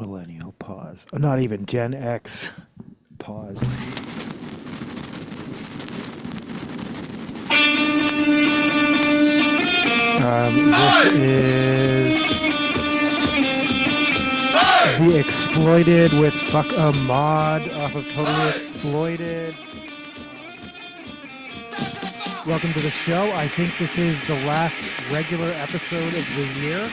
Millennial pause. Oh, not even Gen X pause. This is The Exploited with Fuck a Mod off of Totally Exploited. Welcome to the show. I think this is the last regular episode of the year.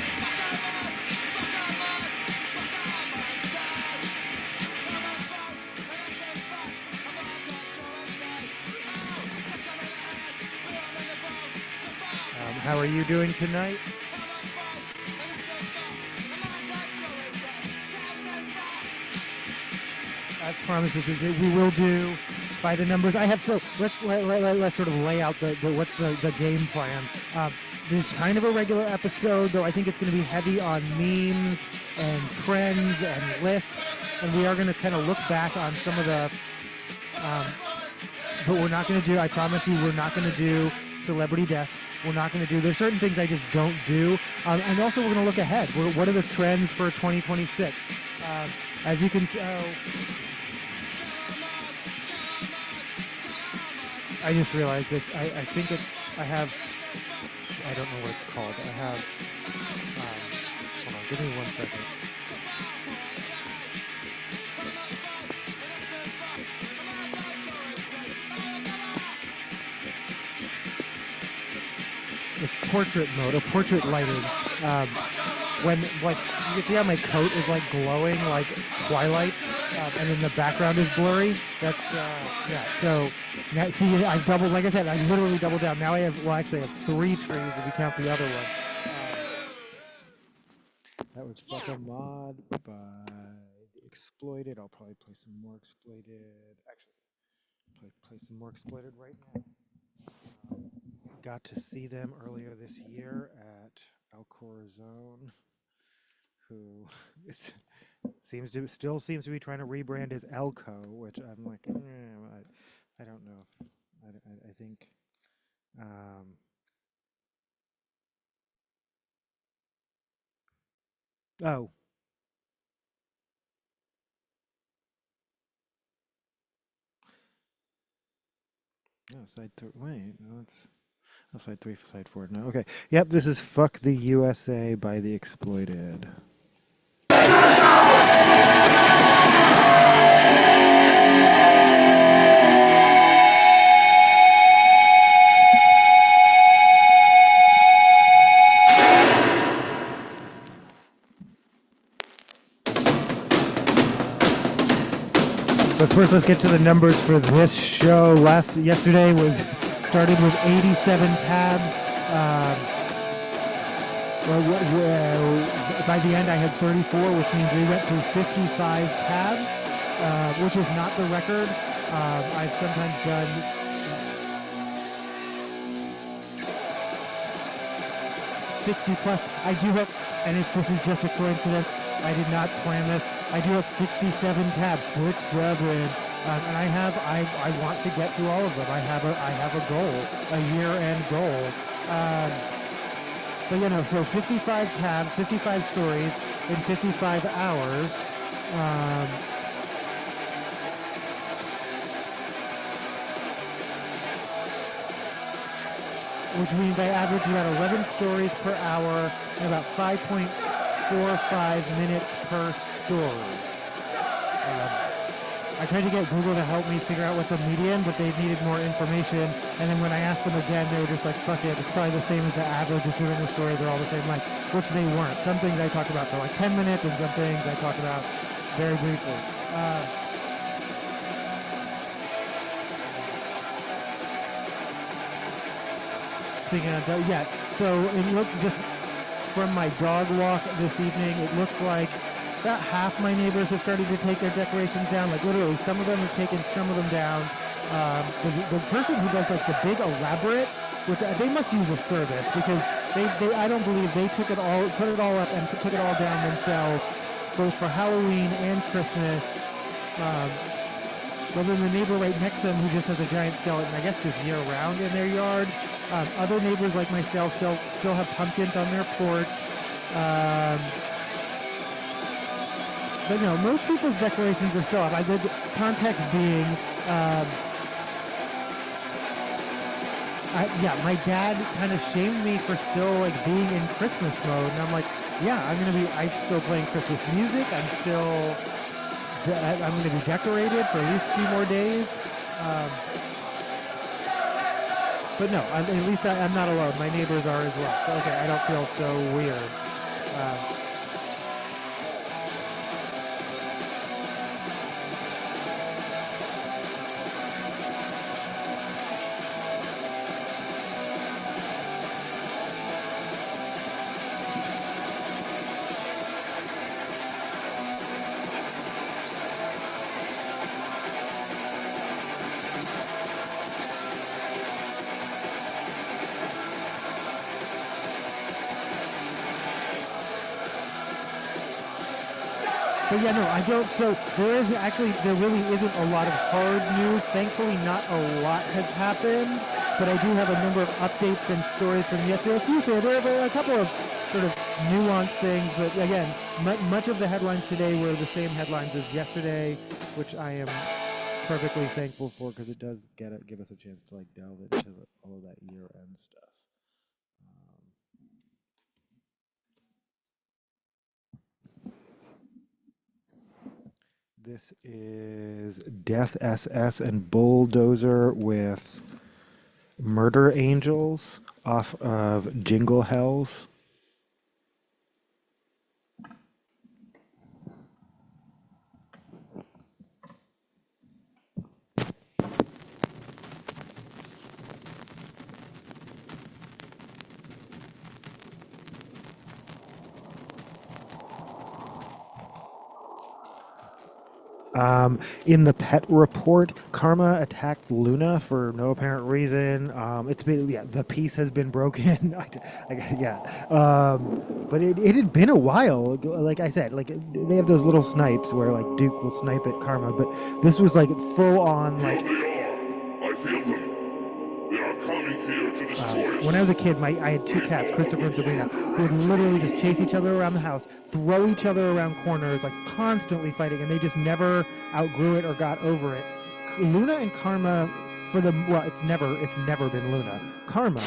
How are you doing tonight? As promised, we will do by the numbers. I have let's sort of lay out what's the game plan. This is kind of a regular episode, though I think it's going to be heavy on memes and trends and lists, and we are going to kind of look back on some of the. But we're not going to do. I promise you, we're not going to do celebrity deaths. We're not going to do. There's certain things I just don't do, and also we're going to look ahead. What are the trends for 2026? As you can. I just realized that I think I have, I don't know what it's called. I have, hold on, give me 1 second. It's portrait mode, or portrait lighting. When, like, you can see how my coat is, like, glowing, like Twilight, and then the background is blurry. That's, yeah, so, now, see, I've doubled, like I said, I literally doubled down. Now I have, well, actually I have 3 trees if you count the other one. That was Fuck a Mod by Exploited. I'll probably play some more Exploited. Actually, play some more Exploited right now. Got to see them earlier this year at El Corazon, who still seems to be trying to rebrand as Elco, which I'm like, I don't know. I think oh. No, side 3. Wait, no, it's side 3, side 4. No, okay. Yep, this is Fuck the USA by The Exploited. But first, let's get to the numbers for this show. Yesterday started with 87 tabs. By the end, I had 34, which means we went through 55 tabs, which is not the record. I've sometimes done 60 plus. I do have, and if this is just a coincidence, I did not plan this. I do have 67 tabs, 67, and I want to get through all of them. I have a goal, a year-end goal. But you know, so 55 tabs, 55 stories in 55 hours. Which means I average about 11 stories per hour and about 5.45 minutes per story. I tried to get Google to help me figure out what the median, but they needed more information. And then when I asked them again, they were just like, fuck it, it's probably the same as the average, assuming the stories are all the same length, which they weren't. Some things I talked about for like 10 minutes, and some things I talked about very briefly. Yeah, so it looked just from my dog walk this evening, it looks like about half my neighbors have started to take their decorations down. Like literally, some of them have taken some of them down. The person who does like the big elaborate, they must use a service because they I don't believe they put it all up and took it all down themselves, both for Halloween and Christmas. But then the neighbor right next to them who just has a giant skeleton, I guess just year round in their yard. Other neighbors like myself still have pumpkins on their porch. but no, most people's decorations are still up. I did context being, um, yeah, my dad kind of shamed me for still like being in Christmas mode, and I'm like, yeah, I'm still playing Christmas music. I'm gonna be decorated for at least 2 more days. Um, but no, at least I'm not alone. My neighbors are as well. So okay, I don't feel so weird. Um, But yeah, no, I don't. So there really isn't a lot of hard news. Thankfully, not a lot has happened. But I do have a number of updates and stories from yesterday. There were a couple of sort of nuanced things. But again, much of the headlines today were the same headlines as yesterday, which I am perfectly thankful for because it does give us a chance to like delve into all of that year-end stuff. This is Death SS and Bulldozer with Murder Angels off of Jingle Hells. In the pet report, Karma attacked Luna for no apparent reason. The peace has been broken. But it had been a while. Like I said, like they have those little snipes where like Duke will snipe at Karma, but this was like full on like. Here they are. I feel them. They are coming here to destroy us. When I was a kid, I had 2 cats, Christopher and Sabrina, who would literally just chase each other around the house, throw each other around corners, like constantly fighting, and they just never outgrew it or got over it. Luna and Karma, it's never been Luna. Karma,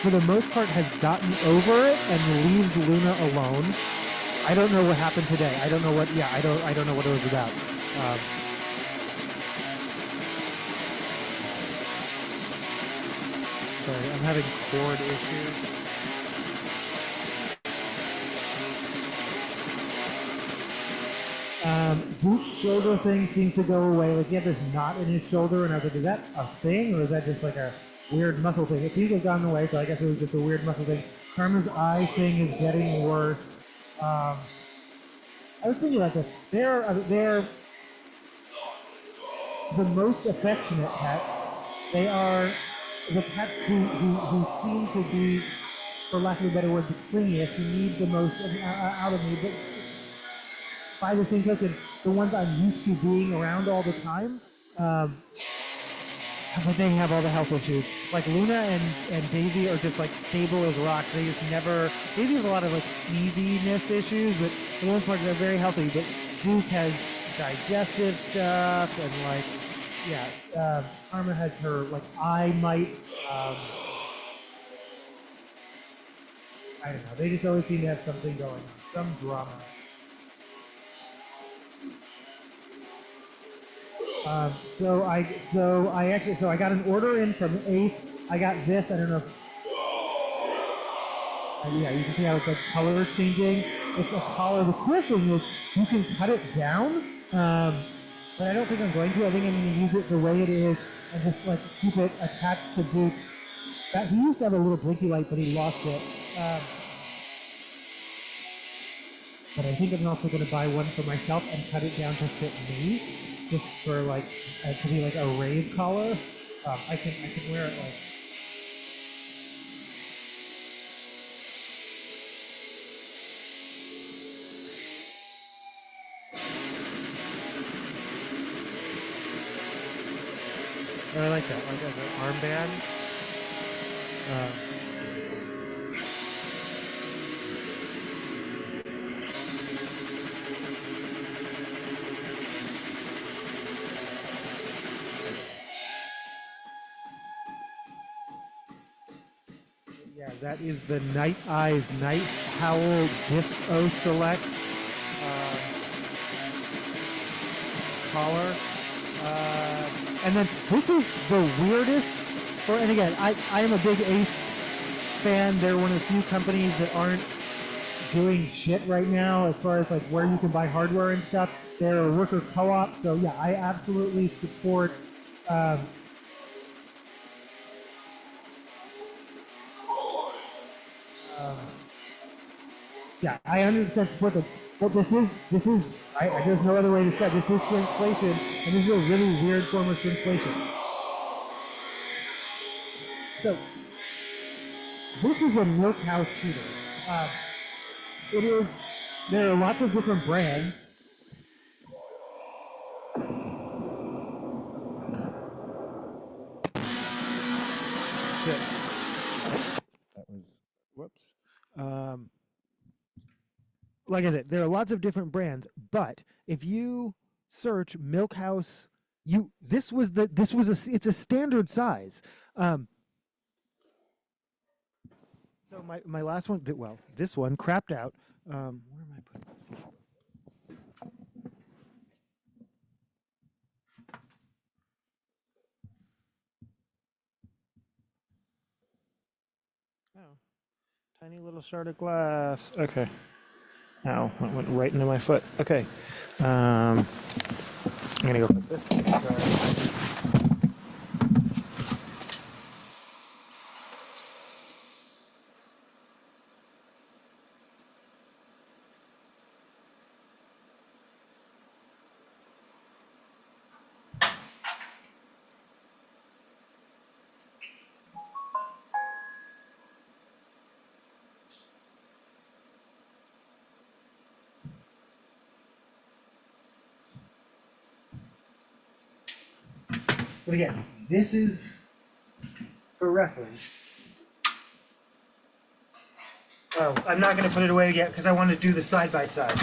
for the most part, has gotten over it and leaves Luna alone. I don't know what happened today. I don't know what it was about. Sorry, I'm having cord issues. Duke's shoulder thing seems to go away. Like he had this knot in his shoulder, and I was like, is that a thing, or is that just like a weird muscle thing? It seems to have gone away, so I guess it was just a weird muscle thing. Karma's eye thing is getting worse. I was thinking about this. They're the most affectionate pets. They are the pets who seem to be, for lack of a better word, the clingiest, who need the most out of me. But by the same token, the ones I'm used to being around all the time, but they have all the health issues. Like Luna and Daisy are just like stable as rocks. They just never. Daisy has a lot of like sneeziness issues, but for the most part they're very healthy. But Duke has digestive stuff and like. Yeah, Karma has her like eye mites. I don't know. They just always seem to have something going on, some drama. So I got an order in from Ace. I got this. I don't know. Yeah, you can see how it's like color changing. It's a collar. The cool thing is you can cut it down. But I don't think I'm going to. I think I'm going to use it the way it is and just like keep it attached to Duke. He used to have a little blinky light, but he lost it. But I think I'm also going to buy one for myself and cut it down to fit me, just for like to be like a rave collar. I can wear it like. I like that, like as an armband. Yeah, that is the Night Eyes Night Howl Disco Select collar. And then this is the weirdest. And again, I am a big Ace fan. They're one of the few companies that aren't doing shit right now as far as like where you can buy hardware and stuff. They're a worker co-op, so yeah, I absolutely support. Um, um, yeah, I 100% support them. But there's no other way to say it. This is shrinkflation, and this is a really weird form of shrinkflation. So, this is a milk house heater. It is, there are lots of different brands. Shit. That was, whoops. Like I said, there are lots of different brands, but if you search Milk House, it's a standard size. So my last one, this one crapped out. Where am I putting this? Oh, tiny little shard of glass. Okay. Ow, that went right into my foot. Okay. I'm gonna go like this. But again, this is for reference. Oh, I'm not going to put it away yet because I want to do the side by side.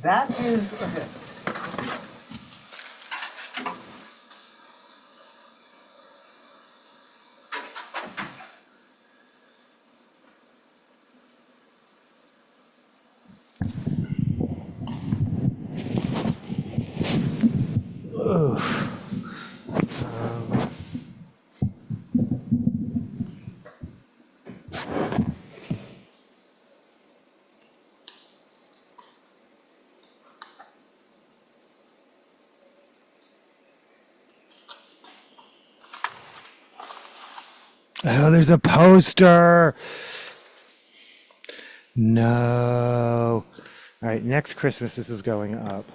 That is okay. Oh, there's a poster. No. All right, next Christmas this is going up.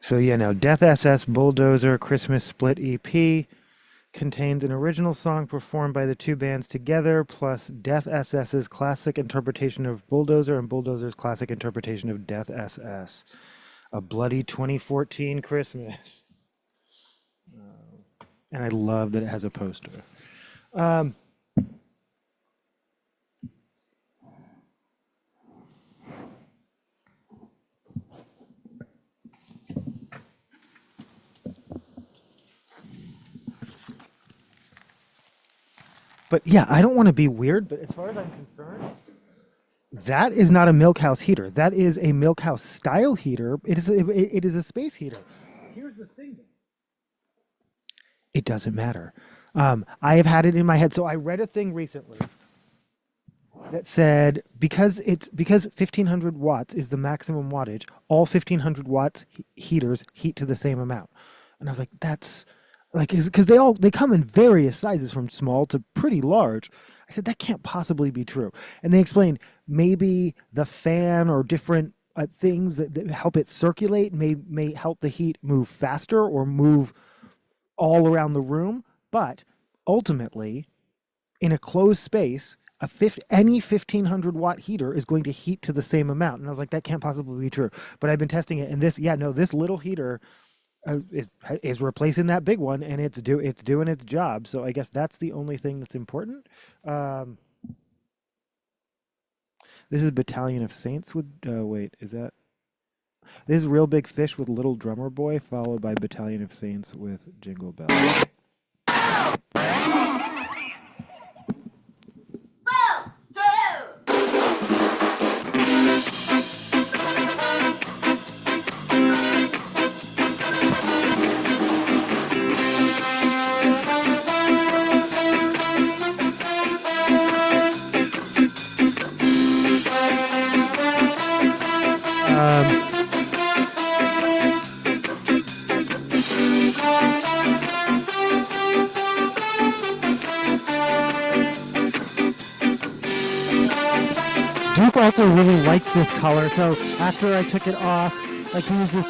So yeah, now Death SS Bulldozer Christmas Split EP contains an original song performed by the two bands together, plus Death SS's classic interpretation of Bulldozer and Bulldozer's classic interpretation of Death SS. A bloody 2014 Christmas. And I love that it has a poster. But yeah, I don't want to be weird, but as far as I'm concerned, that is not a milk house heater. That is a milk house style heater. It is a space heater. Here's the thing, though. It doesn't matter. I have had it in my head. So I read a thing recently that said because 1500 watts is the maximum wattage, all 1500 watts heaters heat to the same amount. And I was like, that's like, because they come in various sizes from small to pretty large. I said that can't possibly be true. And they explained maybe the fan or different things that help it circulate may help the heat move faster or move all around the room. But ultimately, in a closed space, any 1500-watt heater is going to heat to the same amount. And I was like, that can't possibly be true. But I've been testing it, and this little heater is replacing that big one, and it's doing its job. So I guess that's the only thing that's important. Um, this is Battalion of Saints with wait, is that this is Real Big Fish with Little Drummer Boy, followed by Battalion of Saints with Jingle Bells. Duke also really likes this color, so after I took it off, like he was just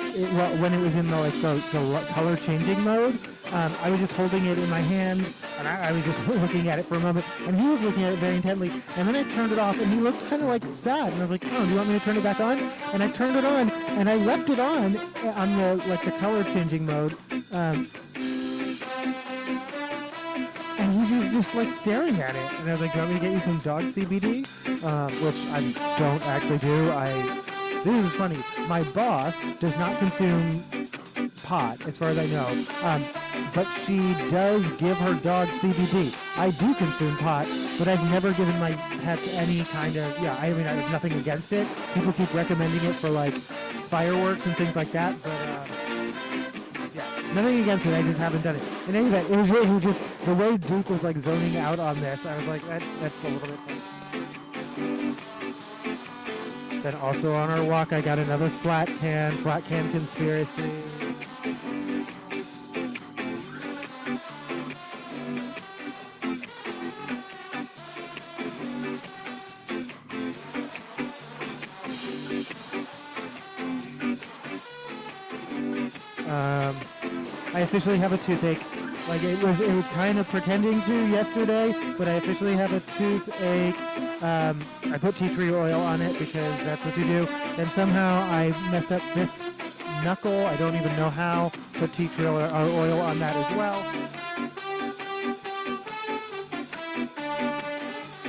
when it was in the color changing mode, I was just holding it in my hand, and I was just looking at it for a moment, and he was looking at it very intently, and then I turned it off, and he looked kind of like sad, and I was like, oh, do you want me to turn it back on? And I turned it on, and I left it on the color changing mode, and he was just like staring at it, and I was like, do you want me to get you some dog CBD? Which I don't actually do. This is funny. My boss does not consume pot, as far as I know, but she does give her dog CBD. I do consume pot, but I've never given my pets any kind of, I mean, I have nothing against it. People keep recommending it for like fireworks and things like that, but nothing against it, I just haven't done it. In any event, it was just the way Duke was like zoning out on this, I was like, that's a little bit funny. Then also on our walk, I got another flat can conspiracy. I officially have a toothache. Like it was kind of pretending to yesterday, but I officially have a toothache. I put tea tree oil on it because that's what you do. Then somehow I messed up this knuckle. I don't even know how. Put tea tree oil on that as well.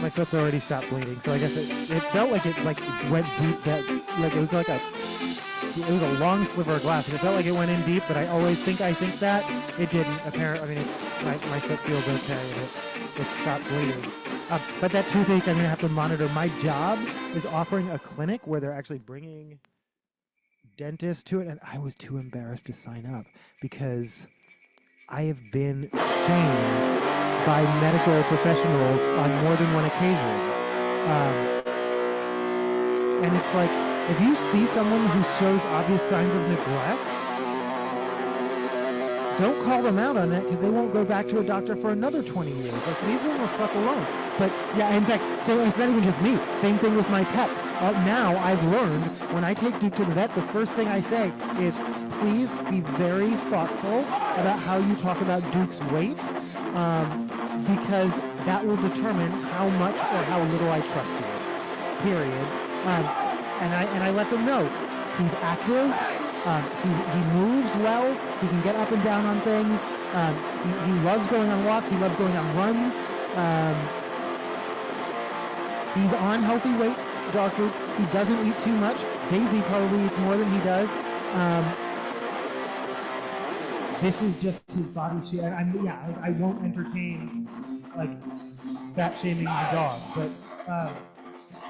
My foot's already stopped bleeding, so I guess it felt like it went deep. It was a long sliver of glass, and it felt like it went in deep, but I always think that. It didn't. Apparently, I mean, my foot feels okay, and it stopped bleeding. But that toothache, I'm going to have to monitor. My job is offering a clinic where they're actually bringing dentists to it, and I was too embarrassed to sign up because I have been shamed by medical professionals on more than one occasion. And it's like, if you see someone who shows obvious signs of neglect, don't call them out on that because they won't go back to a doctor for another 20 years. Like, leave them the fuck alone. But yeah, in fact, so it's not even just me. Same thing with my pets. Now I've learned when I take Duke to the vet, the first thing I say is, please be very thoughtful about how you talk about Duke's weight, because that will determine how much or how little I trust you. Period. And I let them know he's active, he moves well, he can get up and down on things, he loves going on walks, he loves going on runs, he's on healthy weight dog food, he doesn't eat too much. Daisy probably eats more than he does. This is just his body shape. I won't entertain like fat shaming the dog, but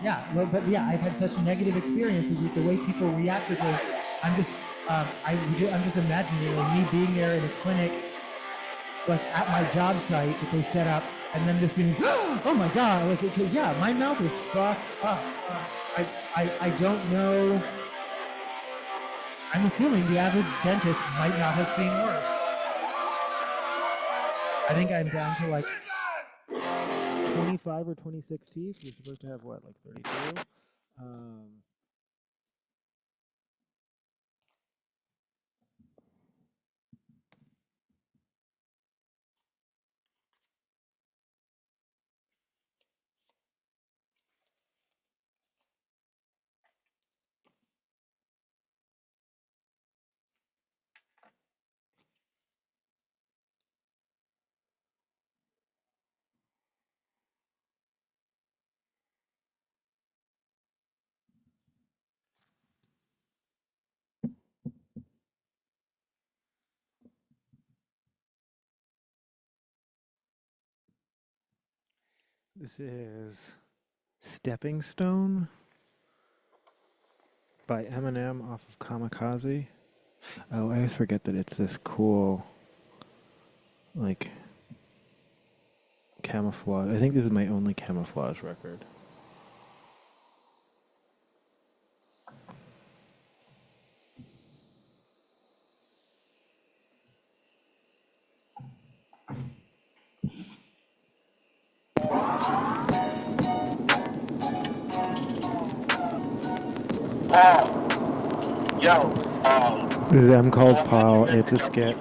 I've had such negative experiences with the way people react to things. I'm just imagining me being there in a clinic, like at my job site that they set up, and then just being, oh my god, like my mouth is fucked up. I don't know. I'm assuming the average dentist might not have seen worse. I think I'm down to like 25 or 26 teeth. You're supposed to have what, like 32? This is Stepping Stone by Eminem off of Kamikaze. Oh, I always forget that it's this cool, like, camouflage. I think this is my only camouflage record. This is M Called Paul. It's a skit.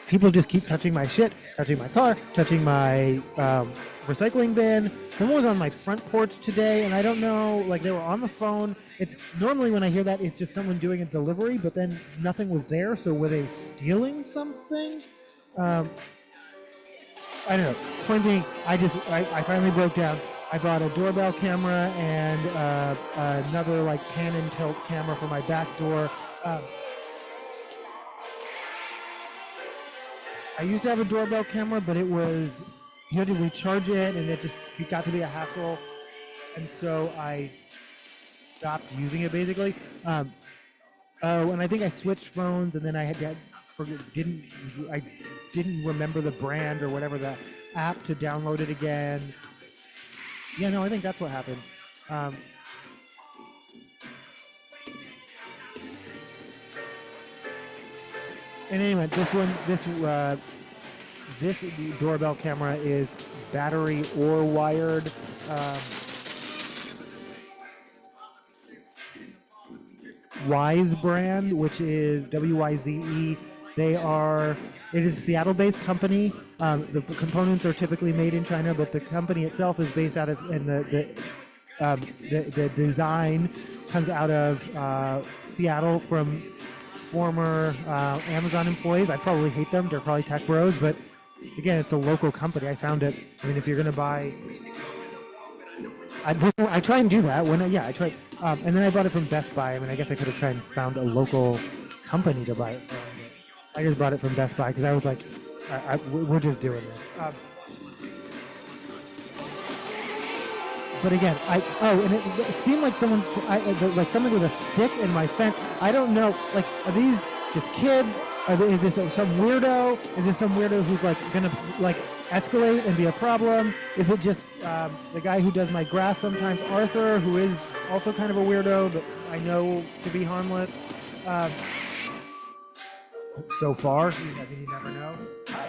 People just keep touching my shit, touching my car, touching my recycling bin. Someone was on my front porch today, and I don't know, like they were on the phone. It's normally when I hear that, it's just someone doing a delivery, but then nothing was there. So were they stealing something? I don't know. Point being, I finally broke down. I bought a doorbell camera and another like pan and tilt camera for my back door. I used to have a doorbell camera, but it was, you had to recharge it, and it got to be a hassle, and so I stopped using it basically. And I think I switched phones, and then I didn't remember the brand or whatever the app to download it again. Yeah, no, I think that's what happened. And anyway, this doorbell camera is battery or wired. Wise brand, which is WYZE. It is a Seattle-based company. The components are typically made in China, but the company itself is based out of, and the design comes out of Seattle from former Amazon employees. I probably hate them. They're probably tech bros, but again, it's a local company. I found it. I mean, if you're going to buy, I try and do that I try. And then I bought it from Best Buy. I mean, I guess I could have tried and found a local company to buy it from. I just bought it from Best Buy because I was like, we're just doing this. But again, and it seemed like someone with a stick in my fence. I don't know. Like, are these just kids? Is this some weirdo? Is this some weirdo who's like gonna like escalate and be a problem? Is it just the guy who does my grass sometimes, Arthur, who is also kind of a weirdo, but I know to be harmless? So far, I think you never know. Hi.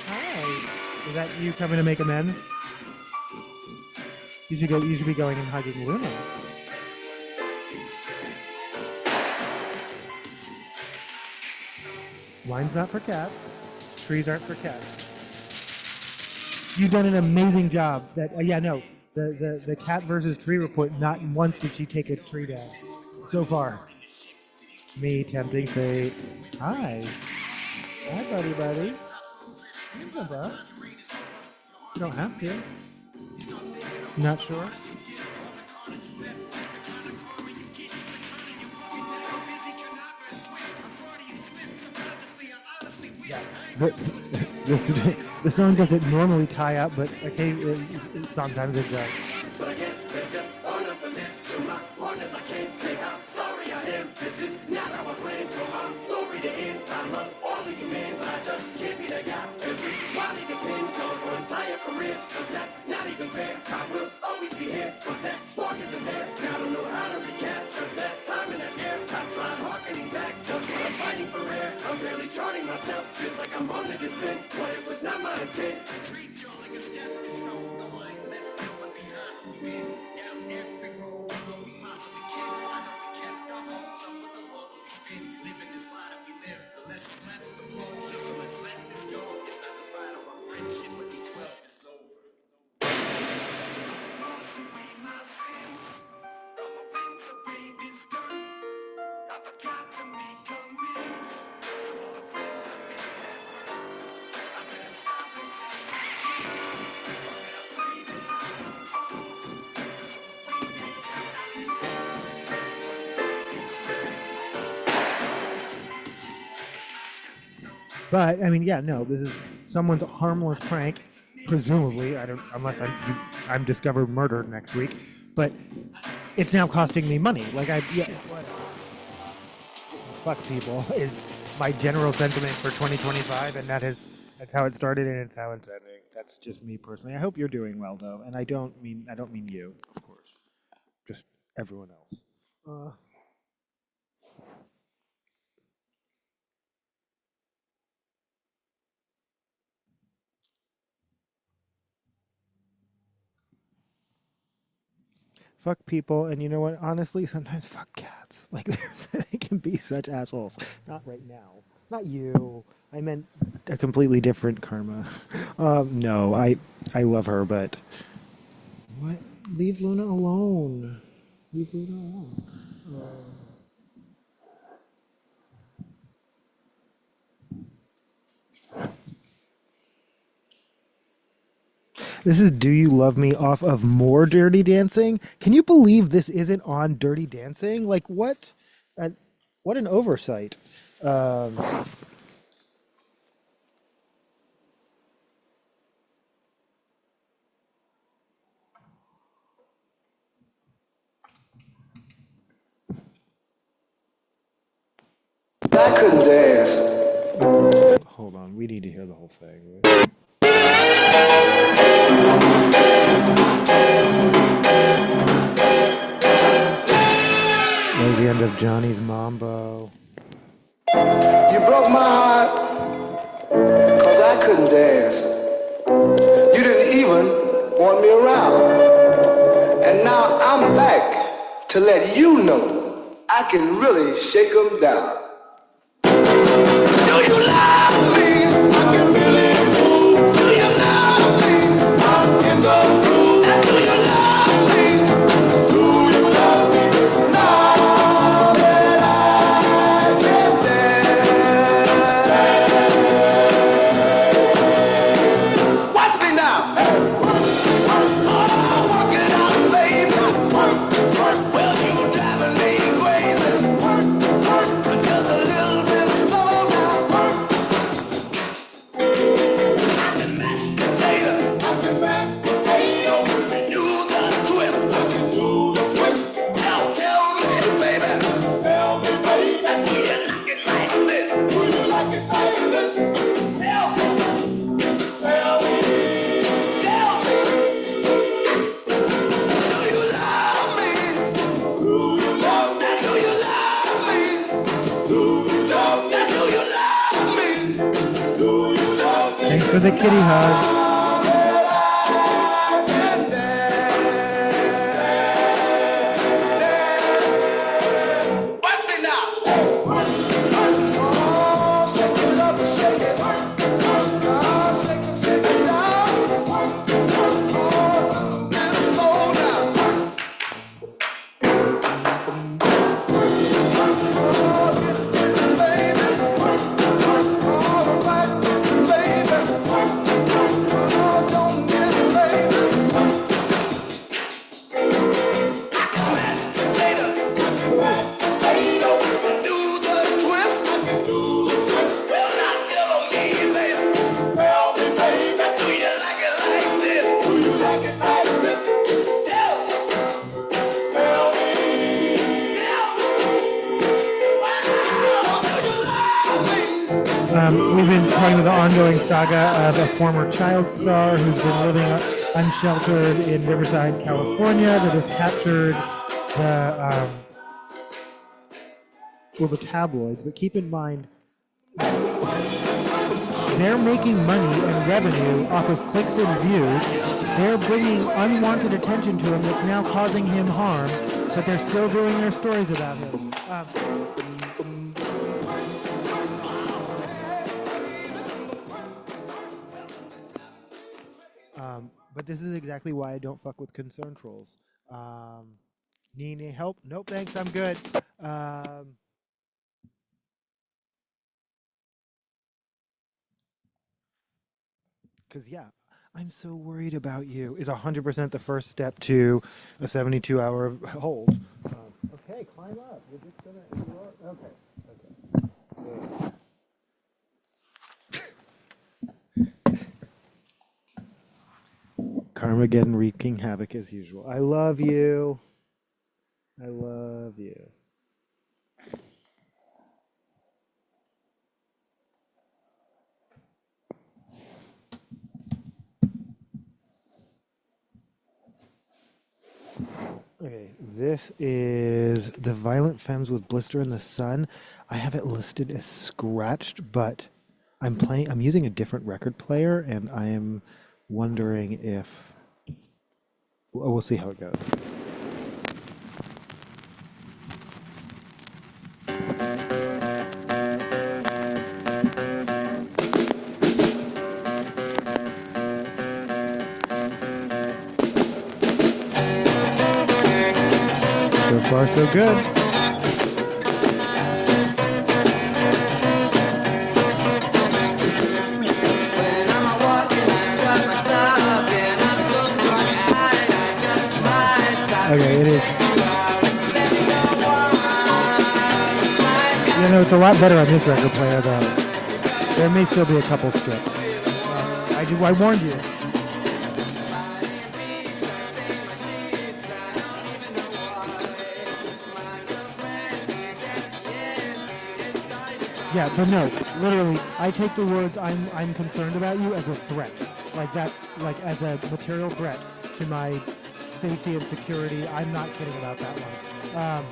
Hi. Is that you coming to make amends? You should be going and hugging Luna. Wine's not for cats. Trees aren't for cats. You've done an amazing job. The cat versus tree report, not once did she take a tree down so far. Me tempting fate. Hi. Hi, buddy. You don't have to. Not sure. but this the song doesn't normally tie up, but okay, sometimes it does. But I guess they're just on up for this. To my partners, I can't say how sorry I am. This is not how I planned for our story to end. I love all of you men, but I just can't be that guy. Everybody depends on your entire careers, cause that's not even fair. I will always be here, but that spark isn't there. I don't know how to recapture that time in that air. I've tried harkening back to what I'm fighting for air. I'm barely charting myself, just like I'm on the descent. But it was not my intent to treat y'all like a stepping stone. No, I ain't left no one behind. We've been down every road that we possibly can. I know we kept our hopes up with the hope we spend. Living this life that we live, the less let the closure. So let's let this go. It's not the ride of our friendship, but the 12 is over. Wash away my sins. I'ma rinse away this dirt. I forgot to make amends. Some of the friends I may have hurt. I better stop and say yes. So I pray that I don't fall. But I mean, yeah, no, this is someone's harmless prank, presumably. I don't, unless I'm discovered murdered next week. But it's now costing me money. Like fuck people is my general sentiment for 2025, and that's how it started and it's how it's ending. That's just me personally. I hope you're doing well though, and I don't mean you, of course, just everyone else. Fuck people, and you know what? Honestly, sometimes fuck cats. Like, they can be such assholes. Not right now. Not you. I meant a completely different karma. No, I love her, but what? Leave Luna alone. Leave Luna alone. This is "Do You Love Me" off of more Dirty Dancing. Can you believe this isn't on Dirty Dancing? Like, what? What an oversight. Um, I couldn't dance. hold on, we need to hear the whole thing. That was the end of Johnny's Mambo. You broke my heart, cause I couldn't dance. You didn't even want me around. And now I'm back to let you know I can really shake 'em down. Do you love me? I can really move. Do you love me? I'm in the groove. Do you love me? Do you love me? Now that I can dance. Watch me now. Work it out, baby. Well, you driving me crazy. Just a little bit slow now. I can mash potato. I can mash potato. Do the twist. I can do the twist. Now tell me, baby. Tell me, baby. Do you like it like this? Do you like it like this? Tell me. Tell me. Tell me. Do you love me? Do you love me? Do you love me? Do you love me? Do you love me? Do you love me? Thanks for the kitty hug. Watch me now. Oh, shake it up, shake it. Oh, shake it down. Oh, and slow down. Oh, get it, baby. All right, baby. telling you the ongoing saga of a former child star who's been living unsheltered in Riverside, California, that has captured the tabloids. But keep in mind, they're making money and revenue off of clicks and views. They're bringing unwanted attention to him that's now causing him harm, but they're still doing their stories about him. But this is exactly why I don't fuck with concern trolls. Need any help? Nope, thanks, I'm good. Because, yeah, I'm so worried about you is 100% the first step to a 72-hour hold. Okay, climb up. You're just gonna. Okay. Carmageddon wreaking havoc as usual. I love you. I love you. Okay, this is the Violent Femmes with Blister in the Sun. I have it listed as scratched, but I'm using a different record player, and I am wondering if we'll see how it goes. So far, so good. Okay, it is. You know, it's a lot better on this record player, though. There may still be a couple strips. I warned you. Yeah, but no, literally, I take the words "I'm concerned about you" as a threat. Like that's like as a material threat to my safety and security. I'm not kidding about that one.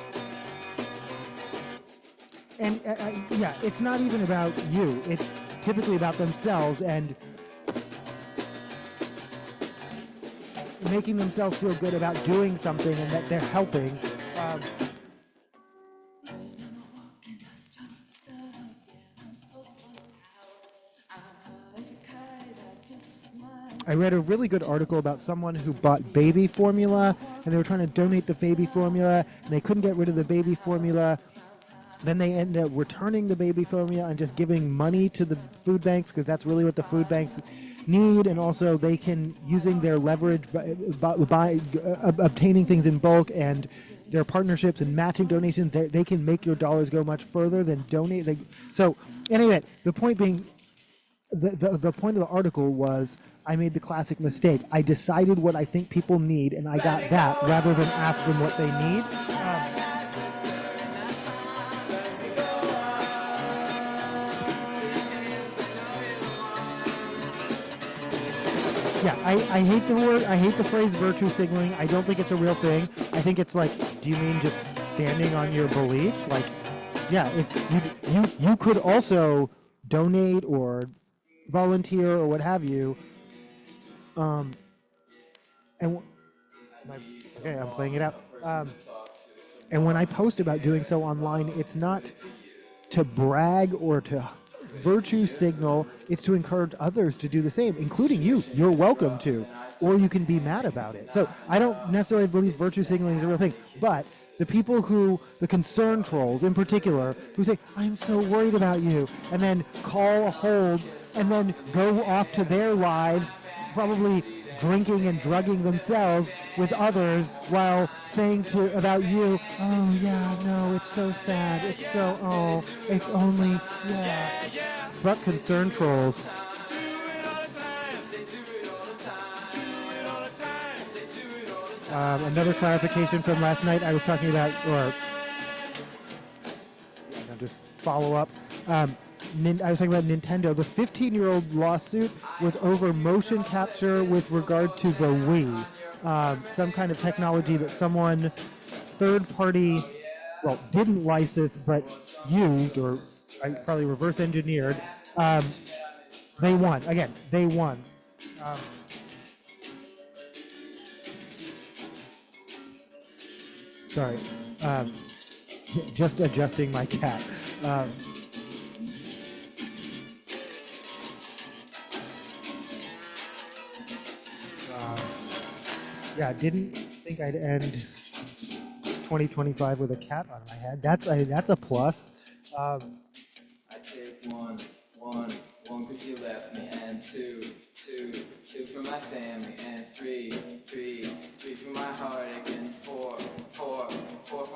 Yeah, it's not even about you. It's typically about themselves and making themselves feel good about doing something and that they're helping. I read a really good article about someone who bought baby formula, and they were trying to donate the baby formula, and they couldn't get rid of the baby formula. Then they ended up returning the baby formula and just giving money to the food banks, because that's really what the food banks need. And also they can, using their leverage by obtaining things in bulk and their partnerships and matching donations, they can make your dollars go much further than donate. So anyway, the point being, the point of the article was, I made the classic mistake. I decided what I think people need, and I got that rather than ask them what they need. Yeah, I hate the word, I hate the phrase virtue signaling. I don't think it's a real thing. I think it's like, do you mean just standing on your beliefs? Like, yeah, if you could also donate or volunteer or what have you. Okay, I'm playing it out. And when I post about doing so online, it's not to brag or to virtue signal. It's to encourage others to do the same, including you. You're welcome to, or you can be mad about it. So I don't necessarily believe virtue signaling is a real thing, but the people the concern trolls in particular, who say, I'm so worried about you, and then call a hold, and then go off to their lives, probably drinking and drugging themselves with others while saying about you, oh yeah, no, it's so sad, it's so, oh, if only, yeah. Fuck concern trolls. Another clarification from last night, I was talking about, or just follow up. I was talking about Nintendo. The 15-year-old lawsuit was over motion capture with regard to the Wii. Some kind of technology that someone third-party, well, didn't license but used, or probably reverse engineered. They won. Again, they won. Sorry. Just adjusting my cat. Yeah, didn't think I'd end 2025 with a cat on my head. That's a plus. I take one 'cause you left me, and two for my family, and three for my heartache, and four for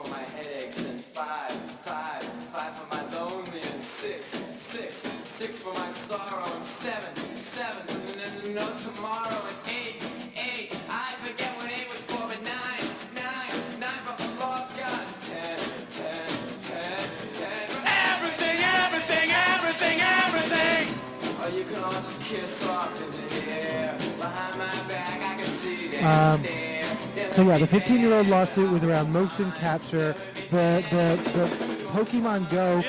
my headaches, and five for my lonely, and six for my sorrow, and seven for the no tomorrow, and eight, I forget what eight was for, but nine for a lost God, 10. Everything. Oh, you can all just kiss off into the air. Behind my back, I can see them stare. So yeah, the 15-year-old lawsuit was around motion capture. The Pokemon Go,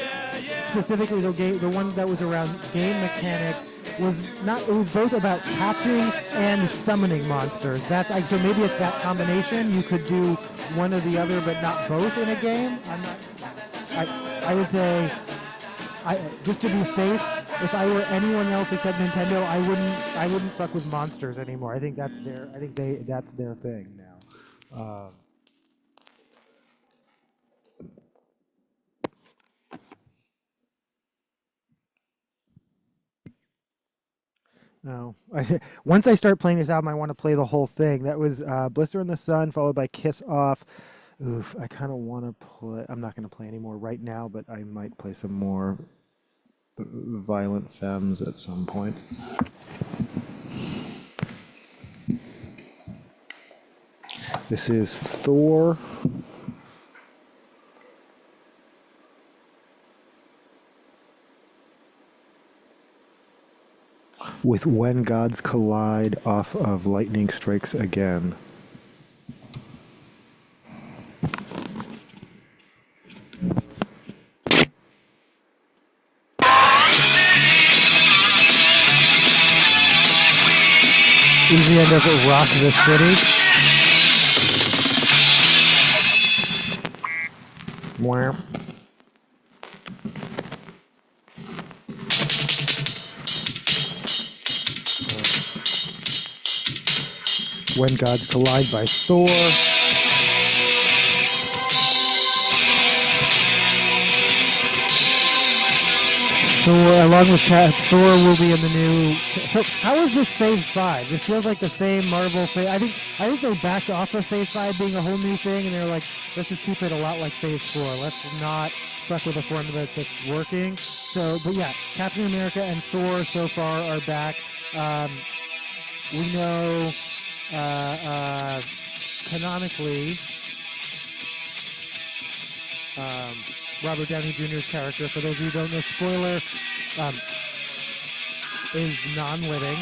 specifically the one that was around game mechanics, was not. It was both about catching and summoning monsters. So maybe it's that combination. You could do one or the other, but not both in a game. I would say. Just to be safe, if I were anyone else except Nintendo, I wouldn't fuck with monsters anymore. I think that's their thing now. No. Once I start playing this album, I want to play the whole thing. That was Blister in the Sun, followed by Kiss Off. Oof, I kind of want to play. I'm not going to play anymore right now, but I might play some more Violent Femmes at some point. This is Thor. With When Gods Collide off of Lightning Strikes Again. Easy end of Rock the City. Wow. When Gods Collide by Thor. Thor, along with Thor, will be in the new. So, how is this Phase 5? This feels like the same Marvel Phase. I think they backed off of Phase 5 being a whole new thing, and they're like, let's just keep it a lot like Phase 4. Let's not fuck with a formula that's working. So, but yeah, Captain America and Thor so far are back. We know canonically. Robert Downey Jr.'s character, for those of you who don't know, spoiler, is non-living.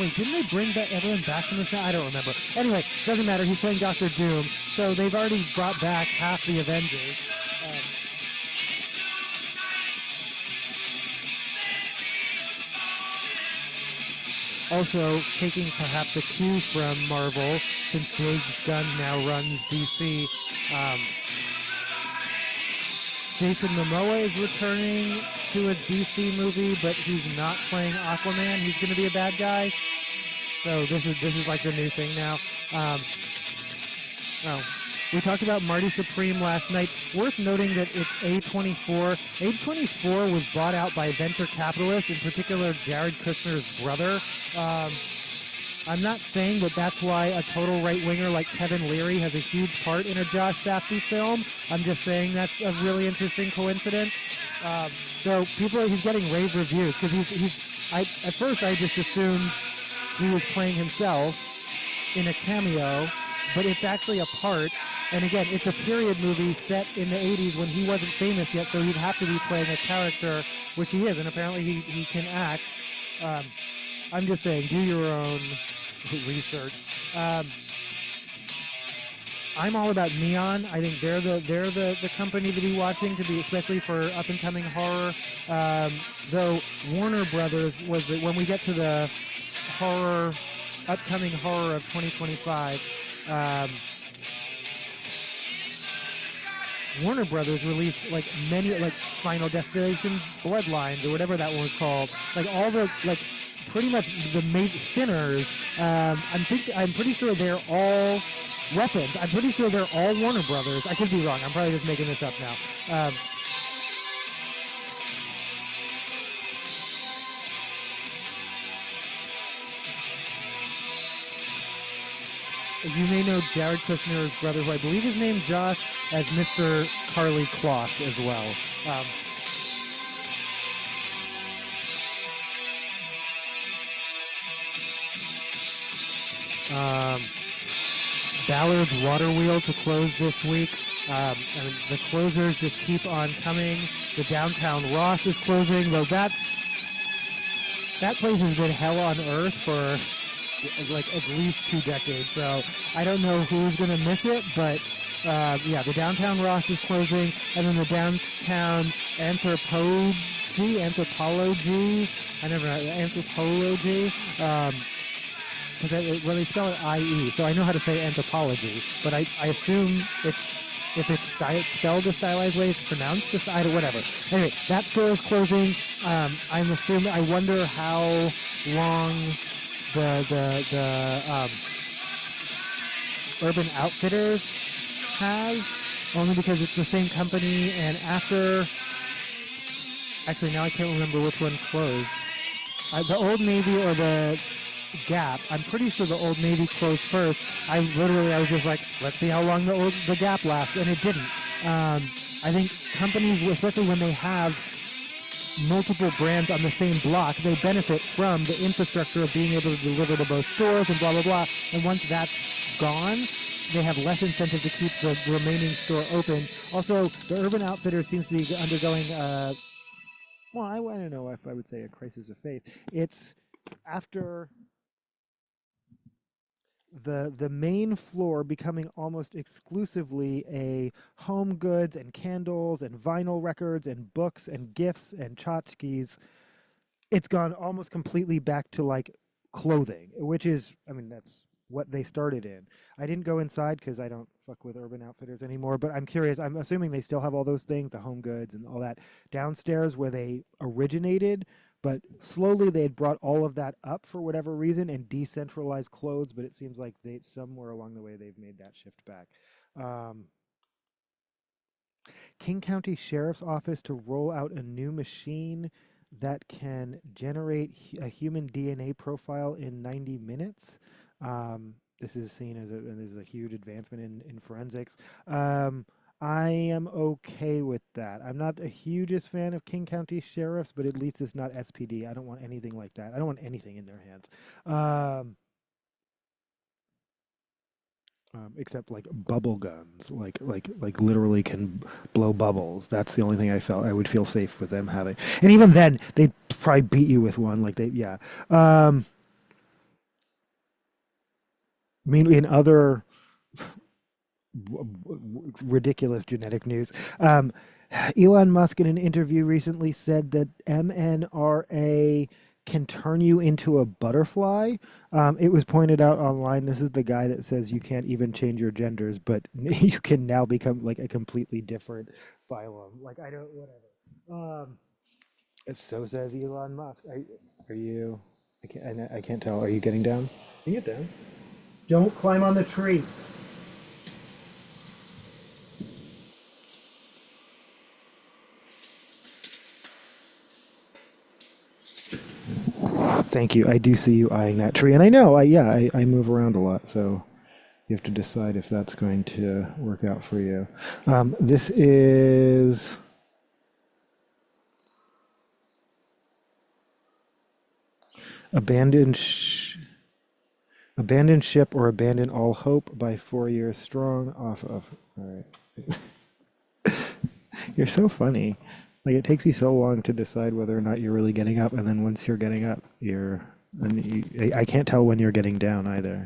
Wait, didn't they bring everyone back from this now? I don't remember. Anyway, doesn't matter. He's playing Doctor Doom. So they've already brought back half the Avengers. Also, taking perhaps a cue from Marvel, since James Gunn now runs DC, Jason Momoa is returning to a DC movie, but he's not playing Aquaman. He's going to be a bad guy. So this is like the new thing now. We talked about Marty Supreme last night. Worth noting that it's A24. A24 was bought out by venture capitalists, in particular Jared Kushner's brother. I'm not saying that that's why a total right-winger like Kevin Leary has a huge part in a Josh Safdie film. I'm just saying that's a really interesting coincidence. So he's getting rave reviews because at first I just assumed he was playing himself in a cameo, but it's actually a part, And again, it's a period movie set in the 80s when he wasn't famous yet, so he'd have to be playing a character, which he is, and apparently he can act. Um, I'm just saying, do your own research. I'm all about Neon. I think they're the company to be watching, to be especially for up and coming horror. Though Warner Brothers was when we get to the horror, upcoming horror of 2025. Warner Brothers released like many, like Final Destination, Bloodlines, or whatever that one was called. Like all the like pretty much the sinners. I'm pretty sure they're all weapons. I'm pretty sure they're all Warner Brothers. I could be wrong. I'm probably just making this up now. You may know Jared Kushner's brother, who I believe his name's Josh, as Mr. Carly Kloss as well. Ballard's Water Wheel to close this week. And the closers just keep on coming. The Downtown Ross is closing, though that place has been hell on earth for like at least 2 decades. So I don't know who's going to miss it, but yeah, the Downtown Ross is closing, and then the Downtown Anthropology, I never know, Anthropology, well, they spell it I-E, so I know how to say anthropology, but I assume if it's spelled the stylized way, it's pronounced the style, whatever. Anyway, that store is closing. I'm assuming, I wonder how long the Urban Outfitters has, only because it's the same company, and actually now I can't remember which one closed. The Old Navy or the Gap. I'm pretty sure the Old Navy closed first. I was just like, let's see how long the Gap lasts, and it didn't. I think companies, especially when they have multiple brands on the same block, they benefit from the infrastructure of being able to deliver to both stores and blah, blah, blah. And once that's gone, they have less incentive to keep the remaining store open. Also, the Urban Outfitters seems to be undergoing, well, I don't know if I would say a crisis of faith. It's after the main floor becoming almost exclusively a home goods and candles and vinyl records and books and gifts and tchotchkes. It's gone almost completely back to like clothing, which is, I mean, that's what they started in. I didn't go inside because I don't fuck with Urban Outfitters anymore, but I'm curious. I'm assuming they still have all those things, the home goods and all that downstairs where they originated, but slowly they had brought all of that up for whatever reason and decentralized clothes, but it seems like somewhere along the way they've made that shift back. King County Sheriff's Office to roll out a new machine that can generate a human DNA profile in 90 minutes. This is seen as a huge advancement in forensics. I am okay with that. I'm not the hugest fan of King County sheriffs, but at least it's not SPD. I don't want anything like that. I don't want anything in their hands. Except like bubble guns, like literally can blow bubbles. That's the only thing I would feel safe with them having. And even then, they'd probably beat you with one. Yeah. I mean, in other ridiculous genetic news, Elon Musk in an interview recently said that mNRA can turn you into a butterfly. It was pointed out online. This is the guy that says you can't even change your genders, but you can now become like a completely different phylum. Like I don't, whatever. So says Elon Musk. Are you? I can't tell. Are you getting down? You get down. Don't climb on the tree. Thank you. I do see you eyeing that tree, and I know. I move around a lot, so you have to decide if that's going to work out for you. This is abandoned Abandon ship or abandon all hope by 4 years strong off of. All right. You're so funny. Like it takes you so long to decide whether or not you're really getting up, and then once you're getting up, I can't tell when you're getting down either.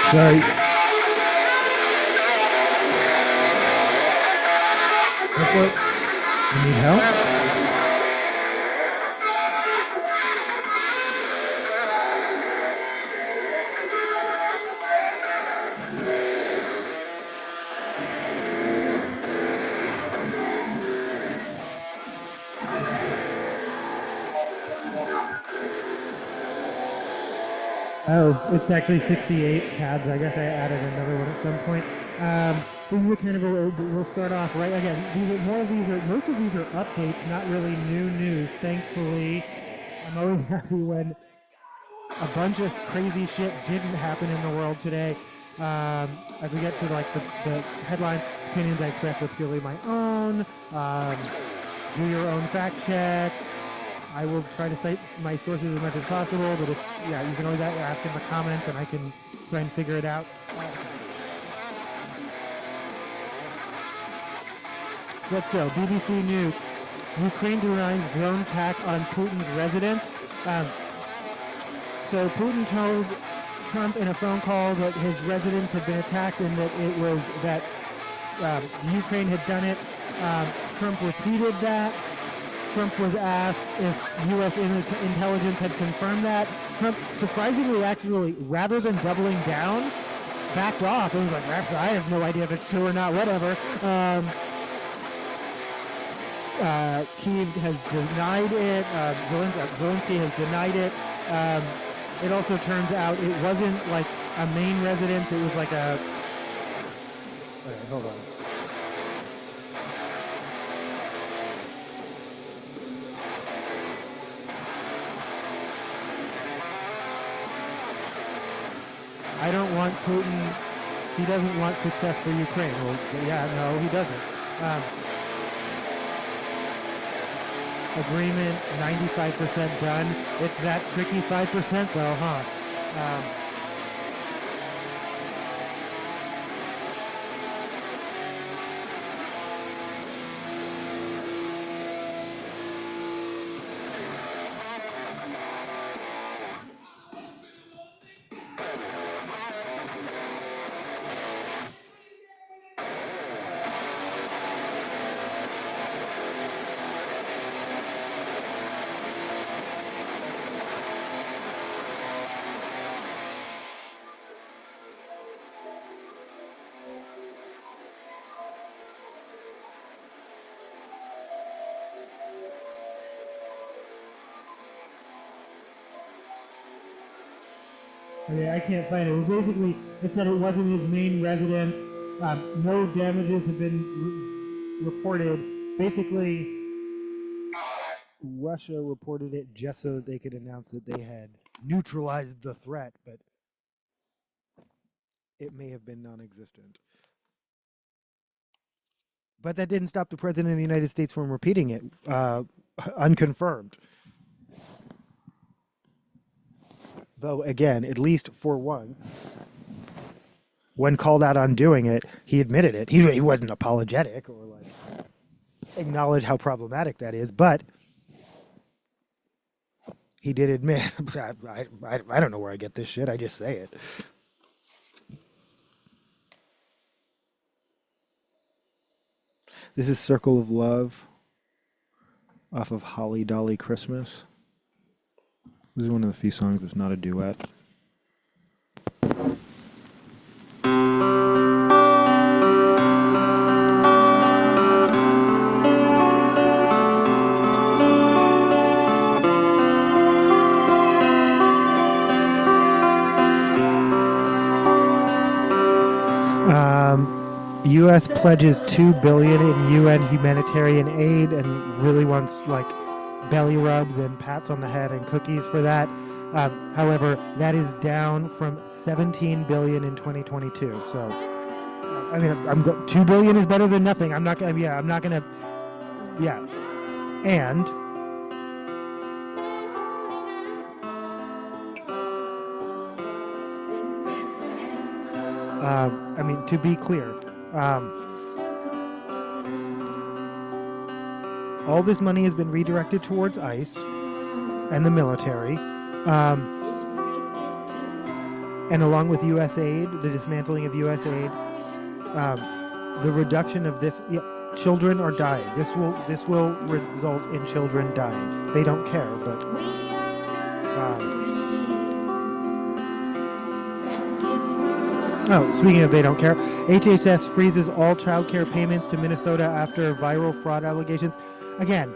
Sorry. You need help? Oh, it's actually 68 tabs. I guess I added another one at some point. This is a kind of we'll start off right again. Most of these are updates, not really new news. Thankfully, I'm always happy when a bunch of crazy shit didn't happen in the world today. As we get to like the headlines, opinions I express are purely my own. Do your own fact checks. I will try to cite my sources as much as possible, but you can always ask in the comments and I can try and figure it out. Let's go. BBC News. Ukraine denies drone attack on Putin's residence. So Putin told Trump in a phone call that his residence had been attacked and that it was that Ukraine had done it. Trump repeated that. Trump was asked if U.S. intelligence had confirmed that. Trump surprisingly, actually, rather than doubling down, backed off. It was like, I have no idea if it's true or not, whatever. Kyiv has denied it. Zelensky has denied it. It also turns out it wasn't like a main residence. It was like a... Okay, hold on. I don't want Putin, he doesn't want success for Ukraine. Well, yeah, no, he doesn't. Agreement, 95% done. It's that tricky 5% though, huh? Okay, I can't find it. Well, basically, it said it wasn't his main residence. No damages have been reported. Basically, Russia reported it just so that they could announce that they had neutralized the threat, but it may have been non-existent. But that didn't stop the President of the United States from repeating it, unconfirmed. Though, again, at least for once, when called out on doing it, he admitted it. He wasn't apologetic or like acknowledge how problematic that is, but he did admit, I don't know where I get this shit, I just say it. This is Circle of Love off of Holly Dolly Christmas. This is one of the few songs that's not a duet. U.S. pledges $2 billion in UN humanitarian aid and really wants like belly rubs and pats on the head and cookies for that. However, that is down from $17 billion in 2022. So, I mean, $2 billion is better than nothing. I'm not gonna. Yeah, I'm not gonna. Yeah, and. I mean, to be clear, all this money has been redirected towards ICE and the military. And along with U.S. aid, the dismantling of U.S. aid, the reduction of this, children are dying. This will result in children dying. They don't care, but. Oh, speaking of they don't care, HHS freezes all child care payments to Minnesota after viral fraud allegations. Again,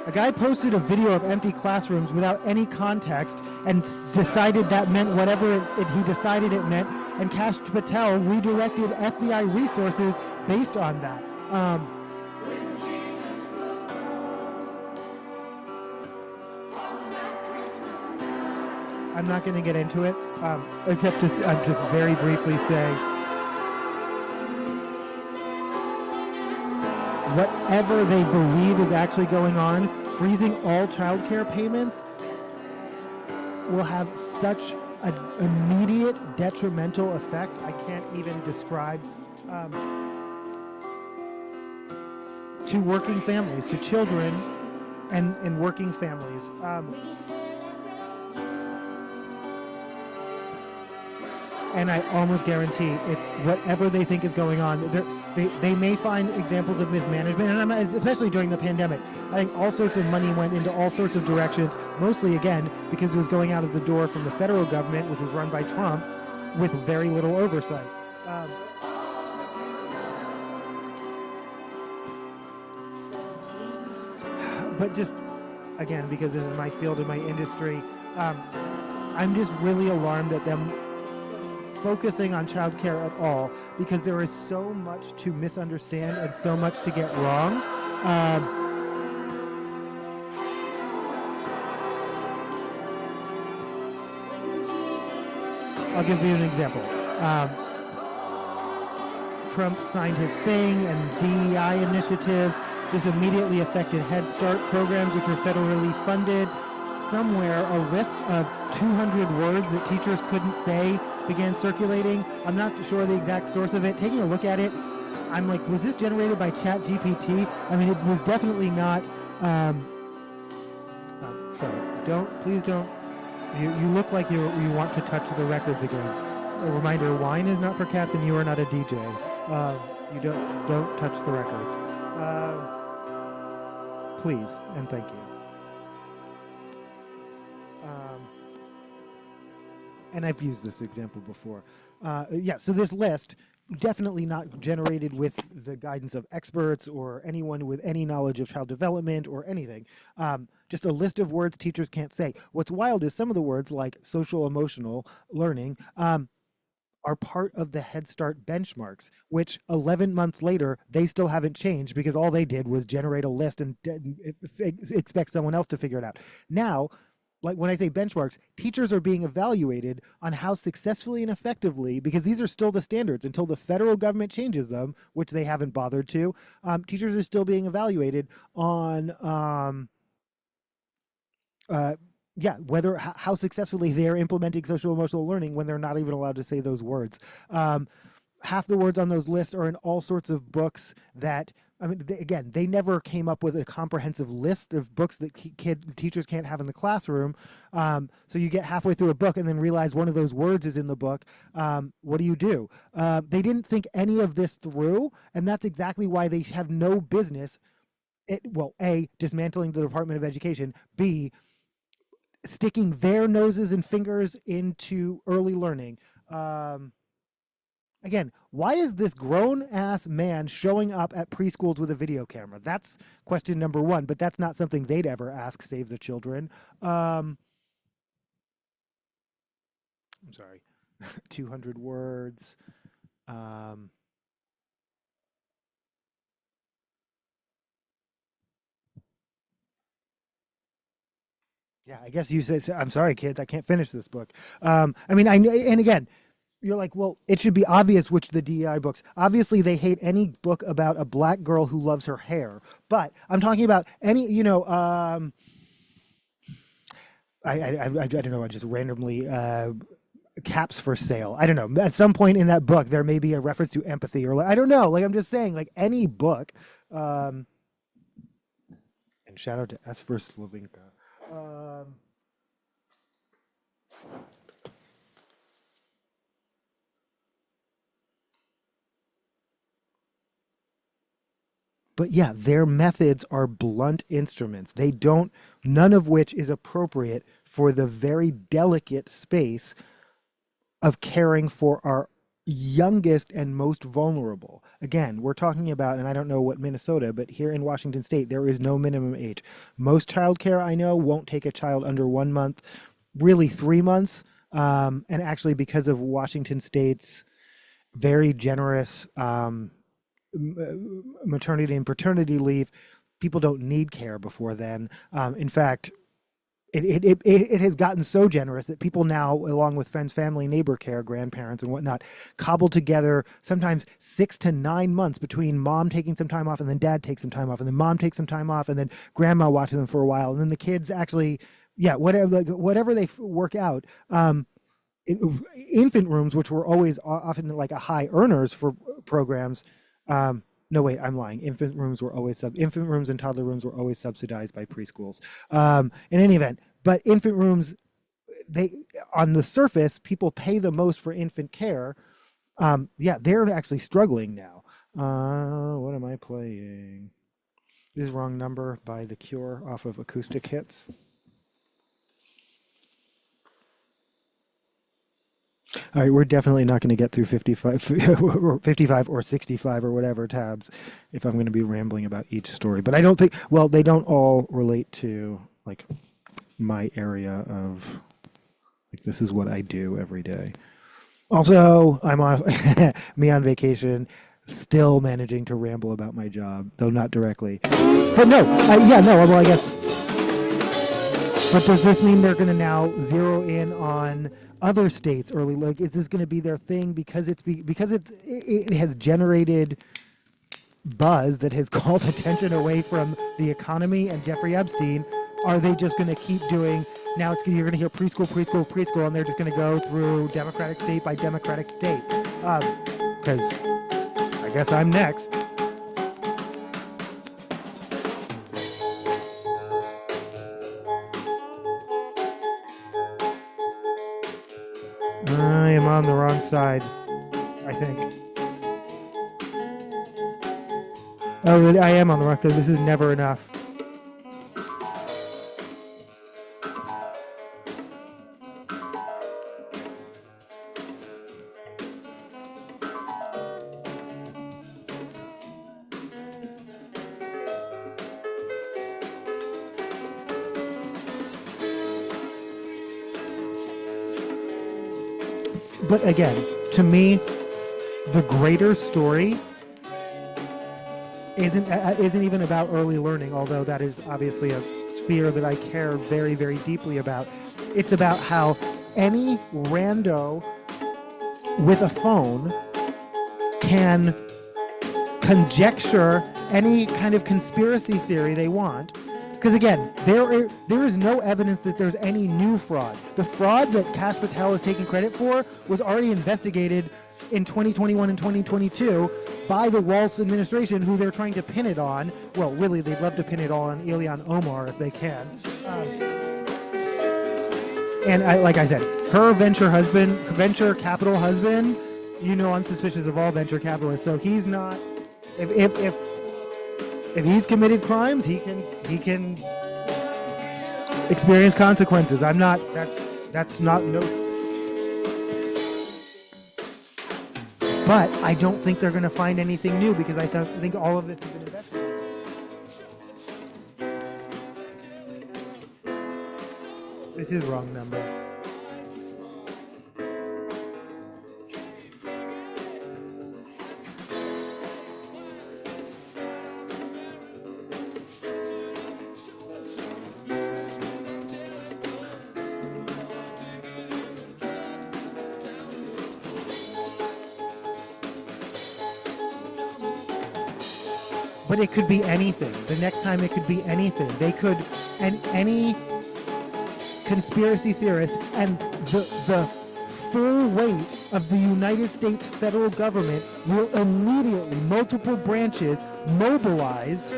a guy posted a video of empty classrooms without any context and decided that meant whatever he decided it meant, and Kash Patel redirected FBI resources based on that. I'm not going to get into it, except just very briefly say, whatever they believe is actually going on, freezing all child care payments will have such an immediate detrimental effect I can't even describe, to working families, to children and working families. And I almost guarantee it's whatever they think is going on. They may find examples of mismanagement, and especially during the pandemic. I think all sorts of money went into all sorts of directions, mostly, again, because it was going out of the door from the federal government, which was run by Trump, with very little oversight. But just, again, because this is my field and my industry, I'm just really alarmed at them focusing on childcare at all, because there is so much to misunderstand and so much to get wrong. I'll give you an example. Trump signed his thing and DEI initiatives. This immediately affected Head Start programs, which were federally funded. Somewhere, a list of 200 words that teachers couldn't say began circulating. I'm not sure the exact source of it. Taking a look at it, I'm like, was this generated by ChatGPT? I mean, it was definitely not. Sorry, please don't. You look like you want to touch the records again. A reminder: wine is not for cats, and you are not a DJ. You don't touch the records. Please and thank you. And I've used this example before. So this list, definitely not generated with the guidance of experts or anyone with any knowledge of child development or anything. Just a list of words teachers can't say. What's wild is some of the words, like social emotional learning, are part of the Head Start benchmarks, which 11 months later, they still haven't changed because all they did was generate a list and expect someone else to figure it out. Now, like when I say benchmarks, teachers are being evaluated on how successfully and effectively, because these are still the standards until the federal government changes them, which they haven't bothered to. Teachers are still being evaluated on how successfully they're implementing social emotional learning when they're not even allowed to say those words. Half the words on those lists are in all sorts of books that, I mean, they never came up with a comprehensive list of books that teachers can't have in the classroom. So you get halfway through a book and then realize one of those words is in the book. What do? They didn't think any of this through, and that's exactly why they have no business, A, dismantling the Department of Education, B, sticking their noses and fingers into early learning. Again, why is this grown-ass man showing up at preschools with a video camera? That's question number one, but that's not something they'd ever ask Save the Children. I'm sorry, 200 words. Yeah, I guess you say, I'm sorry, kids, I can't finish this book. I mean, and again, you're like, well, it should be obvious which the DEI books. Obviously, they hate any book about a black girl who loves her hair. But I'm talking about any, I don't know. I just randomly caps for sale. I don't know. At some point in that book, there may be a reference to empathy, or I don't know. Like I'm just saying, like any book. And shout out to S for Slavinka. But yeah, their methods are blunt instruments. They don't, none of which is appropriate for the very delicate space of caring for our youngest and most vulnerable. Again, we're talking about, and I don't know what Minnesota, but here in Washington State, there is no minimum age. Most childcare I know won't take a child under 1 month, really 3 months. And actually, because of Washington State's very generous maternity and paternity leave, people don't need care before then. In fact, it has gotten so generous that people now, along with friends, family, neighbor care, grandparents, and whatnot, cobble together sometimes 6 to 9 months between mom taking some time off and then dad takes some time off and then mom takes some time off and then grandma watches them for a while and then the kids actually, yeah, whatever they work out. Infant rooms, which were always often like a high earners for programs. No, wait, I'm lying. Infant rooms and toddler rooms were always subsidized by preschools. In any event, but infant rooms, they, on the surface, people pay the most for infant care. Yeah, they're actually struggling now. What am I playing? This is Wrong Number by The Cure off of Acoustic Hits. All right, we're definitely not going to get through 55 or 65 or whatever tabs if I'm going to be rambling about each story. But I don't think, well, they don't all relate to like my area of, like, this is what I do every day. Also, I'm on me on vacation, still managing to ramble about my job, though not directly. But no, well, I guess. But does this mean they're going to now zero in on other states early? Like, is this going to be their thing because it has generated buzz that has called attention away from the economy and Jeffrey Epstein? Are they just going to keep doing? Now you're going to hear preschool, and they're just going to go through Democratic state by Democratic state. Because I guess I'm next. I am on the wrong side, I think. Oh, really? I am on the wrong side. This is never enough. But again, to me, the greater story isn't even about early learning, although that is obviously a sphere that I care very, very deeply about. It's about how any rando with a phone can conjecture any kind of conspiracy theory they want. Because again, there is no evidence that there's any new fraud. The fraud that Kash Patel is taking credit for was already investigated in 2021 and 2022 by the Waltz administration, who they're trying to pin it on. Well, really, they'd love to pin it on Ilhan Omar if they can. And like I said, her venture capital husband, I'm suspicious of all venture capitalists. So he's not. If he's committed crimes, he can experience consequences. I'm not. That's not no. But I don't think they're going to find anything new because I think all of this has been investigated. This is Wrong Number. But it could be anything. The next time it could be anything. They could, and any conspiracy theorist and the full weight of the United States federal government will immediately, multiple branches, mobilize.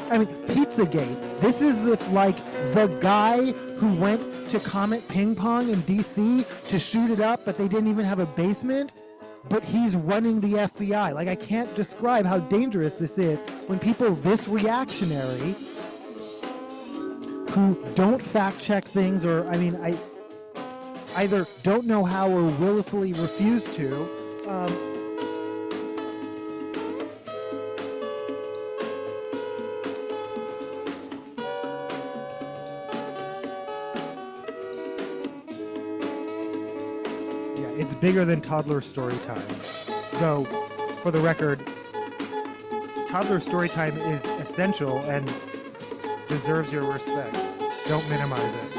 I mean, Pizzagate. This is if, like, the guy who went to Comet Ping Pong in D.C. to shoot it up, but they didn't even have a basement, but he's running the FBI. Like, I can't describe how dangerous this is when people this reactionary who don't fact check things, or, I mean, I either don't know how or willfully refuse to, it's bigger than toddler story time. Though, for the record, toddler story time is essential and deserves your respect. Don't minimize it.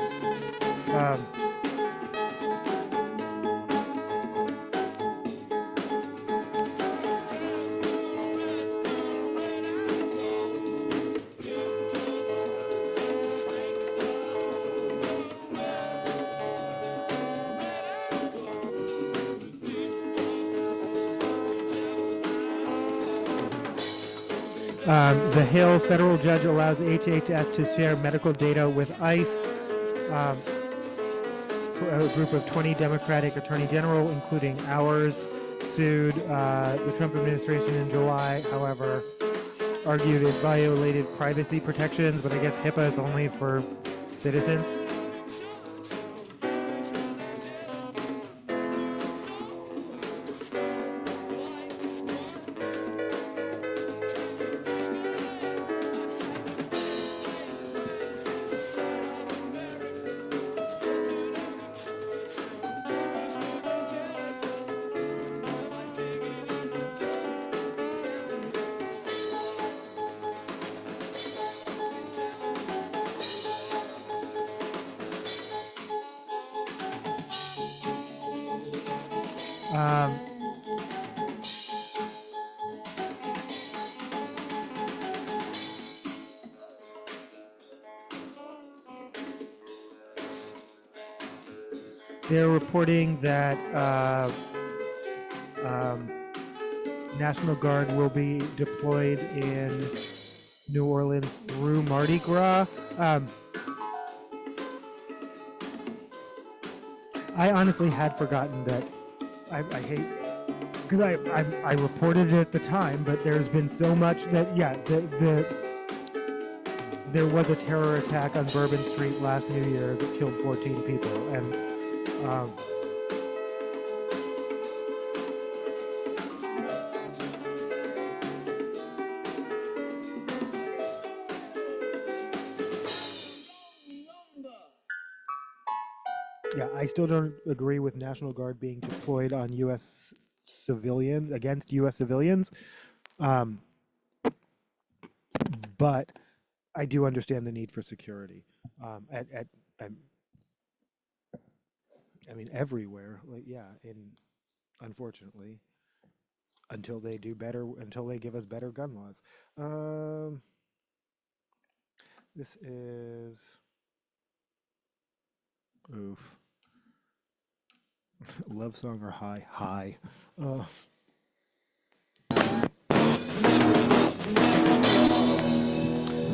The Hill federal judge allows HHS to share medical data with ICE. A group of 20 Democratic Attorney General, including ours, sued the Trump administration in July. However, argued it violated privacy protections, but I guess HIPAA is only for citizens. They're reporting that National Guard will be deployed in New Orleans through Mardi Gras. I honestly had forgotten that. I hate, because I reported it at the time, but there's been so much that, yeah, there was a terror attack on Bourbon Street last New Year's that killed 14 people, and yeah, I still don't agree with National Guard being deployed on U.S. civilians, against U.S. civilians, but I do understand the need for security. I mean, everywhere, like, yeah, unfortunately, until they do better, until they give us better gun laws. This is, oof. Love song or high? High. The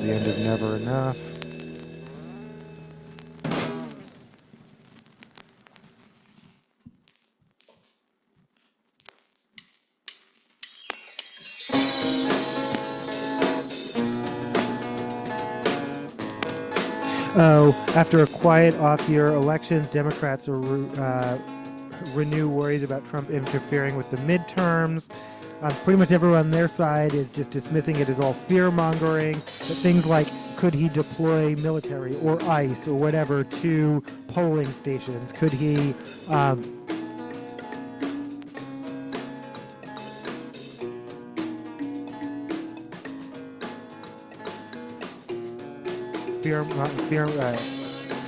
end of Never Enough. Oh, after a quiet off-year elections, Democrats are renew worries about Trump interfering with the midterms. Pretty much everyone on their side is just dismissing it as all fear-mongering. But things like, could he deploy military or ICE or whatever to polling stations? Could he...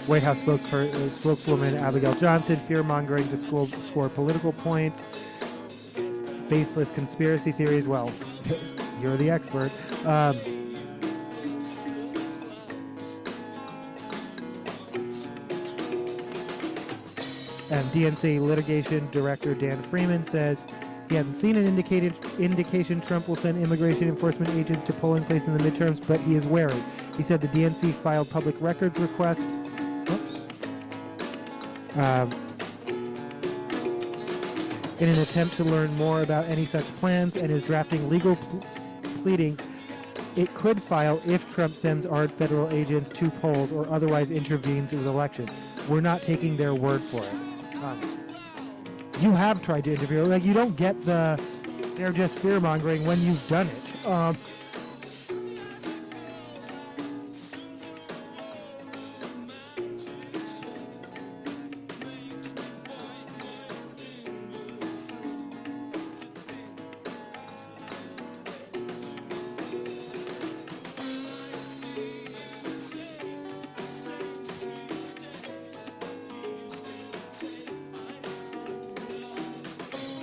White House spokeswoman Abigail Johnson, fear-mongering to score political points, baseless conspiracy theories. Well, you're the expert. And DNC litigation director Dan Freeman says he hasn't seen an indication Trump will send immigration enforcement agents to polling places in the midterms, but he is wary. He said the DNC filed public records request. In an attempt to learn more about any such plans and is drafting legal pleadings it could file if Trump sends armed federal agents to polls or otherwise intervenes with elections. We're not taking their word for it. You have tried to interfere. Like, you don't get the they're just fear-mongering when you've done it.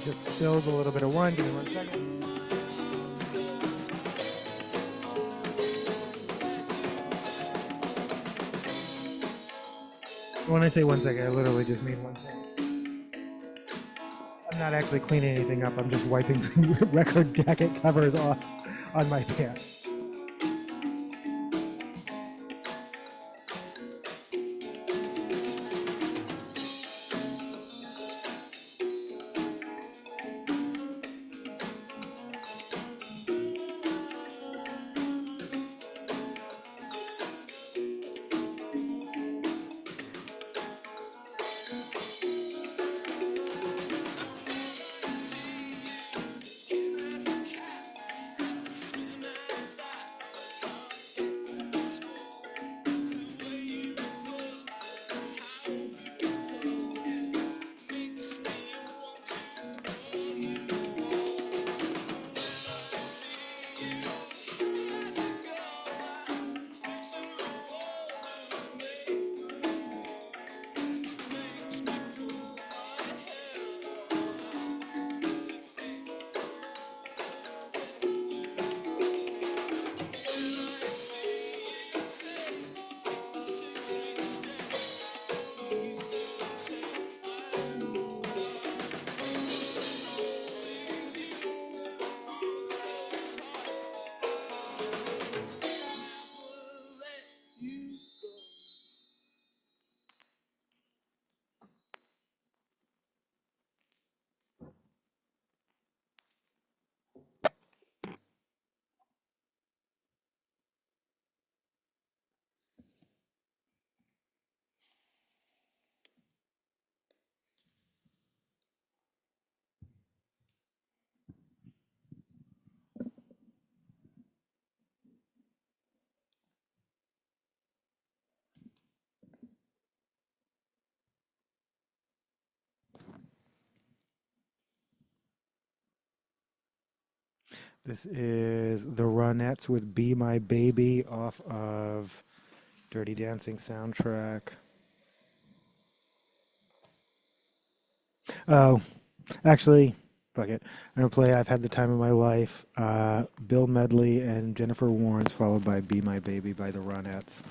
Just spilled a little bit of wine. Give me 1 second. When I say 1 second, I literally just mean 1 second. I'm not actually cleaning anything up. I'm just wiping the record jacket covers off on my pants. This is the Ronettes with Be My Baby off of Dirty Dancing soundtrack. Oh, actually, fuck it. I'm going to play I've Had the Time of My Life, Bill Medley and Jennifer Warnes, followed by Be My Baby by the Ronettes.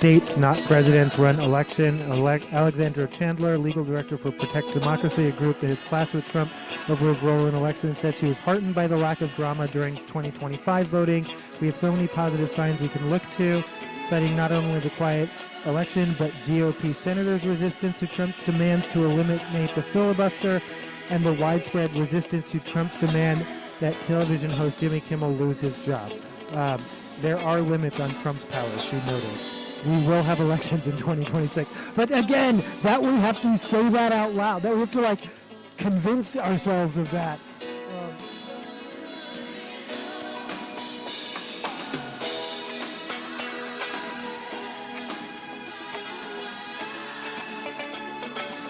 states, not presidents, run election. Alexandra Chandler, legal director for Protect Democracy, a group that has clashed with Trump over his role in elections, said she was heartened by the lack of drama during 2025 voting. We have so many positive signs we can look to, citing not only the quiet election, but GOP senators' resistance to Trump's demands to eliminate the filibuster and the widespread resistance to Trump's demand that television host Jimmy Kimmel lose his job. There are limits on Trump's power, she noted. We will have elections in 2026. But again, that we have to say that out loud. That we have to like convince ourselves of that.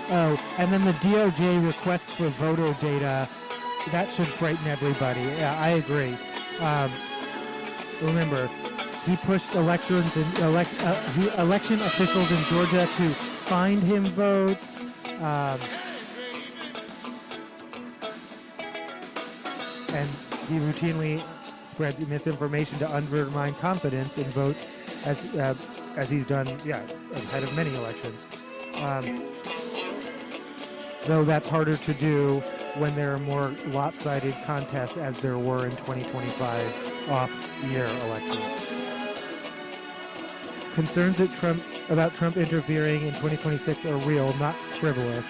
Oh, and then the DOJ requests for voter data. That should frighten everybody. Yeah, I agree. Remember, he pushed election officials in Georgia to find him votes. And he routinely spreads misinformation to undermine confidence in votes, as he's done, ahead of many elections. Though that's harder to do when there are more lopsided contests, as there were in 2025 off-year elections. Concerns about Trump interfering in 2026 are real, not frivolous.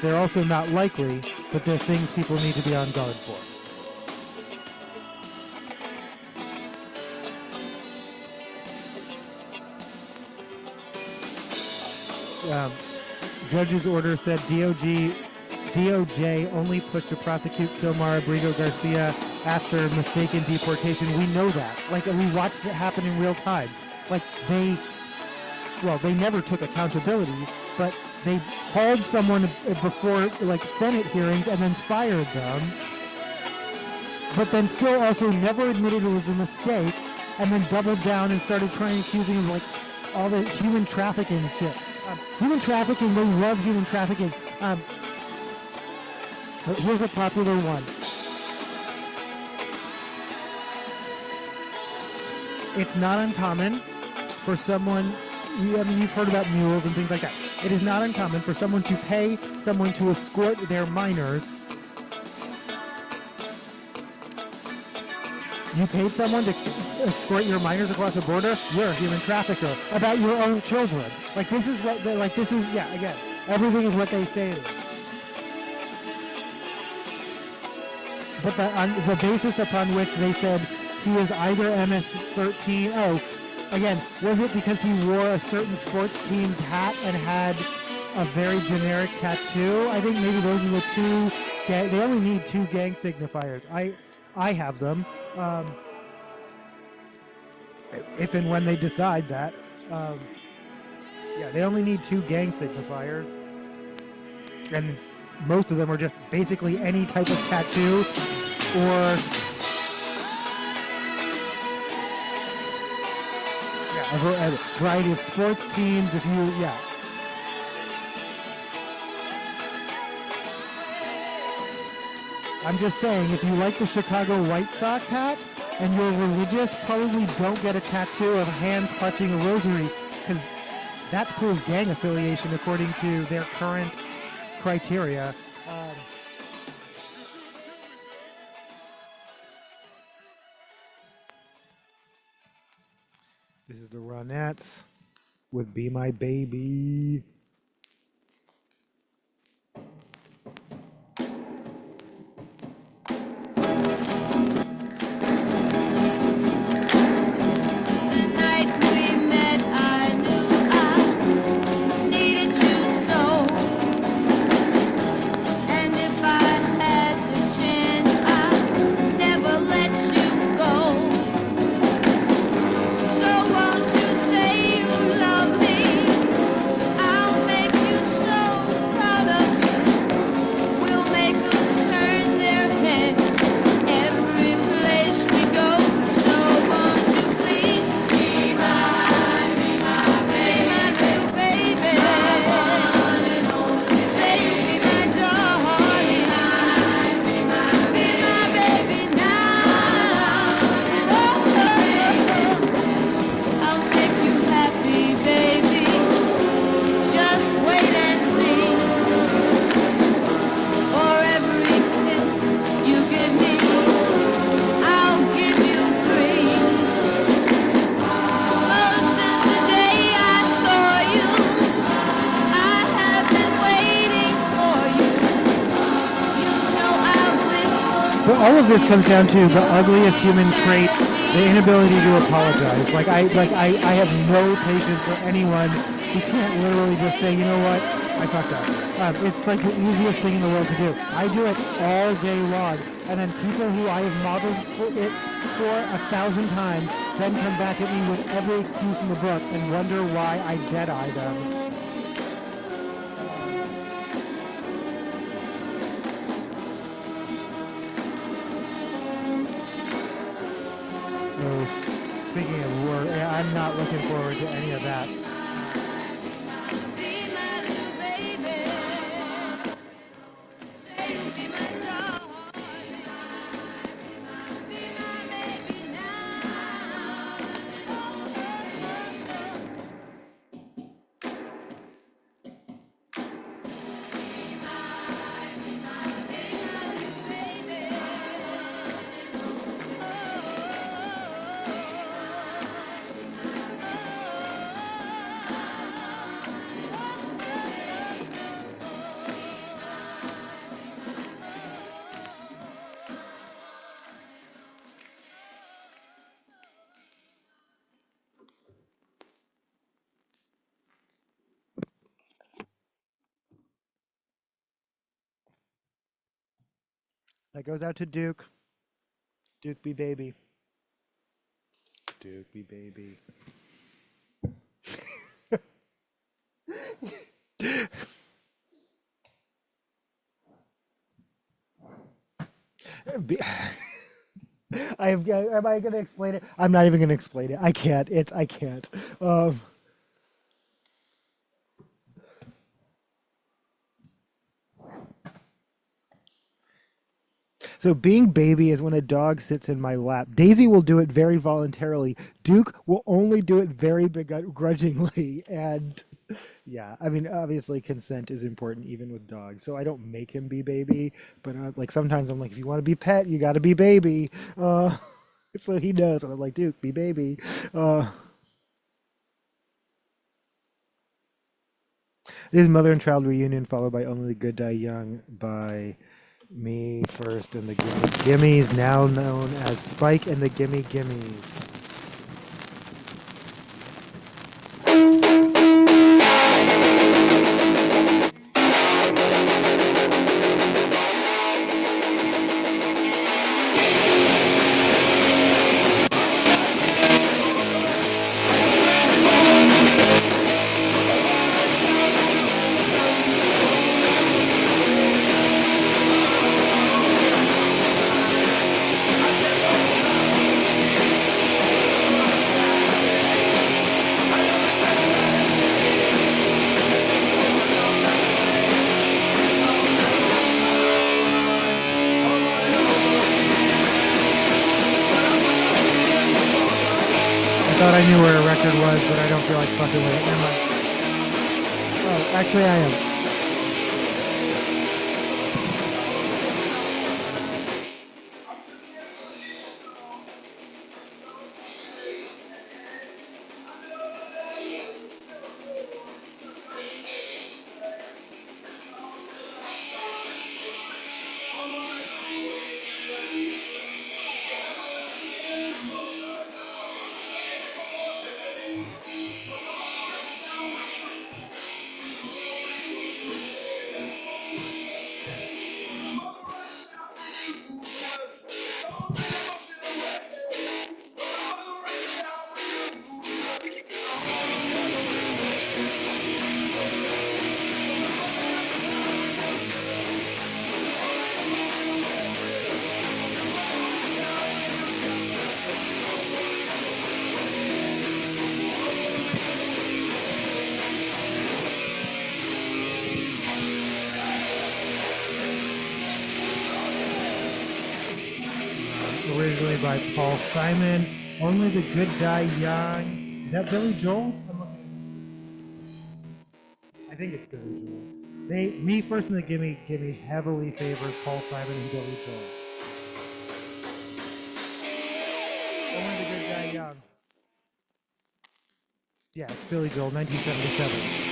They're also not likely, but they're things people need to be on guard for. Judge's order said DOJ only pushed to prosecute Kilmar Abrigo Garcia after mistaken deportation. We know that. Like, we watched it happen in real time. Like, they never took accountability, but they hauled someone before, like, Senate hearings and then fired them, but then still also never admitted it was a mistake, and then doubled down and started trying accusing him of, like, all the human trafficking shit. Human trafficking, they love human trafficking. But here's a popular one. It's not uncommon for someone, you've heard about mules and things like that. It is not uncommon for someone to pay someone to escort their minors. You paid someone to escort your minors across the border? You're a human trafficker. About your own children. Like, this is what, again, everything is what they say it is. But the basis upon which they said he is either MS-13, again, was it because he wore a certain sports team's hat and had a very generic tattoo? I think maybe those are the two, they only need two gang signifiers. I have them. If and when they decide that. They only need two gang signifiers. And most of them are just basically any type of tattoo or a variety of sports teams. If you, I'm just saying, if you like the Chicago White Sox hat and you're religious, probably don't get a tattoo of hands clutching a rosary, because that proves gang affiliation according to their current criteria. This is the Ronettes with Be My Baby. I'll Well, all of this comes down to the ugliest human trait, the inability to apologize. I have no patience for anyone who can't literally just say, you know what, I fucked up. It's like the easiest thing in the world to do. I do it all day long, and then people who I have modeled it for 1,000 times then come back at me with every excuse in the book and wonder why I dead-eye them. So, speaking of war, yeah, I'm not looking forward to any of that. That goes out to Duke. Duke be baby. Duke be baby. Am I going to explain it? I'm not even going to explain it. I can't. I can't. So being baby is when a dog sits in my lap. Daisy will do it very voluntarily. Duke will only do it very begrudgingly. And yeah, I mean, obviously consent is important even with dogs. So I don't make him be baby, but like sometimes I'm like, if you want to be pet, you got to be baby. So he knows. And I'm like, Duke, be baby. It is Mother and Child Reunion followed by Only the Good Die Young by Me First and the Gimmies, now known as Spike and the Gimme Gimmies. I thought I knew where a record was, but I don't feel like fucking with it. Never mind. Oh, actually I am. Originally by Paul Simon. Only the Good Die Young. Is that Billy Joel? I think it's Billy Joel. Me First and the Gimme heavily favors Paul Simon and Billy Joel. Only the Good Die Young. Yeah, it's Billy Joel, 1977.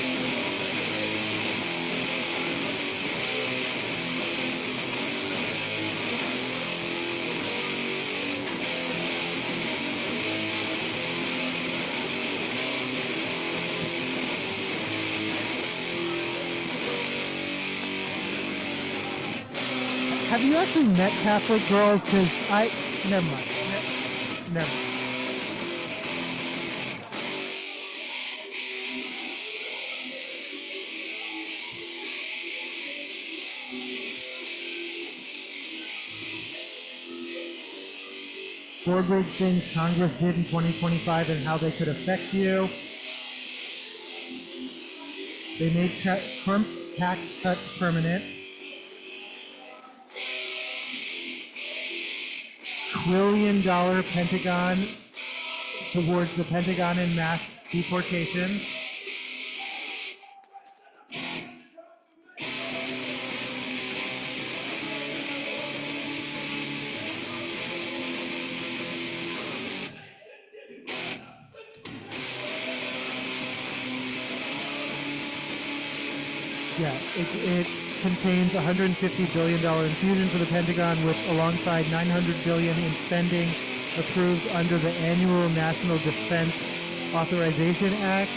Have you actually met Catholic girls? Because never mind. Never mind. Four big things Congress did in 2025 and how they could affect you. They made Trump's tax cuts permanent. $1 trillion Pentagon towards the Pentagon and mass deportation. Yeah, it contains $150 billion infusion for the Pentagon, which alongside $900 billion in spending approved under the annual National Defense Authorization Act,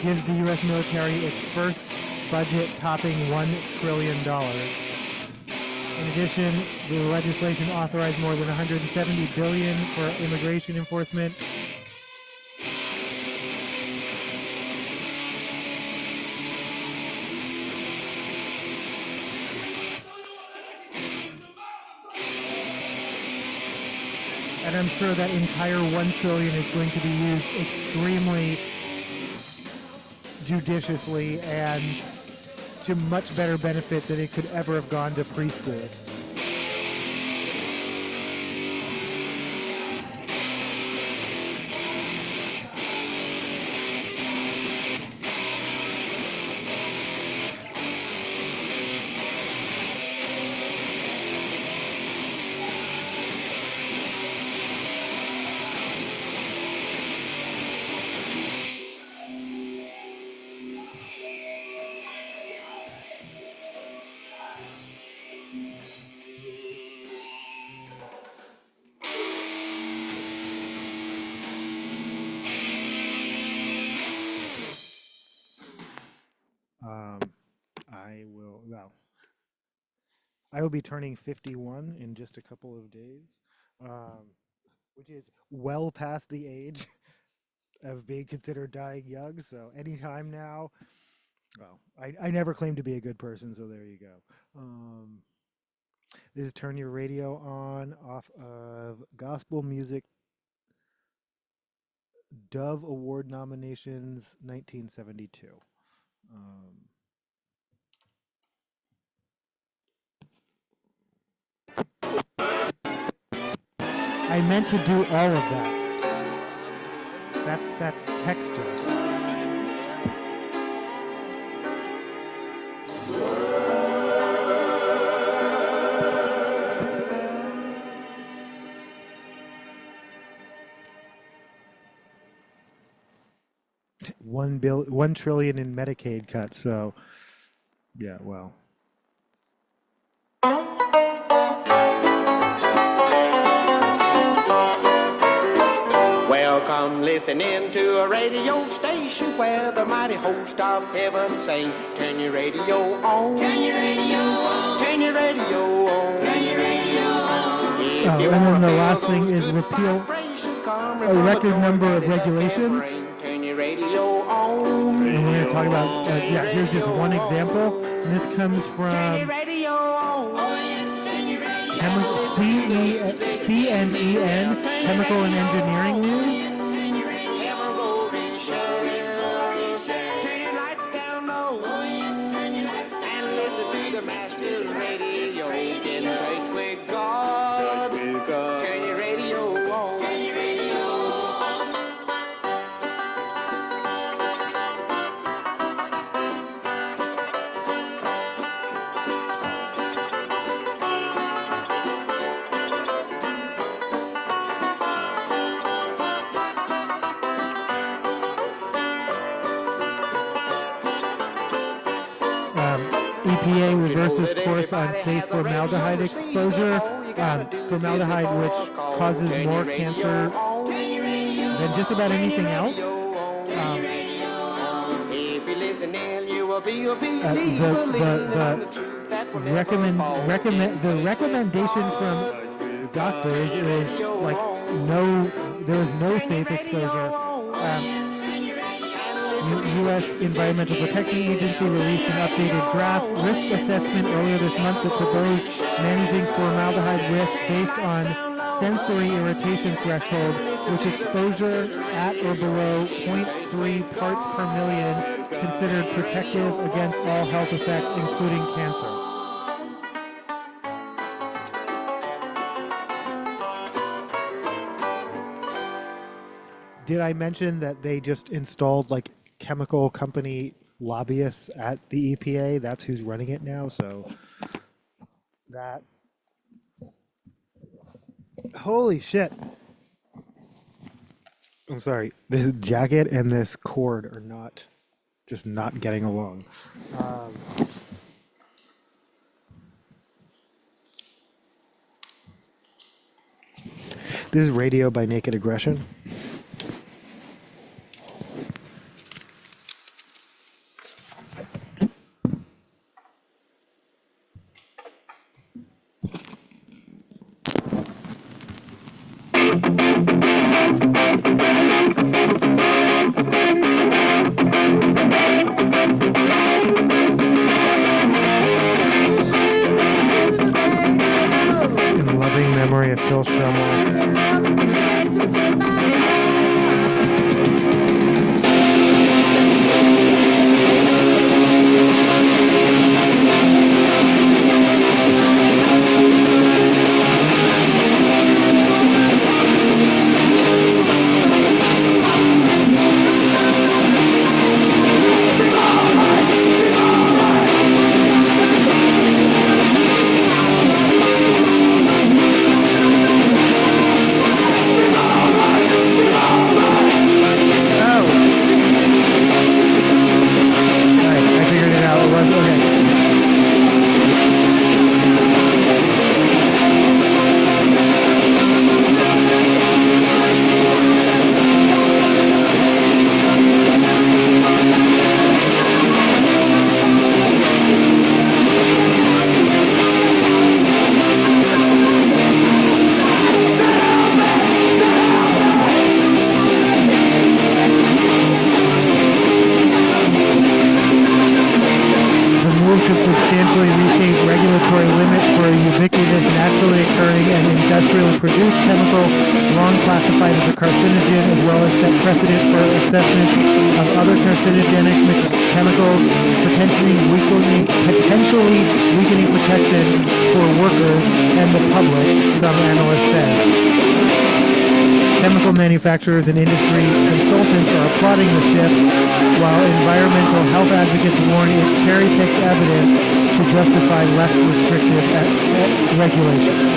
gives the U.S. military its first budget topping $1 trillion. In addition, the legislation authorized more than $170 billion for immigration enforcement. And I'm sure that entire $1 trillion is going to be used extremely judiciously and to much better benefit than it could ever have gone to preschool. I will be turning 51 in just a couple of days, which is well past the age of being considered dying young. So anytime now, well, I never claimed to be a good person, so there you go. This is Turn Your Radio On off of Gospel Music Dove Award nominations 1972. I meant to do all of that. That's texture. $1 trillion in Medicaid cuts. So, yeah, well. Welcome listening to a radio station where the mighty host of heaven sing. Turn your radio on. Turn your radio on. Turn your radio on. Turn your radio on. And then the last thing is repeal a record number of regulations. Turn your radio on. And we're going to talk about, here's just one example. And this comes from CNEN, Chemical and Engineering News. EPA reverses course on safe formaldehyde exposure. Formaldehyde, which causes more cancer than just about anything else. the recommendation from doctors is like there is no safe exposure. U.S. Environmental Protection Agency released an updated draft risk assessment earlier this month that proposed managing formaldehyde risk based on sensory irritation threshold, which exposure at or below 0.3 parts per million considered protective against all health effects, including cancer. Did I mention that they just installed like chemical company lobbyists at the EPA? That's who's running it now. So that, holy shit. I'm sorry. This jacket and this cord are not getting along. This is Radio by Naked Aggression. In loving memory of Phil Shumway. Produced chemical long classified as a carcinogen, as well as set precedent for assessments of other carcinogenic chemicals, potentially weakening protection for workers and the public, some analysts said. Chemical manufacturers and industry consultants are applauding the shift, while environmental health advocates warn it cherry-picks evidence to justify less restrictive regulation.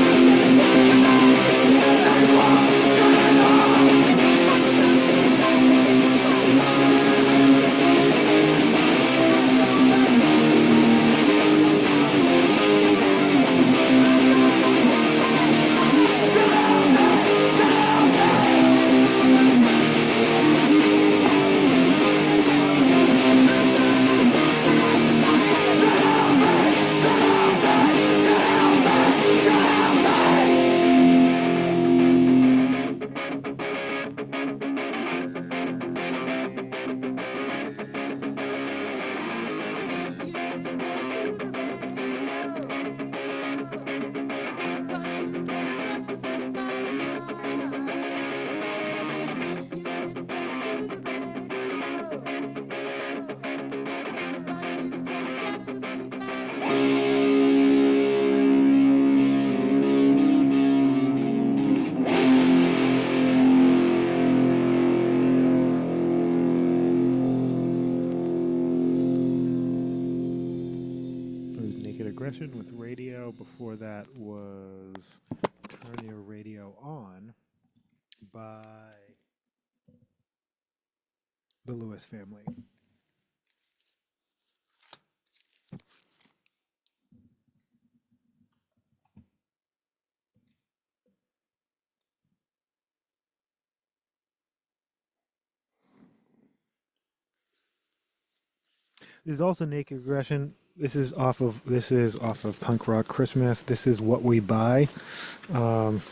With radio. Before that was Turn Your Radio On by the Lewis Family. There's also Naked Aggression This is off of Punk Rock Christmas. This is What We Buy. Um,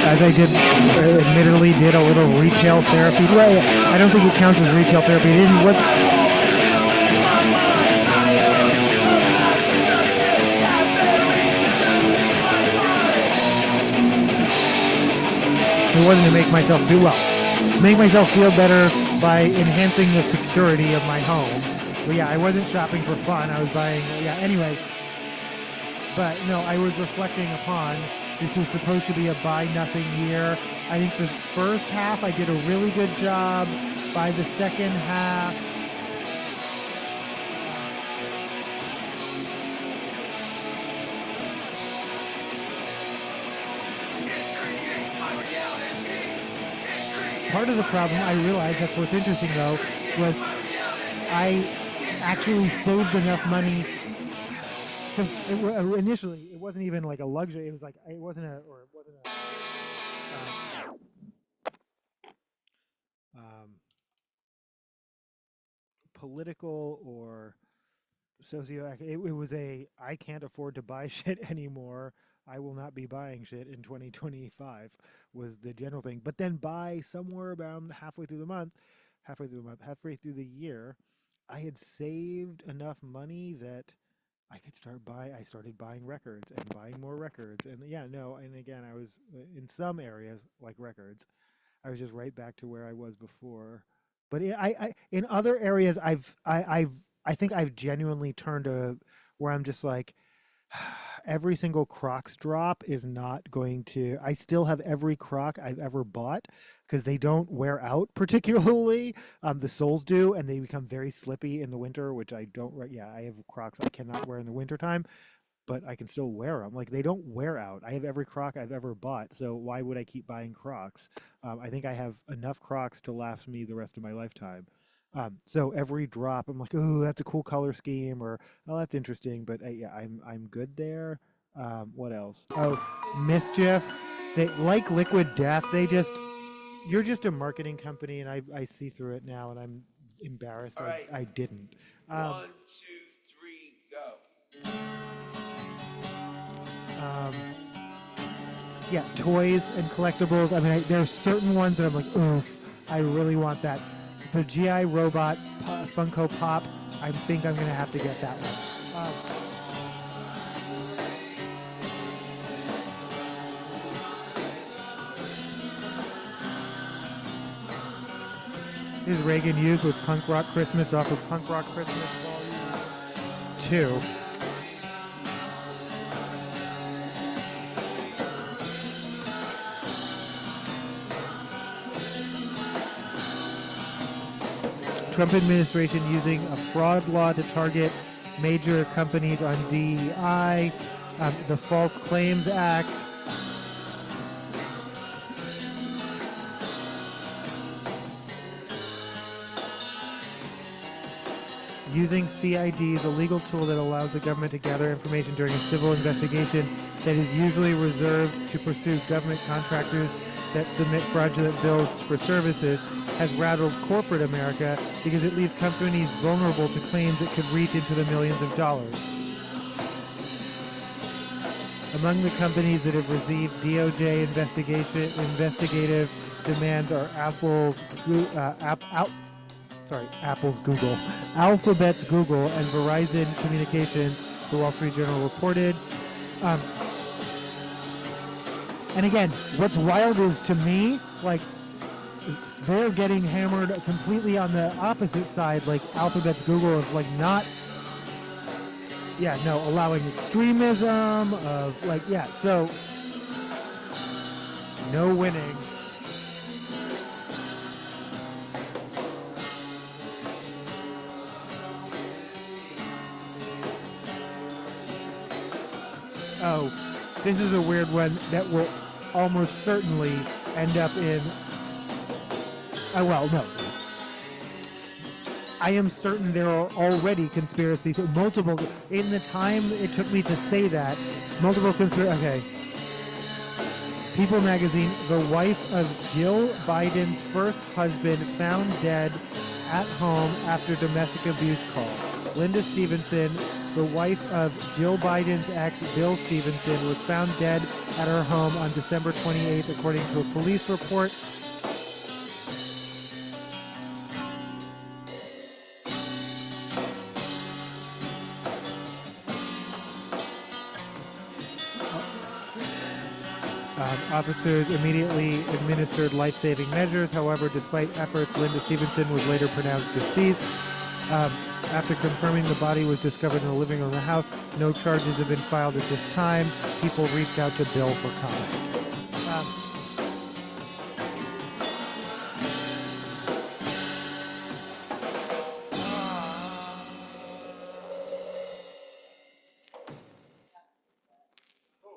as I admittedly did a little retail therapy. Well, I don't think it counts as retail therapy. It didn't. It wasn't to make myself feel well. Make myself feel better by enhancing the security of my home. But yeah, I wasn't shopping for fun. I was buying. Yeah. Anyway. But no, I was reflecting upon. This was supposed to be a buy nothing year. I think the first half I did a really good job. By the second half, part of the problem, I realized, that's what's interesting though, was I actually saved enough money. Because initially, it wasn't even like a luxury. It was like, it wasn't a political or socioeconomic. It was I can't afford to buy shit anymore. I will not be buying shit in 2025 was the general thing. But then by somewhere around halfway through the year, I had saved enough money that I could I started buying records and buying more records. And yeah, no, and again, I was in some areas like records, I was just right back to where I was before. But in other areas, I think I've genuinely turned to where I'm just like, every single Crocs drop is not going to. I still have every Croc I've ever bought because they don't wear out particularly. The soles do, and they become very slippy in the winter, which I don't. Yeah, I have Crocs I cannot wear in the wintertime, but I can still wear them. Like they don't wear out. I have every Croc I've ever bought, so why would I keep buying Crocs? I think I have enough Crocs to last me the rest of my lifetime. So every drop, I'm like, oh, that's a cool color scheme, or oh, that's interesting. But yeah, I'm good there. What else? Oh, Mischief. They like Liquid Death. You're just a marketing company, and I see through it now, and I'm embarrassed. All right. I didn't. 1, 2, 3, go. Yeah, toys and collectibles. I mean, there are certain ones that I'm like, oof, I really want that. The GI Robot Funko Pop, I think I'm going to have to get that one. This is Reagan Hughes with Punk Rock Christmas off of Punk Rock Christmas Volume 2. Trump administration using a fraud law to target major companies on DEI, the False Claims Act. Using CID is a legal tool that allows the government to gather information during a civil investigation that is usually reserved to pursue government contractors that submit fraudulent bills for services, has rattled corporate America because it leaves companies vulnerable to claims that could reach into the millions of dollars. Among the companies that have received DOJ investigative demands are Apple's Google, Alphabet's Google, and Verizon Communications, the Wall Street Journal reported. And again, what's wild is, to me, like, they're getting hammered completely on the opposite side, like Alphabet's Google of like not, allowing extremism of like, so no winning. Oh, this is a weird one that will almost certainly end up in... no. I am certain there are already conspiracies, multiple... In the time it took me to say that, multiple conspiracies... Okay. People magazine, the wife of Jill Biden's first husband found dead at home after domestic abuse call. Linda Stevenson, the wife of Jill Biden's ex, Bill Stevenson, was found dead at her home on December 28th, according to a police report. Officers immediately administered life-saving measures. However, despite efforts, Linda Stevenson was later pronounced deceased. After confirming the body was discovered in the living room of the house, no charges have been filed at this time. People reached out to Bill for comment.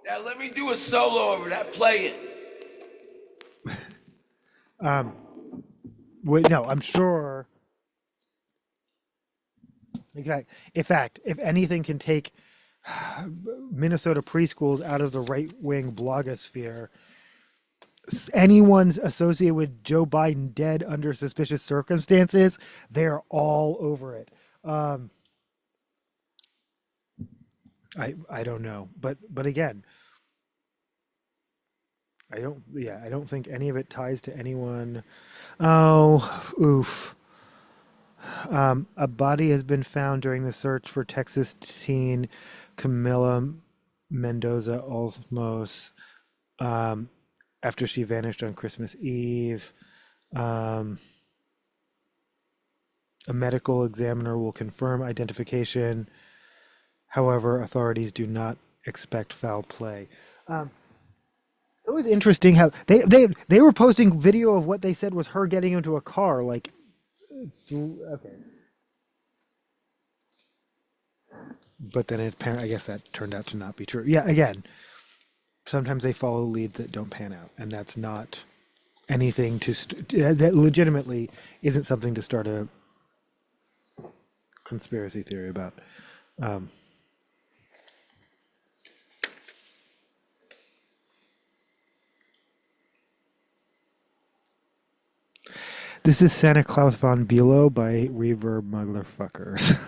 Now let me do a solo over that. Play it. No, I'm sure. In fact, if anything can take Minnesota preschools out of the right-wing blogosphere, anyone associated with Joe Biden dead under suspicious circumstances, they're all over it. I don't know, but again, I don't think any of it ties to anyone. Oh, oof. A body has been found during the search for Texas teen Camila Mendoza Olmos after she vanished on Christmas Eve. A medical examiner will confirm identification. However, authorities do not expect foul play. It was interesting how they were posting video of what they said was her getting into a car. Like, okay. But then I guess that turned out to not be true. Yeah, again, sometimes they follow leads that don't pan out, and that's not anything that legitimately isn't something to start a conspiracy theory about. This is Santa Claus von Bülow by Reverb Motherfuckers.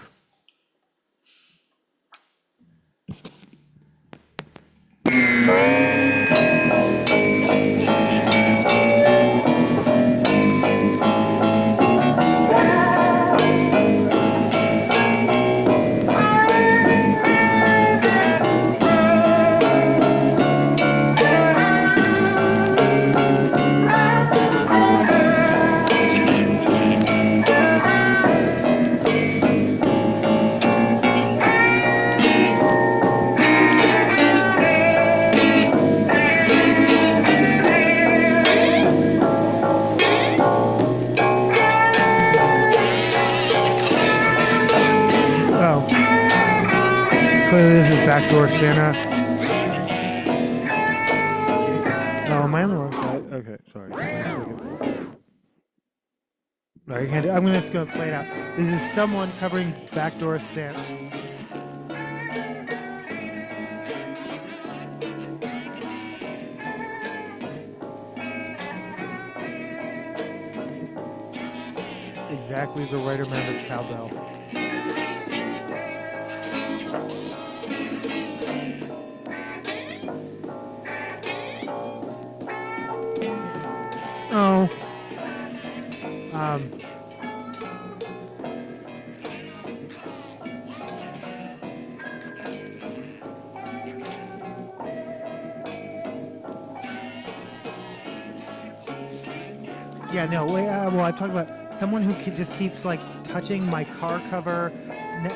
This is Backdoor Santa. Oh, am I on the wrong side? Okay, sorry. No, you can't do, I'm just going to play it out. This is someone covering Backdoor Santa. Exactly the right amount of cowbell. Oh. Yeah, no, well, I've talked about someone who just keeps, like, touching my car cover,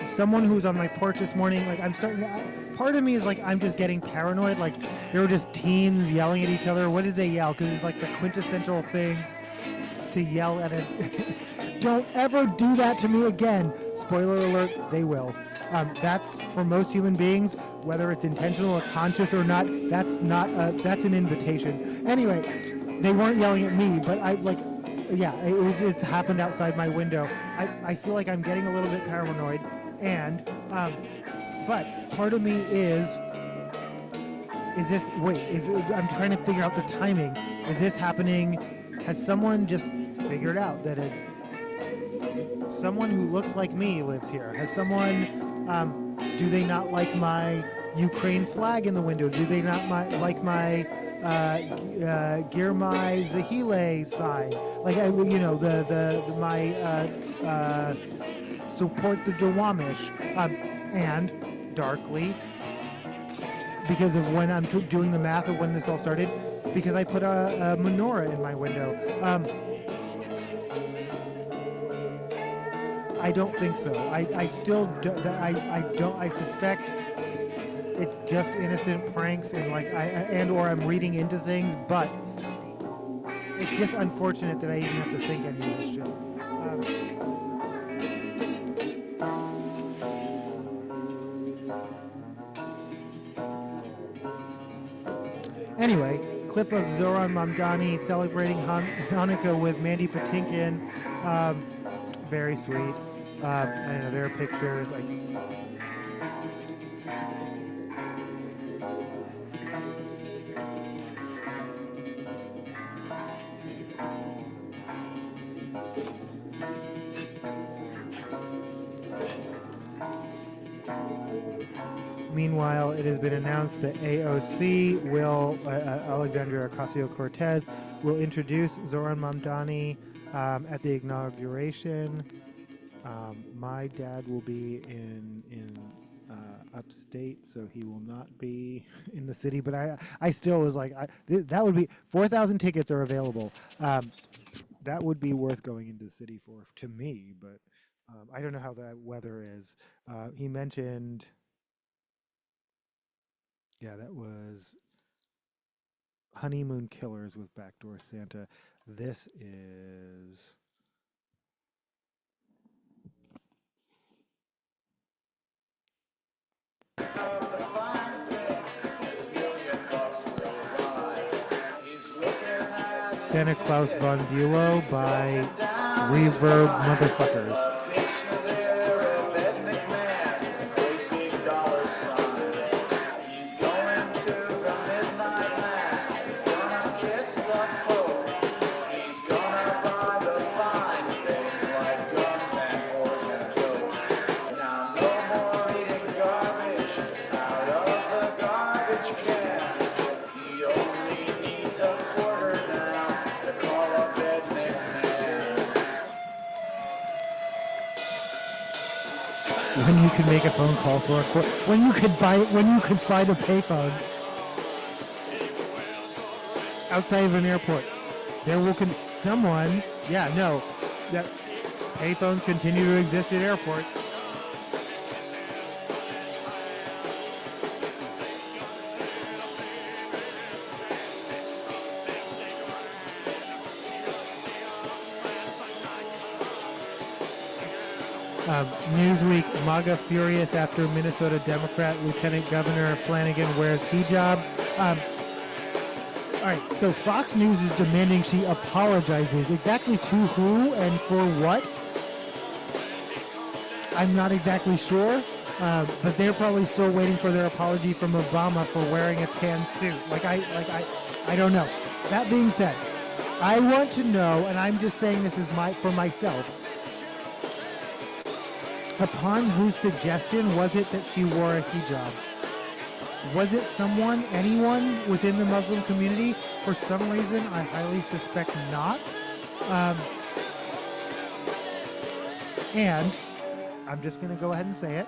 someone who's on my porch this morning, like, I'm starting to, part of me is, like, I'm just getting paranoid, like, they were just teens yelling at each other. What did they yell? Because it's, like, the quintessential thing to yell at a, don't ever do that to me again. Spoiler alert, they will. That's, for most human beings, whether it's intentional or conscious or not, that's an invitation. Anyway, they weren't yelling at me, but it's happened outside my window. I feel like I'm getting a little bit paranoid, and but part of me is this? I'm trying to figure out the timing. Is this happening? Has someone just figured out that someone who looks like me lives here? Has someone? Do they not like my Ukraine flag in the window? Do they not like my Girmai Zahile sign? Like, my support the Duwamish. And darkly, because of when I'm doing the math of when this all started, because I put a menorah in my window. I don't think so. I still do, I suspect it's just innocent pranks and or I'm reading into things, but it's just unfortunate that I even have to think any of this shit. Anyway, clip of Zoran Mamdani celebrating Hanukkah with Mandy Patinkin. Very sweet. I don't know, there are pictures. Meanwhile, it has been announced that AOC will, Alexandria Ocasio-Cortez, will introduce Zoran Mamdani at the inauguration. My dad will be in upstate, so he will not be in the city. But I still was like, that would be 4,000 tickets are available. That would be worth going into the city for to me. But I don't know how that weather is. He mentioned, yeah, that was Honeymoon Killers with Backdoor Santa. This is. Santa Claus von Bulow by Reverb Motherfuckers. When you could make a phone call for a quarter, when you could find a payphone outside of an airport, there will someone, yeah, no, that payphones continue to exist at airports. Newsweek, MAGA furious after Minnesota Democrat Lieutenant Governor Flanagan wears hijab. All right, so Fox News is demanding she apologizes. Exactly to who and for what? I'm not exactly sure, but they're probably still waiting for their apology from Obama for wearing a tan suit. I don't know. That being said, I want to know, and I'm just saying this is for myself. Upon whose suggestion was it that she wore a hijab? Was it anyone within the Muslim community? For some reason, I highly suspect not. Um, and I'm just going to go ahead and say it.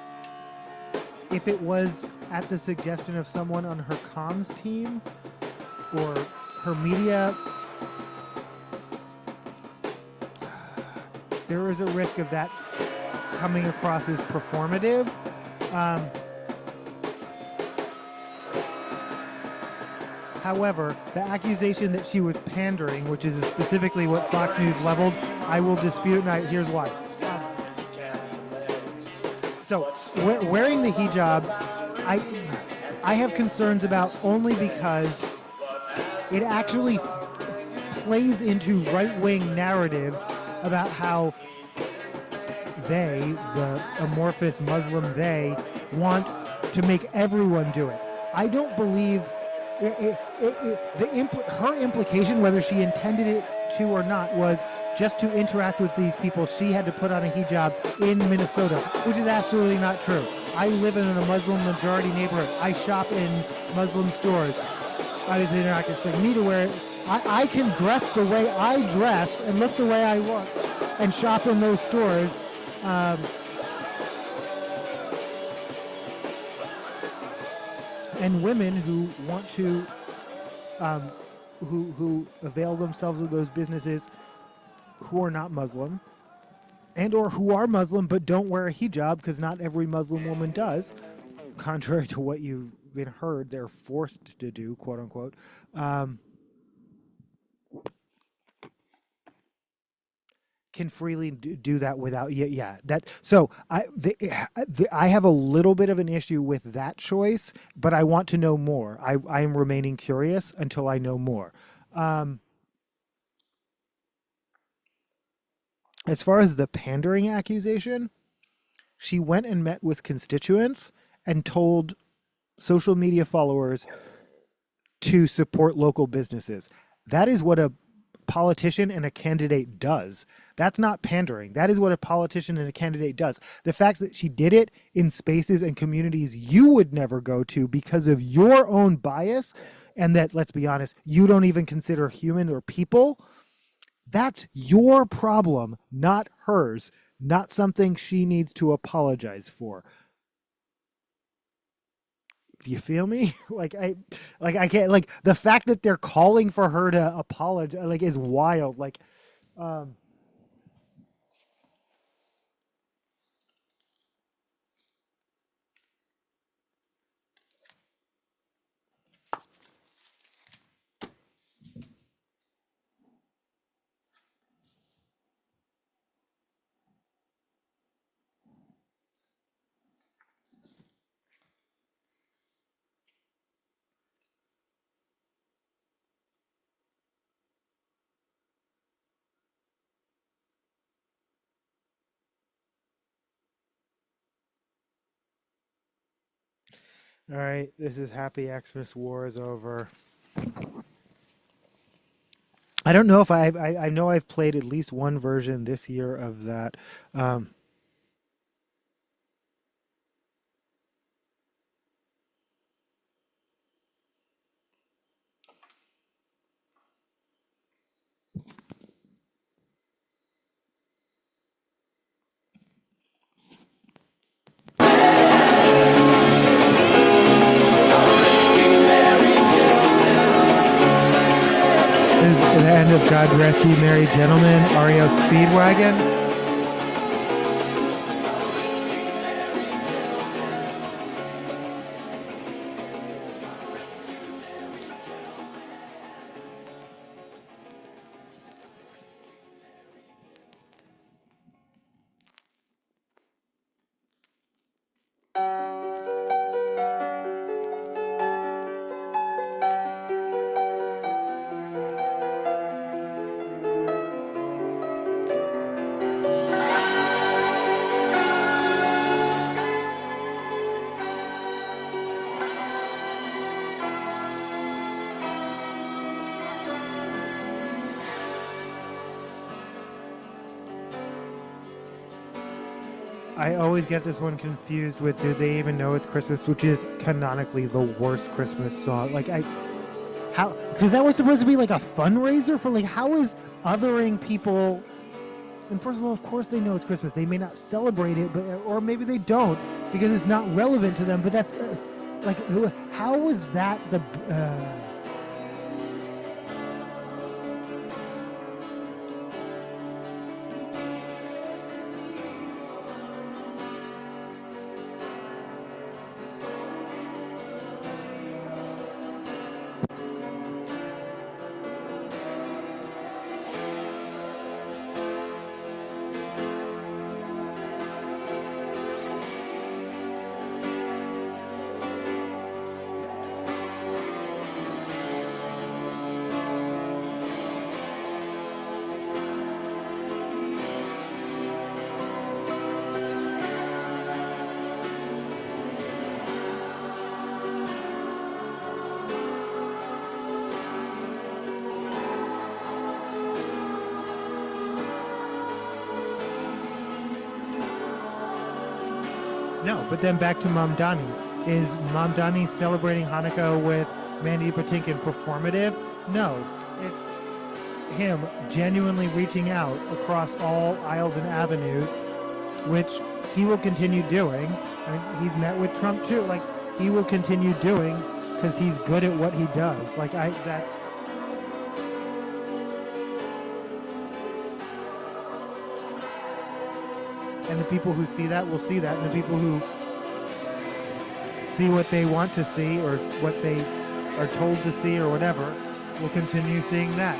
If it was at the suggestion of someone on her comms team or her media, there is a risk of that coming across as performative. However, the accusation that she was pandering, which is specifically what Fox News leveled, I will dispute, and here's why. So, wearing the hijab, I have concerns about only because it actually plays into right-wing narratives about how they, the amorphous Muslim they, want to make everyone do it. I don't believe her implication, whether she intended it to or not, was just to interact with these people, she had to put on a hijab in Minnesota, which is absolutely not true. I live in a Muslim majority neighborhood. I shop in Muslim stores. Obviously, they're not going to expect me to wear it. I can dress the way I dress and look the way I look and shop in those stores. And women who want to, who avail themselves of those businesses who are not Muslim and or who are Muslim but don't wear a hijab, because not every Muslim woman does, contrary to what you've been heard they're forced to do, quote unquote, can freely do that without that. So I have a little bit of an issue with that choice, but I want to know more. I am remaining curious until I know more. As far as the pandering accusation, she went and met with constituents and told social media followers to support local businesses. That is what a politician and a candidate does. That's not pandering. That is what a politician and a candidate does. The fact that she did it in spaces and communities you would never go to because of your own bias, and that, let's be honest, you don't even consider human or people, that's your problem, not hers, not something she needs to apologize for. You feel me? I can't, like, the fact that they're calling for her to apologize, like, is wild. Like, all right, this is Happy Xmas War is over. I don't know if I know I've played at least one version this year of that. This is the end of God Rest Ye Merry Gentlemen, REO Speedwagon. I always get this one confused with Do They Even Know It's Christmas, which is canonically the worst Christmas song. Like, how, because that was supposed to be like a fundraiser for like, how is othering people? And first of all, of course they know it's Christmas. They may not celebrate it, but or maybe they don't because it's not relevant to them. But that's like, how was that the? No, but then back to Mamdani. Is Mamdani celebrating Hanukkah with Mandy Patinkin performative? No, it's him genuinely reaching out across all aisles and avenues, which he will continue doing. I mean, he's met with Trump too. Like, he will continue doing because he's good at what he does. Like, that's. And the people who see that will see that, and the people who see what they want to see or what they are told to see or whatever will continue seeing that.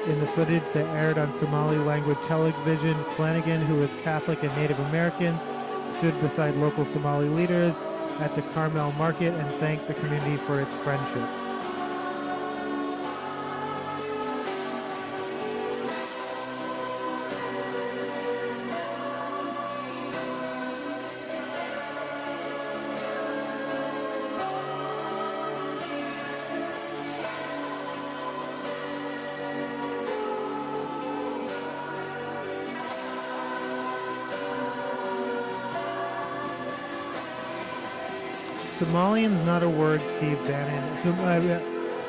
In the footage that aired on Somali language television, Flanagan, who is Catholic and Native American, stood beside local Somali leaders at the Carmel market and thanked the community for its friendship. Somalian's not a word, Steve Bannon.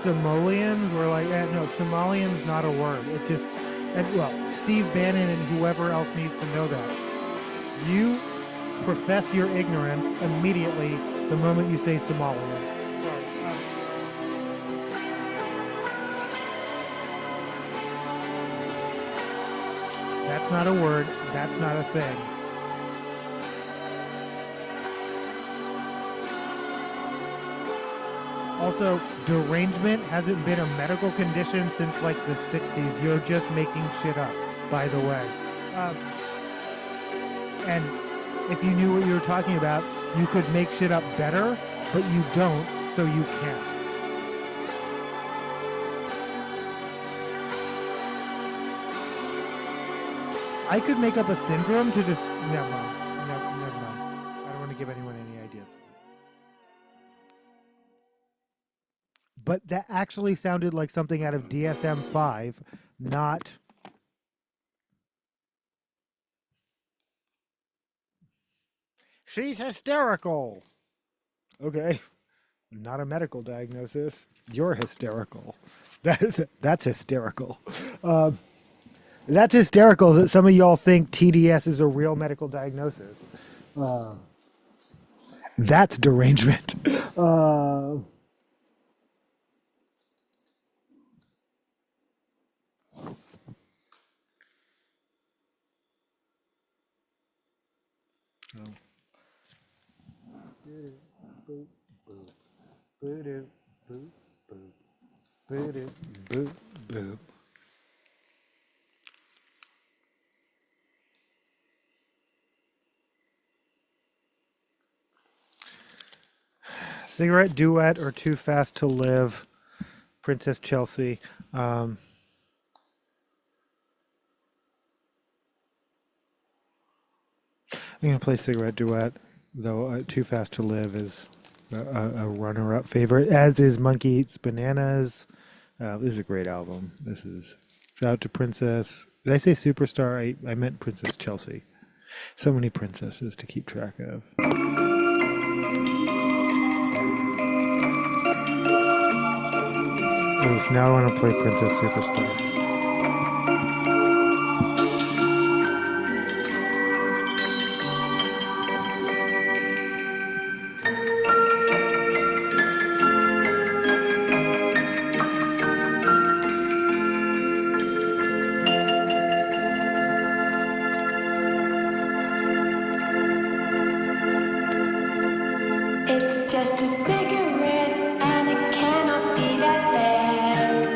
Somalians were like, no, Somalian's not a word. It's just, well, Steve Bannon and whoever else needs to know that. You profess your ignorance immediately the moment you say Somalian. That's not a word. That's not a thing. Also, derangement hasn't been a medical condition since like the 60s. You're just making shit up, by the way. And if you knew what you were talking about, you could make shit up better, but you don't, so you can't. I could make up a syndrome to just... Never mind. Never mind. I don't want to give anyone any ideas. But that actually sounded like something out of DSM-5, not... She's hysterical. Okay. Not a medical diagnosis. You're hysterical. That's hysterical. That's hysterical that some of y'all think TDS is a real medical diagnosis. That's derangement. Cigarette Duet or Too Fast to Live, Princess Chelsea. I'm gonna play Cigarette Duet, though Too Fast to Live is a runner-up favorite, as is Monkey Eats Bananas. This is a great album. This is shout out to Princess. Did I say Superstar? I meant Princess Chelsea. So many princesses to keep track of. Oof, now I want to play Princess Superstar. It's just a cigarette and it cannot be that bad.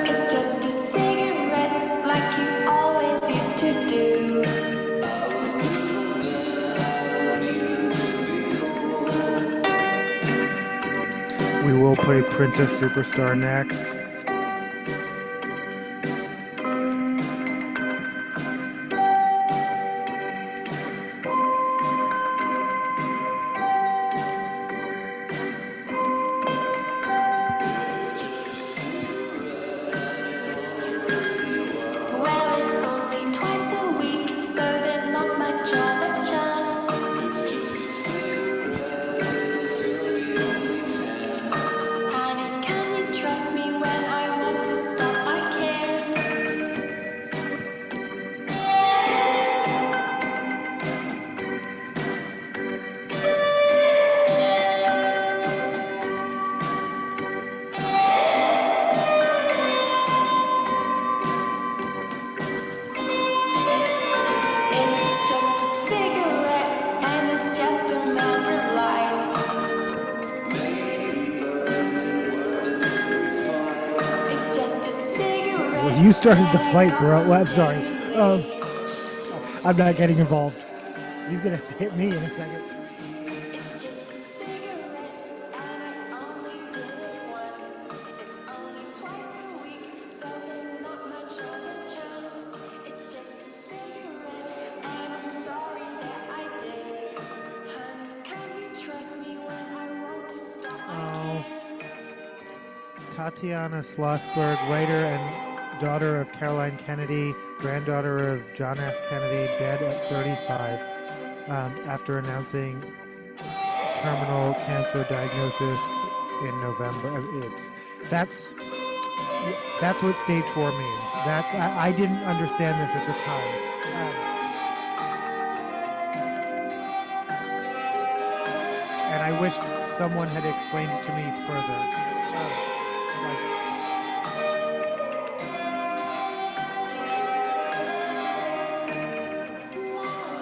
It's just a cigarette like you always used to do. We will play Princess Superstar next. Well, it's only twice a week, so there's not much of a chance. Honey, can you trust me when I want to stop? I can. It's just a cigarette and it's just another light. It's just a cigarette. Well, you started the and fight, it bro. Well, I'm goes sorry. away. I'm not getting involved. He's gonna hit me in a second. It's just a cigarette, and I only did it once. It's only twice a week, so there's not much of a chance. It's just a cigarette, and I'm sorry that I did. Honey, can you trust me when I want to stop? I can. Tatiana Schlossberg, writer and daughter of Caroline Kennedy, granddaughter of John F. Kennedy, dead at 35 after announcing terminal cancer diagnosis in November. That's what stage 4 means. I didn't understand this at the time. And I wish someone had explained it to me further.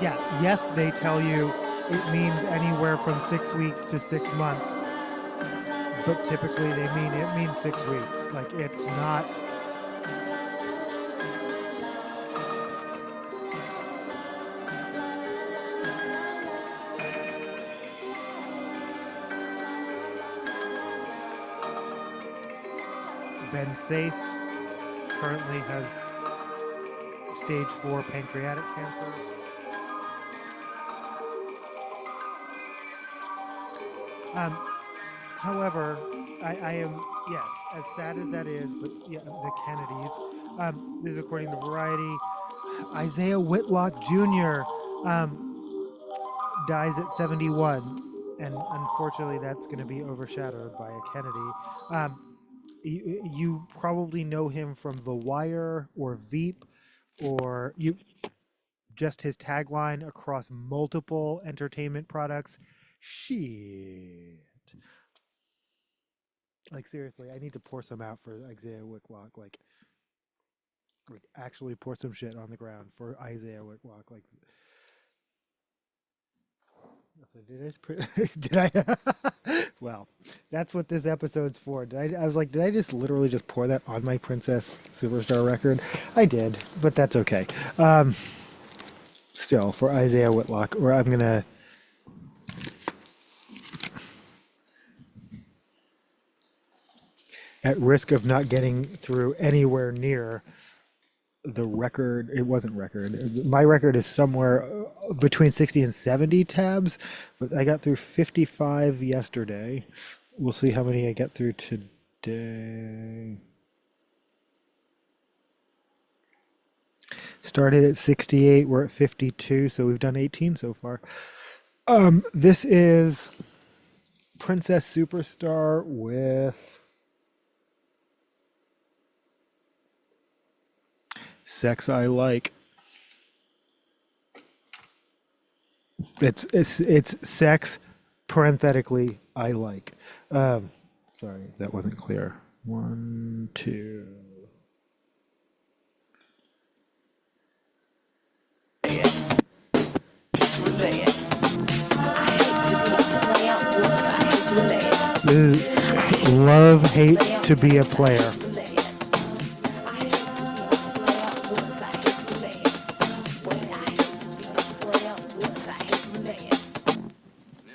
Yeah, yes, they tell you it means anywhere from 6 weeks to 6 months, but typically it means 6 weeks. Like, it's not. Ben Sace currently has stage 4 pancreatic cancer. However, I am, yes, as sad as that is, but yeah, the Kennedys. This is according to Variety. Isaiah Whitlock Jr. Dies at 71, and unfortunately, that's going to be overshadowed by a Kennedy. You probably know him from The Wire or Veep, or just his tagline across multiple entertainment products. Shit. Like, seriously, I need to pour some out for Isaiah Whitlock. Like actually pour some shit on the ground for Isaiah Whitlock. Like, so did I? Well, that's what this episode's for. I was like, did I just literally just pour that on my Princess Superstar record? I did, but that's okay. Still, for Isaiah Whitlock, or I'm gonna. At risk of not getting through anywhere near the record. It wasn't record. My record is somewhere between 60 and 70 tabs, but I got through 55 yesterday. We'll see how many I get through today. Started at 68, we're at 52, so we've done 18 so far. This is Princess Superstar with Sex I Like. It's sex, parenthetically, I like. Sorry, that wasn't clear. 1, 2. This is love, hate to be a player. The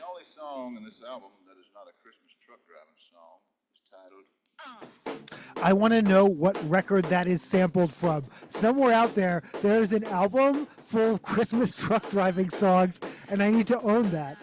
only song in this album that is not a Christmas truck driving song is titled I want to know what record that is sampled from. Somewhere out there, there's an album full of Christmas truck driving songs, and I need to own that.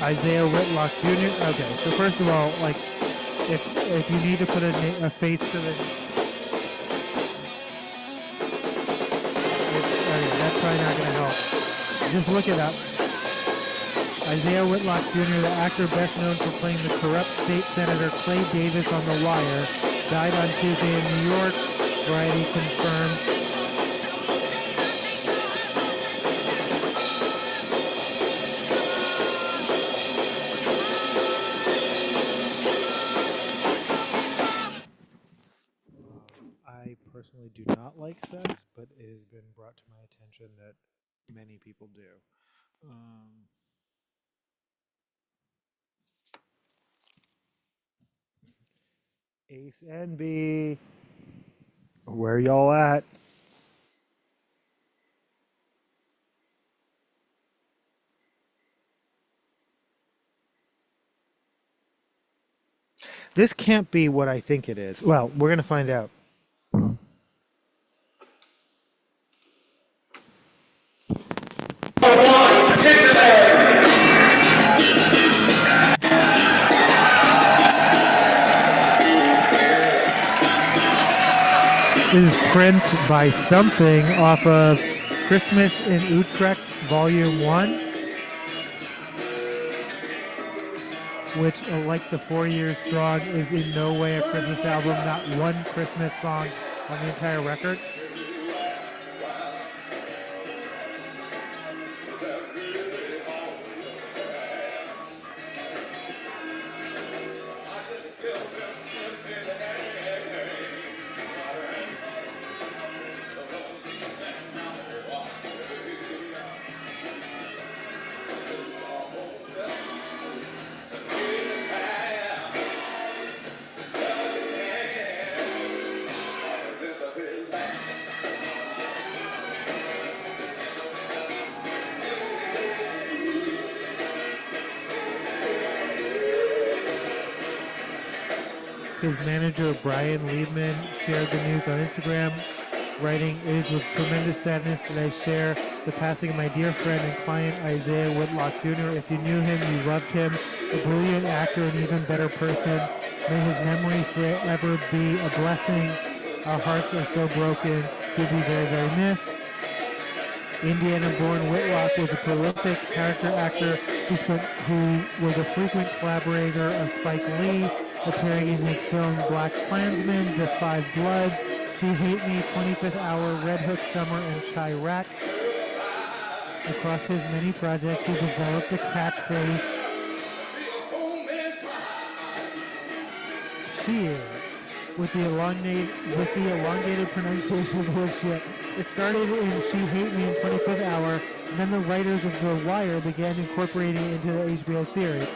Isaiah Whitlock Jr. Okay, so first of all, like, if you need to put a face to the, okay, that's probably not going to help. Just look it up. Isaiah Whitlock Jr., the actor best known for playing the corrupt state senator Clay Davis on The Wire, died on Tuesday in New York. Variety confirmed. I personally do not like sex, but it has been brought to my attention that many people do. Ace NB, where y'all at? This can't be what I think it is. Well, we're going to find out. This is Prince by Something off of Christmas in Utrecht Volume 1, which, like the 4 Years Strong, is in no way a Christmas album, not one Christmas song on the entire record. His manager, Brian Liebman, shared the news on Instagram, writing, "It is with tremendous sadness that I share the passing of my dear friend and client, Isaiah Whitlock Jr. If you knew him, you loved him. A brilliant actor and even better person. May his memory forever be a blessing. Our hearts are so broken. He'll be very, very missed." Indiana-born Whitlock was a prolific character actor who was a frequent collaborator of Spike Lee, appearing in his films Black Klansman, The Five Bloods, She Hate Me, 25th Hour, Red Hook Summer, and Chirac. Across his many projects, he developed a catchphrase, "Cheer," with the elongated pronunciation of the word shit. It started in She Hate Me in 25th Hour, and then the writers of The Wire began incorporating it into the HBO series.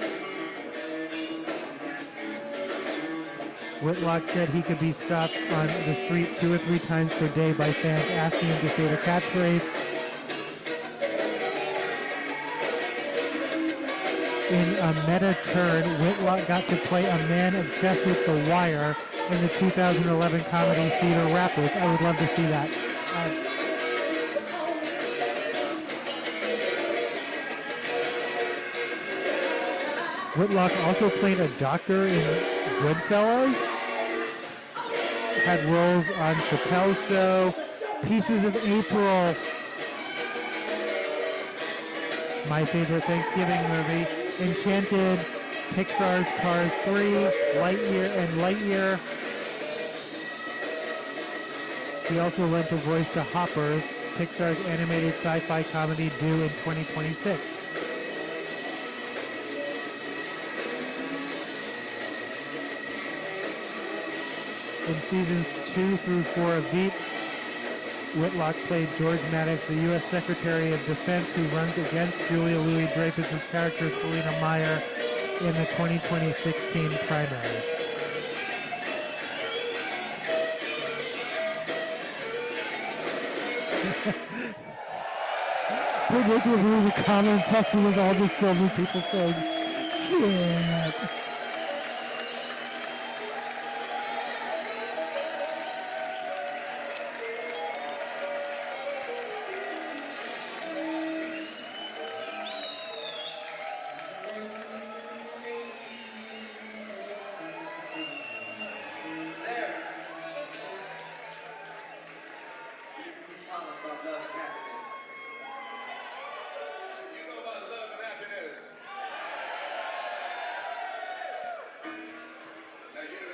Whitlock said he could be stopped on the street 2 or 3 times per day by fans asking him to say the catchphrase. In a meta turn, Whitlock got to play a man obsessed with The Wire in the 2011 comedy Cedar Rapids. I would love to see that. Whitlock also played a doctor in Goodfellas, had roles on Chappelle's Show, Pieces of April, my favorite Thanksgiving movie, Enchanted, Pixar's Cars 3, Lightyear. He also lent a voice to Hoppers, Pixar's animated sci-fi comedy due in 2026. In seasons 2 through 4 of Veep, Whitlock played George Maddox, the U.S. Secretary of Defense who runs against Julia Louis-Dreyfus' character Selena Meyer in the 2016 primaries. Predictably, the comment section was all just filled with people saying, shit.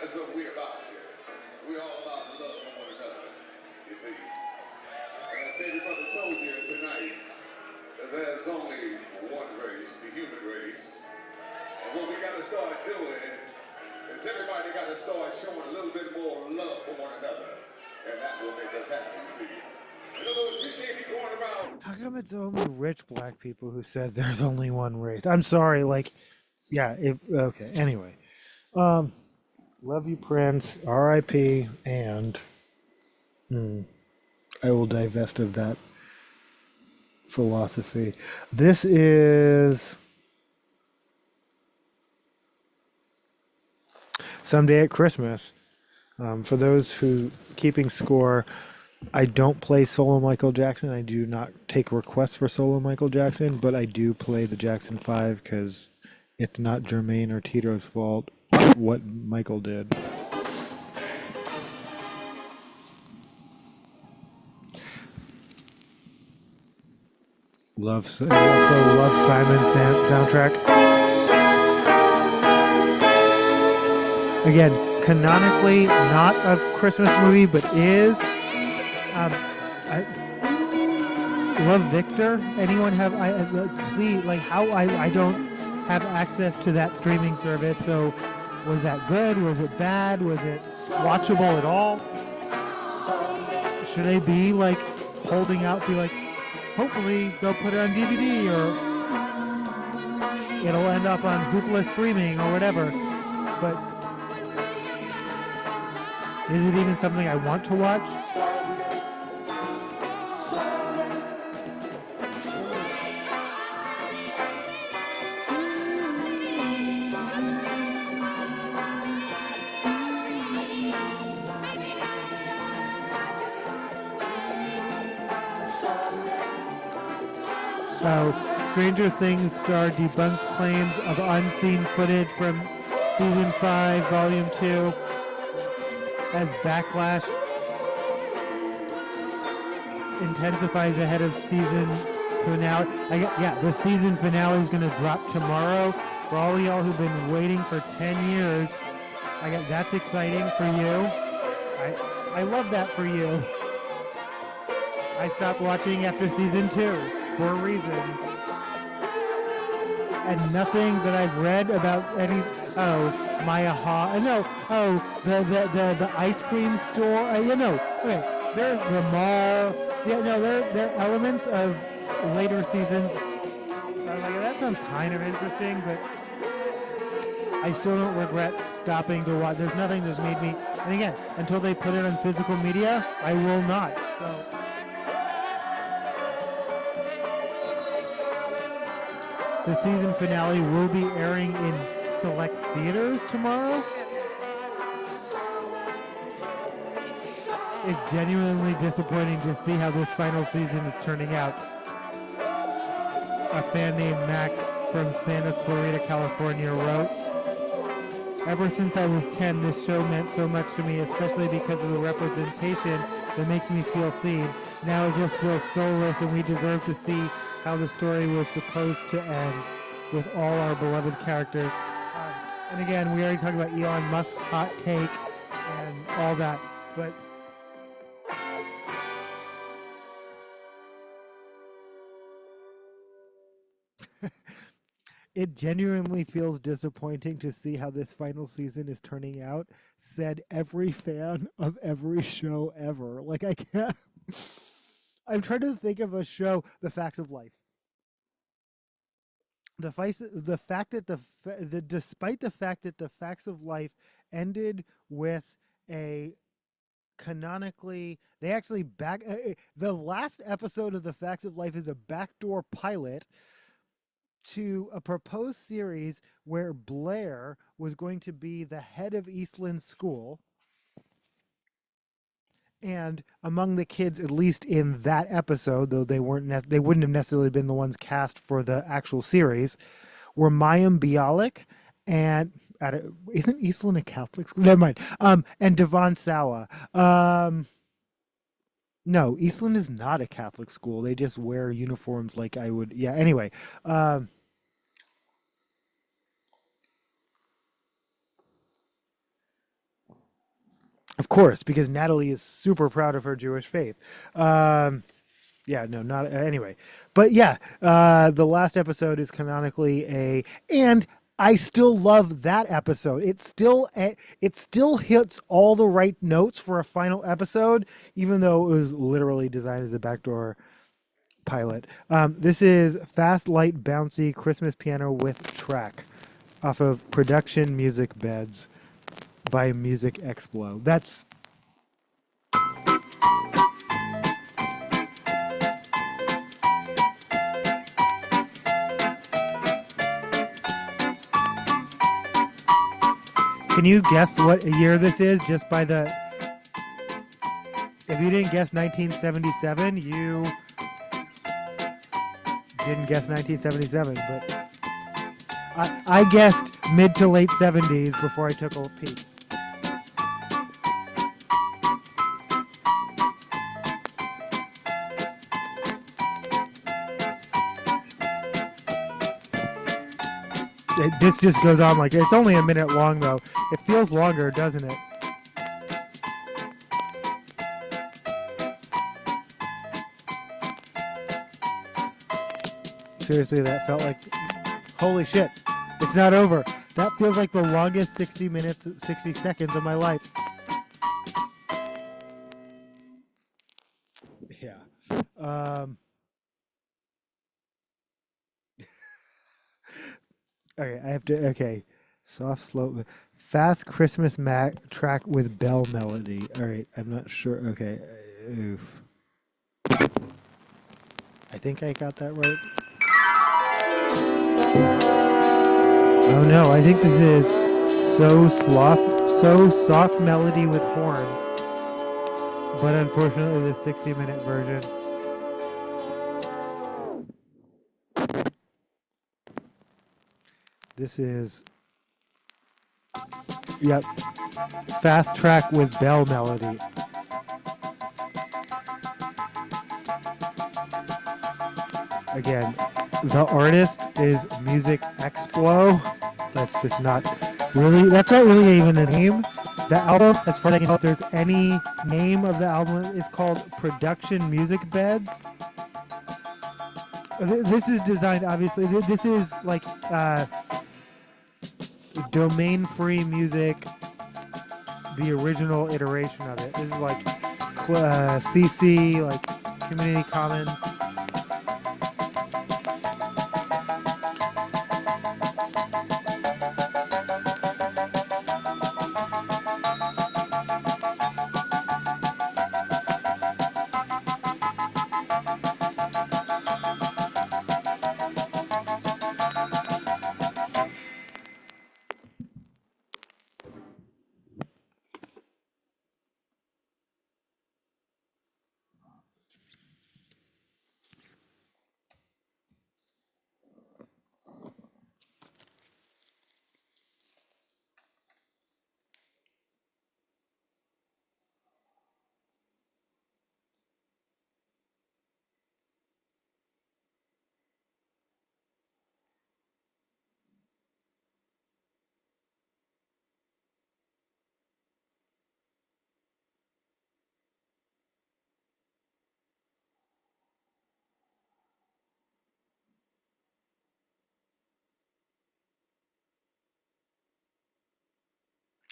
That's what we're about here. We're all about love for one another, you see. And our baby brother told you tonight that there's only one race, the human race. And what we got to start doing is everybody got to start showing a little bit more love for one another. And that will make us happy, you see. In other words, we can't be going around. How come it's only rich black people who says there's only one race? I'm sorry, like, yeah, okay, anyway. Love you, Prince, R.I.P., and I will divest of that philosophy. This is Someday at Christmas. For those who keeping score, I don't play solo Michael Jackson. I do not take requests for solo Michael Jackson, but I do play the Jackson 5 because it's not Jermaine or Tito's fault what Michael did. Love Simon's soundtrack. Again, canonically not a Christmas movie, but is. I love Victor. Anyone have? Please, like how I don't have access to that streaming service. So, was that good? Was it bad? Was it watchable at all? Should I be like holding out? Be like, hopefully they'll put it on DVD or it'll end up on Hoopla streaming or whatever. But is it even something I want to watch? Stranger Things star debunks claims of unseen footage from Season 5, Volume 2, as backlash intensifies ahead of season finale. The season finale is going to drop tomorrow. For all of y'all who've been waiting for 10 years, that's exciting for you. I love that for you. I stopped watching after season 2 for reasons. And nothing that I've read about any. Oh, Maya Ha. No. Oh, the ice cream store. Okay. There's the mall. Yeah, no, there are elements of later seasons. I'm like, that sounds kind of interesting, but I still don't regret stopping to watch. There's nothing that's made me. And again, until they put it on physical media, I will not. So. The season finale will be airing in select theaters tomorrow. It's genuinely disappointing to see how this final season is turning out. A fan named Max from Santa Clarita, California wrote, "Ever since I was 10, this show meant so much to me, especially because of the representation that makes me feel seen. Now it just feels soulless, and we deserve to see how the story was supposed to end with all our beloved characters." And again, we already talked about Elon Musk's hot take and all that, but it genuinely feels disappointing to see how this final season is turning out, said every fan of every show ever. Like, I can't. I'm trying to think of a show, The Facts of Life. The fact that despite the fact that The Facts of Life ended with a canonically, they actually the last episode of The Facts of Life is a backdoor pilot to a proposed series where Blair was going to be the head of Eastland School. And among the kids, at least in that episode, though they wouldn't have necessarily been the ones cast for the actual series, were Mayim Bialik and isn't Eastland a Catholic school? Never mind. And Devon Sawa. No, Eastland is not a Catholic school. They just wear uniforms like I would. Yeah. Anyway. Of course, because Natalie is super proud of her Jewish faith. Yeah, no, not anyway. But yeah, the last episode is canonically and I still love that episode. It still hits all the right notes for a final episode, even though it was literally designed as a backdoor pilot. This is Fast, Light, Bouncy Christmas Piano with Track off of Production Music Beds by Music Explo. That's Can you guess what year this is just by the... If you didn't guess 1977, you didn't guess 1977, but I guessed mid to late 70s before I took a peek. This just goes on like, it's only a minute long though. It feels longer, doesn't it? Seriously, that felt like, holy shit, it's not over. That feels like the longest 60 minutes, 60 seconds of my life. Yeah. Okay, I have to, okay. Soft, slow, fast Christmas track with bell melody. All right, I'm not sure. Okay. Oof. I think I got that right. Oh no, I think this is so soft melody with horns. But unfortunately, the 60-minute version. This is, yep, fast track with bell melody. Again, the artist is Music Explo. That's just not really, that's not really even a name. The album, as far as I can tell, if there's any name of the album, it's called Production Music Beds. This is designed, obviously. This is like domain-free music, the original iteration of it. This is like CC, like Community Commons.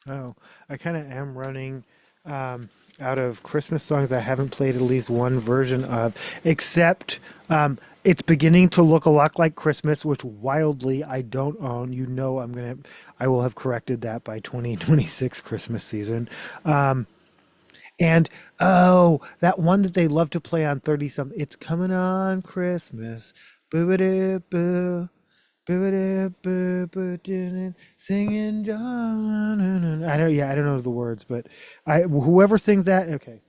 Oh, I kind of am running out of Christmas songs I haven't played at least one version of, except it's beginning to look a lot like Christmas, which wildly I don't own. I will have corrected that by 2026 Christmas season. And oh, that one that they love to play on 30 something, it's coming on Christmas. Boo-ba-doo-boo. Boo-ba-doo-boo-boo-doo-doo. Singing John. I don't know the words, but whoever sings that, okay.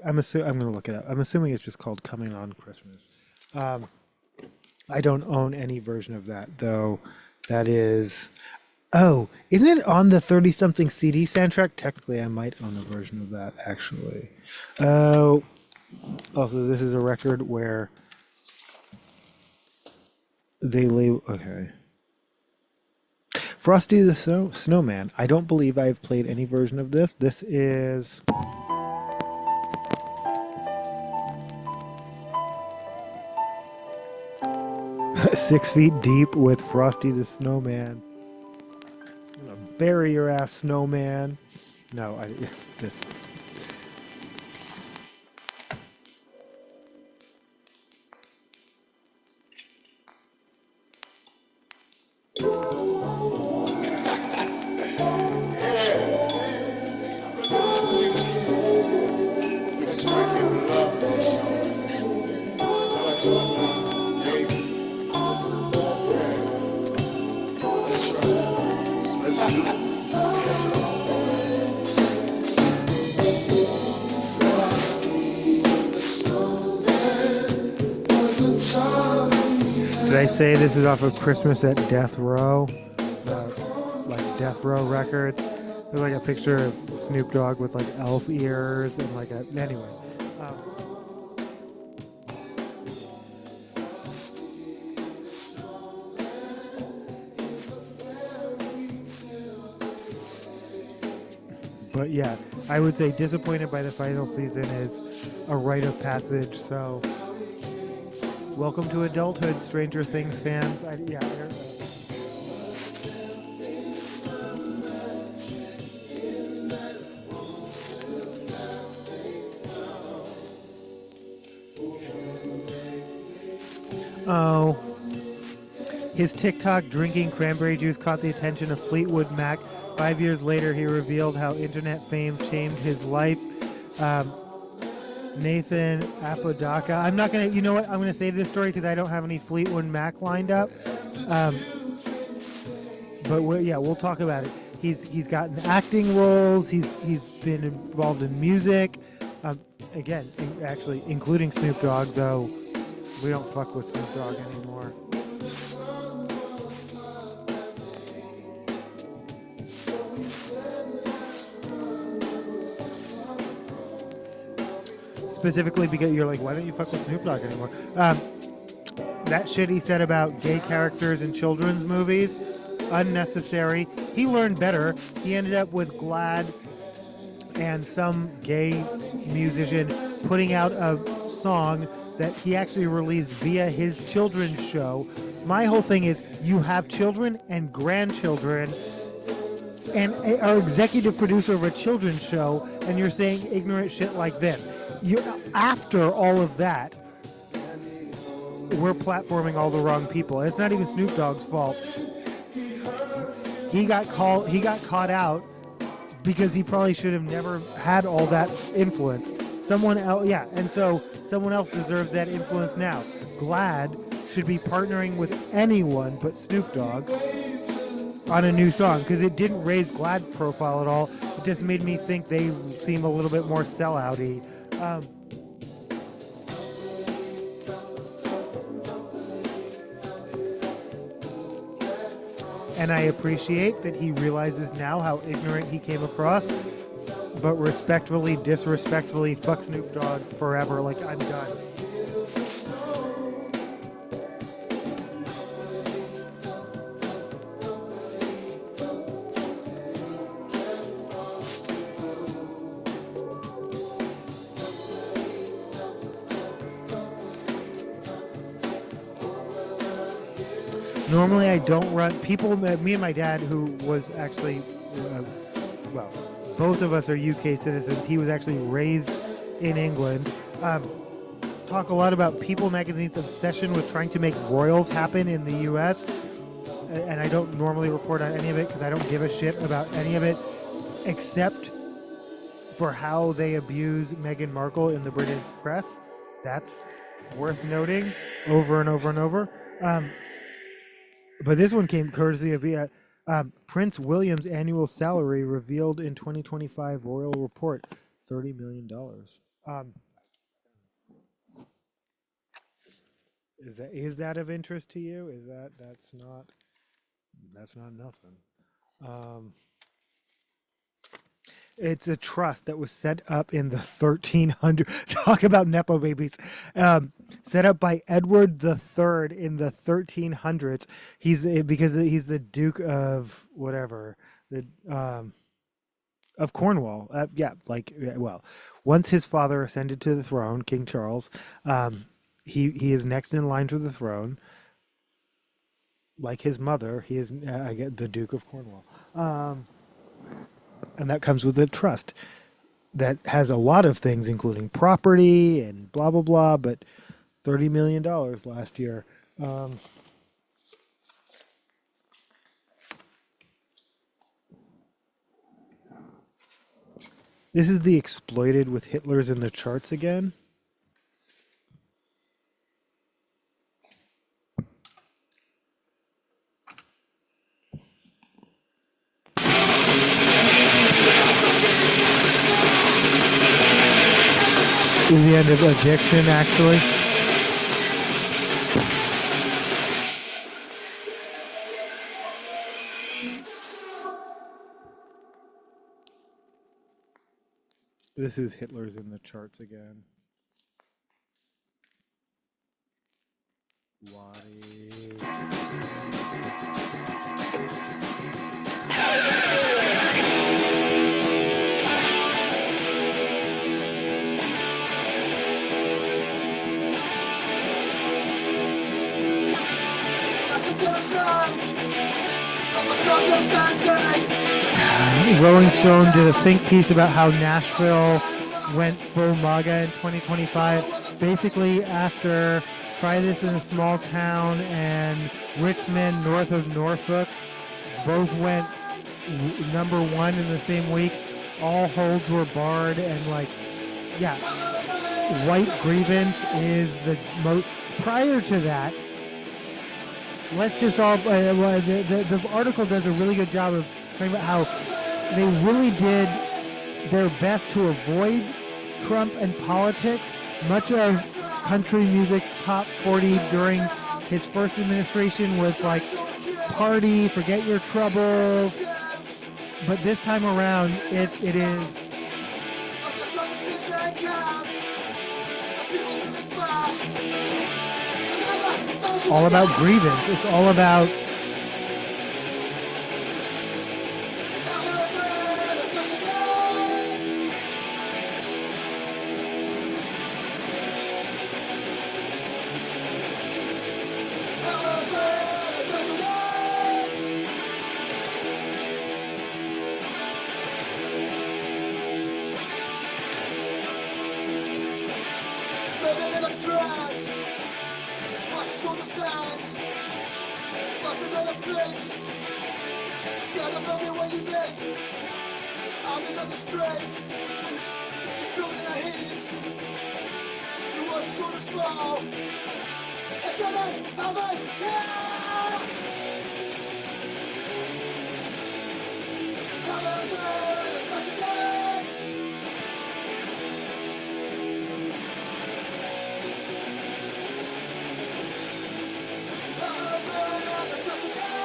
I'm gonna look it up. I'm assuming it's just called Coming on Christmas. Um, I don't own any version of that though. That is, oh, isn't it on the 30 something CD soundtrack? Technically, I might own a version of that actually. Oh, also, this is a record where they label. Okay. Frosty the Snowman. I don't believe I've played any version of this. This is 6 Feet Deep with Frosty the Snowman. I'm gonna bury your ass, snowman. No, this. Did I say this is off of Christmas at Death Row? Like Death Row Records. There's like a picture of Snoop Dogg with like elf ears and like a. Anyway. But yeah, I would say disappointed by the final season is a rite of passage. So, welcome to adulthood, Stranger Things fans. I don't know. Oh, his TikTok drinking cranberry juice caught the attention of Fleetwood Mac. 5 years later, he revealed how internet fame changed his life. Nathan Apodaca. I'm not gonna. You know what? I'm gonna save this story because I don't have any Fleetwood Mac lined up. But we'll talk about it. He's gotten acting roles. He's been involved in music. Again, actually, including Snoop Dogg, though we don't fuck with Snoop Dogg anymore. Specifically because you're like, why don't you fuck with Snoop Dogg anymore? That shit he said about gay characters in children's movies, unnecessary. he learned better. He ended up with Glad and some gay musician putting out a song that he actually released via his children's show. My whole thing is you have children and grandchildren and are executive producer of a children's show, and you're saying ignorant shit like this. You, after all of that, we're platforming all the wrong people. It's not even Snoop Dogg's fault. He got caught out because he probably should have never had all that influence. Someone else, yeah, and so someone else deserves that influence now. Glad should be partnering with anyone but Snoop Dogg on a new song, because it didn't raise Glad profile at all. It just made me think they seem a little bit more sellout-y. And I appreciate that he realizes now how ignorant he came across, but respectfully, disrespectfully, fuck Snoop Dogg forever. Like, I'm done. Normally I don't run people. Me and my dad, who was actually, well, both of us are UK citizens. He was actually raised in England. Talk a lot about People Magazine's obsession with trying to make royals happen in the US. And I don't normally report on any of it because I don't give a shit about any of it, except for how they abuse Meghan Markle in the British press. That's worth noting over and over and over. But this one came courtesy of Prince William's annual salary revealed in 2025 Royal Report, $30 million. Is that of interest to you? That's not nothing. It's a trust that was set up in the 1300. Talk about nepo babies. Set up by Edward III in the 1300s. Because he's the Duke of whatever, of Cornwall. Once his father ascended to the throne, King Charles, he is next in line to the throne. Like his mother, he is the Duke of Cornwall. And that comes with a trust that has a lot of things, including property and blah, blah, blah, but $30 million last year. This is the exploited with Hitler's in the charts again. This is the end of Addiction, actually. This is Hitler's in the charts again. Rolling Stone did a think piece about how Nashville went full MAGA in 2025. Basically, after Try This in a Small Town and Richmond, north of Norfolk, both went number one in the same week. All holds were barred, and white grievance is the most. Prior to that, let's just all. The article does a really good job of talking about how they really did their best to avoid Trump and politics. Much of country music's top 40 during his first administration was like party, forget your troubles. But this time around, it is all about grievance. It's all about living in a trance. Watch your shoulders dance. Lots of other flames. Scared of everyone you meet. Armies on the streets. You can feel it in the heat. You watch your shoulders fall. It's an end of it. Yeah! Come on, sir. Touch again. Come on, sir. Touch again.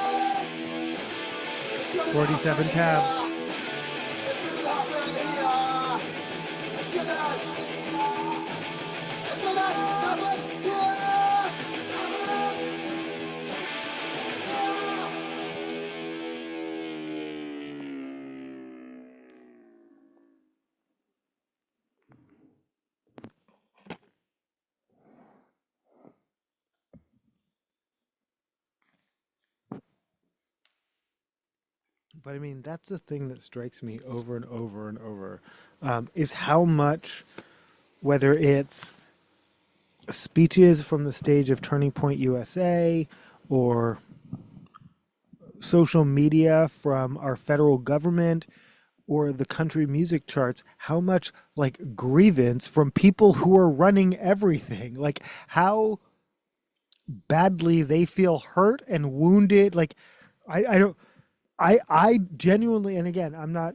47 tabs. But I mean, that's the thing that strikes me over and over and over, is how much, whether it's speeches from the stage of Turning Point USA or social media from our federal government or the country music charts, how much like grievance from people who are running everything, like how badly they feel hurt and wounded. Like, I don't, I genuinely, and again, I'm not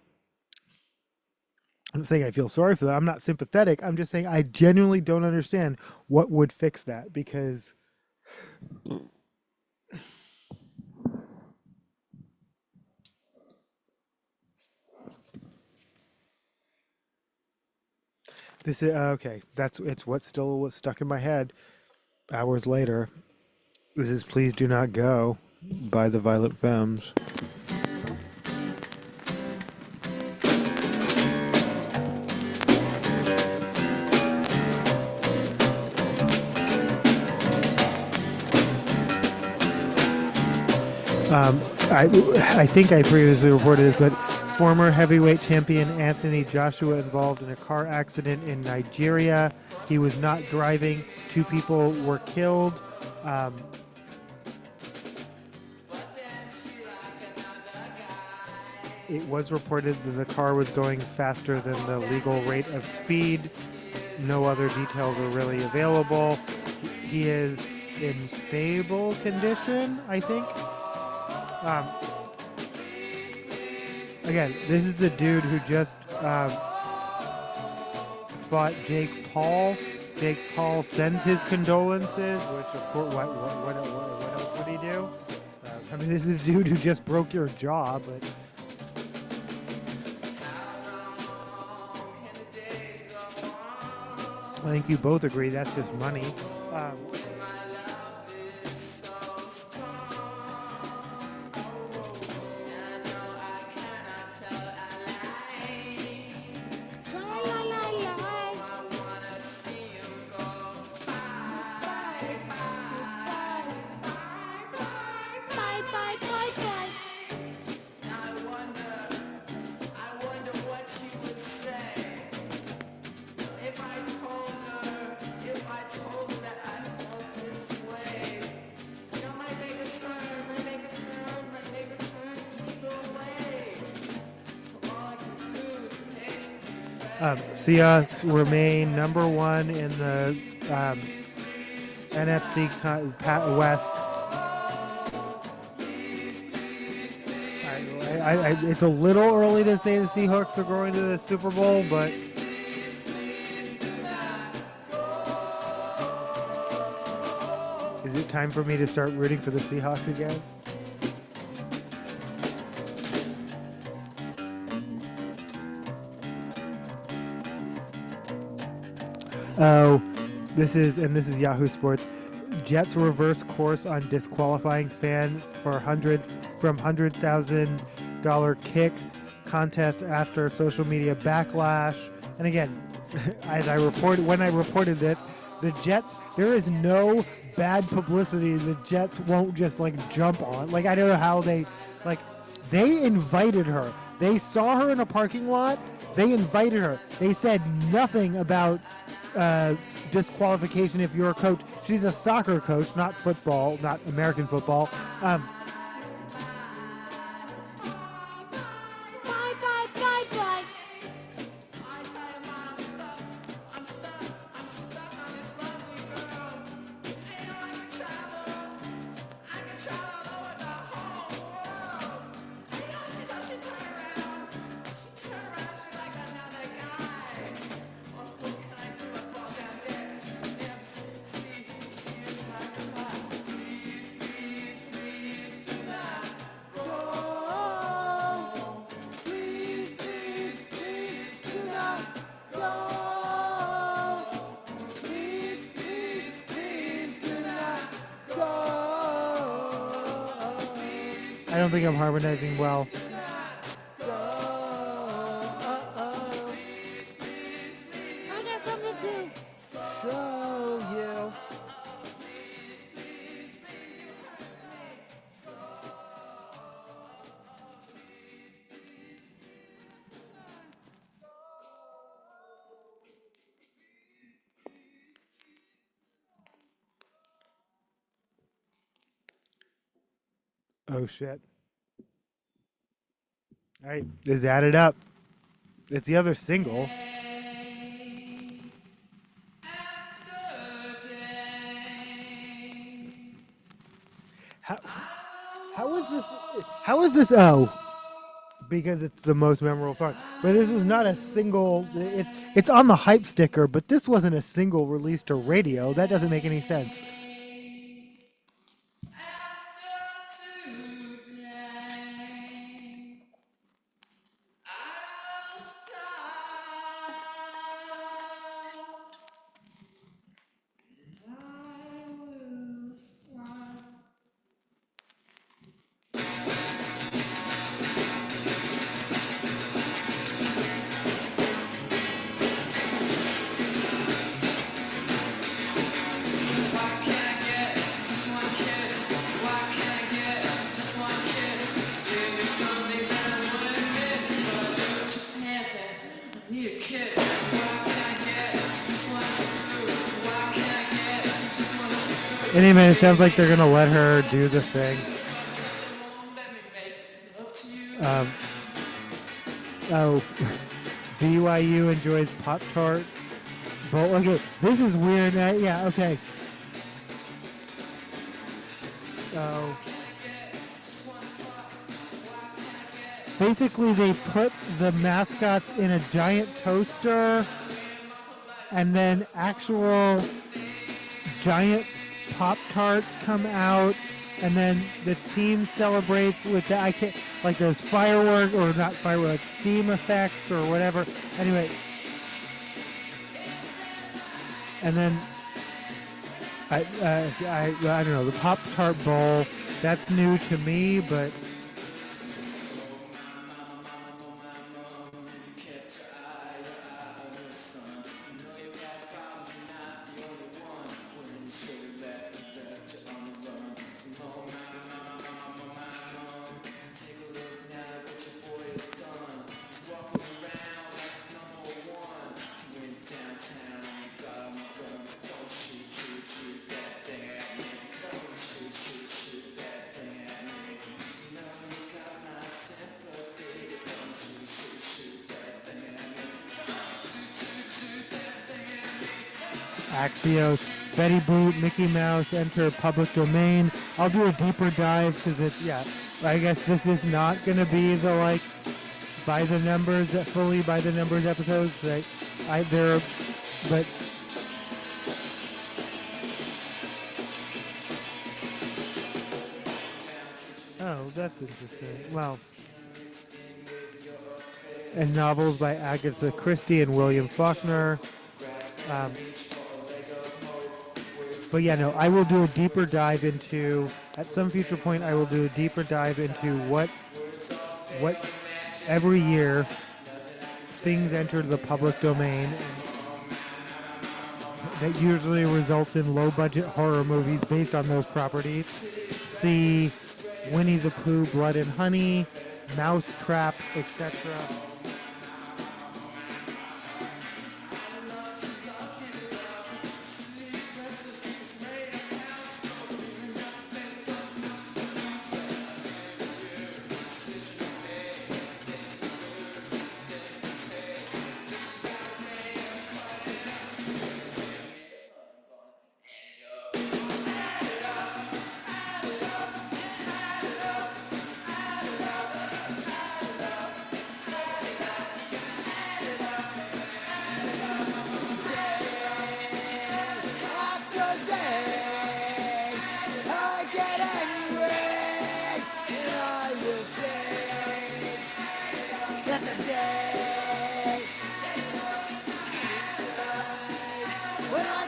saying I feel sorry for them. I'm not sympathetic. I'm just saying I genuinely don't understand what would fix that, because this is okay. It's what still was stuck in my head hours later. This is "Please Do Not Go" by the Violent Femmes. I think I previously reported this, but former heavyweight champion Anthony Joshua involved in a car accident in Nigeria. He was not driving. 2 people were killed. It was reported that the car was going faster than the legal rate of speed. No other details are really available. He is in stable condition, I think. Again, this is the dude who just fought Jake Paul. Jake Paul sends his condolences, which of course, what else would he do? I mean, this is the dude who just broke your jaw, but I think you both agree that's just money. Seahawks remain number 1 in the NFC West. It's a little early to say the Seahawks are going to the Super Bowl, but is it time for me to start rooting for the Seahawks again? Oh, this is Yahoo Sports. Jets reverse course on disqualifying fan for $100,000 kick contest after social media backlash. And again, when I reported this, the Jets, there is no bad publicity the Jets won't just like jump on. Like, I don't know how they invited her. They saw her in a parking lot. They invited her. They said nothing about disqualification if you're a coach. She's a soccer coach, not football, not American football. Bye, bye, bye, bye. I don't think I'm harmonizing well. I got something to show you. Oh shit. All right, just add it up. It's the other single. How is this? How is this? Oh, because it's the most memorable song. But this was not a single. It's on the hype sticker, but this wasn't a single released to radio. That doesn't make any sense. Anyway, it sounds like they're gonna let her do the thing. Oh, BYU enjoys Pop-Tart Bowl. Okay, this is weird. Yeah, okay. Oh. Basically, they put the mascots in a giant toaster, and then actual giant Pop-Tarts come out, and then the team celebrates with the, I can't, like those fireworks, or not fireworks, steam effects or whatever. Anyway, and then I don't know, the Pop-Tart Bowl, that's new to me, but Axios, Betty Boot, Mickey Mouse enter public domain. I'll do a deeper dive because it's, yeah, I guess this is not going to be the, like, by the numbers, fully by the numbers episodes. Right? But oh, that's interesting. Well, and novels by Agatha Christie and William Faulkner. But yeah, no, I will do a deeper dive into, at some future point, I will do a deeper dive into what every year things enter the public domain. And that usually results in low-budget horror movies based on those properties. See Winnie the Pooh, Blood and Honey, Mousetrap, etc.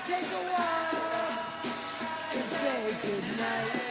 take a walk and say goodnight.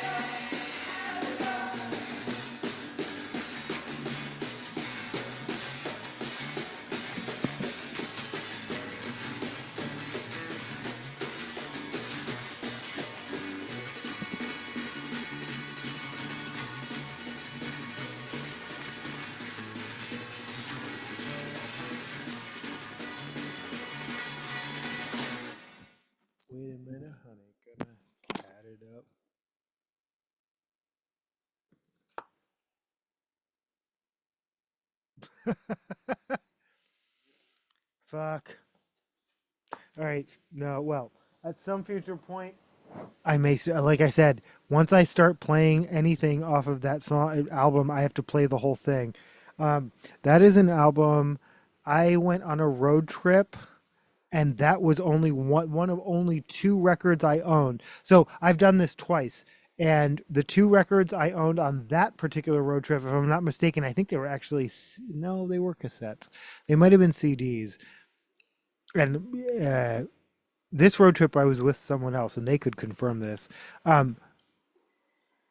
Wait a minute, honey. Gonna add it up. Fuck. All right. No, well, at some future point, I may, like I said, once I start playing anything off of that song album, I have to play the whole thing. That is an album. I went on a road trip, and that was only one of only two records I owned. So I've done this twice, and the two records I owned on that particular road trip, if I'm not mistaken, I think they were actually no, they were cassettes. They might have been CDs. And this road trip, I was with someone else, and they could confirm this.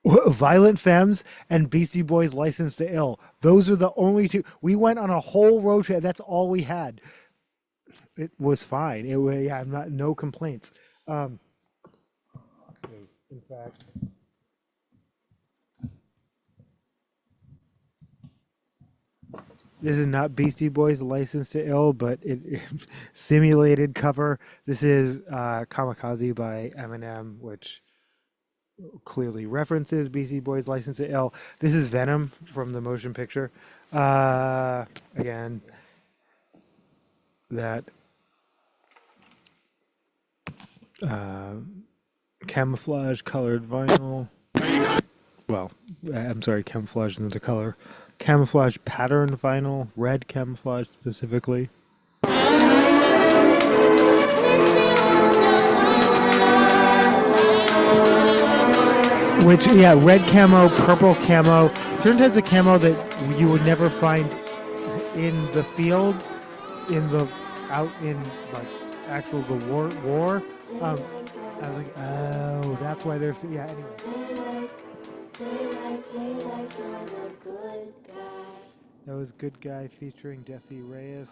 Violent Femmes and Beastie Boys' License to Ill. Those are the only two. We went on a whole road trip. That's all we had. It was fine. It was, yeah, I'm not, no complaints. In fact, this is not Beastie Boys' License to Ill, but it simulated cover. This is Kamikaze by Eminem, which clearly references Beastie Boys' License to Ill. This is Venom from the motion picture. Again, that camouflage colored vinyl. Well, I'm sorry, camouflage isn't the color. Camouflage pattern vinyl, red camouflage specifically. Which, yeah, red camo, purple camo, certain types of camo that you would never find in the field, out in like actual the war. I was like, oh, that's why there's, yeah, anyway. That was Good Guy featuring Jesse Reyes.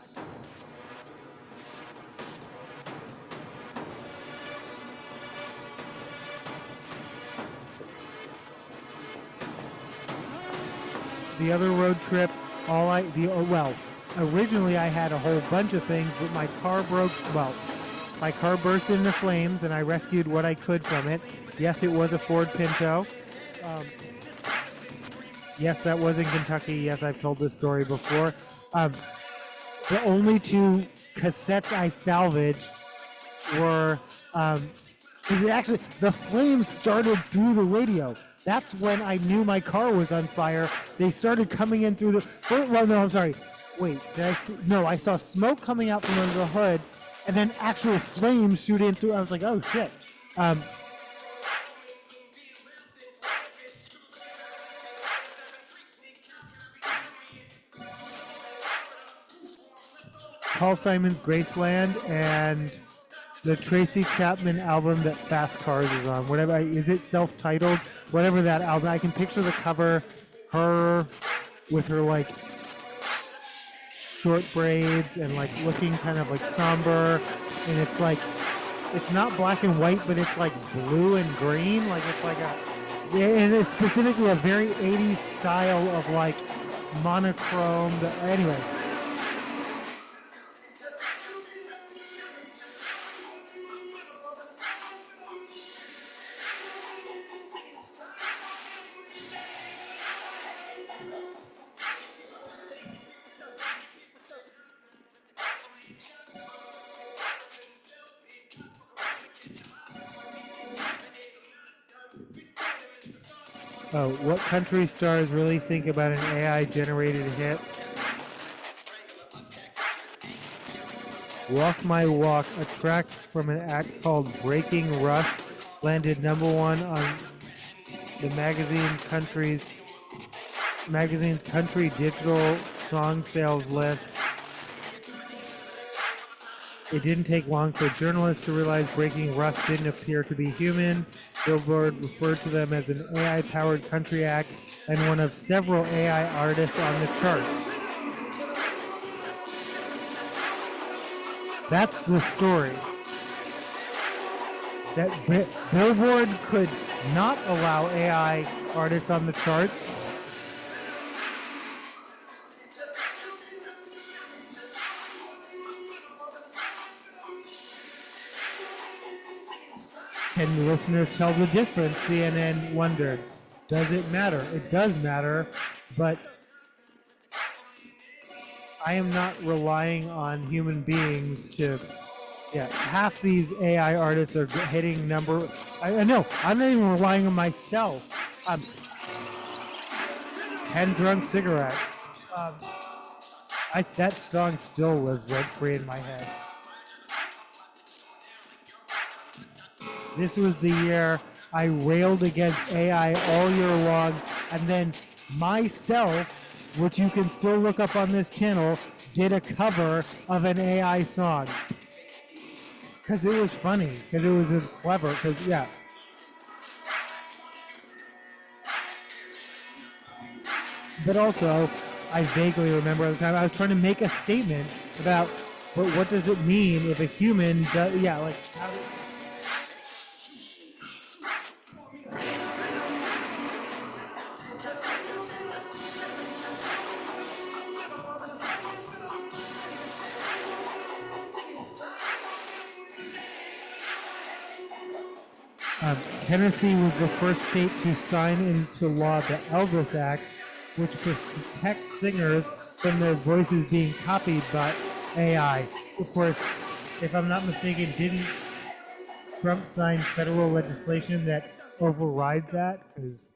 The other road trip, originally I had a whole bunch of things, but my car my car burst into flames and I rescued what I could from it. Yes, it was a Ford Pinto. Yes, that was in Kentucky. Yes, I've told this story before. The only two cassettes I salvaged were, actually, the flames started through the radio. That's when I knew my car was on fire. They started coming in through well, no, I'm sorry. Wait, I saw smoke coming out from under the hood, and then actual flames shooting through. I was like, oh shit. Paul Simon's Graceland and the Tracy Chapman album that Fast Cars is on. Whatever, is it self-titled? Whatever that album. I can picture the cover, her with her like short braids and like looking kind of like somber, and it's like, it's not black and white, but it's like blue and green. Like it's like and it's specifically a very 80s style of like monochrome. Anyway. Oh, what country stars really think about an AI-generated hit? Walk My Walk, a track from an act called Breaking Rust, landed #1 on the magazine's country digital song sales list. It didn't take long for journalists to realize breaking rust didn't appear to be human. Billboard referred to them as an AI-powered country act and one of several AI artists on the charts. That's the story. That Billboard could not allow AI artists on the charts. Can the listeners tell the difference? CNN wondered. Does it matter? It does matter, but I am not relying on human beings to. Yeah, half these AI artists are hitting number. I know. I'm not even relying on myself. 10 drunk cigarettes. That song still lives rent free in my head. This was the year I railed against AI all year long, and then myself, which you can still look up on this channel, did a cover of an AI song. Because it was funny, because it was clever, because, yeah. But also, I vaguely remember at the time I was trying to make a statement about, but what does it mean if a human does, yeah, like, how do, Tennessee was the first state to sign into law the Elvis Act, which protects singers from their voices being copied by AI. Of course, if I'm not mistaken, didn't Trump sign federal legislation that overrides that? Because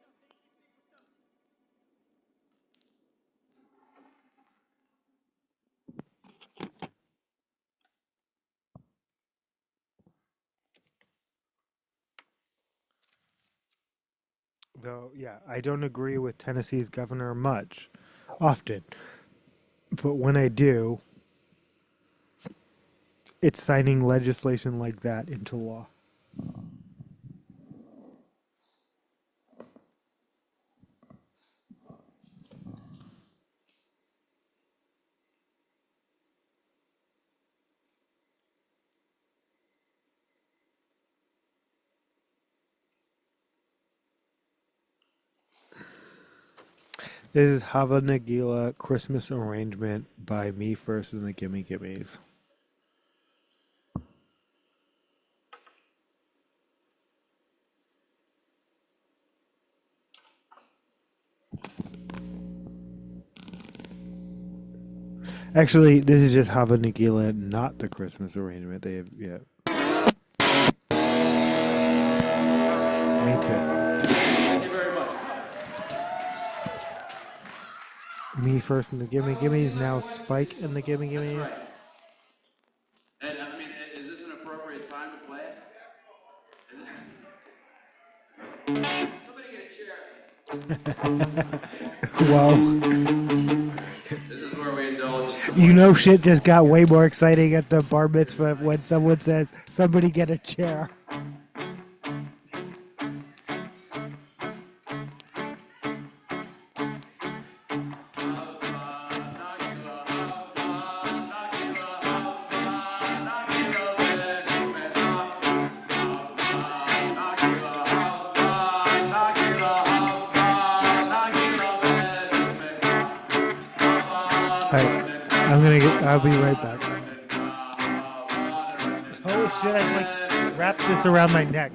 though, yeah, I don't agree with Tennessee's governor much, often, but when I do, it's signing legislation like that into law. This is Hava Nagila Christmas Arrangement by Me First and the Gimme Gimmes. Actually, this is just Hava Nagila, not the Christmas Arrangement. They have, yeah. Me too. Thank you very much. Me First and the Gimme Gimmes, now Spike and the Gimme Gimmes. Right. And I mean, is this an appropriate time to play it? Somebody get a chair. Whoa. This is where we indulge. You know shit just got way more exciting at the bar mitzvah when someone says, somebody get a chair. I'll be right back. Oh shit, I like wrap this around my neck.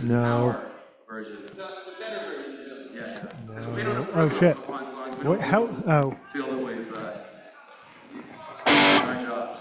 No. our version. Yeah. And so we don't approve Oh, shit. upon songs. We What? don't How? Oh. feel that we've done our jobs.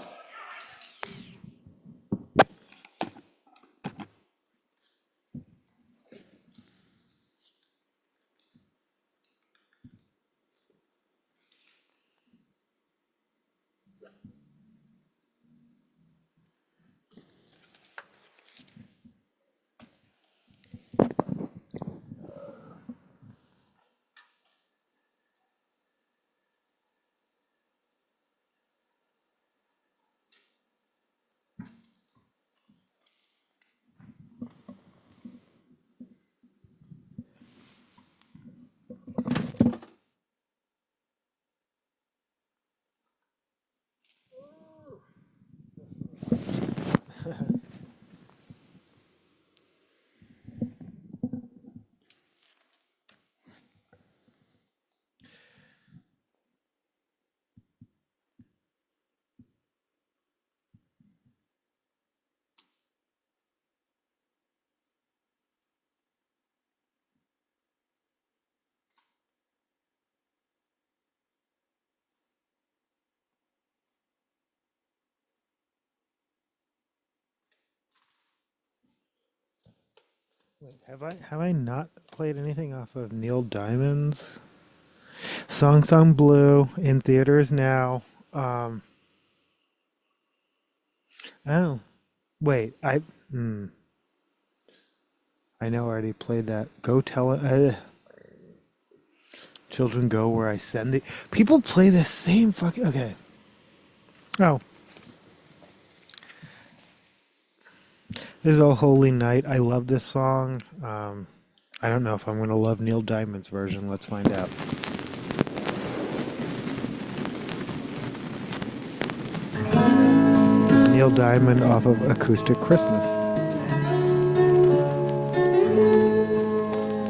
Wait, have I not played anything off of Neil Diamond's Song Blue in theaters now? Oh, wait, I know I already played that. Go tell it. Children go where I send the. People play the same fucking. Okay. Oh, this is a holy night. I love this song. I don't know if I'm gonna love Neil Diamond's version. Let's find out. This is Neil Diamond off of Acoustic Christmas.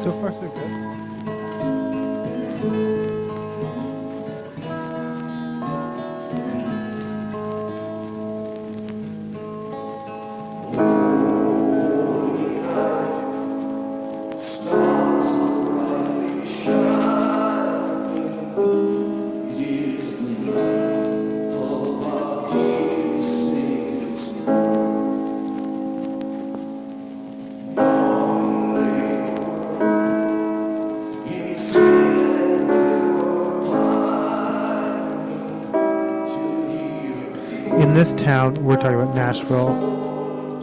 So far, so good. In this town, we're talking about Nashville,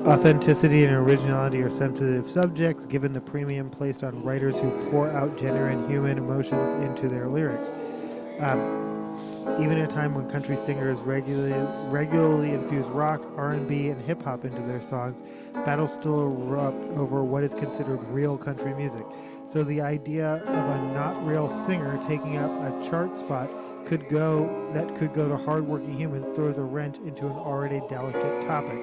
authenticity and originality are sensitive subjects given the premium placed on writers who pour out genuine human emotions into their lyrics. Even at a time when country singers regularly infuse rock, R&B, and hip-hop into their songs, battles still erupt over what is considered real country music. So the idea of a not real singer taking up a chart spot could go to hardworking humans throws a wrench into an already delicate topic.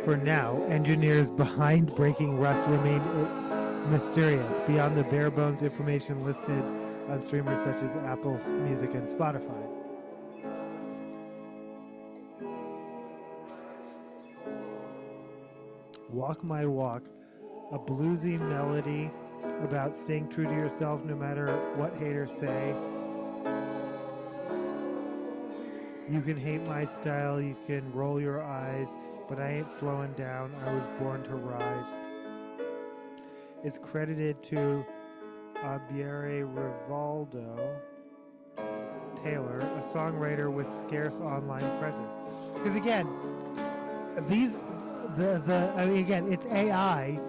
For now, engineers behind Breaking Rust remain mysterious beyond the bare bones information listed on streamers such as Apple Music and Spotify. Walk My Walk, a bluesy melody about staying true to yourself no matter what haters say. You can hate my style, you can roll your eyes, but I ain't slowing down, I was born to rise. It's credited to Abiere Rivaldo Taylor, a songwriter with scarce online presence. Because again, again, it's AI,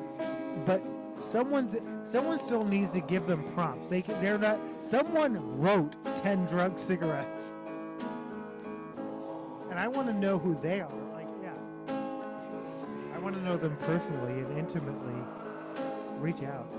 but someone still needs to give them prompts. They're not. Someone wrote 10 drug cigarettes, and I want to know who they are. Like, yeah, I want to know them personally and intimately. Reach out.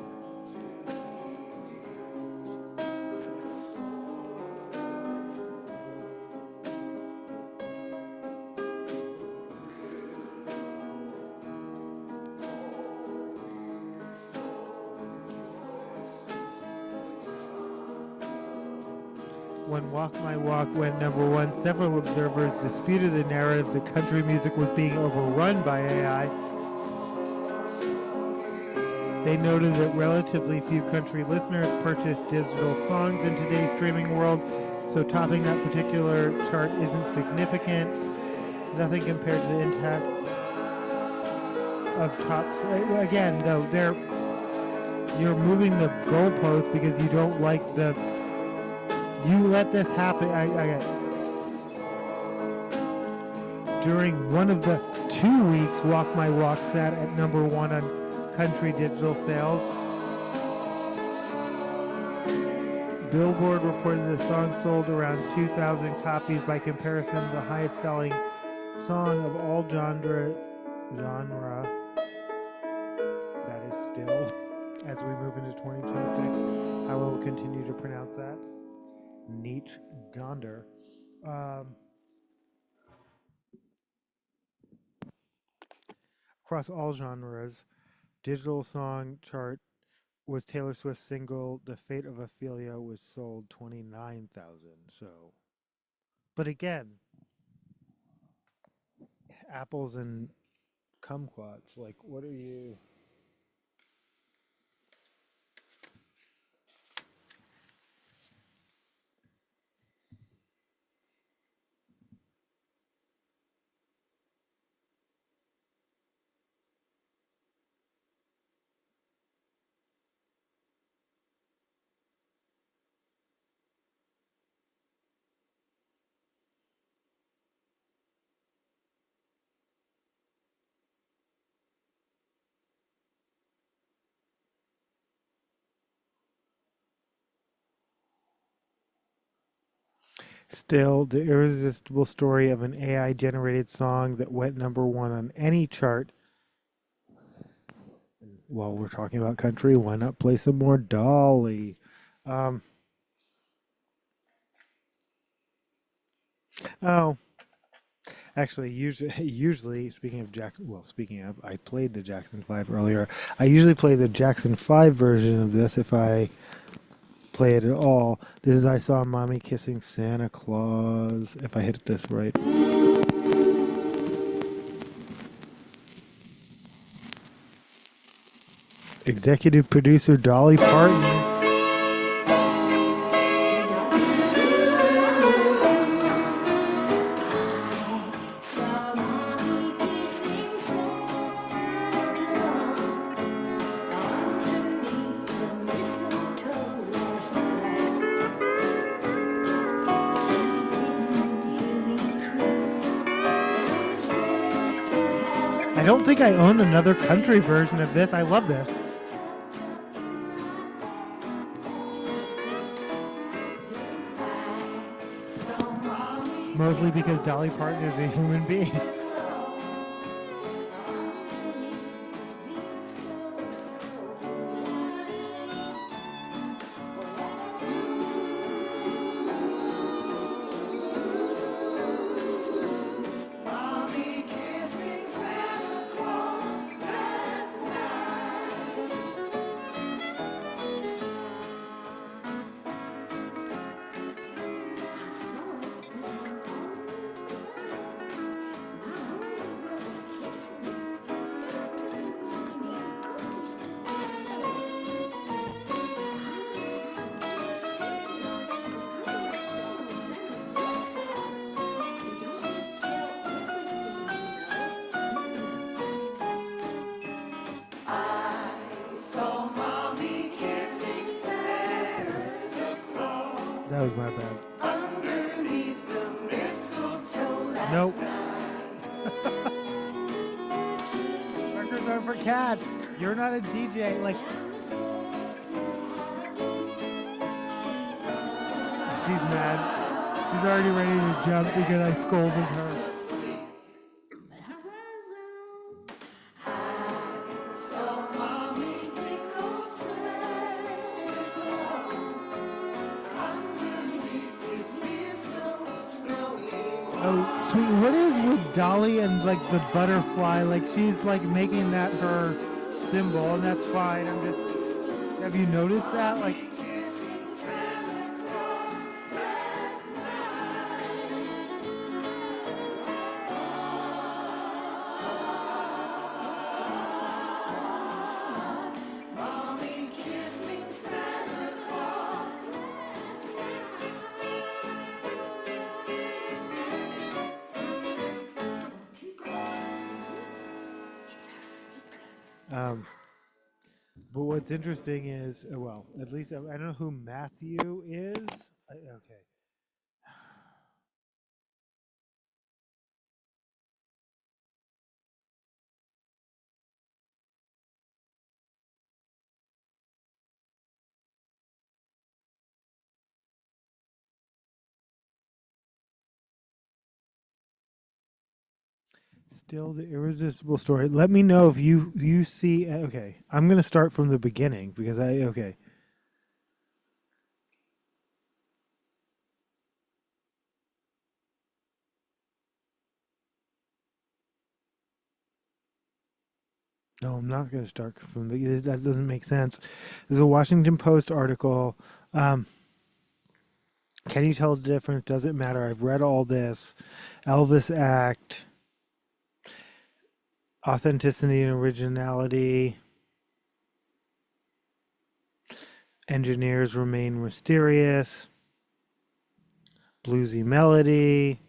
When Walk My Walk went number one, several observers disputed the narrative that country music was being overrun by AI. They noted that relatively few country listeners purchase digital songs in today's streaming world, so topping that particular chart isn't significant. Nothing compared to the impact of tops. Again, though, you're moving the goalpost because you don't like the. You let this happen. During one of the 2 weeks, Walk My Walk sat at number one on country digital sales. Billboard reported the song sold around 2,000 copies. By comparison, the highest selling song of all genre that is still, as we move into 2026, I will continue to pronounce that, Neat Gonder. Across all genres, digital song chart was Taylor Swift's single "The Fate of Ophelia" was sold 29,000. So, but again, apples and kumquats. Like, what are you? Still, the irresistible story of an AI-generated song that went number one on any chart. While we're talking about country, why not play some more Dolly? Oh, actually, usually, speaking of I played the Jackson 5 earlier. I usually play the Jackson 5 version of this if I play it at all. This is I Saw Mommy Kissing Santa Claus, if I hit this right. Executive producer Dolly Parton. I don't think I own another country version of this. I love this. Mostly because Dolly Parton is a human being. That was my bad. Underneath the mistletoe last Nope. night. Records are for cats. You're not a DJ. Like, she's mad. She's already ready to jump because I scolded her. Oh, sweet. What is with Dolly and like the butterfly? Like she's like making that her symbol, and that's fine. I'm just. Have you noticed that? Like. But what's interesting is, well, at least I don't know who Matthew is. Okay. Still the irresistible story. Let me know if you see. Okay, I'm gonna start from the beginning because I okay. No, I'm not gonna start from the. That doesn't make sense. There's a Washington Post article. Um, can you tell the difference? Does it matter? I've read all this. Elvis Act, authenticity and originality. Engineers remain mysterious. Bluesy melody.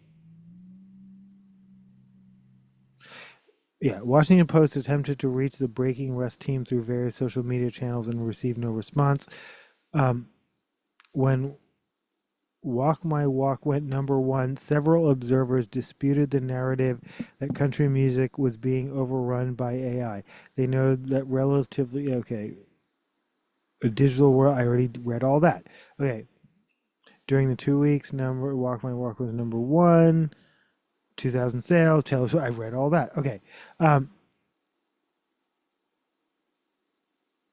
Yeah, Washington Post attempted to reach the Breaking Rest team through various social media channels and received no response. When Walk My Walk went number one, several observers disputed the narrative that country music was being overrun by AI. They noted that relatively, okay, a digital world, I already read all that. Okay, during the 2 weeks, Walk My Walk was number one, 2,000 sales, Taylor Swift, I read all that. Okay.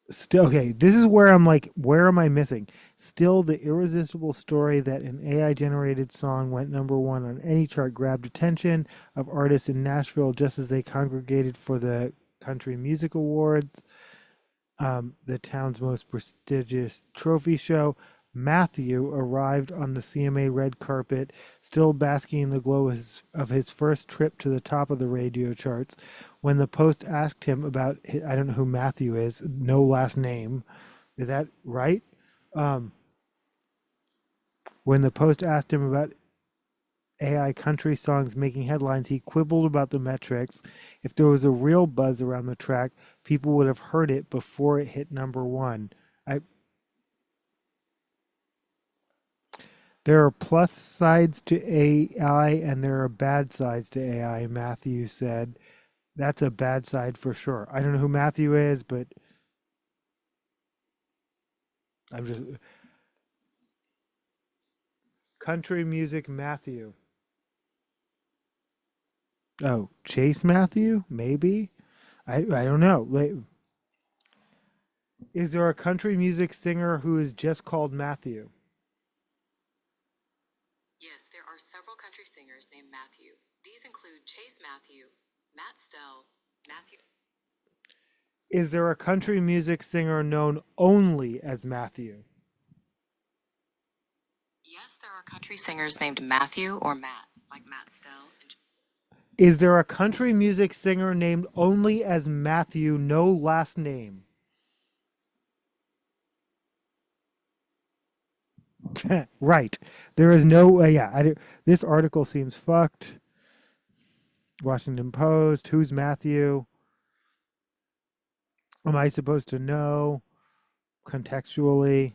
Still, okay, this is where I'm like, where am I missing? Still, the irresistible story that an AI generated song went number one on any chart grabbed attention of artists in Nashville just as they congregated for the Country Music Awards, the town's most prestigious trophy show. Matthew arrived on the CMA red carpet, still basking in the glow of his first trip to the top of the radio charts. When the Post asked him about, I don't know who Matthew is, no last name. Is that right? Um, when the Post asked him about AI country songs making headlines, he quibbled about the metrics. If there was a real buzz around the track, people would have heard it before it hit number one. I There are plus sides to AI and there are bad sides to AI, Matthew said. That's a bad side for sure. I don't know who Matthew is, but I'm just country music Matthew. Oh, Chase Matthew? Maybe. I don't know. Is there a country music singer who is just called Matthew? Yes, there are several country singers named Matthew. These include Chase Matthew, Matt Stell, Matthew. Is there a country music singer known only as Matthew? Yes, there are country singers named Matthew or Matt, like Matt Stell and. Is there a country music singer named only as Matthew, no last name? Right. There is no yeah, this article seems fucked. Washington Post, who's Matthew? Am I supposed to know contextually?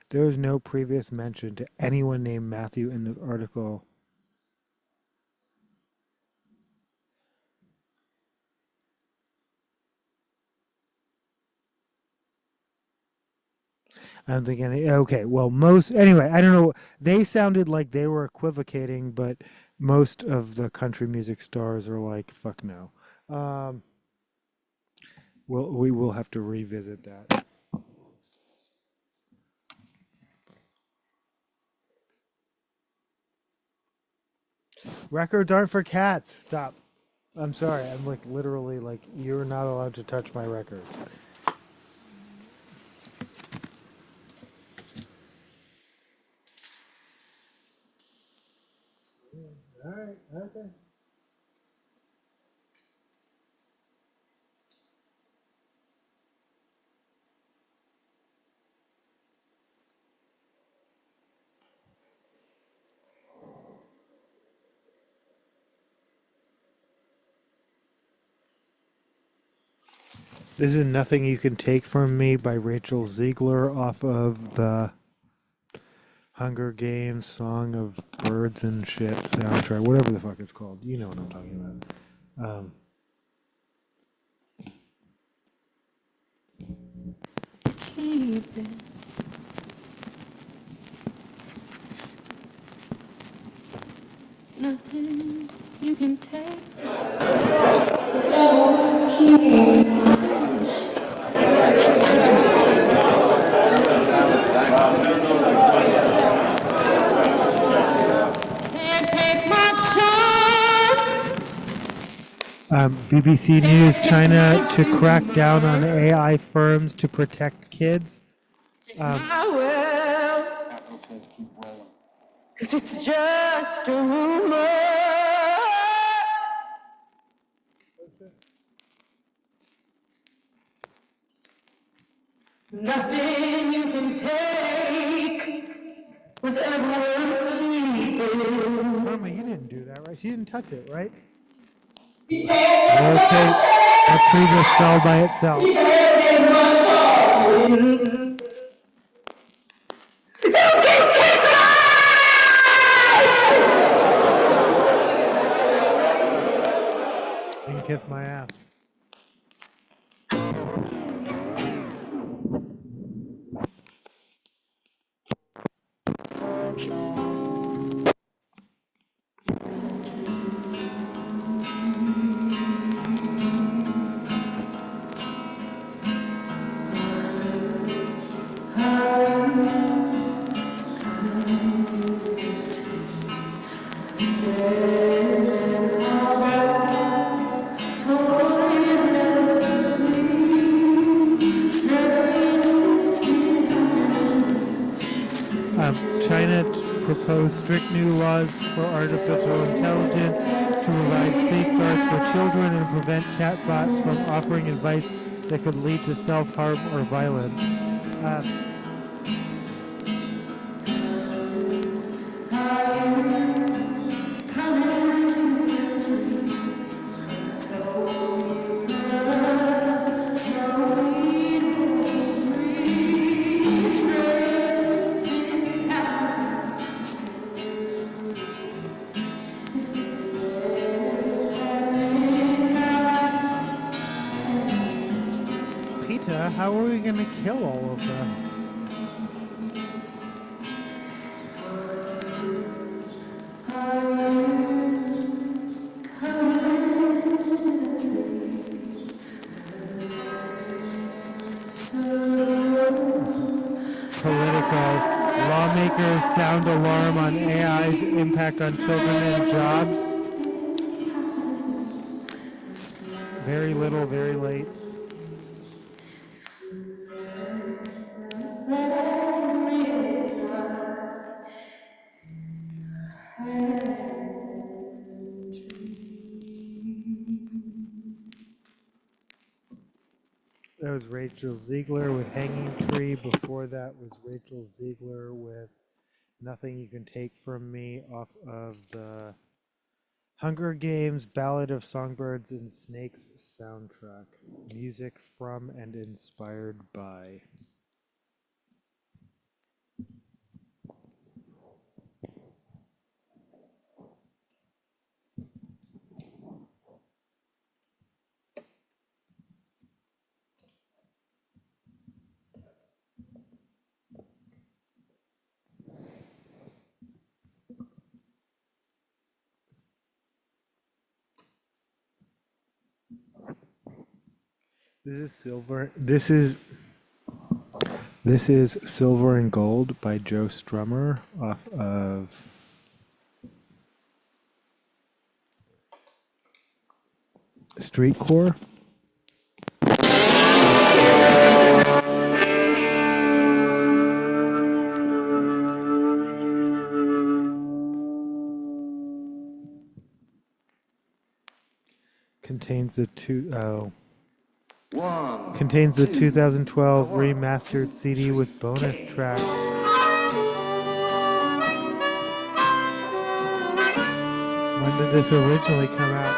There is no previous mention to anyone named Matthew in this article. I'm thinking, okay, well, anyway, I don't know. They sounded like they were equivocating, but most of the country music stars are like, fuck no. Um, we will have to revisit that. Records aren't for cats. Stop. I'm sorry. I'm like literally like, you're not allowed to touch my records. All right. Okay. This is Nothing You Can Take From Me by Rachel Ziegler off of the Hunger Games Song of Birds and Shit soundtrack, whatever the fuck it's called. You know what I'm talking about. Keep it. Nothing you can take. Can't take my charm. BBC News, China to crack down on AI firms to protect kids. I will. 'Cause it's just a rumor. Nothing you can take was ever keeping. Mama, you didn't do that, right? She didn't touch it, right? Okay, that tree just fell by itself. You can kiss my ass. China proposed strict new laws for artificial intelligence to provide safeguards for children and prevent chatbots from offering advice that could lead to self-harm or violence. Peter, how are we going to kill all of them? Political. Lawmakers sound alarm on AI's impact on children and jobs. Very little, very late. That was Rachel Ziegler with Hanging Tree. Before that was Rachel Ziegler with Nothing You Can Take From Me off of the Hunger Games Ballad of Songbirds and Snakes soundtrack. Music from and inspired by. This is Silver. This is Silver and Gold by Joe Strummer off of Streetcore. Contains the 2012 remastered CD with bonus tracks. When did this originally come out?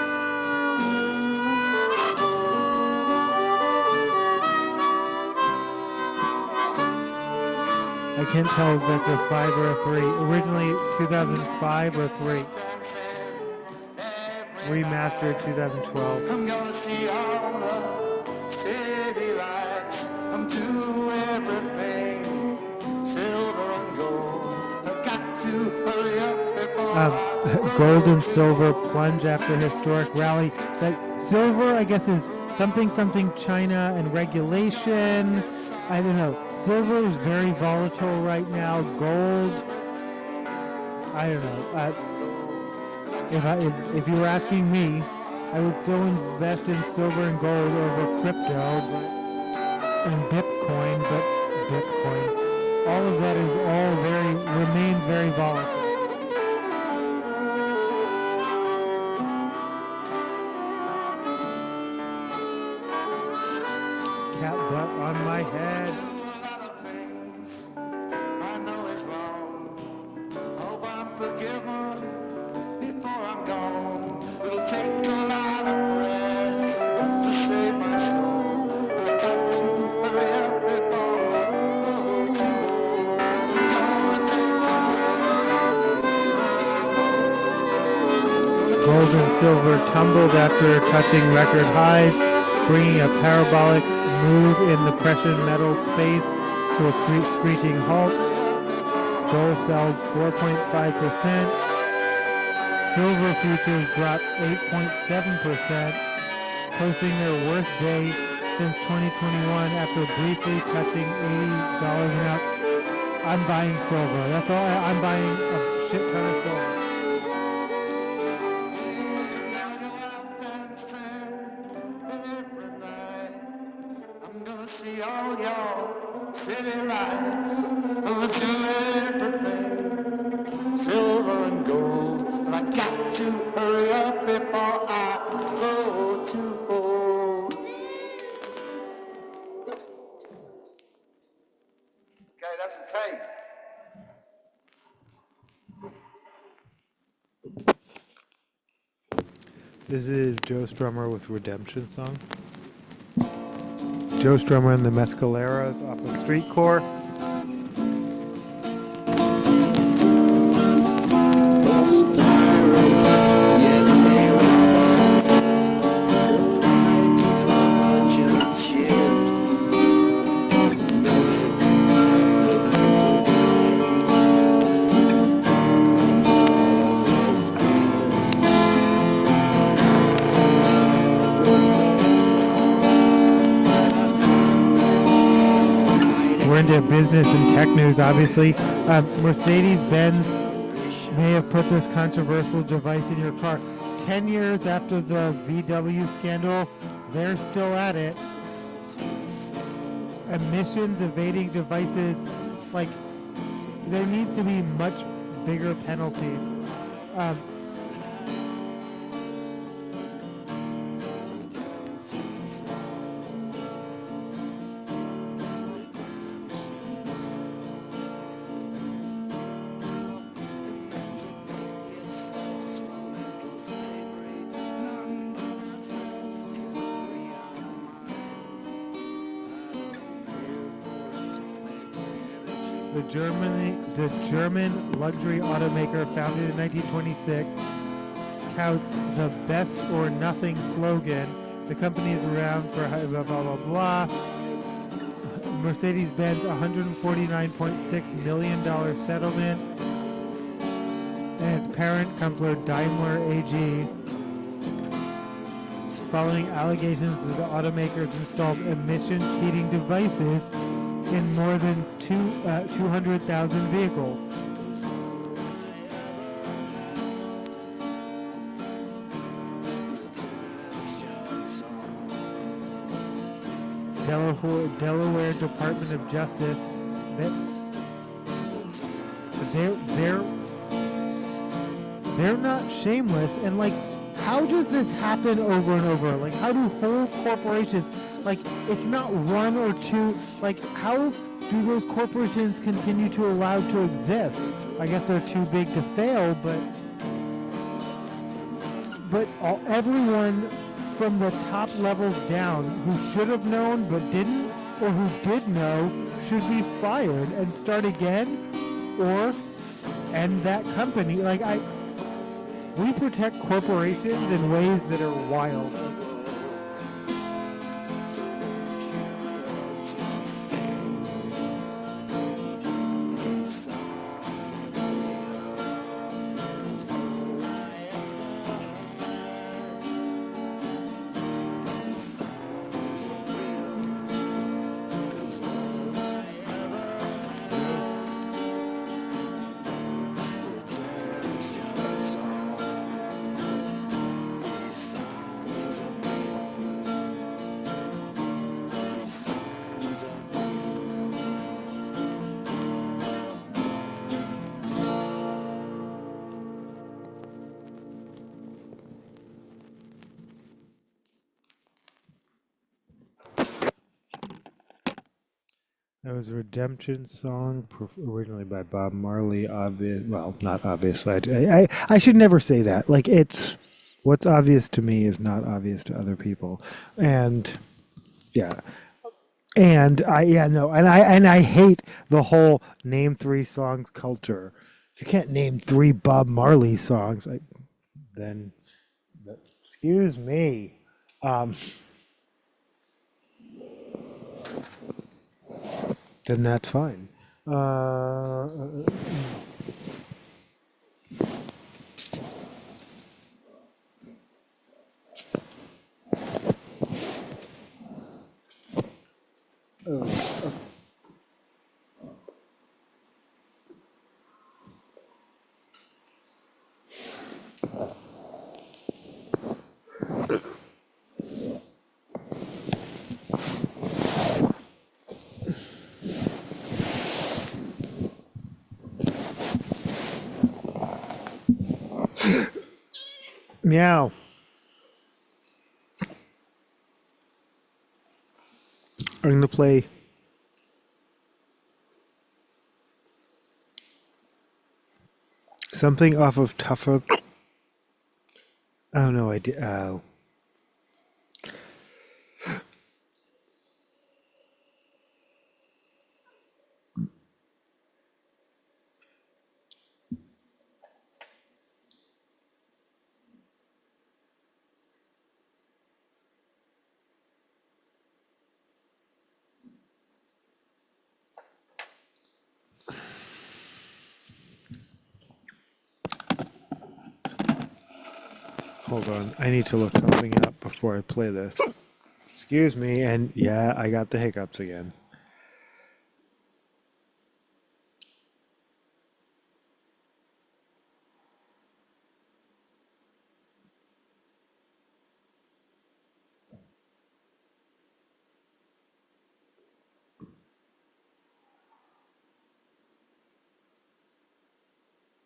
can't tell if that's a 5 or a 3. Originally 2005 or 3. Remastered 2012. I'm gonna see all the city lights. I'm do everything silver and gold. I got to hurry up before I Gold and silver plunge after historic rally. That silver, I guess, is something China and regulation. I don't know. Silver is very volatile right now. Gold, I don't know. If you were asking me, I would still invest in silver and gold over crypto and Bitcoin, but Bitcoin. All of that is remains very volatile. Cat butt on my head. I know it's wrong. Hope I'm forgiven before I'm gone. It'll take a lot of prayers to save my soul. I got to hurry up before I go too old. I'm gonna take a train. Gold and silver tumbled after touching record highs, bringing a parabolic move in the precious metal space to a screeching halt. Gold fell 4.5%. Silver futures dropped 8.7%, posting their worst day since 2021 after briefly touching $80 an ounce. I'm buying silver. That's all. I'm buying a shit ton of silver. I'm gonna see all y'all city lights. I'm gonna do everything, silver and gold. And I got to hurry up before I go too old. Okay, that's a tape. This is Joe Strummer with Redemption Song. Joe Strummer and the Mescaleras off of Street Core. We're into business and tech news, obviously. Mercedes-Benz may have put this controversial device in your car. 10 years after the VW scandal, they're still at it. Emissions evading devices, like, there needs to be much bigger penalties. The German luxury automaker, founded in 1926, touts the best or nothing slogan. The company is around for blah, blah, blah, blah. Mercedes-Benz $149.6 million settlement. And its parent company, Daimler AG, following allegations that the automakers installed emission cheating devices in more than 200,000 vehicles. Delaware Department of Justice, they're not shameless, and like, how does this happen over and over? Like, how do whole corporations, like, it's not one or two, like, how do those corporations continue to allow to exist? I guess they're too big to fail, but everyone from the top levels down who should have known but didn't, or who did know should be fired and start again, or end that company. We protect corporations in ways that are wild. That was a Redemption song, originally by Bob Marley. Well, not obviously. I should never say that. Like, it's what's obvious to me is not obvious to other people, and yeah, and I hate the whole name three songs culture. If you can't name three Bob Marley songs, then excuse me. Then that's fine. Meow. I'm gonna play something off of Tougher. Oh no, I did. Oh. Hold on. I need to look something up before I play this. Excuse me, and yeah, I got the hiccups again.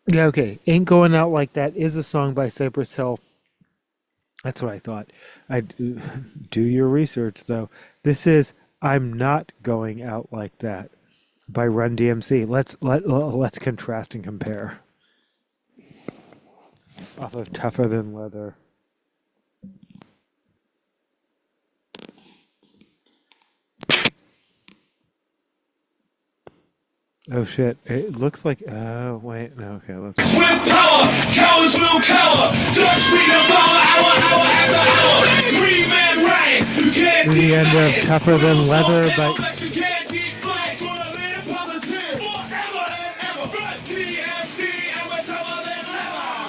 Yeah, okay. Ain't Going Out Like That is a song by Cypress Hill. That's what I thought. I do your research though. This is I'm Not Going Out Like That by Run DMC. Let's contrast and compare. Off of Tougher Than Leather. Oh shit! It looks like. Oh wait, no. Okay, let's. With power, cowards will cower. Don't speak about hour after hour. 3-man riot, you can't This is the end of Tougher Than Leather, but but you can't deflate. Gonna live positive forever and ever. DMC and we're tougher than leather.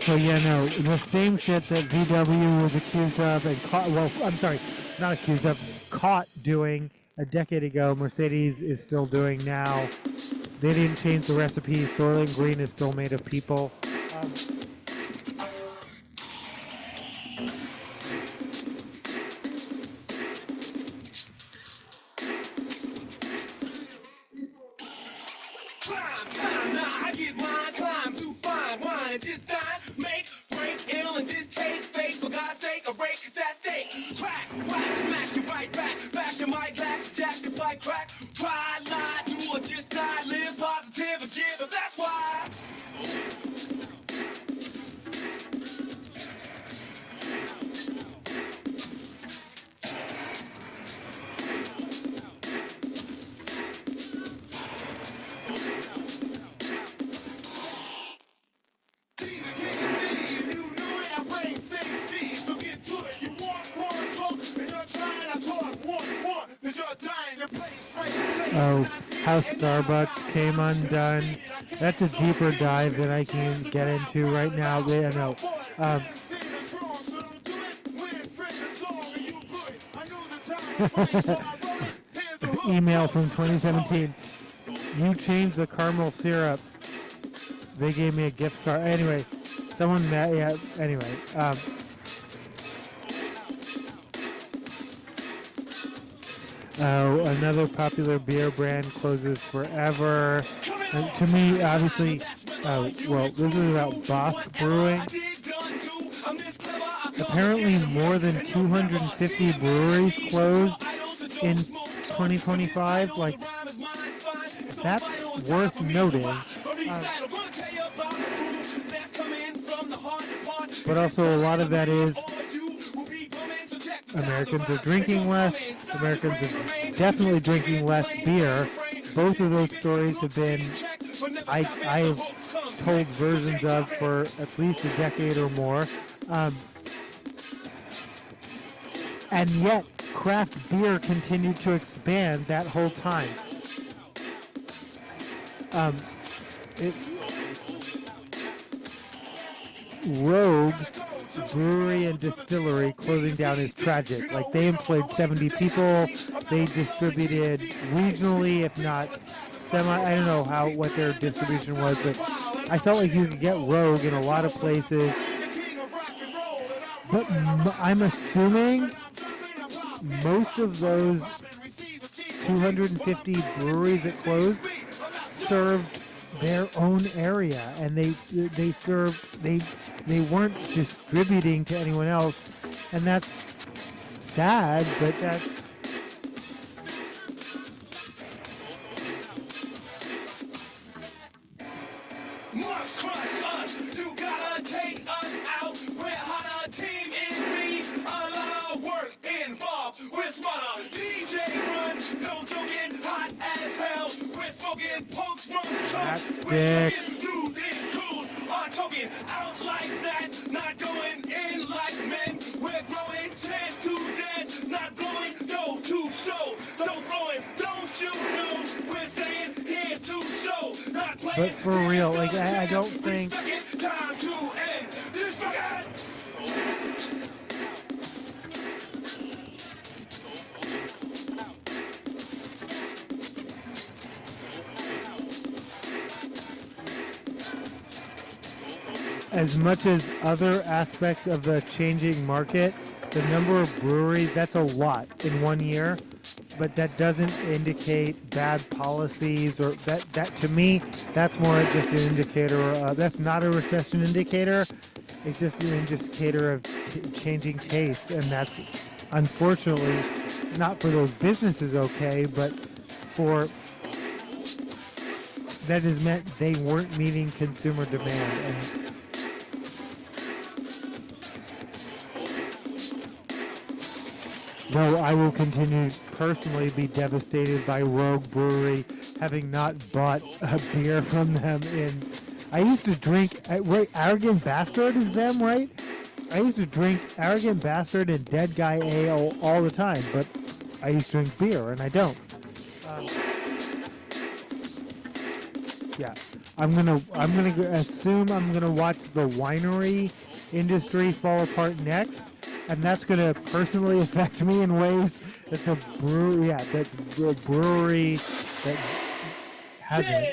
so yeah, no, the same shit that VW was accused of and caught. Well, I'm sorry, not accused of, caught doing a decade ago. Mercedes is still doing now. They didn't change the recipe. Soylent Green is still made of people. Oh, how Starbucks came undone. That's a deeper dive than I can get into right now. Yeah, no. Um, email from 2017. You changed the caramel syrup. They gave me a gift card. Anyway, someone met. Yeah. Anyway. Another popular beer brand closes forever. And to me, obviously, well, this is about Bosk Brewing. Apparently, more than 250 breweries closed in 2025. Like, that's worth noting. But also, a lot of that is Americans are drinking less. Americans are definitely drinking less beer. Both of those stories have been, I have told versions of for at least a decade or more. And yet, craft beer continued to expand that whole time. Rogue Brewery and Distillery closing down is tragic. Like, they employed 70 people. They distributed regionally, if not I don't know what their distribution was, but I felt like you could get Rogue in a lot of places. But I'm assuming most of those 250 breweries that closed served their own area, and they weren't distributing to anyone else, and that's sad, but that's Must crush us, you gotta take us out. We're hotter, team is me. A lot of work involved. We're smarter, DJ Run. No joking, hot as hell. We're smoking punks from That's chunks. sick. We're through this cool. Are talking out like that, not going in like men. We're growing 10 to dance, not blowing, yo, to show. Don't blow it, don't you know? We're saying here to show, not playing. but for real, like I don't think Time to end this fucking. as much as other aspects of the changing market, the number of breweries, that's a lot in 1 year, but that doesn't indicate bad policies, or that to me, that's more just an indicator. That's not a recession indicator. It's just an indicator of changing taste, and that's unfortunately not for those businesses okay, but for that has meant they weren't meeting consumer demand. And though I will continue to personally be devastated by Rogue Brewery, having not bought a beer from them I used to drink, right, Arrogant Bastard is them, right? I used to drink Arrogant Bastard and Dead Guy Ale all the time, but I used to drink beer, and I don't. Yeah, I'm gonna assume I'm gonna watch the winery industry fall apart next, and that's gonna personally affect me in ways that the brewery that hasn't. Yeah,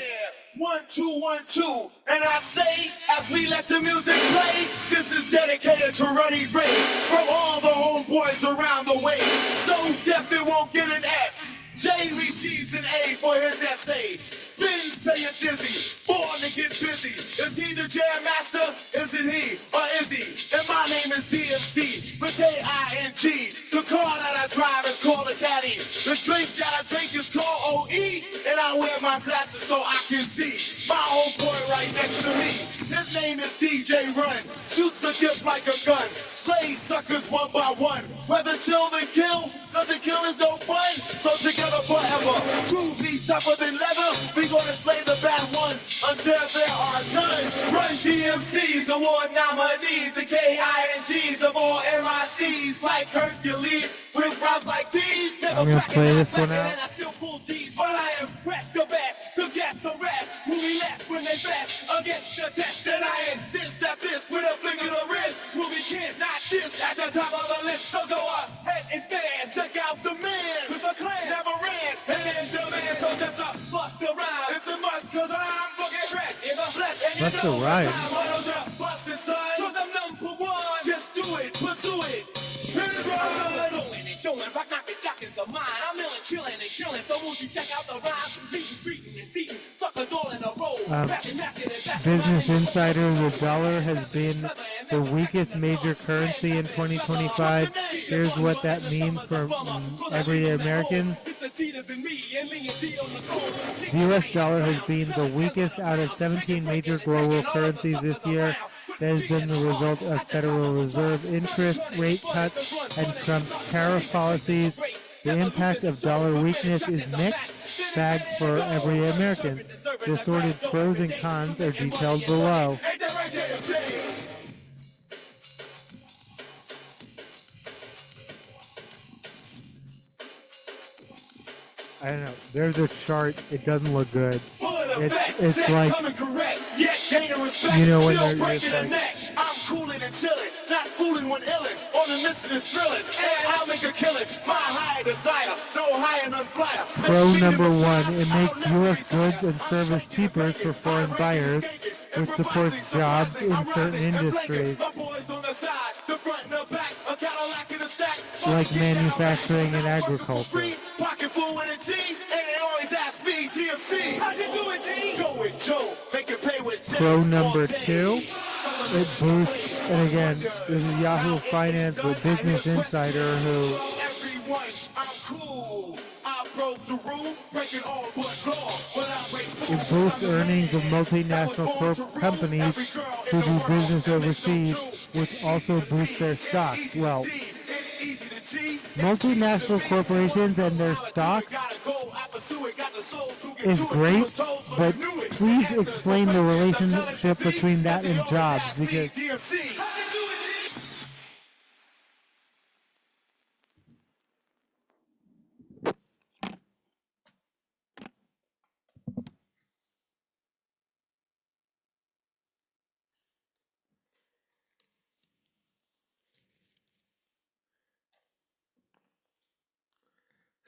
1, 2, 1, 2. And I say, as we let the music play, this is dedicated to Runny Ray from all the homeboys around the way. So deaf it won't get an F. Jay receives an A for his essay. Spins till you're dizzy, born to get busy. Is he the jam master? Is it he or is he? And my name is DMC, the K-I-N-G. The car that I drive is called a caddy. The drink that I drink is called O-E. And I wear my glasses so I can see my homeboy right next to me. His name is DJ Run. Shoots a gift like a gun. Slays suckers one by one. Whether chill than kill, cause the kill is no fun. So together forever. True be tougher than leather. We gonna slay the bad ones until there are none. Run DMC's award nominees. The KINGs of all MICs. Like Hercules with rhymes like these. I'm gonna play this one out. But I on top of the list, so go ahead and stand. Check out the man with a clan, never ran, and in demand. So just bust the rhyme. It's a must, cause I'm fucking dressed in the flesh. And Bust you the know rhyme. why don't you bust it, son? Cause I'm number one. Just do it, pursue it. Hit it right. Blowing and showing, rock knocking, jocking the mind. I'm milling, chilling, and killing. So won't you check out the rhyme? Beating, beating, and seating. Suckers all in a row. Passing, masking, and passing. Business Insider, the dollar has been the weakest major currency in 2025. Here's what that means for everyday Americans. The US dollar has been the weakest out of 17 major global currencies this year. That has been the result of Federal Reserve interest rate cuts and Trump's tariff policies. The impact of dollar weakness is mixed bag for everyday Americans. The assorted pros and cons are detailed below. I don't know. There's a chart. It doesn't look good. It's like, you know, when they're just like, I'm coolin' and chillin', not fooling when illin'. On the mission is drillin', and I'll make a killin'. My higher desire, no higher than flyer. pro number one, it makes U.S. goods and service cheaper for foreign buyers, which supports jobs in certain industries, like manufacturing and agriculture. Pocket full with a G, and they always ask me, TMC. How'd you do it, D? Go with Joe, make it pay with Tim. Pro number two, it boosts, and again, this is Yahoo Finance with Business Insider, who Everyone, I'm cool. I broke the rule, breaking all but law. But I break it boosts earnings of multinational companies who do business overseas, which also boosts their stocks. Well, multinational corporations and their stocks is great, but please explain the relationship between that and jobs, because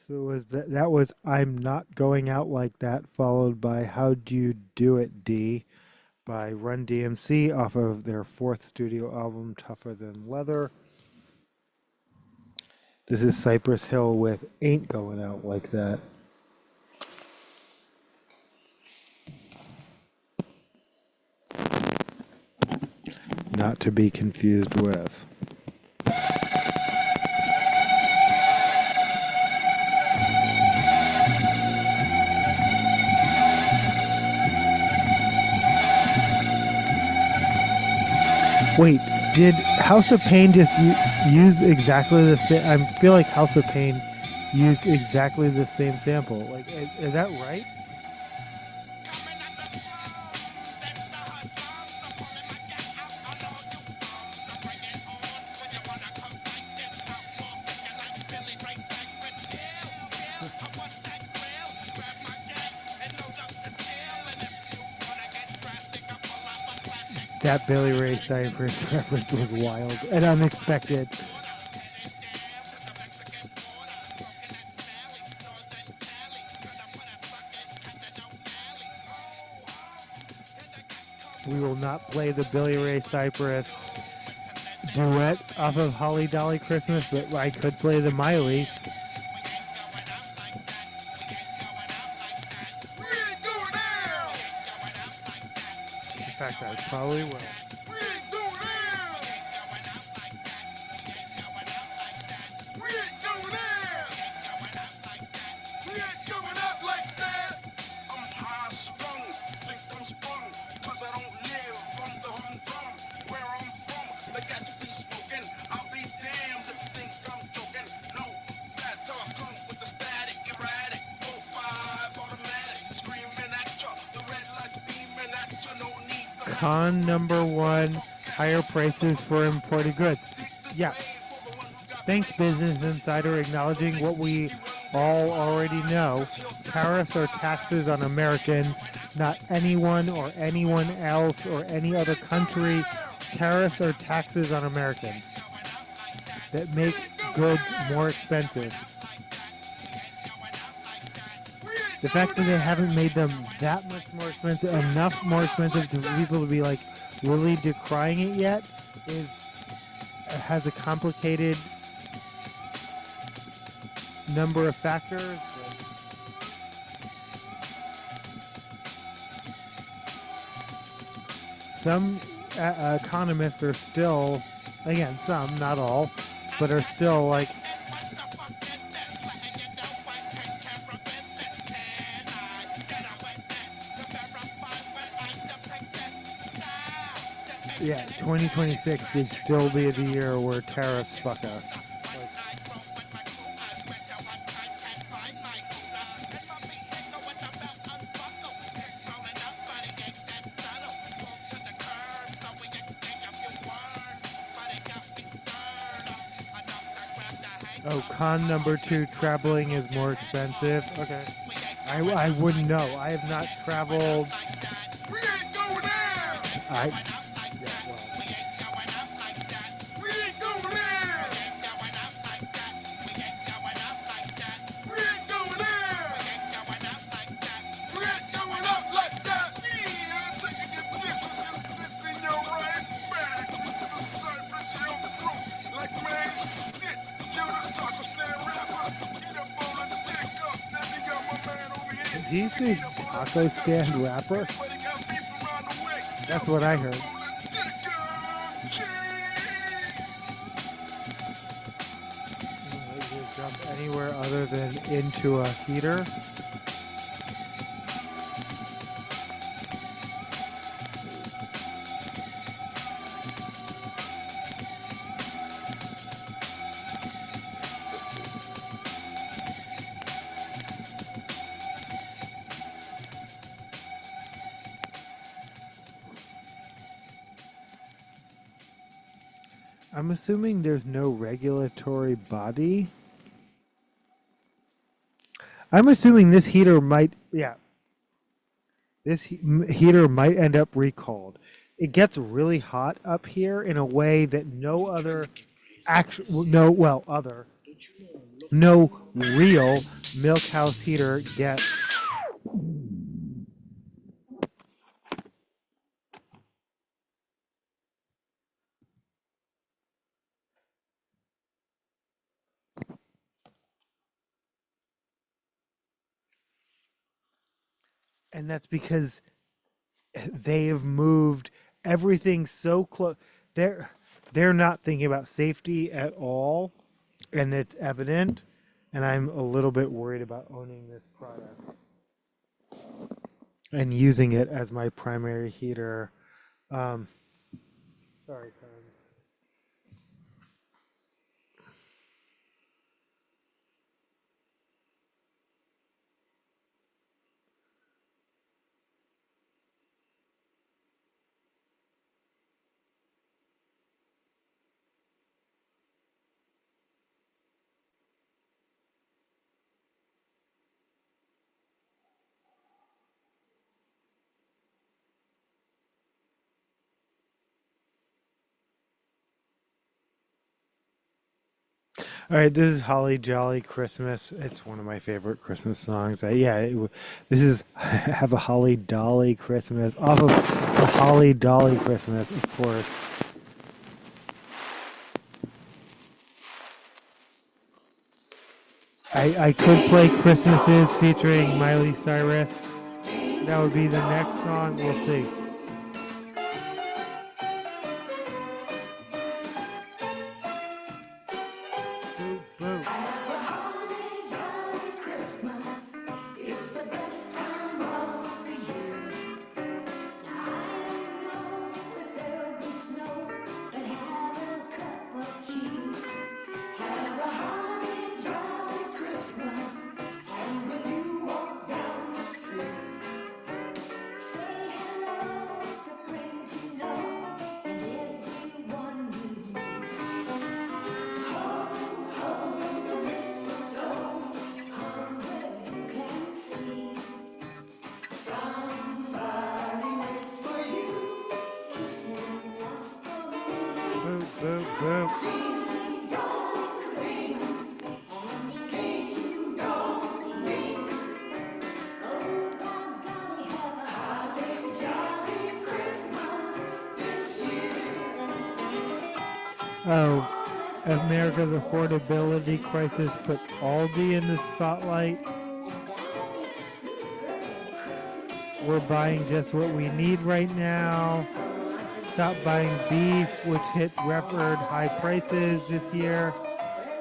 so was that was I'm Not Going Out Like That, followed by How'd You Do It, D, by Run DMC off of their fourth studio album, Tougher Than Leather. This is Cypress Hill with Ain't Going Out Like That. Not to be confused with. Wait, did House of Pain just use exactly the same? I feel like House of Pain used exactly the same sample. Like, is that right? That Billy Ray Cyrus reference was wild and unexpected. We will not play the Billy Ray Cyrus duet off of Holly Dolly Christmas, but I could play the Miley. In fact, I probably will. Con number one, higher prices for imported goods. Yeah. Thanks, Business Insider, acknowledging what we all already know. Tariffs are taxes on Americans, not anyone or anyone else or any other country. Tariffs are taxes on Americans. that make goods more expensive. The fact that they haven't made them that much more expensive, enough more expensive to people to be like really decrying it yet, has a complicated number of factors. Some economists are still, again, some, not all, but are still like, yeah, 2026 could still be the year where tariffs fuck us. Oh, con number 2, traveling is more expensive. Okay. I wouldn't know. I have not traveled. I, yeah, well. Did he say taco stand rapper? That's what I heard. Jump anywhere other than into a heater. I'm assuming there's no regulatory body. I'm assuming this heater might, yeah. This heater might end up recalled. It gets really hot up here in a way that no other no real milk house heater gets. And that's because they have moved everything so close. They're not thinking about safety at all, and it's evident. And I'm a little bit worried about owning this product and using it as my primary heater. Sorry, Tom. All right, this is Holly Jolly Christmas. It's one of my favorite Christmas songs. This is Have a Holly Dolly Christmas off of the Holly Dolly Christmas, of course. I could play Christmases featuring Miley Cyrus. That would be the next song. We'll see. Oh, America's affordability crisis put Aldi in the spotlight. We're buying just what we need right now. Stop buying beef, which hit record high prices this year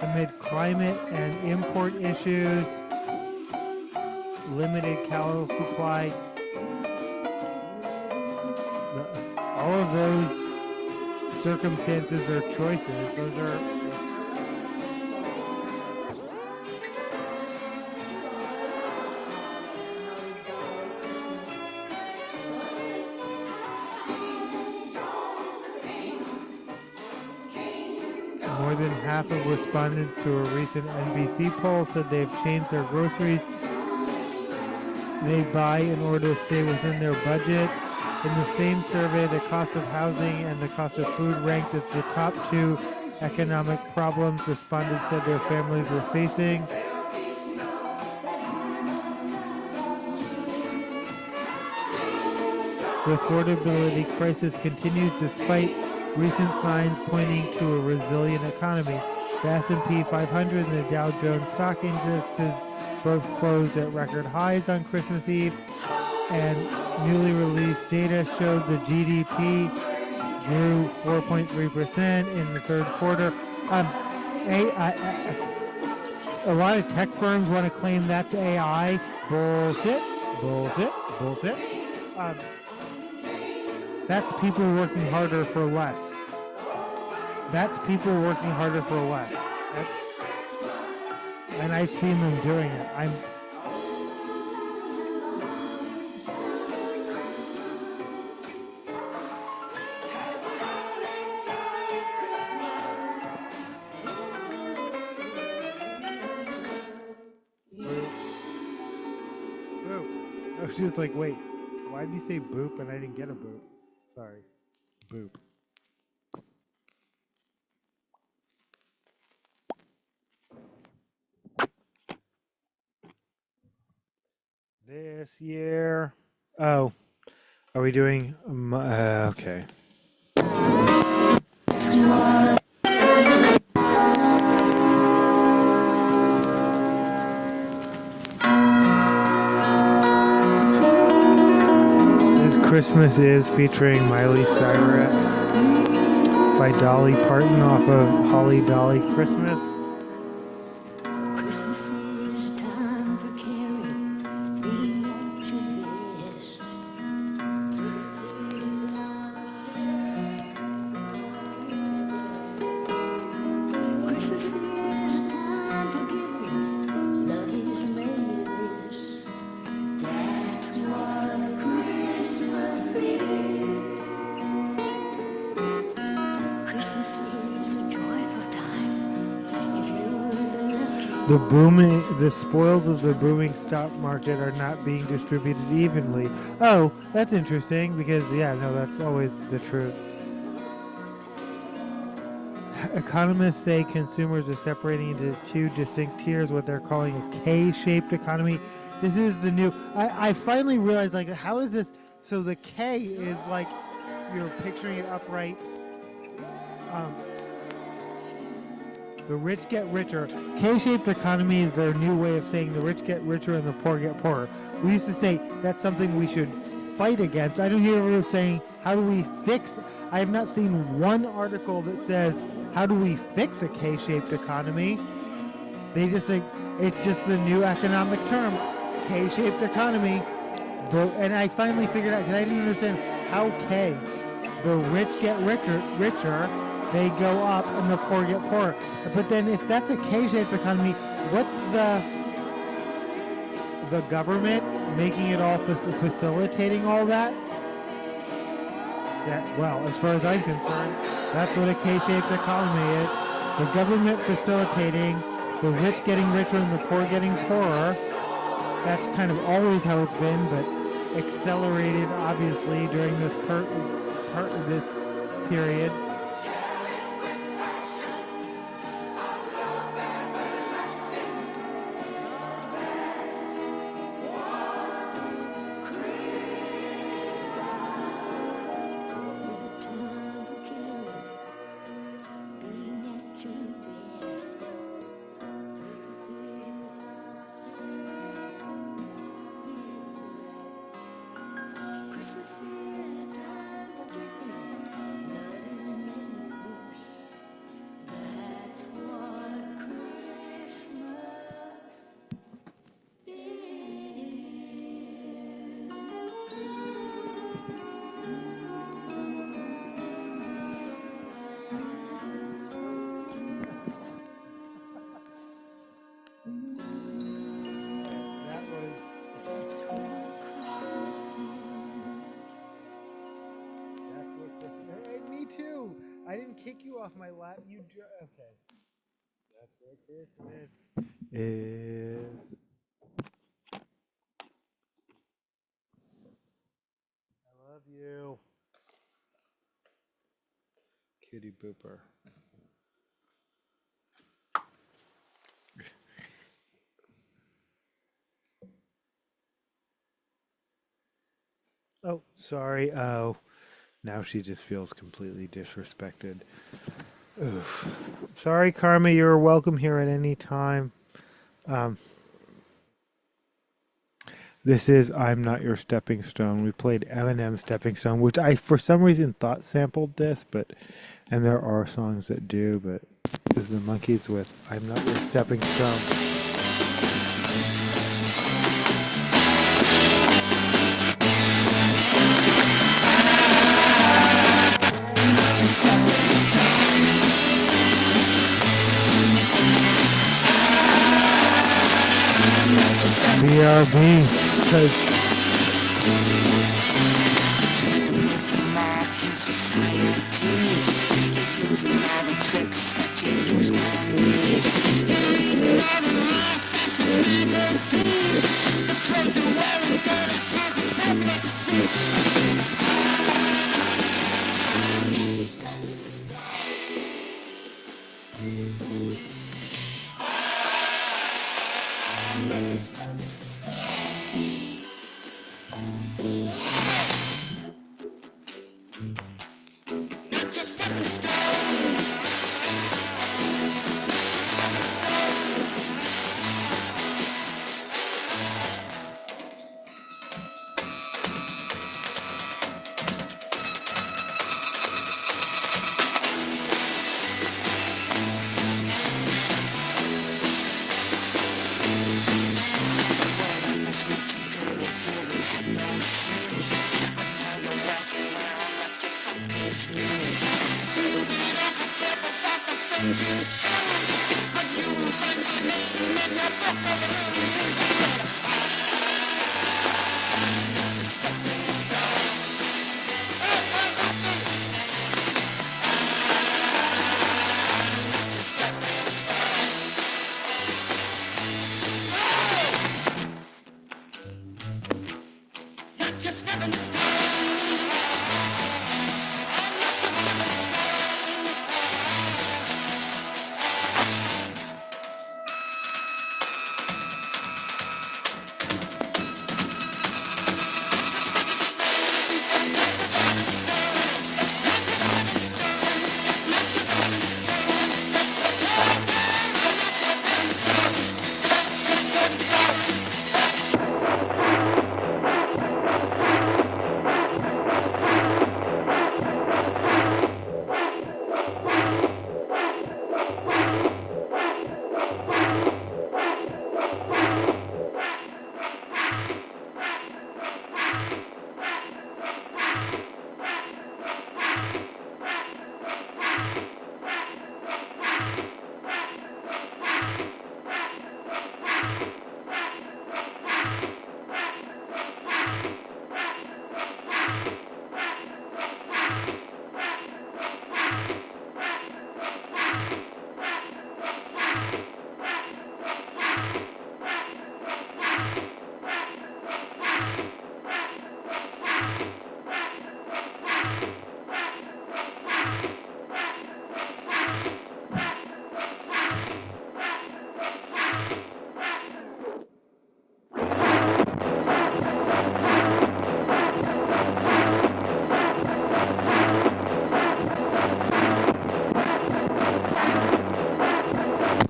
amid climate and import issues. Limited cattle supply. All of those circumstances or choices. Those are more than half of respondents to a recent NBC poll said they've changed their groceries they buy in order to stay within their budgets. In the same survey, the cost of housing and the cost of food ranked as the top two economic problems respondents said their families were facing. The affordability crisis continues despite recent signs pointing to a resilient economy. The S&P 500 and the Dow Jones stock indexes both closed at record highs on Christmas Eve, and newly released data showed the GDP grew 4.3% in the third quarter. A lot of tech firms want to claim that's AI. Bullshit, bullshit, bullshit. That's people working harder for less. That's people working harder for less. And I've seen them doing it. I was just like, wait, why did you say boop and I didn't get a boop? Sorry. Boop. This year. Oh. Are we doing. Okay. Christmas Is featuring Miley Cyrus by Dolly Parton off of Holly Dolly Christmas. Christmas is a time for caring, being at your best. Christmas is a time for giving, love is made of this. That's what Christmas is. Christmas is a joyful time. If you're the lucky The spoils of the booming stock market are not being distributed evenly. Oh, that's interesting because, yeah, no, that's always the truth. Economists say consumers are separating into two distinct tiers, what they're calling a K-shaped economy. This is the new. I finally realized, like, how is this? So the K is like you're picturing it upright. The rich get richer. K-shaped economy is their new way of saying the rich get richer and the poor get poorer. We used to say that's something we should fight against. I don't hear everyone saying, how do we fix? I have not seen one article that says, how do we fix a K-shaped economy? They just say, it's just the new economic term, K-shaped economy. And I finally figured out, because I didn't understand how K, the rich get richer, they go up and the poor get poorer. But then if that's a K-shaped economy, what's the government making it all facilitating all that? Yeah, well, as far as I'm concerned, that's what a K-shaped economy is. The government facilitating the rich getting richer and the poor getting poorer. That's kind of always how it's been, but accelerated obviously during this part of this period. off my lap. Okay. That's what Christmas is. I love you. Cutie booper. Oh, sorry. Oh, now she just feels completely disrespected. Oof. Sorry, Karma. You're welcome here at any time. This is I'm Not Your Stepping Stone. We played Eminem's Stepping Stone, which I, for some reason, thought sampled this, and there are songs that do, but this is the Monkees with I'm Not Your Stepping Stone. BRB, because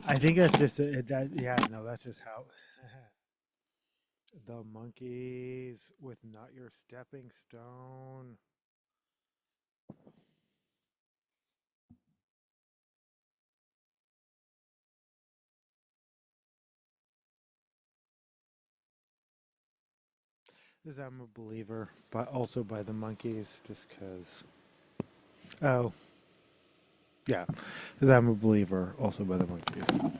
I think that's just that's just how the Monkees with Not Your Stepping Stone. This I'm a Believer, but also by the Monkees, just because. Oh, yeah, this I'm a Believer, also by the Monkees.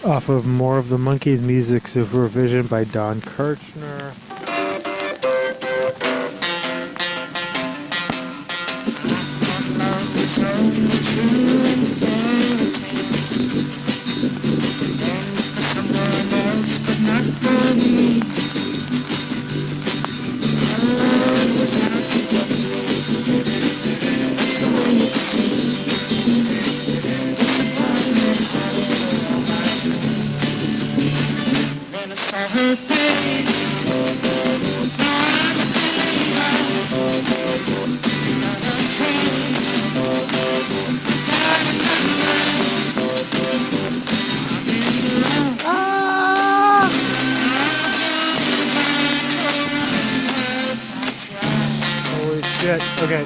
Oh, off of More of the Monkeys music supervision by Don Kirchner. Holy shit. Okay.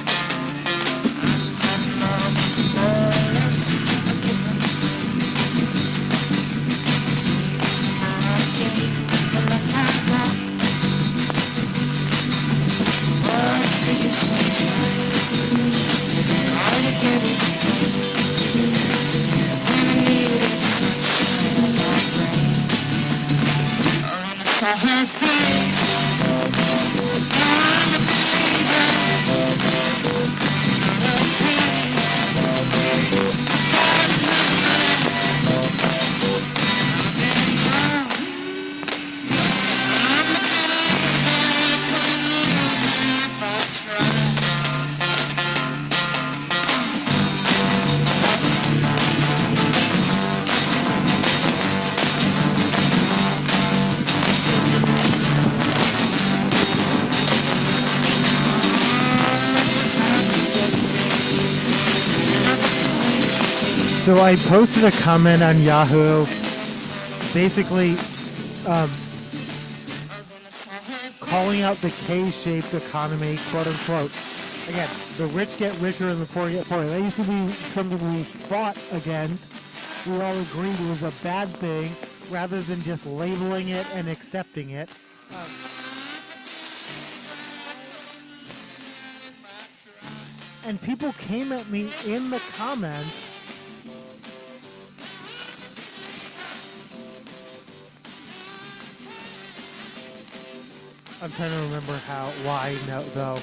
So I posted a comment on Yahoo, basically calling out the K-shaped economy, quote unquote. Again, the rich get richer and the poor get poorer. That used to be something we fought against. We all agreed it was a bad thing, rather than just labeling it and accepting it. And people came at me in the comments. I'm trying to remember why, no, though.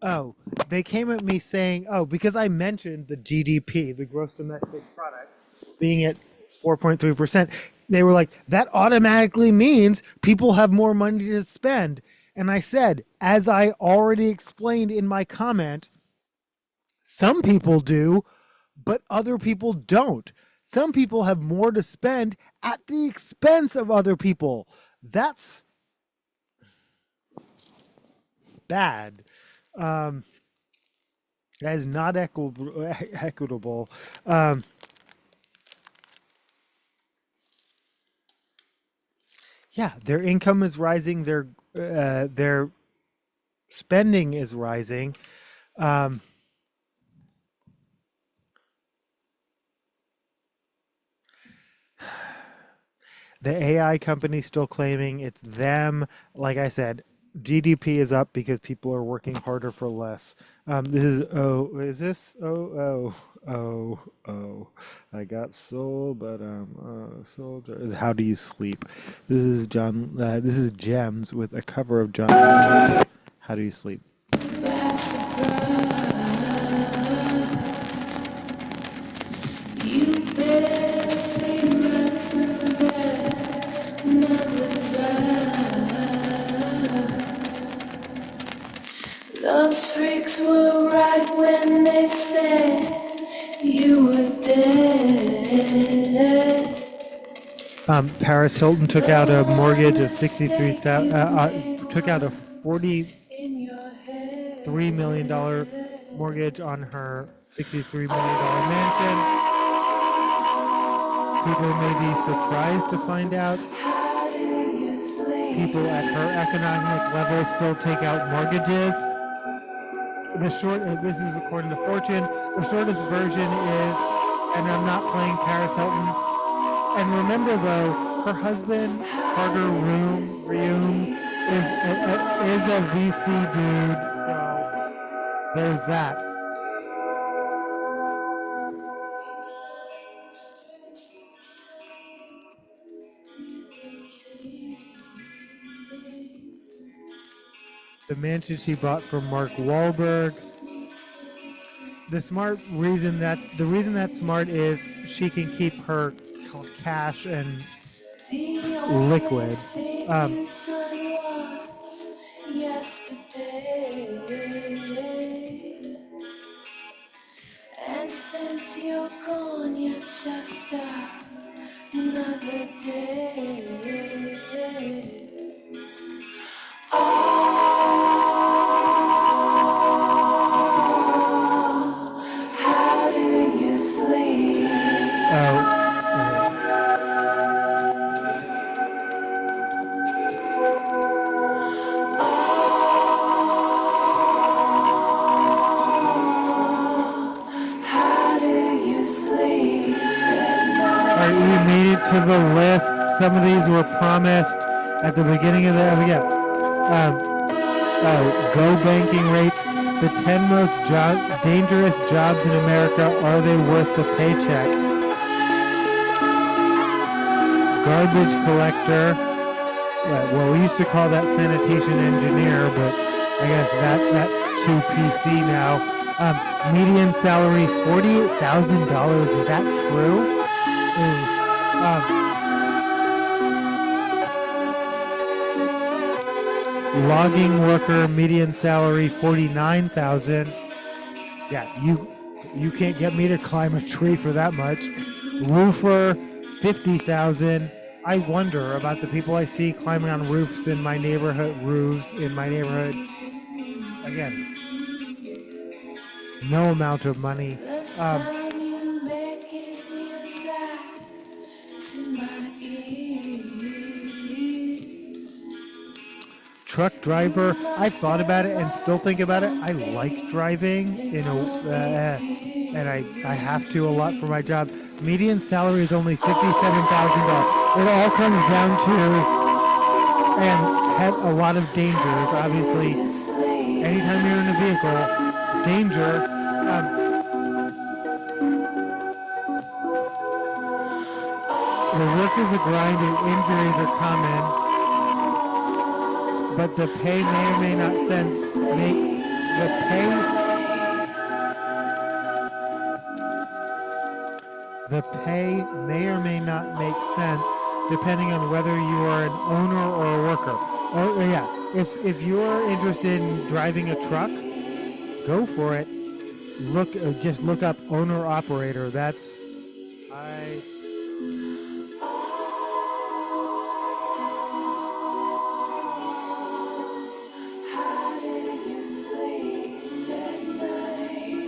Oh, they came at me saying, because I mentioned the GDP, the gross domestic product, being at 4.3%. They were like, that automatically means people have more money to spend. And I said, as I already explained in my comment, some people do, but other people don't. Some people have more to spend at the expense of other people. That's bad. That is not equitable. Yeah, their income is rising. Their spending is rising. The AI company still claiming it's them. Like I said, GDP is up because people are working harder for less. This is I got soul, but soldier. How do you sleep? This is John. This is Gems with a cover of John Lennon's How Do You Sleep? You better see right through that mother's eyes. Those freaks were right when they said you were dead. Paris Hilton took out a mortgage of 63,000. Took out a $43 million mortgage on her $63 million mansion. People may be surprised to find out people at her economic level still take out mortgages. This is according to Fortune, the shortest version is, and I'm not playing Paris Hilton, And remember though, her husband Carter Reum is a VC dude, so there's that. The mansion she bought from Mark Wahlberg. The reason that's smart is she can keep her cash and liquid. Yesterday, and since you're gone, you're just another day. How do you sleep? How do you sleep at night? All right, we made it to the list. Some of these were promised at the beginning of the go banking rates. The 10 most dangerous jobs in America. Are they worth the paycheck? Garbage collector. Well, we used to call that sanitation engineer, but I guess that's too PC now. Median salary $48,000. Is that true? Logging worker, median salary $49,000. Yeah, you can't get me to climb a tree for that much. Roofer, $50,000. I wonder about the people I see climbing on roofs in my neighborhood. Again, no amount of money. The sound you make is music to my ears. Truck driver. I've thought about it and still think about it. I like driving, and I have to a lot for my job. Median salary is only $57,000. It all comes down to and had a lot of dangers. Obviously, anytime you're in a vehicle, danger. The work is a grind and injuries are common, but the pay may or may not make sense depending on whether you are an owner or a worker. If you're interested in driving a truck, go for it. Just look up owner operator. How do you sleep at night?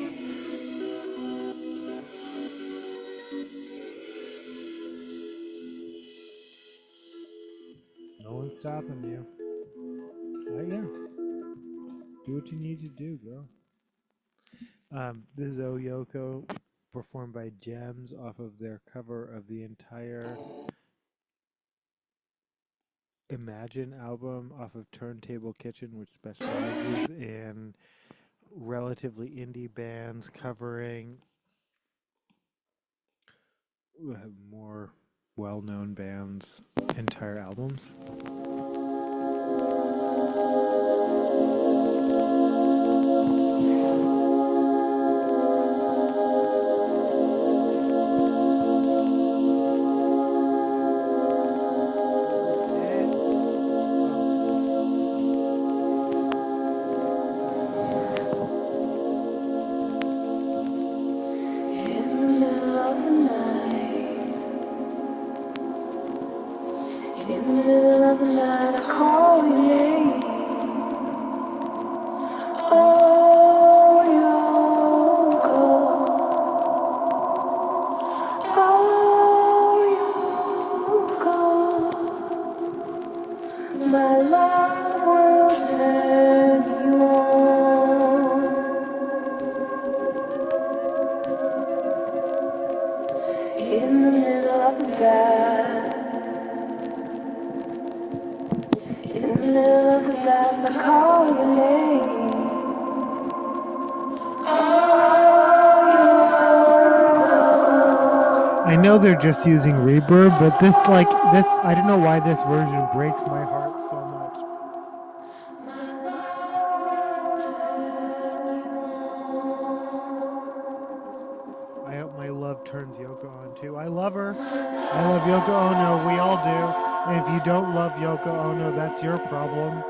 No one's stopping you. Yeah. Do what you need to do, girl. This is Oyoko, performed by Gems off of their cover of the entire Imagine album off of Turntable Kitchen, which specializes in relatively indie bands covering more well-known bands' entire albums. In the middle of the night, in the middle of the night, I call your name. Oh, you're gone. Oh, you're gone. My love will turn you on. In the middle of the night. I know they're just using reverb, but this, I don't know why this version breaks my heart so much. I hope my love turns Yoko on too. I love her. I love Yoko Ono. We all do. And if you don't love Yoko Ono, that's your problem.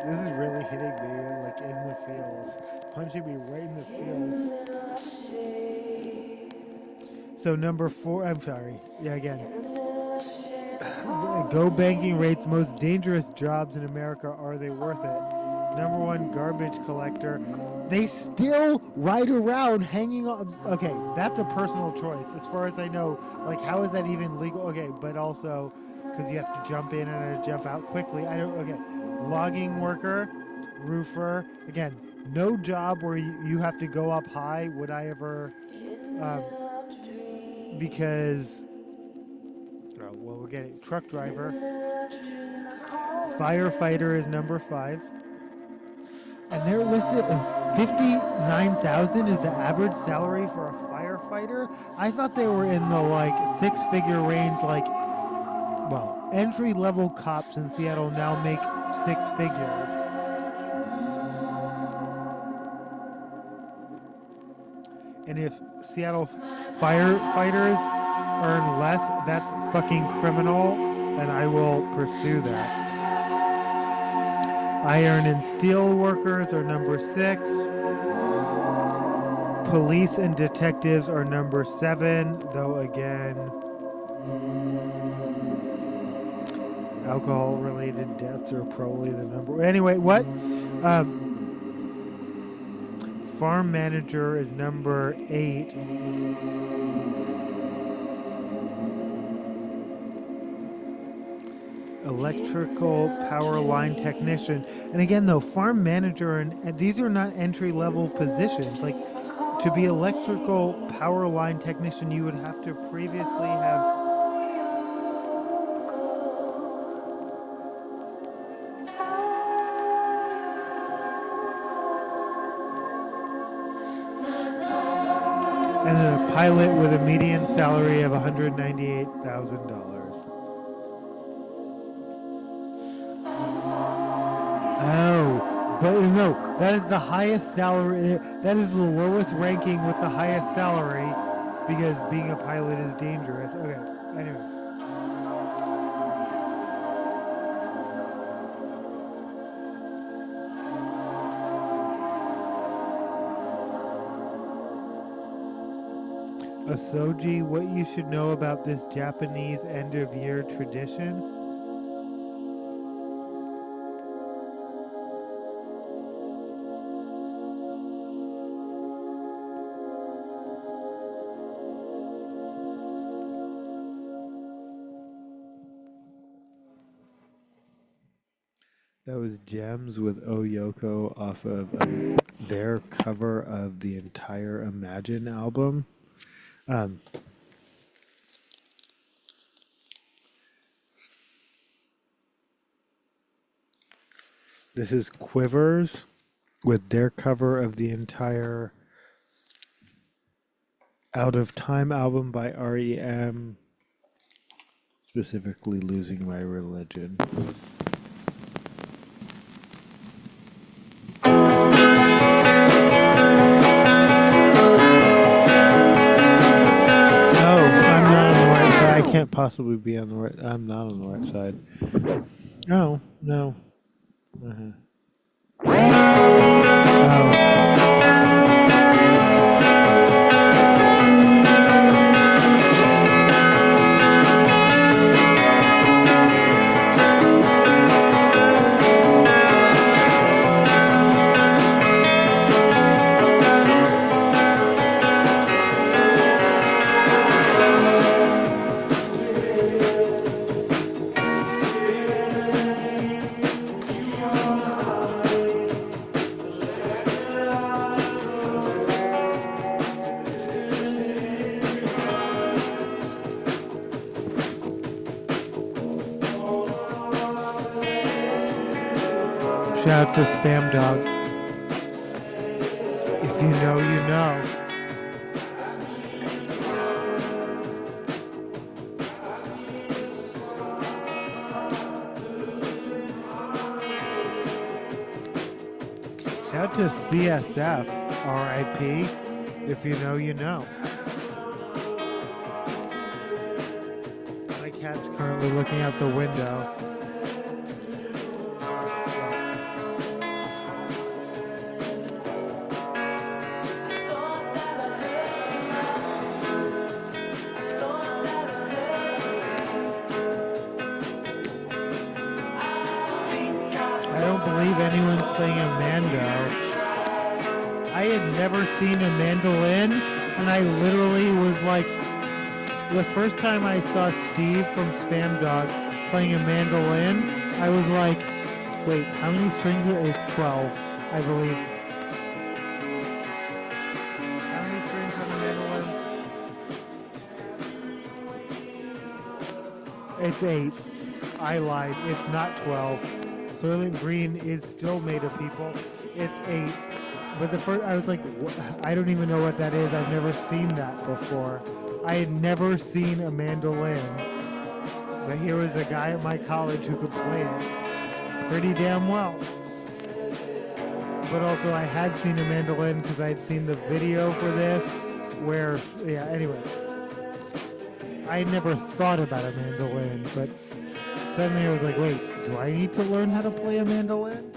This is really hitting me like in the feels, punching me right in the feels. So number 4, I'm sorry. Yeah, again. Go banking rates most dangerous jobs in America. Are they worth it? Number 1, garbage collector. They still ride around hanging on. Okay, that's a personal choice. As far as I know, like, how is that even legal? Okay, but also because you have to jump in and jump out quickly. Okay. Logging worker, roofer. Again, no job where you have to go up high. Would I ever? Because. Oh, well, we're getting truck driver. Firefighter is number 5. And they're listed at 59,000 is the average salary for a firefighter. I thought they were in the like 6-figure range, well, entry-level cops in Seattle now make 6 figures. And if Seattle firefighters earn less, that's fucking criminal, and I will pursue that. Iron and steel workers are number 6. Police and detectives are number 7, though again, alcohol-related deaths are probably the number. Anyway, what? Farm manager is number 8. Electrical power line technician. And again, though, farm manager, and these are not entry-level positions. Like, to be electrical power line technician, you would have to previously have... And then a pilot with a median salary of $198,000. Oh, but no, that is the highest salary. That is the lowest ranking with the highest salary because being a pilot is dangerous. Okay, anyway. Asoji, what you should know about this Japanese end-of-year tradition? That was Gems with Oyoko off of their cover of the entire Imagine album. This is Quivers with their cover of the entire Out of Time album by REM, specifically Losing My Religion. I can't possibly be on the right. I'm not on the right side. Oh, no. Oh. Shout out to Spam Dog. If you know, you know. Shout out to CSF, RIP. If you know, you know. My cat's currently looking out the window. I don't believe anyone's playing a mando. I had never seen a mandolin, and I literally was like, the first time I saw Steve from Spam Dog playing a mandolin, I was like, wait, how many strings is 12, I believe. How many strings on a mandolin? It's 8. I lied. It's not 12. Soylent Green is still made of people. It's 8. But the first, I was like, I don't even know what that is. I've never seen that before. I had never seen a mandolin. But here was a guy at my college who could play it pretty damn well. But also I had seen a mandolin because I had seen the video for this where, yeah, anyway. I had never thought about a mandolin, but suddenly I was like, wait, do I need to learn how to play a mandolin?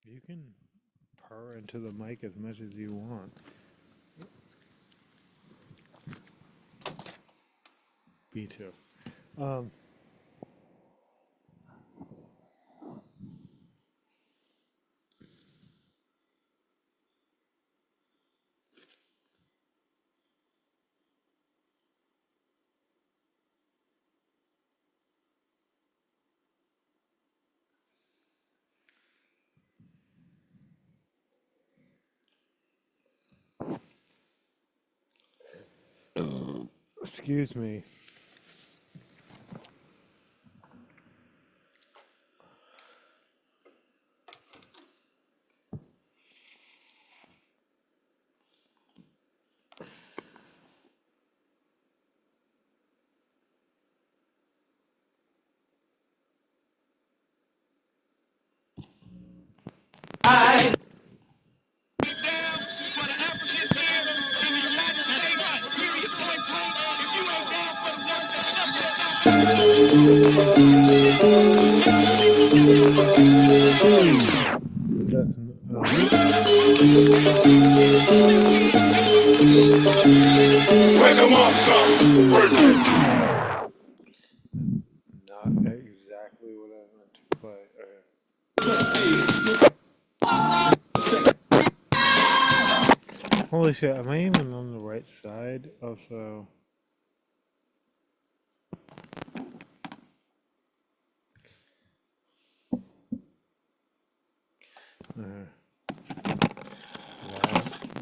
You can purr into the mic as much as you want. Me too. Excuse me. That's not exactly what I meant to play. Okay. Holy shit, am I even on the right side? Also.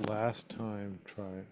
Last time, try it.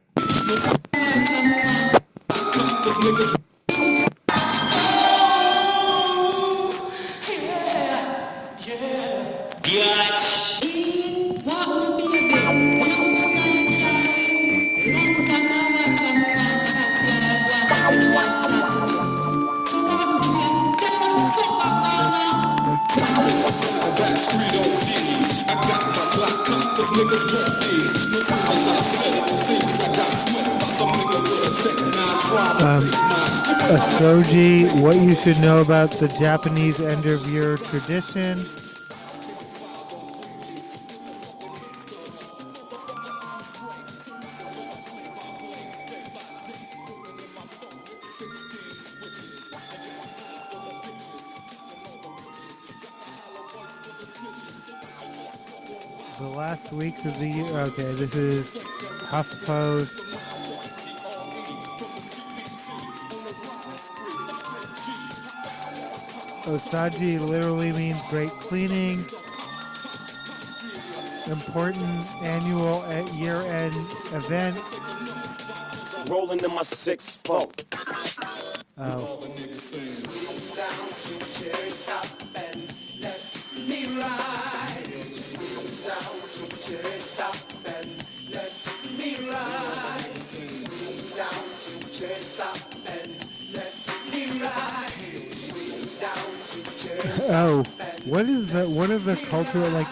Asoji, what you should know about the Japanese end of year tradition. The last weeks of the year. Okay, this is HuffPost. Osaji literally means great cleaning. Important annual year-end event. Rolling in my 6-4. Oh. Oh, what is the what are the cultural like?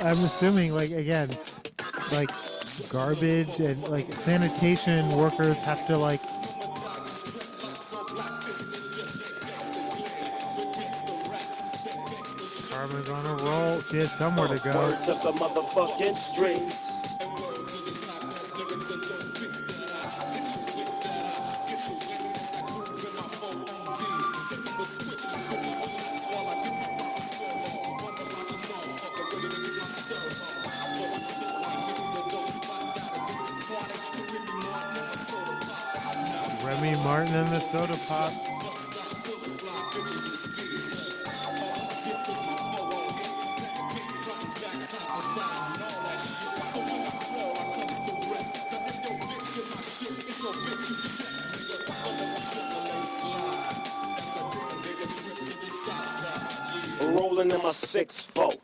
I'm assuming like again, like garbage and like sanitation workers have to like. Karma's on a roll. She has somewhere to go. Word to the motherfucking streets. Remy Martin and the Soda Pop. Rolling in my 6-4.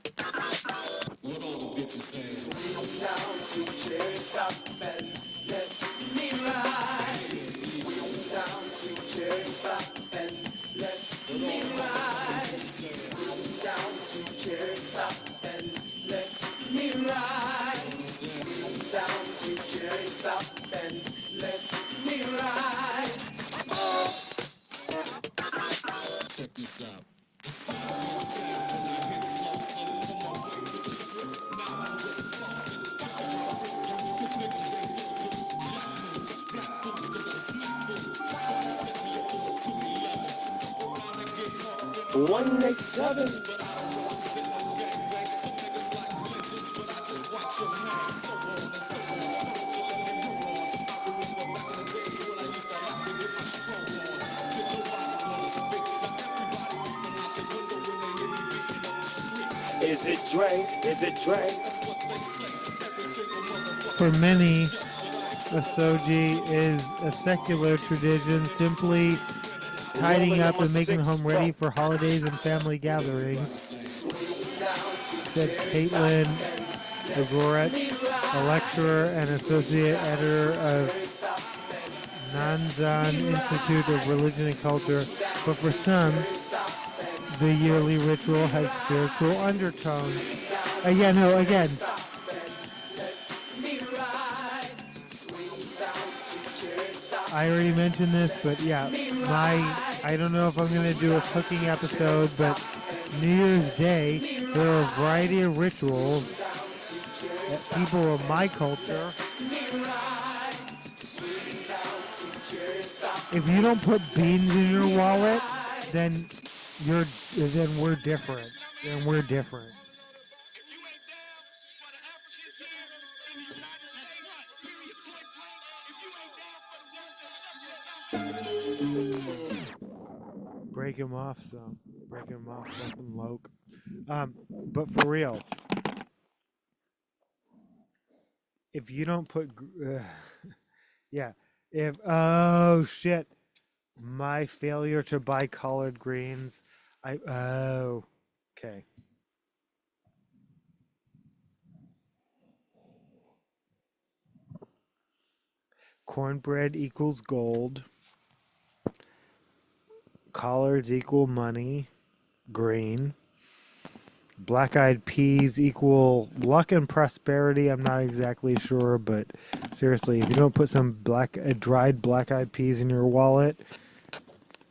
Check this out. One 187. Is it Dre? Is it Dre? For many, Asoji is a secular tradition, simply tidying up and making the home ready for holidays and family gatherings. Said Caitlin Lagoret, a lecturer and associate editor of Nanzan Institute of Religion and Culture. But for some, the yearly ritual has spiritual undertones. Again. I already mentioned this, but yeah, I don't know if I'm going to do a cooking episode, but New Year's Day, there are a variety of rituals that people of my culture, if you don't put beans in your wallet, then we're different. Then we're different. Break him off some. Break him off something loc. But for real, if you don't put, Yeah. If oh shit, my failure to buy collard greens. Okay. Cornbread equals gold. Collards equal money. Green. Black-eyed peas equal luck and prosperity. I'm not exactly sure, but seriously, if you don't put some dried black-eyed peas in your wallet,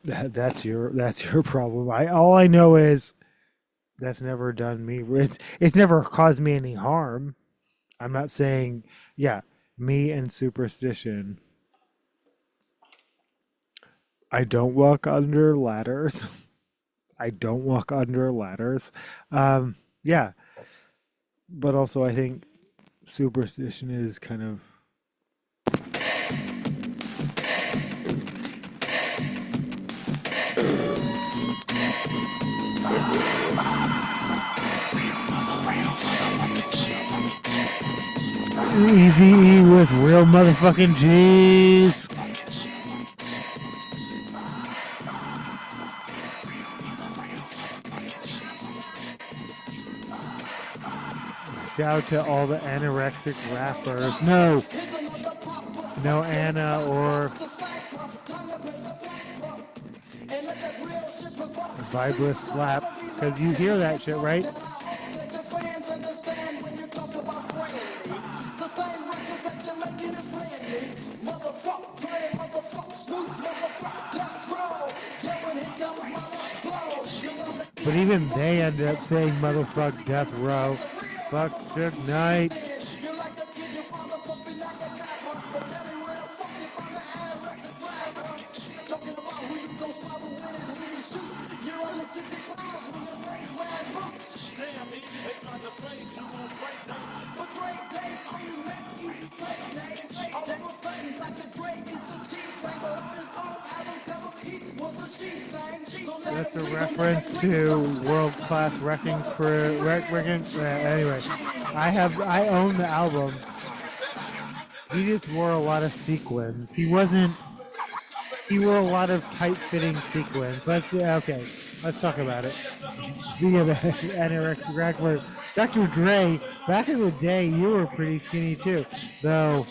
that's your problem. All I know is that's never done me. It's never caused me any harm. I'm not saying, yeah, me and superstition. I don't walk under ladders. I don't walk under ladders. Yeah, but also I think superstition is kind of easy E with real motherfucking G's. Shout out to all the anorexic rappers. No Anna or Vibrous Slap. Because you hear that shit, right? But even they end up saying motherfuck Death Row. Fuck Suge Knight. That's a reference to World Class Wrecking Crew. Anyway, I own the album. He just wore a lot of sequins. He wore a lot of tight-fitting sequins. Okay. Let's talk about it. Speaking of anorexic rapper, Dr. Dre. Back in the day, you were pretty skinny too, though.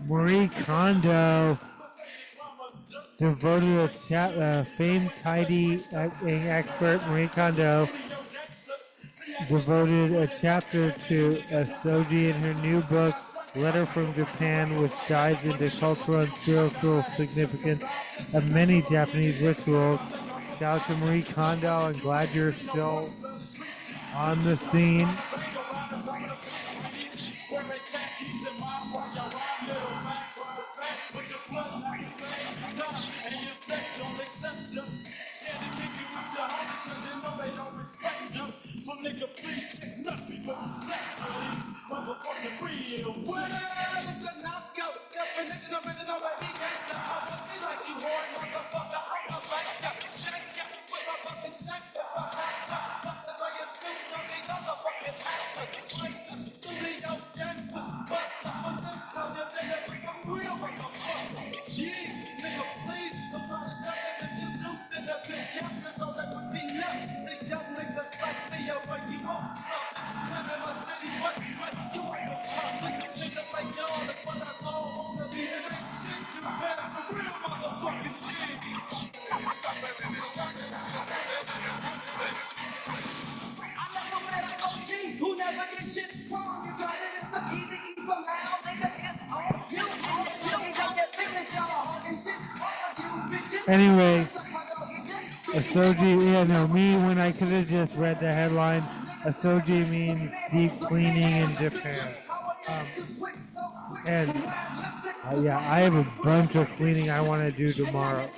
Marie Kondo devoted famed tidying expert Marie Kondo devoted a chapter to Soji in her new book Letter from Japan, which dives into cultural and spiritual significance of many Japanese rituals. Shout out to Marie Kondo. I'm glad you're still on the scene. Anyway, Asoji, me when I could have just read the headline. Asoji means deep cleaning in Japan. And yeah, I have a bunch of cleaning I want to do tomorrow.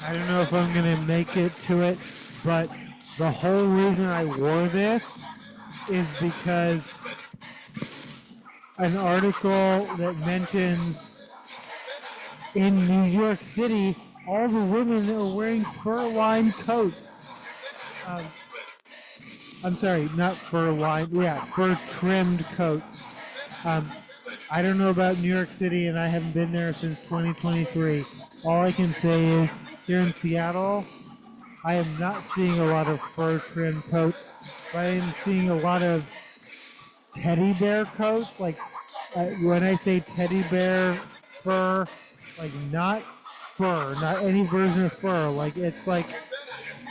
I don't know if I'm gonna make it to it, but the whole reason I wore this is because an article that mentions in New York City, all the women are wearing fur-lined coats. I'm sorry, not fur-lined, yeah, fur-trimmed coats. Um, I don't know about New York City, and I haven't been there since 2023. All I can say is here in Seattle, I am not seeing a lot of fur-trimmed coats, but I am seeing a lot of teddy bear coats. Like when I say teddy bear fur, like not fur, not any version of fur. Like it's like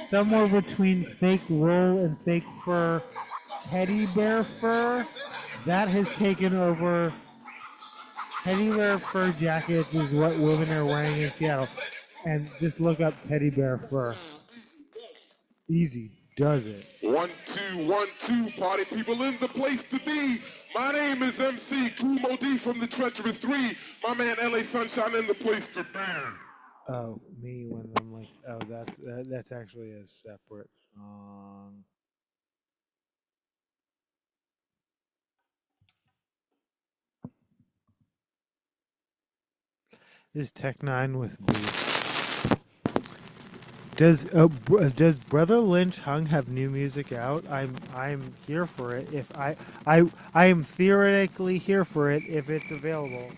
somewhere between fake wool and fake fur. Teddy bear fur that has taken over. Teddy bear fur jackets is what women are wearing in Seattle. And just look up teddy bear fur. Easy does it. 1 2 1 2 party people in the place to be. My name is MC Kumo D from the Treacherous 3. My man LA Sunshine in the place to be. Oh, me when I'm like, oh, that's actually a separate song. Is Tech Nine with Beats? Does Brother Lynch Hung have new music out? I'm here for it. If I am theoretically here for it if it's available.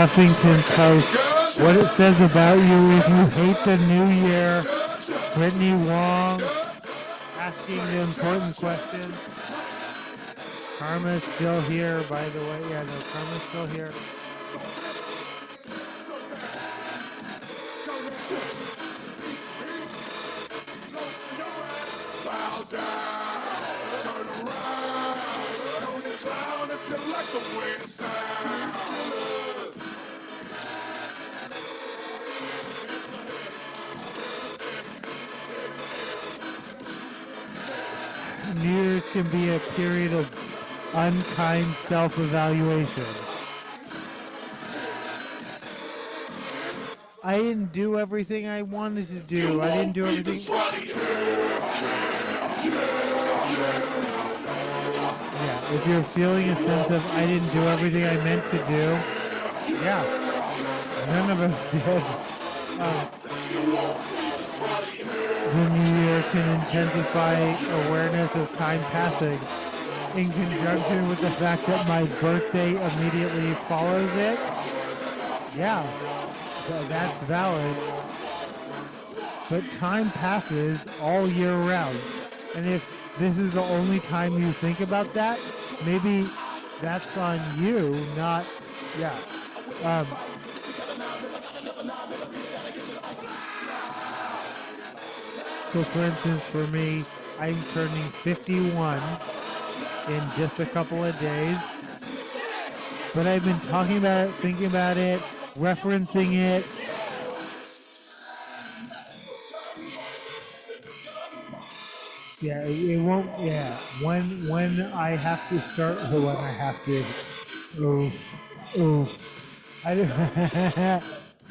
Huffington Post. What it says about you is you hate the new year. Brittany Wong asking the important questions. Karma's still here, by the way. Yeah, no, Karma's still here. Bow down, turn around, turn it down if you like the way it sounds. New Year's can be a period of unkind self-evaluation. I didn't do everything I wanted to do. I didn't do everything. Yeah, if you're feeling a sense of I didn't do everything I meant to do, yeah, none of us did. The new year can intensify awareness of time passing in conjunction with the fact that my birthday immediately follows it. Yeah, that's valid. But time passes all year round. And if this is the only time you think about that, maybe that's on you, not, yeah. So for instance, for me, I'm turning 51 in just a couple of days. But I've been talking about it, thinking about it, referencing it. Yeah, it won't, yeah. When I have to start, when I have to, oof.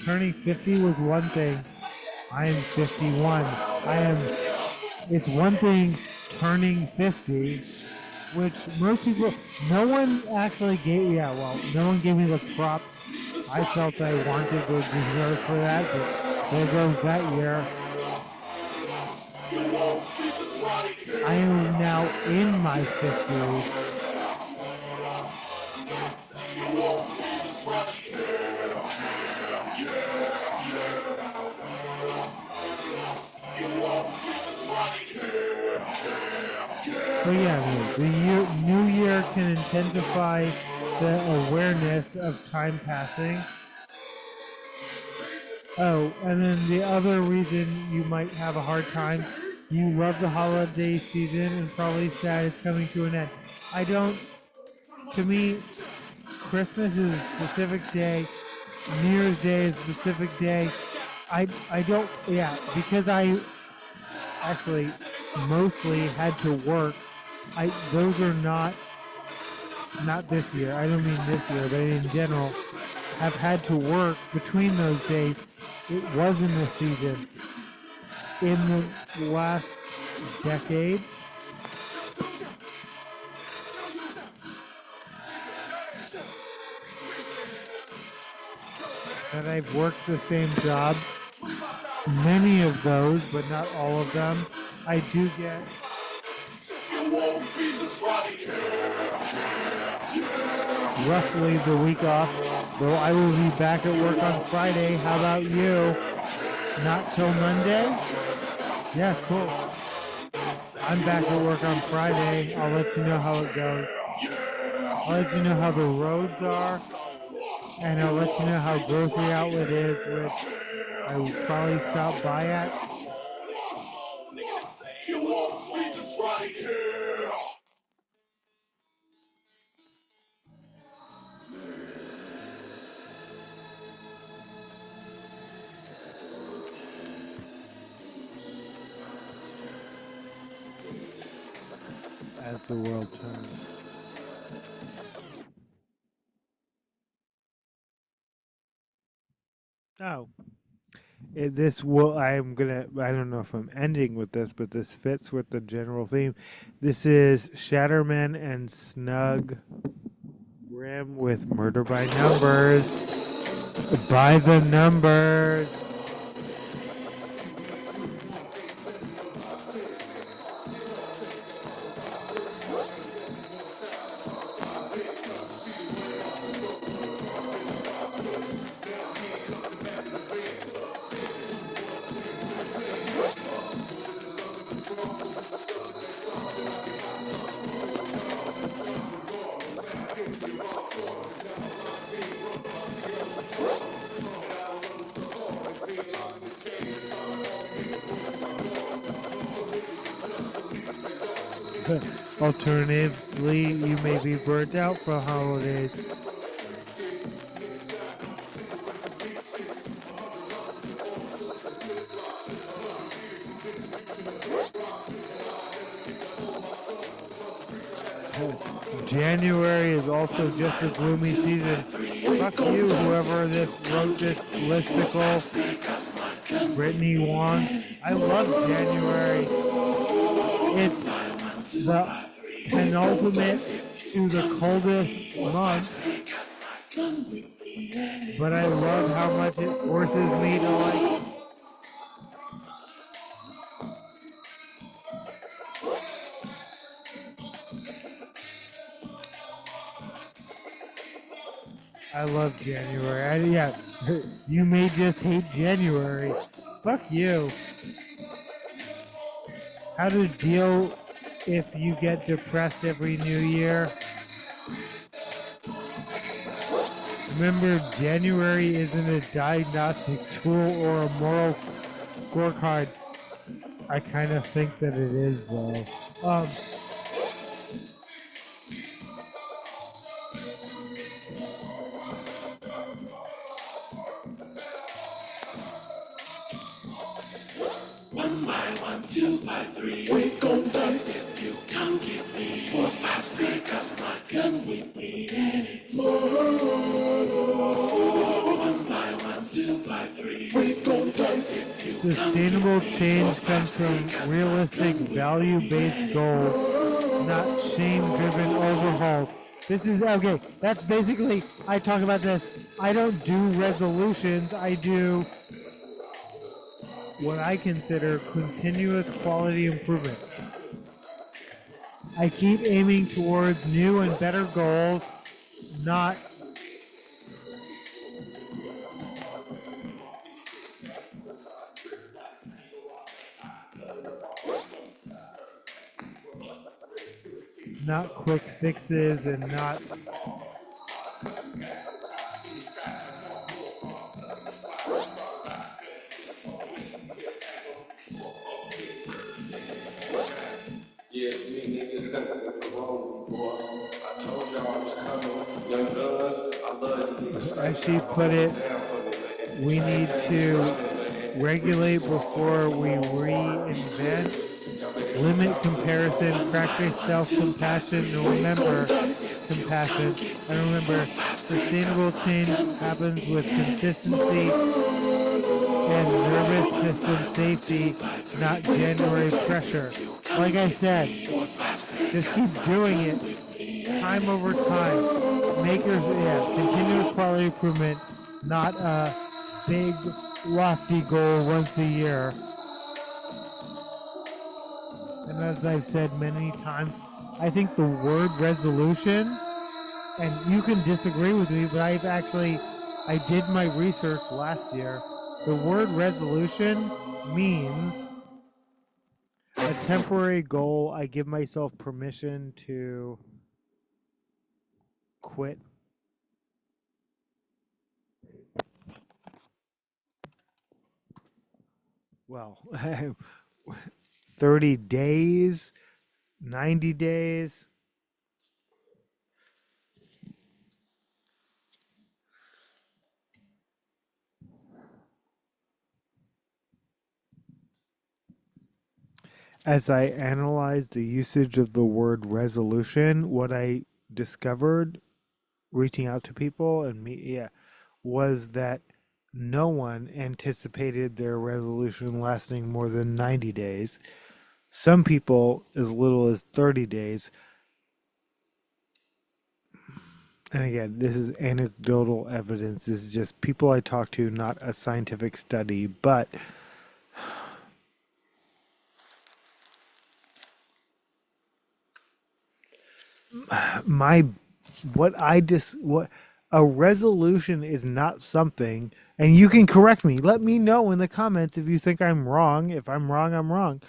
Turning 50 was one thing. I am 51. It's one thing turning 50, which most people, no one actually gave, no one gave me the props I felt I wanted to deserve for that, but there goes that year. I in my 50s. But yeah, the new year can intensify the awareness of time passing. Oh, and then the other reason you might have a hard time, you love the holiday season and probably sad it's coming to an end. I don't, to me, Christmas is a specific day, New Year's Day is a specific day. I don't, yeah, because I actually mostly had to work. Those are not this year. I don't mean this year, but in general, have had to work between those days. It wasn't a season. In the last decade, that I've worked the same job, many of those, but not all of them, I do get roughly the week off, though I will be back at work on Friday. How about you? Not till Monday? Yeah, cool. I'm back at work on Friday. I'll let you know how it goes. I'll let you know how the roads are, and I'll let you know how Grocery Outlet is, which I will probably stop by at. As the world turns. Oh. This will, I don't know if I'm ending with this, but this fits with the general theme. This is Shatterman and Snug Rim with Murder by Numbers. By the numbers. Alternatively, you may be burnt out for holidays. January is also just a gloomy season. Fuck you, whoever wrote this listicle. Brittany Wong. I love January. It's the penultimate to the coldest month. But I love how much it forces me to like. I love January. Yeah, you may just hate January. Fuck you. How to deal if you get depressed every new year. Remember, January isn't a diagnostic tool or a moral scorecard. I kind of think that it is, though. One by one, two by three, we gon' dance. If you can't give me 4, 5, 6, got my gun with me, and it's more. One by one, two by three, we gon' dance. If you Sustainable change comes from realistic, value-based goals, not shame-driven overhauls. This is, okay, that's basically, I talk about this. I don't do resolutions, I do what I consider continuous quality improvement. I keep aiming towards new and better goals, not quick fixes and not Yeah, it's me, nigga. The road, boy. I told y'all I was coming. Young Guns, I love you, niggas. as she put it, we need to regulate before we reinvent, limit comparison, practice self-compassion, and remember compassion, and remember sustainable change happens with consistency and nervous system safety, not January pressure. Like I said, just keep doing it time over time. Continuous quality improvement, not a big lofty goal once a year. And as I've said many times, I think the word resolution, and you can disagree with me, but I did my research last year. The word resolution means a temporary goal. I give myself permission to quit. Well, 30 days, 90 days. As I analyzed the usage of the word resolution, what I discovered reaching out to people and was that no one anticipated their resolution lasting more than 90 days. Some people as little as 30 days. And again, this is anecdotal evidence. This is just people I talk to, not a scientific study. But what a resolution is not something, and you can correct me. Let me know in the comments if you think I'm wrong. If I'm wrong, I'm wrong.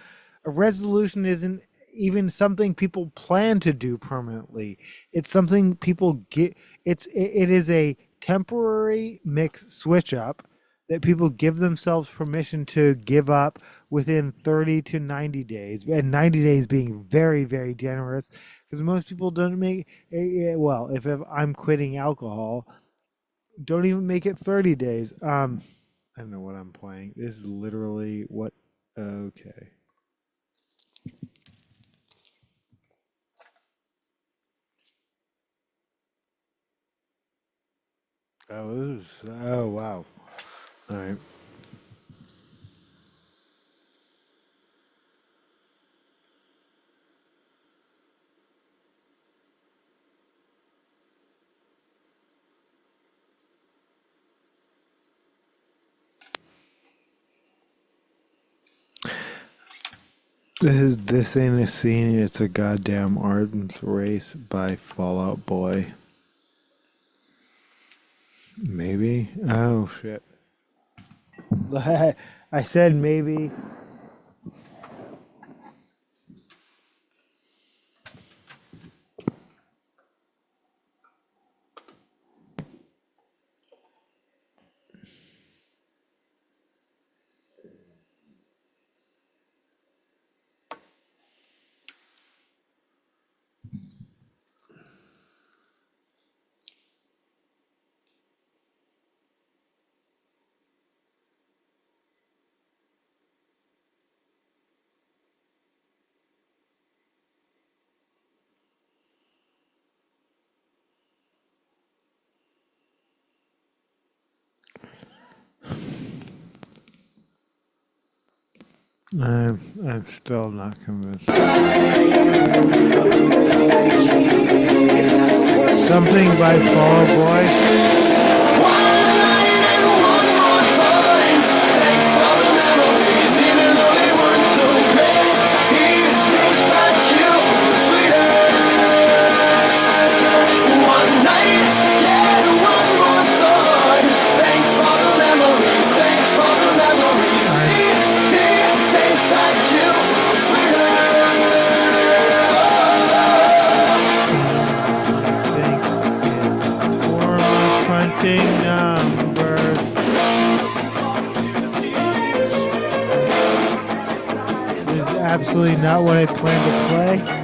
A resolution isn't even something people plan to do permanently. It's something people get. It is a temporary mix switch up that people give themselves permission to give up within 30 to 90 days, and 90 days being very, very generous, because most people don't make well, if I'm quitting alcohol, don't even make it 30 days. I don't know what I'm playing. This is literally what. Okay. Oh, wow. All right. This ain't a scene, it's a goddamn arms race by Fallout Boy. Maybe? Oh shit. I said maybe. I'm still not convinced. Something by Fall Out Boy. Even though they weren't so great, he tastes like you, sweeter absolutely not what I planned to play.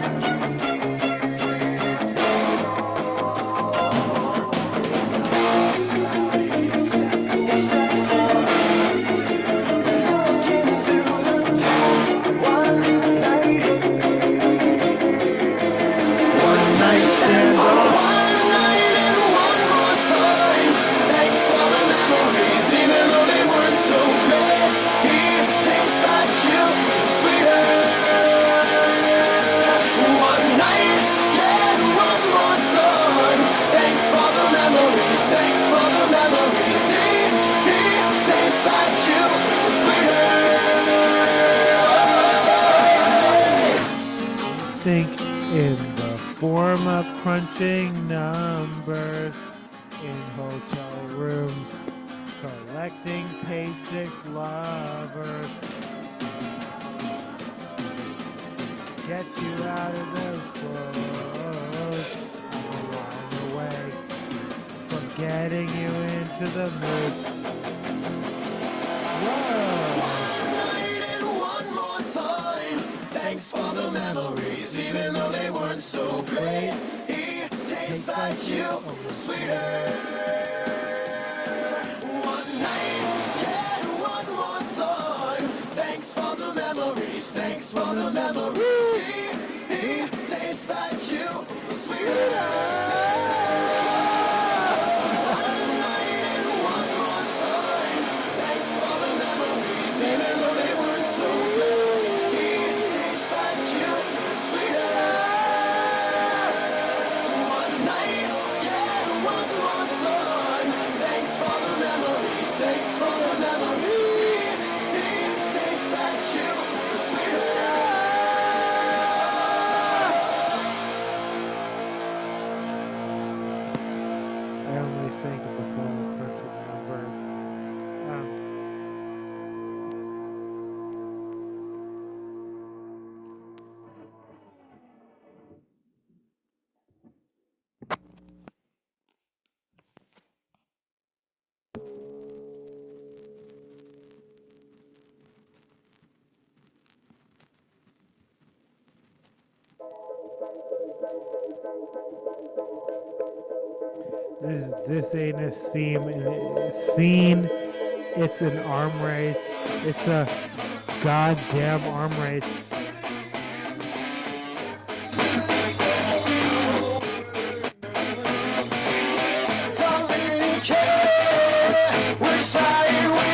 Think in the form of crunching numbers in hotel rooms, collecting pay-six lovers. Get you out of those clothes. I'm a long way from getting you into the mood. Whoa! Thanks for the memories, even though they weren't so great. It tastes like you, sweeter. One night, yeah, one more time. Thanks for the memories, thanks for the memories. It tastes like you, sweeter. One night and one more time. Thanks for the memories, even though they weren't so great. I only think of the form of crunching numbers. This ain't a scene. It's an arm race. It's a goddamn arm race. Don't really care which side it wins.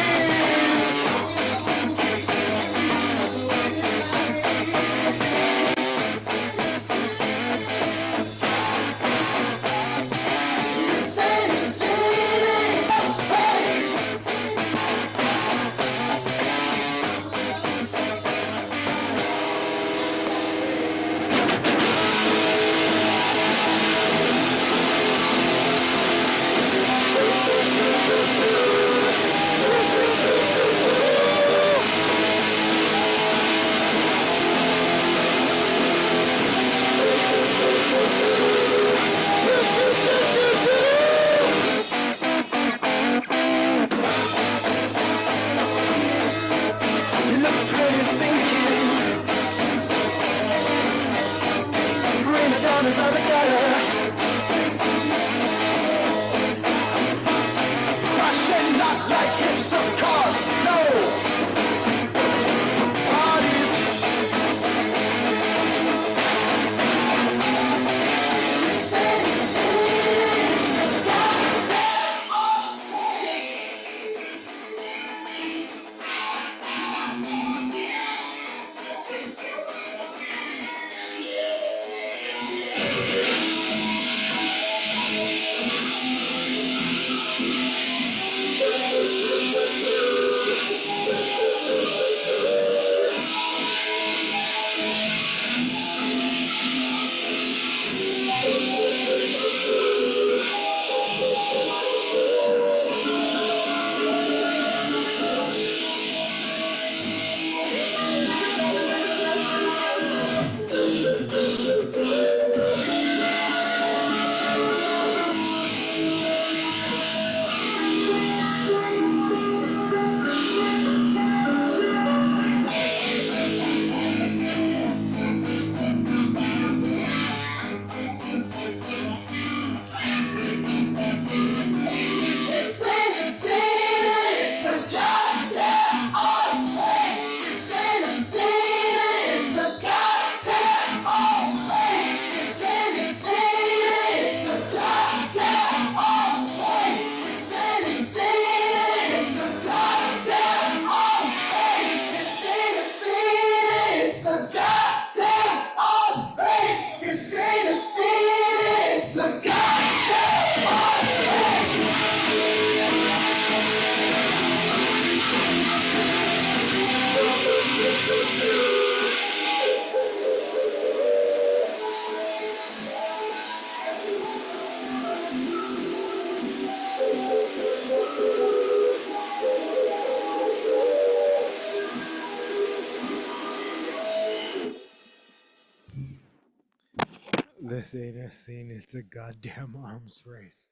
This ain't a scene, it's a goddamn arms race.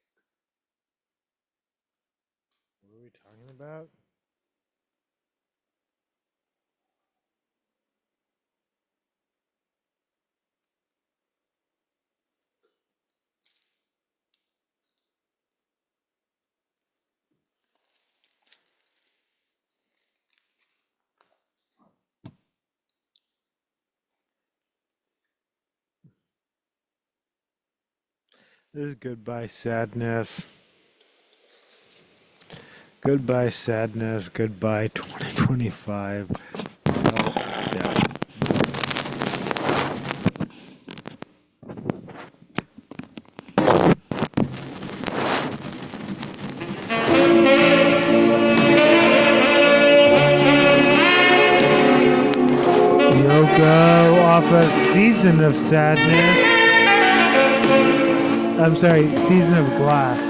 What are we talking about? This is Goodbye Sadness. Goodbye Sadness. Goodbye 2025. Yeah. Yoko off of Season of Sadness. I'm sorry, Season of Glass.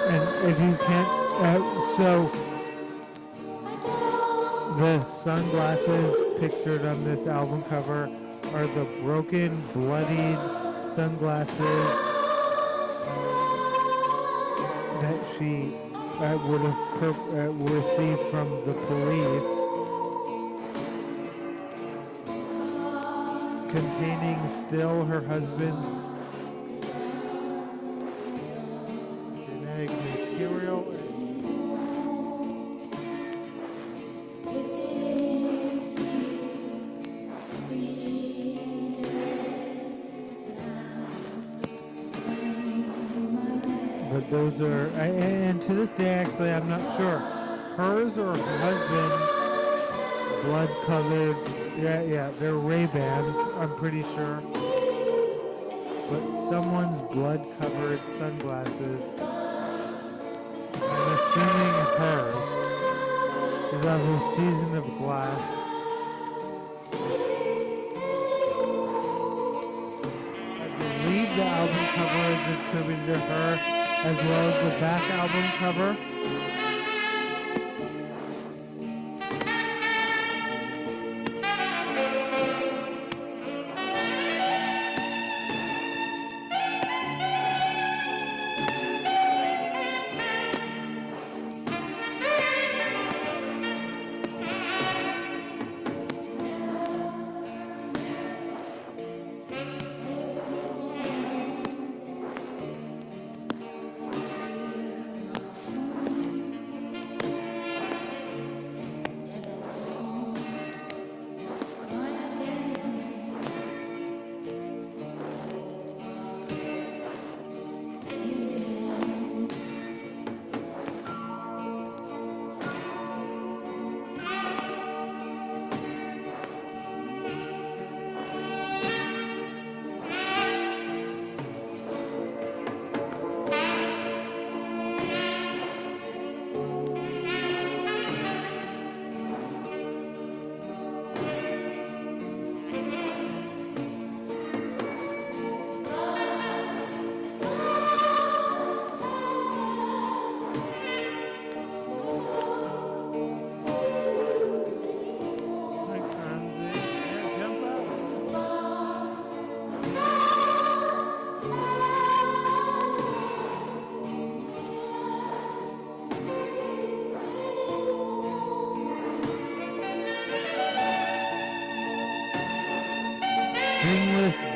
And if you can't, so the sunglasses pictured on this album cover are the broken, bloodied sunglasses that she would have received from the police, containing still her husband's genetic material. But those are, and to this day, actually, I'm not sure. Hers or her husband's blood-covered, yeah, they're Ray-Bans, I'm pretty sure. But someone's blood-covered sunglasses, I'm assuming hers, is on the Season of Glass. I believe the album cover is attributed to her, as well as the back album cover.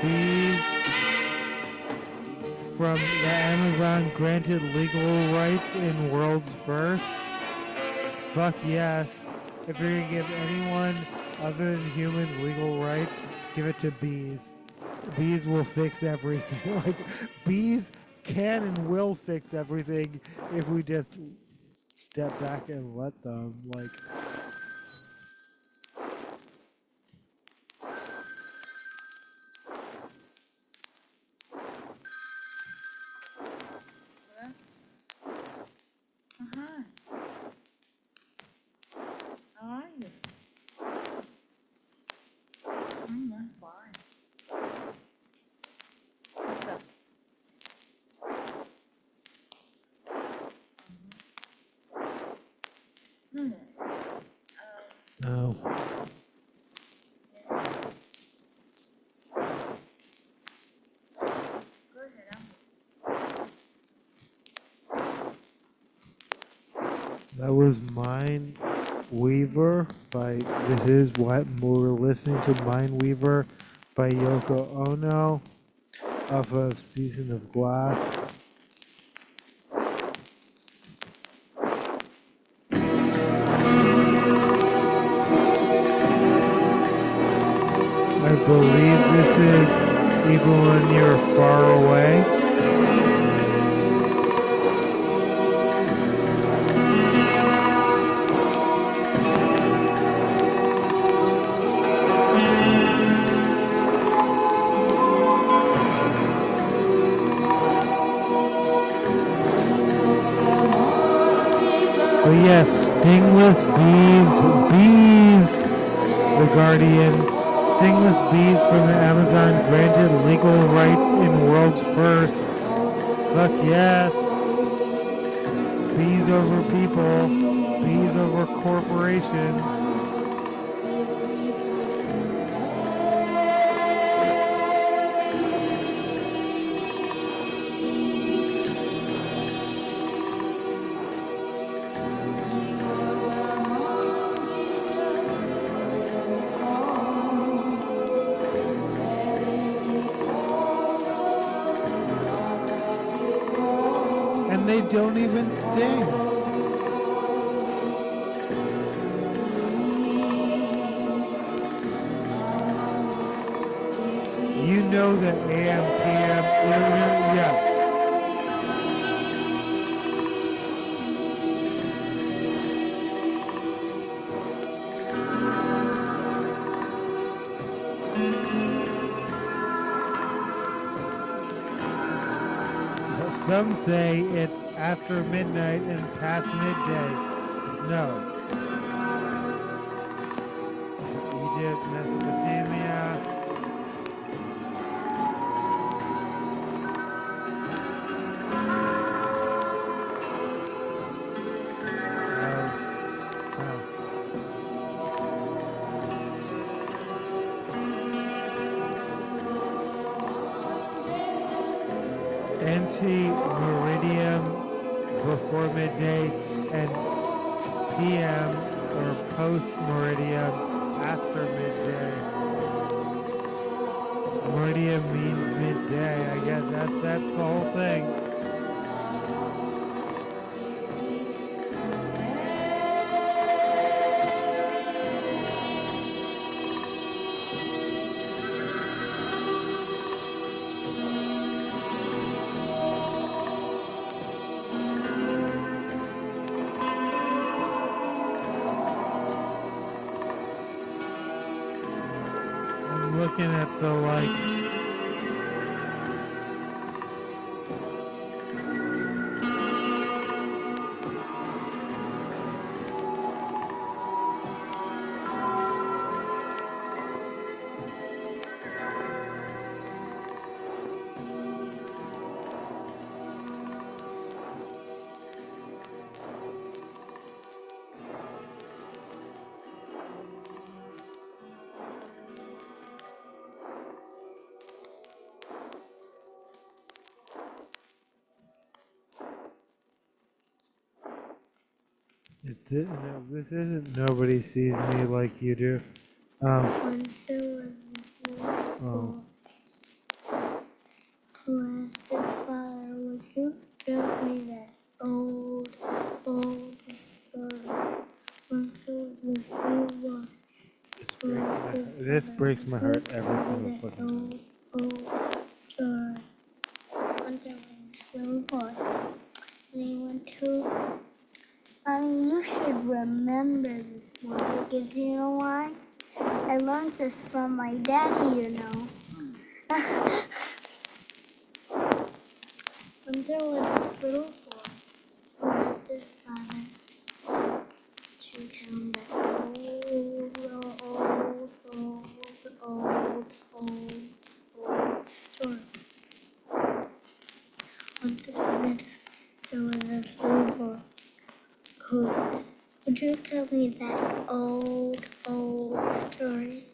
Bees from the Amazon granted legal rights in World's First. Fuck yes. If you're gonna give anyone other than humans legal rights, give it to bees. Bees will fix everything. Like, bees can and will fix everything if we just step back and let them. Like, Oh. That was Mind Weaver by, this is what we're listening to, Mind Weaver by Yoko Ono off of Season of Glass. I believe this is Even When You're Far Away. But yes, stingless bees, the Guardian. Stingless bees from the Amazon granted legal rights in world's first. Fuck yes. Bees over people, bees over corporations. And they don't even sting. You know that AM, PM, yeah. Some say it's after midnight and past midday. No. Egypt, Mesopotamia. Anti-meridium before midday and PM or post-meridium after midday. Meridium means midday. I guess that's the whole thing. I'm looking at the like. No, this isn't Nobody Sees Me Like You Do. When there was who asked his father, would you give me that old story? When there was This breaks my heart every single fucking time. old story. One day when he was a little boy, and he went to. You should remember this one because you know why? I learned this from my daddy, you know. When there was this little boy who asked his father to tell him that old story. Once upon a time, there was this little boy whose Would you tell me that old story?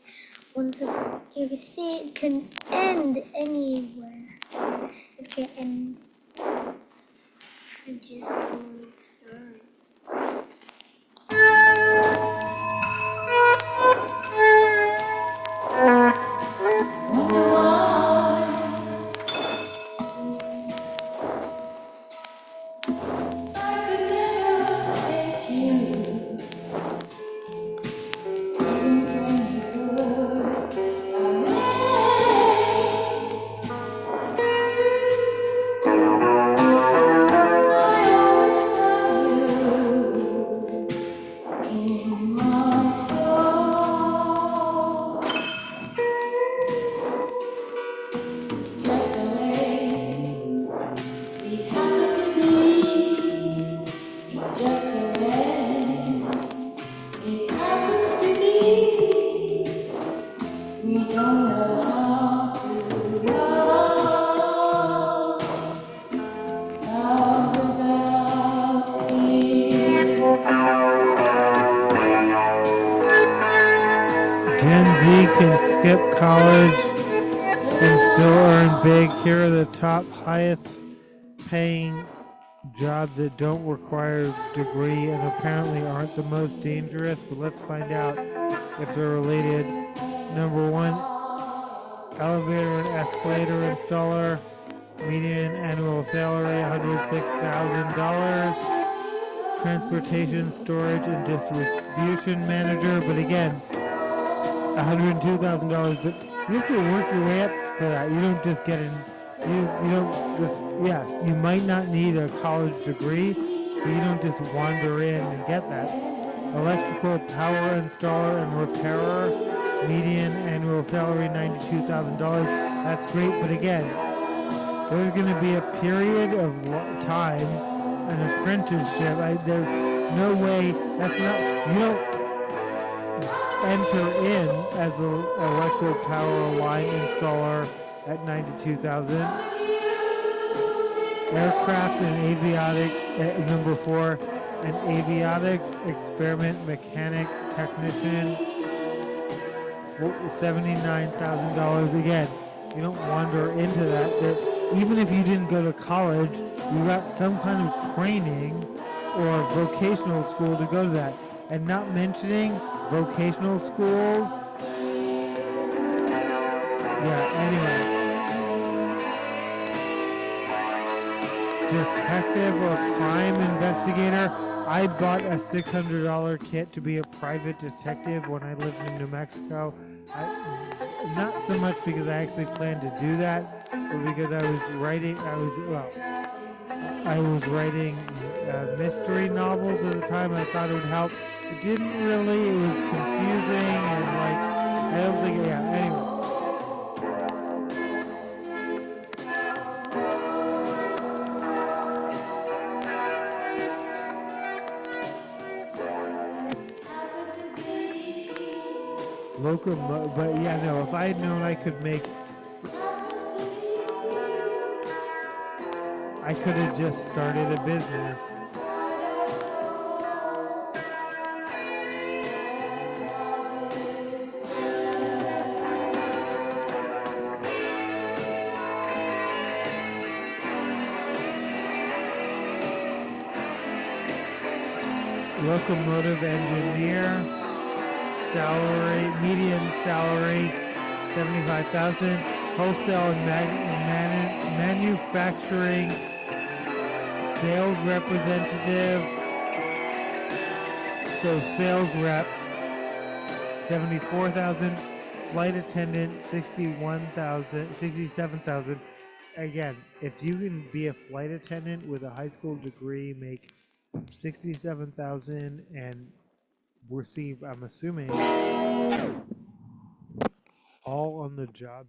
You can see it can end anywhere. It can end. Could you tell me the story? Just the way we happen to be. It's just the way it happens to be. We don't know how to love without fear. Gen Z can skip college and still earn big. Here are the top highest paying jobs that don't require a degree and apparently aren't the most dangerous, but let's find out if they're related. Number one, elevator and escalator installer, median annual salary $106,000. Transportation, storage, and distribution manager, but again, $102,000. But you have to work your way up for that. You don't just get in. You don't just, yes, you might not need a college degree, but you don't just wander in and get that. Electrical power installer and repairer, median annual salary $92,000. That's great, but again, there's going to be a period of time, an apprenticeship. There's no way, that's not, you don't enter in as an electrical power line installer at $92,000. Aircraft and avionic, number 4, an avionics experiment mechanic technician, $79,000. Again, you don't wander into that. Even if you didn't go to college, you got some kind of training or vocational school to go to that. And not mentioning vocational schools. Yeah, anyway. Detective or crime investigator. I bought a $600 kit to be a private detective when I lived in New Mexico. Not so much because I actually planned to do that, but because I was writing mystery novels at the time. I thought it would help. It didn't really. It was confusing and I don't think. Yeah. Anyway. But yeah, no, if I had known I could I could have just started a business. Locomotive engineer, median salary, $75,000. Wholesale and manufacturing sales representative. So sales rep, $74,000. Flight attendant, $67,000. Again, if you can be a flight attendant with a high school degree, make $67,000 and receive, I'm assuming, all on the job.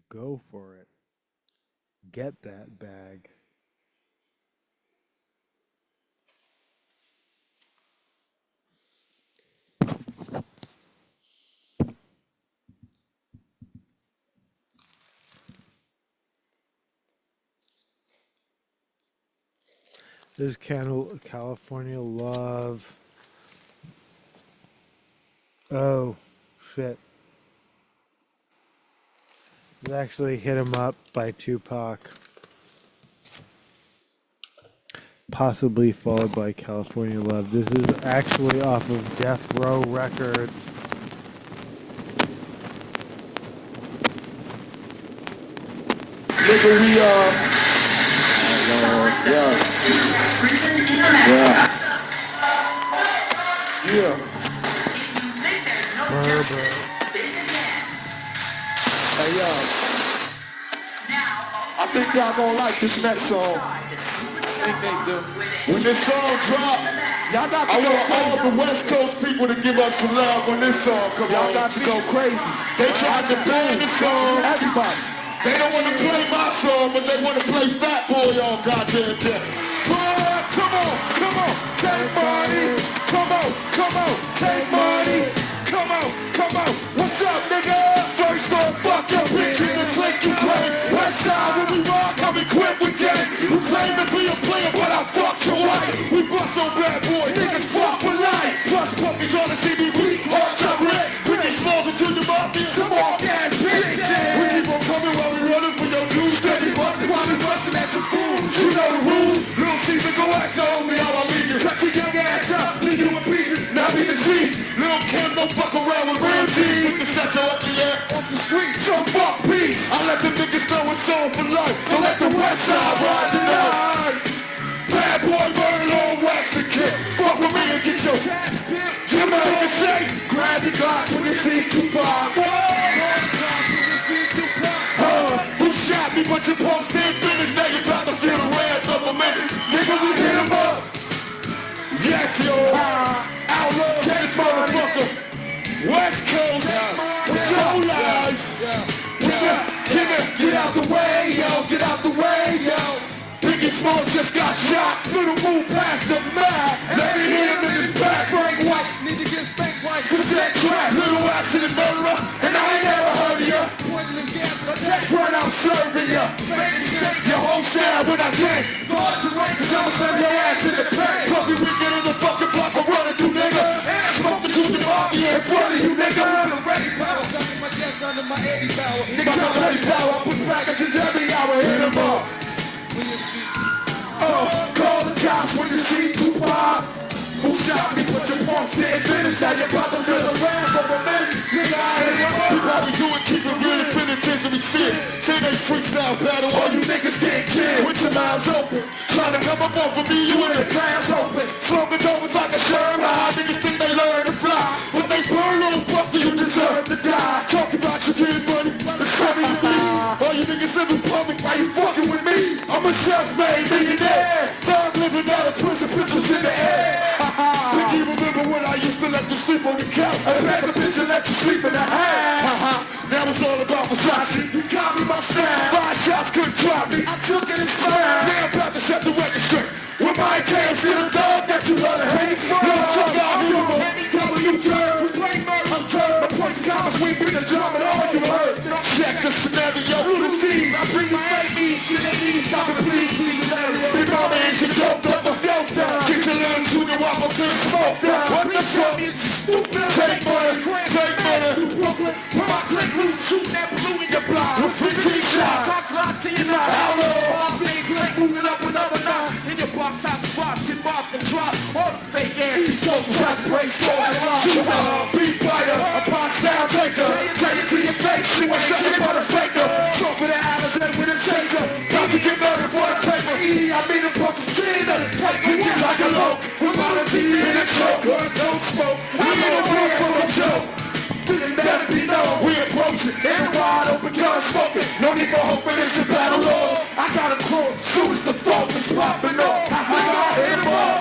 Go for it. Get that bag. This is California Love. Oh, shit. It's actually Hit 'Em Up by Tupac. Possibly followed by California Love. This is actually off of Death Row Records. Nigga, we yeah. Hey, I think y'all gonna like this next song. When this song drop, y'all got to I want all the West Coast people to give us some love when this song come on. Y'all got to go crazy. They tried to ban the song. Everybody. They don't want to play my song, but they want to play Fat Boy all goddamn day. Come on, take money. Come on, take money. Come on, what's up, nigga? First off, fuck your bitch in the click you play. West side when we rock, I'm equipped with gang. You claim to be a player, but I fucked your wife. We bust on bad boy, niggas fuck with life. Plus puppies on the CBB, hearts up red. We get smalls into the mafia, some all gas bitches. We keep on coming while we running for your dudes. Steady bustin' while we bustin' at your food. You know the rules. Little Caesar go ask on me how I leave you. Cut your young ass up, leave you in pieces. Now be deceased. Lil' Kim don't fuck around with real G's. We can set you up the air off the street. So fuck peace. I let the niggas know it's on for life. Don't let the west side ride tonight. Bad boy burn on wax and kick. Fuck with me and get your cash pick. You know what you say? Grab your glass when you see Tupac. Who shot me but your pumps didn't finish. Now you about to feel the wrath of a minute. Nigga, we hit him up. Yes, yo. Outlaw, this motherfucker. West Coast. What's up, live? What's up? Get out the way, yo. Get out the way, yo. Biggie Smalls just got shot. Little move past the map. Let me hit him in his back. Frank White. Need to get spanked right. Cause that trap. Little accident murderer. And I ain't never heard of ya. Pointless gas. Attack right, I'm serving ya. Shake your whole style when I can. Guard your rank cause I'ma slam your ass in the paint. Puppy we get in the fucking block I'm running through, nigga. And smoking to the mafia in front of you, nigga. Ready power. Got my chest under my Eddie power. Nigga, I'm ready power. I put packages every hour. Hit him up. Call the cops when you see Tupac. Who shot me? Put your pumps in finish. Now you're about to feel the wrath of a minute. Nigga, I ain't up. You probably do it, keep it real as penitentiary shit. Say they freestyle battle, all you niggas get killed. With your mouths open, trying to come up off of me, you in the class open. Smoking dope is like a Sherman. Niggas think they learn to fly. When they burn on Buster, you deserve to die. Talking about your kid money, the money to me. All you niggas living public, why you fucking with me? I'm a self-made millionaire. Thug living out of prison, pistols in the air. Think you remember when I used to let you sleep on the couch? I pack a bitch and let you sleep in the house. Now it's all about Versace. You got me my style. 5 shots couldn't drop me. I took it in style. Now I'm about to set the record straight. With my cans to the dog that you love to hate. No suck out here, but any time you turn. We play murder, I'm curved. My points commas, we bring the drum and all you heard. Check the scenario. Little C's, I bring my enemies. Shit ain't easy, stop it, please. Big mama ain't your dope up, a dope down. Get your little junior wobble, good smoke down. What the fuck is stupid? Take money, take money. Brooklyn, put my click loose, shoot that blue in your block. With 15 shots, I clock to your night. Outlaw, all day, click, moving up another nine. In your box, top spot, get marked and drop. All the fake ass, you so try to break souls and lock. She's a beat fighter, a pop style taker. Take it to your face, she was such a motherfucker. Talk for the Allison with a taser. About to get murdered for the paper. I mean a puff of skin on the plate. We get like a low. We're on a TV in a choke. Don't smoke. We in a room full of joke. Didn't better be known. We approach it. In a wide open gun smoking. No need for hope for this to battle laws. I got a crew. Soon as the focus popping off. We gon' hit 'em up.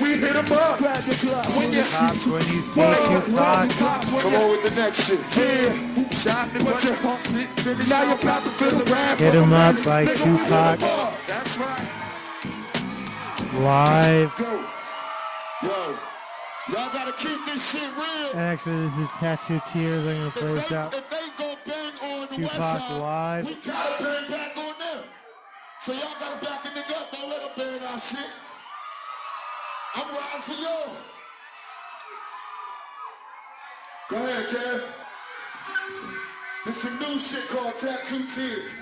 We hit 'em up. When you see Tupac. Come on with the next shit. Yeah. Shot me, but you're now you're about to feel the wrath. Hit 'Em Up by Tupac. That's right. Live. Yo, y'all gotta keep this shit real. And actually, this is Tattoo Tears. I'm gonna play this out. If they go bang on the Tupac west side, live. we gotta bang back on them. So y'all gotta back a nigga up, don't let them burn our shit. I'm riding for y'all. Go ahead, Kev. This some new shit called Tattoo Tears.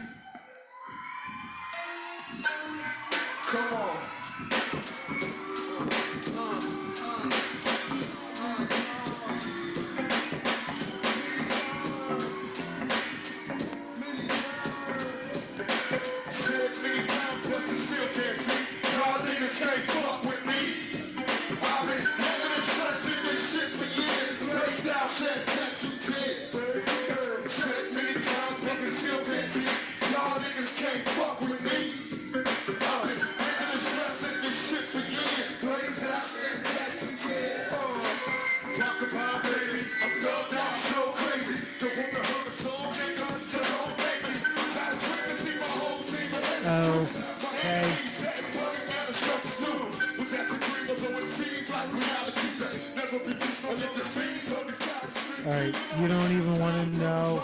Come on. Said many times, but you still can't see. Y'all niggas can't fuck with me. I've been living and stressing this shit for years. Raised out, said Tattoo Tears. Said many times, but you still can't see. Y'all niggas can't fuck with me. I've been living and stressing this shit for years. Raised out, said Tattoo Tears. Talk about baby, I'm thugged out so crazy. Don't want to hurt a soul, nigga, so don't make me. Got a trick to see my whole team. Okay. Alright, you don't even want to know.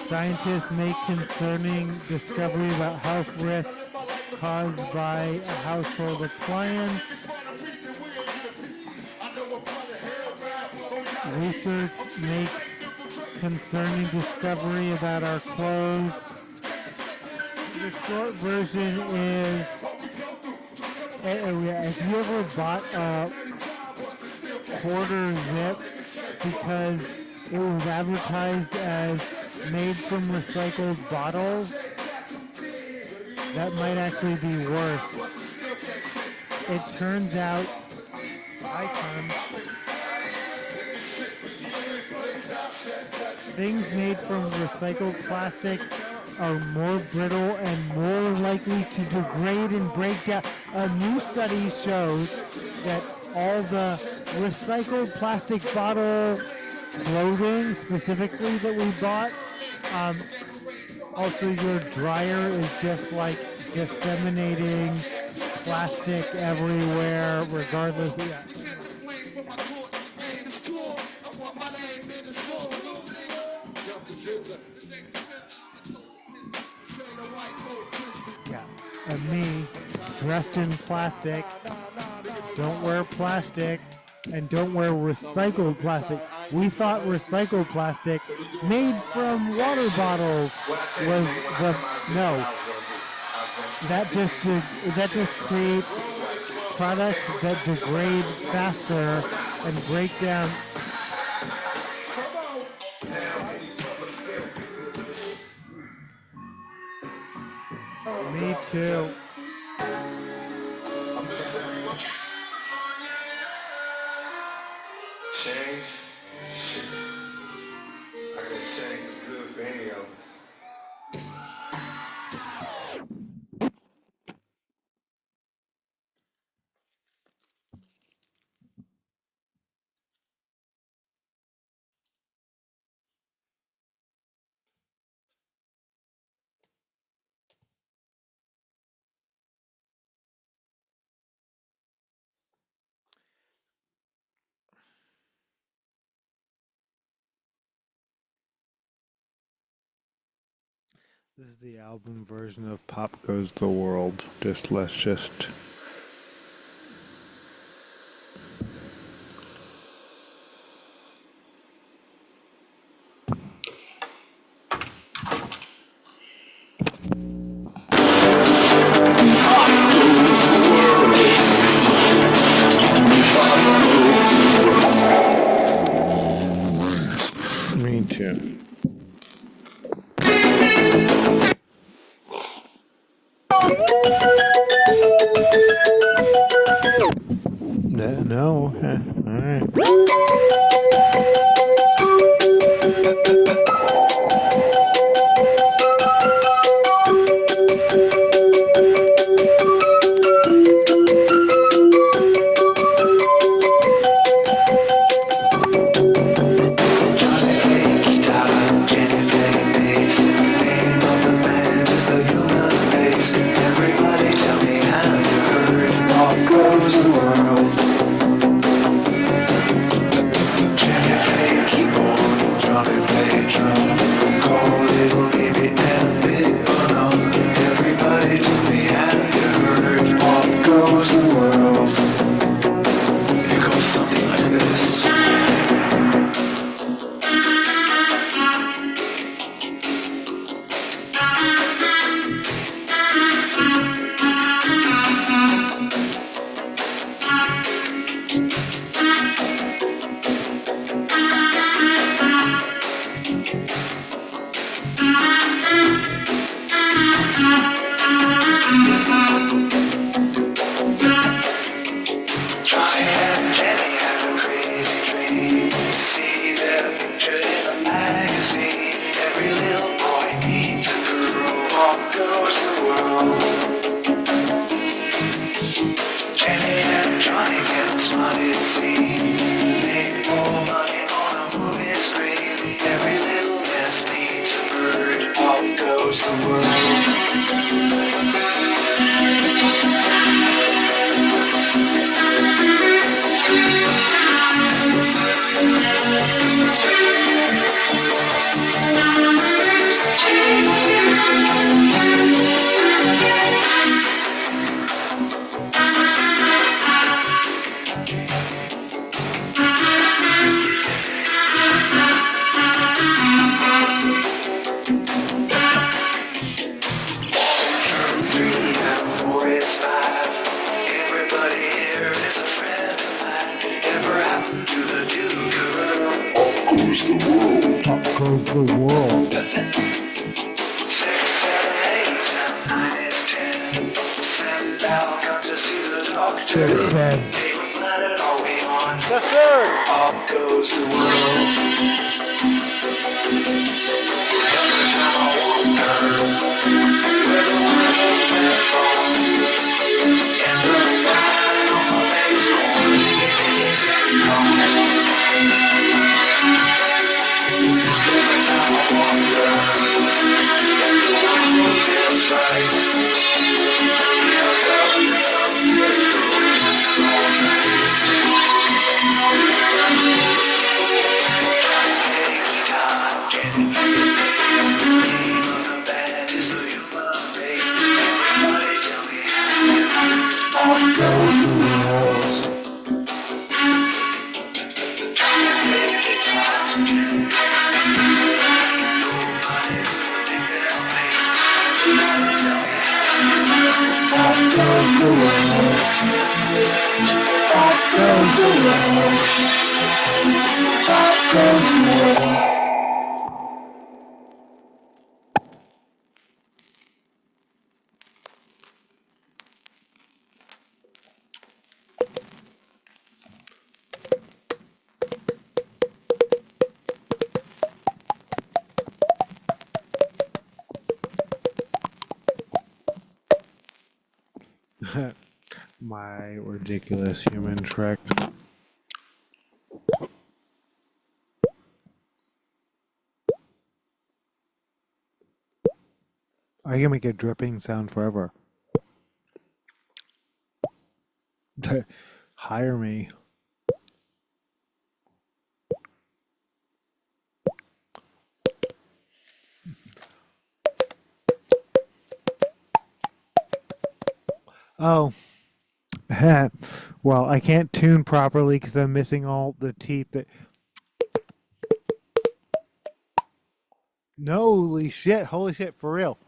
Scientists make concerning discovery about health risks caused by a household appliance. Research makes concerning discovery about our clothes. The short version is, if you ever bought a quarter zip because it was advertised as made from recycled bottles, that might actually be worse. It turns out, things made from recycled plastic are more brittle and more likely to degrade and break down. A new study shows that all the recycled plastic bottle clothing specifically that we bought, also your dryer is just like disseminating plastic everywhere regardless. And me, dressed in plastic, don't wear plastic, and don't wear recycled plastic. We thought recycled plastic made from water bottles was the, no. That just creates products that degrade faster and break down. Me too. Change? Shit. I guess change is good for any of us. This is the album version of Pop Goes the World. Let's just Me too. No. All right. Call little baby and a bit. Goes the world. 6, 7, 8, 9 is 10. Send out, come to see the doctor. Dead. Even planet are we on? Yes, sir. Off goes the world. Every time I wonder where the world went wrong. In the night on my face, going every time I wonder if the world is right. Yeah, girl, it's up this it's all night. Take time, getting through this. The name of the band is the human race. Everybody tell me how goes the world. Take time, getting My ridiculous human trick. I can make a dripping sound forever. Hire me. Oh. Well, I can't tune properly because I'm missing all the teeth that... No, holy shit, for real.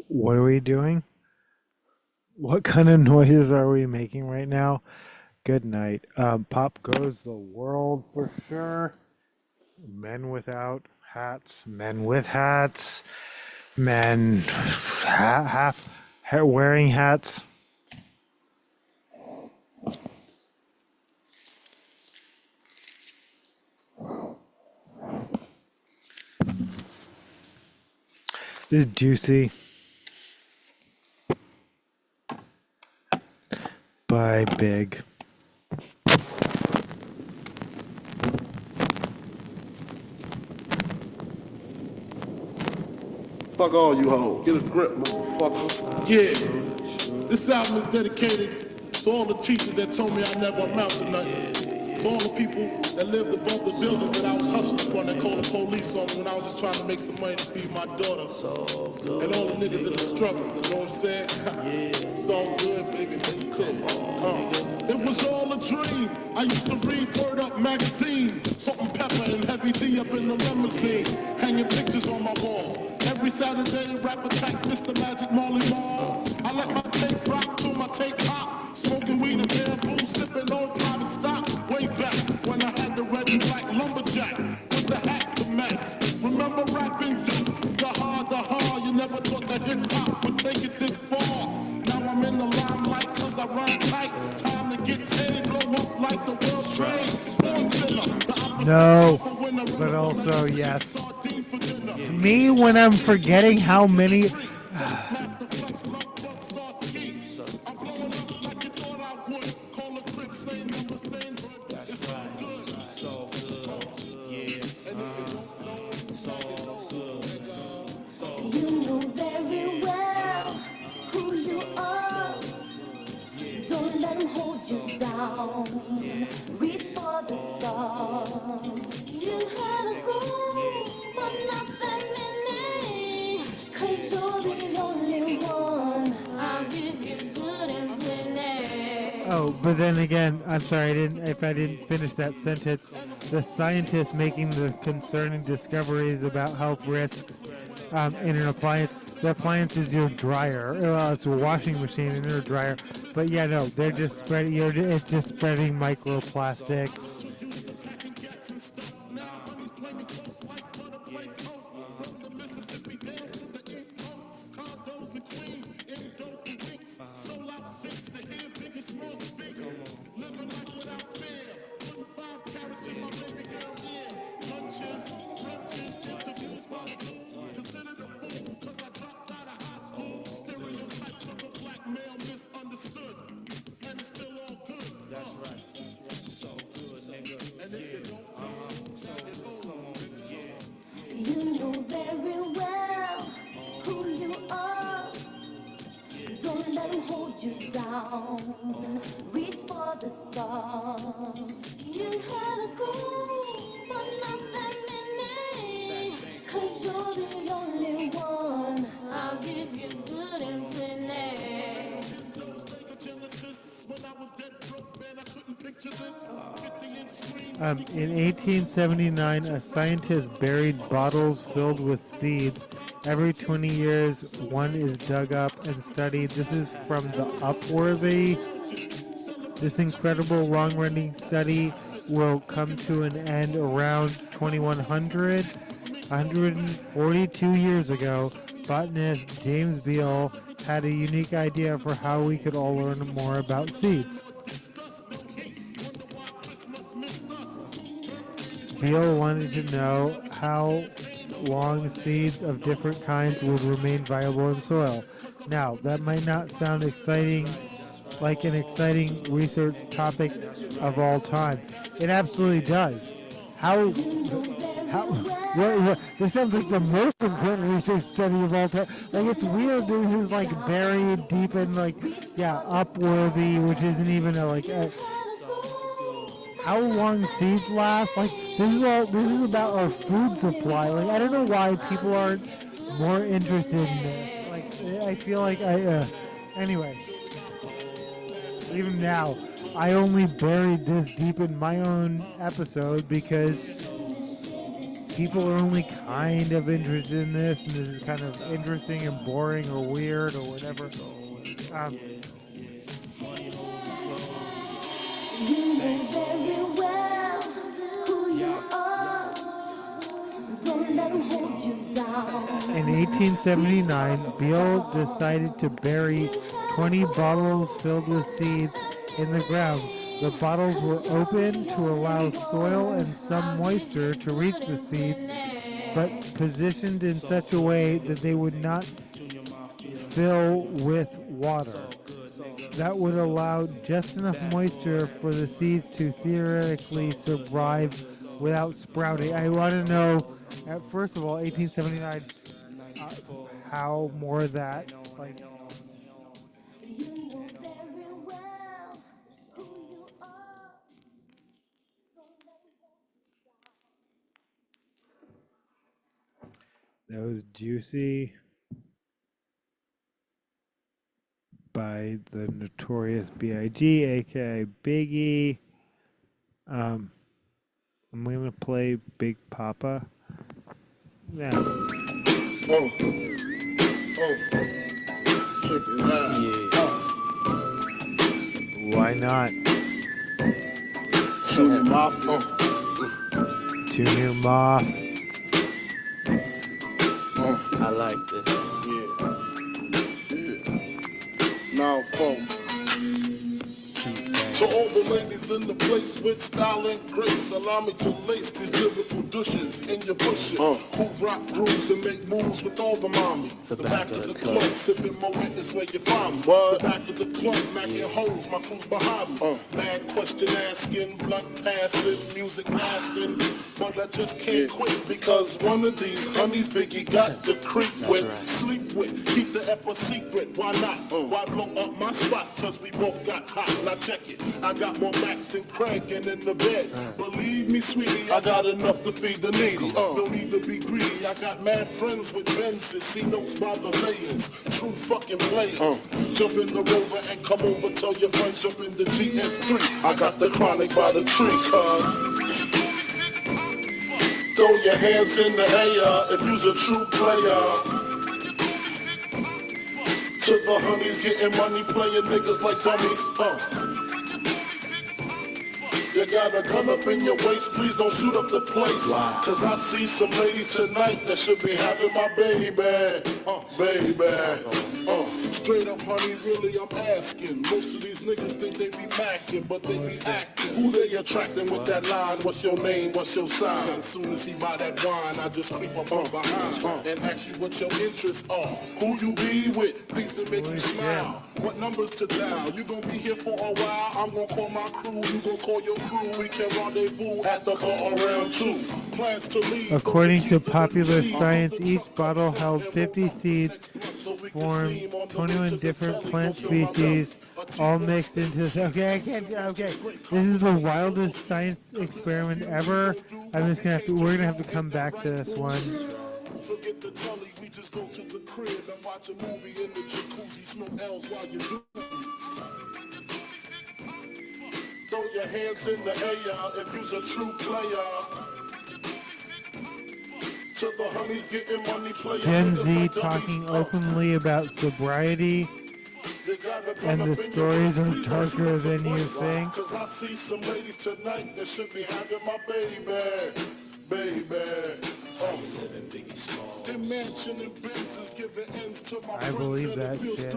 What are we doing? What kind of noises are we making right now? Good night. Pop goes the world for sure. Men without hats, men with hats, men half wearing hats. This is juicy. By Big. Fuck all you hoes. Get a grip, motherfucker. Yeah, this album is dedicated to all the teachers that told me I never amount to nothing. To all the people that lived above the buildings that I was hustling from that called the police on me when I was just trying to make some money to feed my daughter. And all the niggas in the struggle, you know what I'm saying? It's all good, baby, it was all a dream. I used to read Word Up magazine, Salt and Pepper and Heavy D up in the limousine, hanging pictures on my wall. Every Saturday, rap attack, Mr. Magic Marley Marl. I let my tape rock till my tape hot. Smoking weed and bamboo, sipping on private stock. Way back when I had the red and black lumberjack with the hat to match. No, but also yes. Me when I'm forgetting how many. You know very well who you are. Don't let them hold you down. Reach for the stars. You had a goal, but not that many. 'Cause you're the only one. I'll give you good and plenty. Oh, but then again, I'm sorry, if I didn't finish that sentence, the scientists making the concerning discoveries about health risks in an appliance. The appliance is your dryer. It's a washing machine and your dryer. But yeah, no, they're just spreading. It's just spreading microplastics. You know very well who you are. Don't let them hold you down. Reach for the stars. You had a goal, but not that many. 'Cause you're the only one. I'll give you good and plenty. In 1879, a scientist buried bottles filled with seeds. Every 20 years, one is dug up and studied. This is from the Upworthy. This incredible long-running study will come to an end around 2100. 142 years ago, botanist James Beal had a unique idea for how we could all learn more about seeds. Beal wanted to know how long seeds of different kinds would remain viable in soil. Now, that might not sound exciting, like an exciting research topic of all time. It absolutely does. What, this sounds like the most important research study of all time. Like, it's weird this is like buried deep in Upworthy, which isn't even how long seeds last. Like, this is about our food supply. Like, I don't know why people aren't more interested in this. Like, I feel like anyway, even now, I only buried this deep in my own episode because people are only kind of interested in this, and this is kind of interesting and boring or weird or whatever. You know very well who you are. Don't let them hold you down. In 1879, Beal decided to bury 20 bottles filled with seeds in the ground. The bottles were open to allow soil and some moisture to reach the seeds, but positioned in such a way that they would not fill with water. That would allow just enough moisture for the seeds to theoretically survive without sprouting. I want to know, first of all, 1879, how more of that, like, You know very well who you are. that was Juicy by the Notorious B.I.G., aka Biggie. I'm gonna play Big Papa. Yeah. Oh, check it out. Why not? Junior Mafia. Junior Moth. I like this. Yeah. Now, folks. Keep To all the ladies in the place with style and grace, allow me to lace these lyrical douches in your bushes. Who rock grooves and make moves with all the mommies. The back of the club, sipping my wet is where you find me. The back of the club, macking holes, my crew's behind me. Mad question asking, blunt passing, music lasting. But I just can't quit because one of these honeys Biggie got to creep with, sleep with, keep the ep a secret. Why not? Why blow up my spot? Cause we both got hot. Now check it. I got more Mac than Craig and in the bed. Believe me, sweetie, I got enough to feed the needy. No need to be greedy. I got mad friends with Benzes. See notes by the layers. True fucking players. Jump in the Rover and come over. Tell your friends jump in the GS3. I got the chronic by the tree, cuz. Throw your hands in the air if you's a true player. To the honeys getting money, playing niggas like dummies. You got a gun up in your waist, please don't shoot up the place. Cause I see some ladies tonight that should be having my baby. Baby. Straight up, honey, really, I'm asking. Most of these niggas think they be macking, but they be acting. Who they attracting with that line? What's your name? What's your sign? As soon as he buy that wine, I just creep up from behind and ask you what your interests are. Who you be with? Things that make you smile. What numbers to dial? You gonna be here for a while? I'm gonna call my crew. You gonna call your crew. We can rendezvous at the bar around 2. Plans to leave. According to Popular Science, each bottle held 50 seeds, formed 21 different plant species, all mixed into. Okay, I can't. Okay, this is the wildest science experiment ever. I'm just gonna have to. We're gonna have to come back to this one. Forget the telly, we just go to the crib and watch a movie in the jacuzzi, smoke L's while you do. Throw your hands in the air if you's a true player. To the honeys getting money, playing Gen Z talking openly about sobriety, and the stories are darker than you think. Cause I see some ladies tonight that should be having my baby. Mansion and Benzes giving ends to my I believe that shit.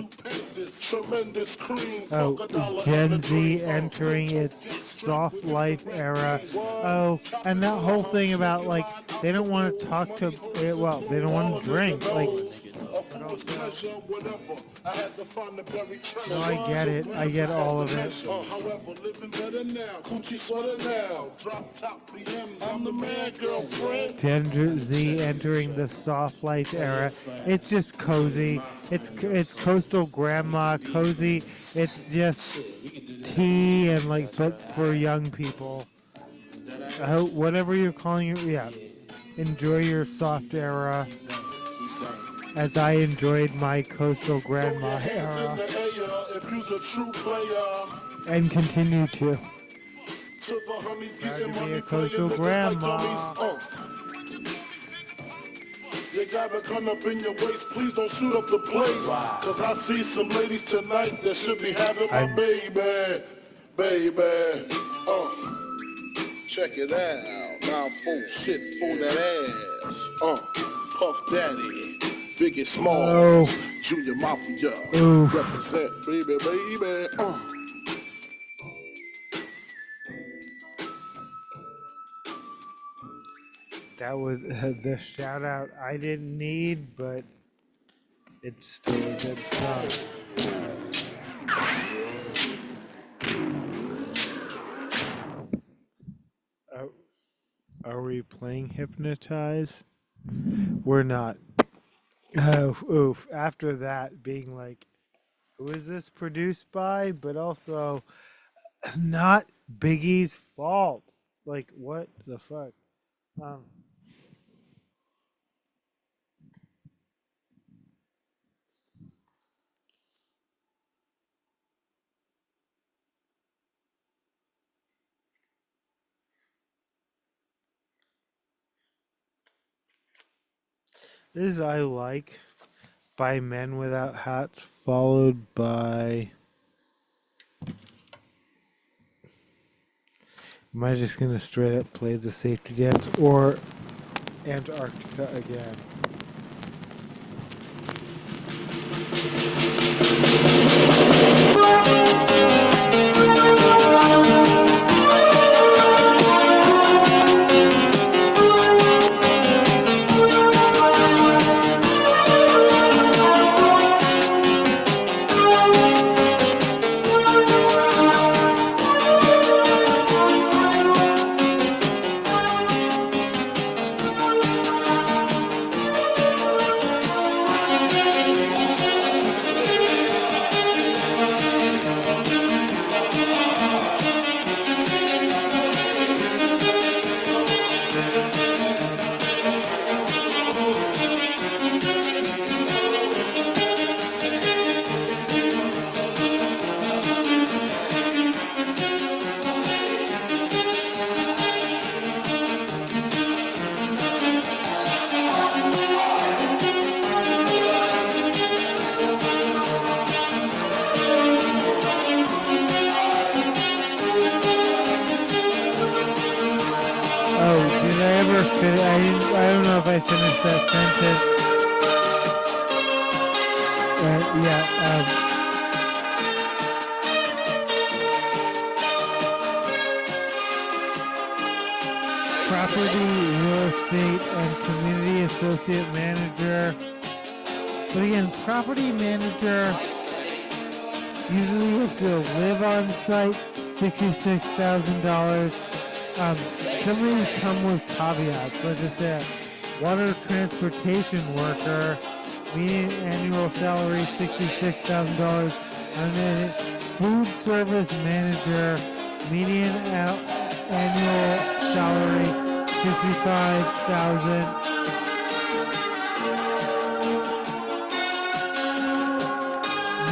Tremendous cream. Oh, Gen Z entering its soft life era. Oh, and that whole thing about like they don't want to talk to. Well, they don't want to drink. Like, no, I get it. I get all of it. However, living better now. Coochie sweater now. Drop top BMs. I'm the man, girlfriend. Gen Z entering the soft life era. It's just cozy. It's coastal grandma cozy. It's just tea and like, but for young people. I hope whatever you're calling it, yeah. Enjoy your soft era, as I enjoyed my coastal grandma era, and continue to. Proud to be a coastal grandma. You got a gun up in your waist, please don't shoot up the place. Cause I see some ladies tonight that should be having my baby. Check it out, now full shit for that ass. Puff Daddy, Biggie Smalls, Junior Mafia, represent baby. That was the shout out I didn't need, but it's still a good song. Are we playing Hypnotize? We're not. Oh, oof. After that, being like, who is this produced by? But also, not Biggie's fault. Like, what the fuck? This is I Like by Men Without Hats, followed by. Am I just gonna straight up play the Safety Dance or Antarctica again? never fit. I don't know if I finished that sentence. Yeah. Property, real estate, and community associate manager. But again, property manager, usually you have to live on site, $66,000. Some of these come with caveats. Let's just say water transportation worker, median annual salary $66,000. And then food service manager, median annual salary $55,000.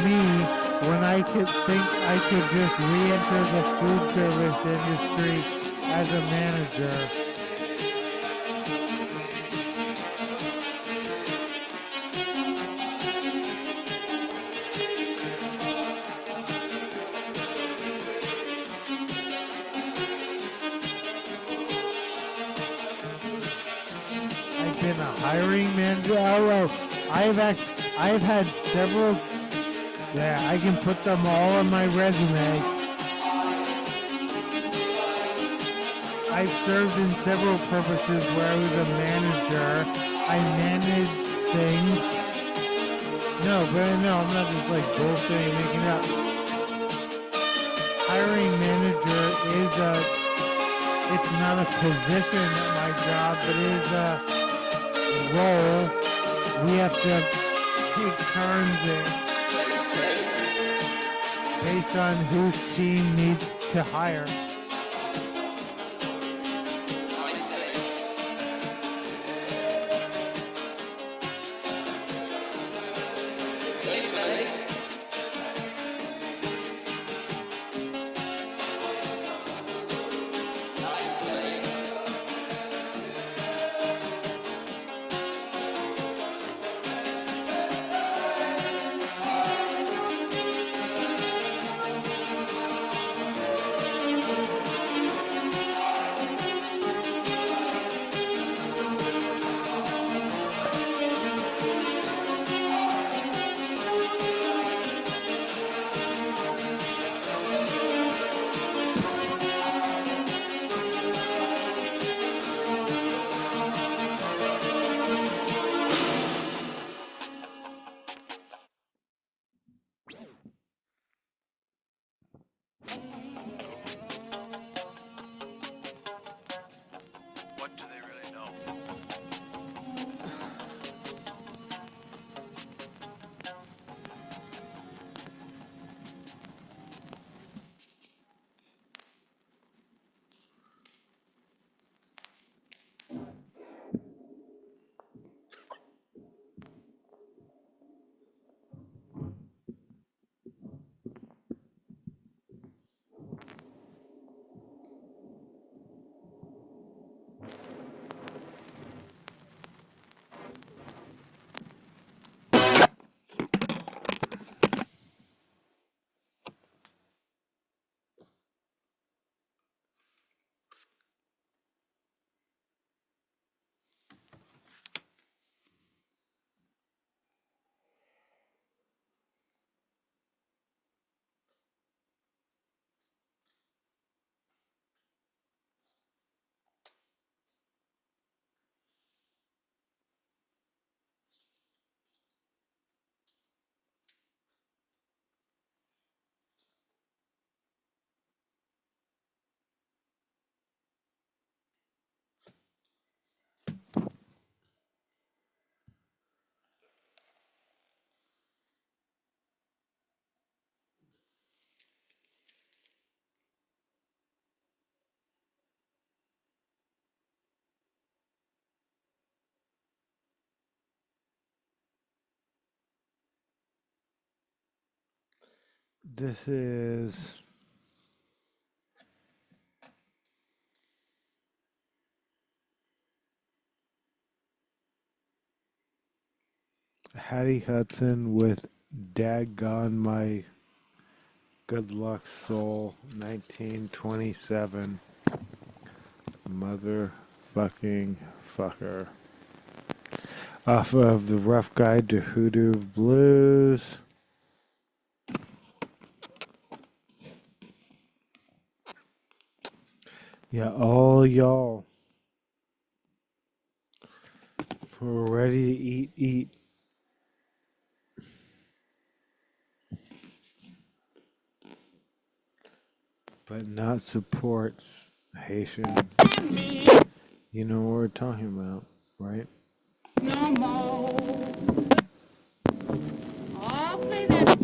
Me, when I could think I could just re-enter the food service industry as a manager. I've been a hiring manager. I've had several. Yeah, I can put them all on my resume. I've served in several purposes where I was a manager. I managed things. No, I'm not just like bullshitting, making up. Hiring manager is it's not a position at my job, but it is a role. We have to take turns in based on whose team needs to hire. What do they really know? This is Hattie Hudson with Daggone My Good Luck Soul, 1927. Mother fucking fucker. Off of The Rough Guide to Hoodoo Blues. Yeah, all y'all who are ready to eat. But not supports Haitian. You know what we're talking about, right? No more. Oh, play that.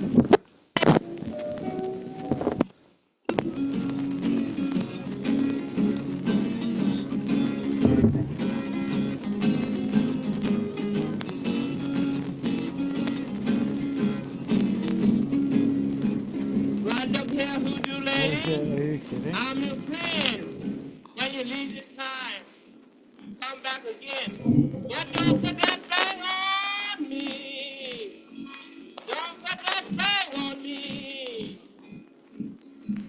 Right up here, hoodoo lady. Are you kidding? I'm your friend. When you leave this time, come back again. But don't put that thing on me. Don't put that thing on me.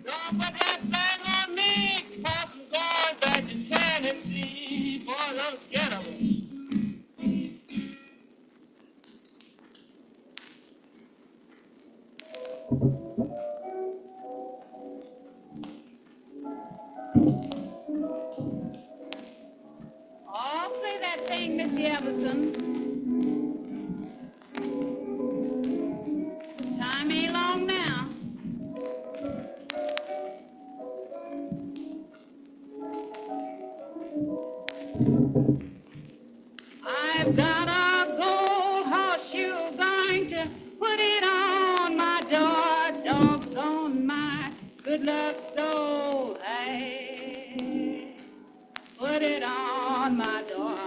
Don't put that thing on me. 'Cause I'm going back to Tennessee. Boy, I'm scared of it. Oh, play that thing, Miss Everson. Time ain't long now. I've got a gold horseshoe going to put it on my door. Doggone my good luck soul. Hey, put it on my door.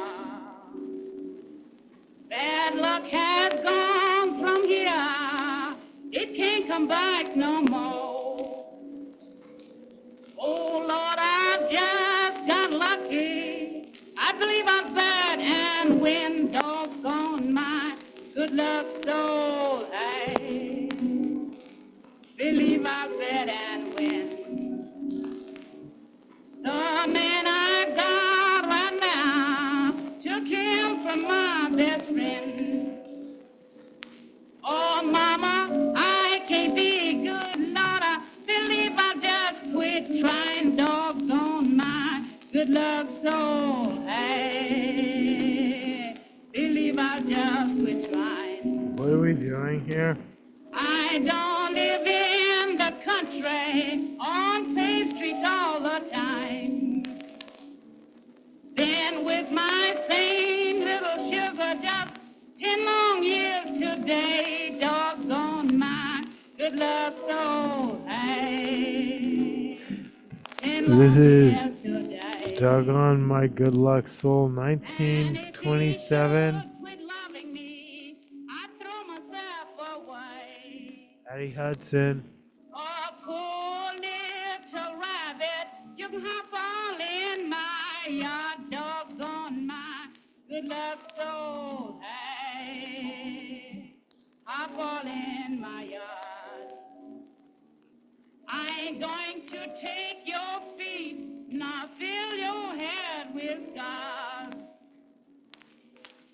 Bad luck has gone from here. It can't come back no more. Oh Lord, I just got lucky. I believe I'm bad and win. Doggone my good luck soul. I believe I'm bad and win. The man I got right now took him from my best friend. Oh, mama, I can't be good, Lord. I believe I just quit trying. Doggone my good luck soul. Hey, believe I just quit trying. What are we doing here? I don't live in the country on paved streets all the time. Been with my same little sugar just 10 long years today. Doggone my good luck soul. Hey, 10 This long is years today. Doggone My Good Luck Soul And if he 1927. should quit loving me, I'd throw myself away. Patty Hudson. Oh, poor little rabbit, you can hop all in my yard. Doggone my good luck soul. Hey, hop all in my yard. I ain't going to take your feet, nor fill your head with scars.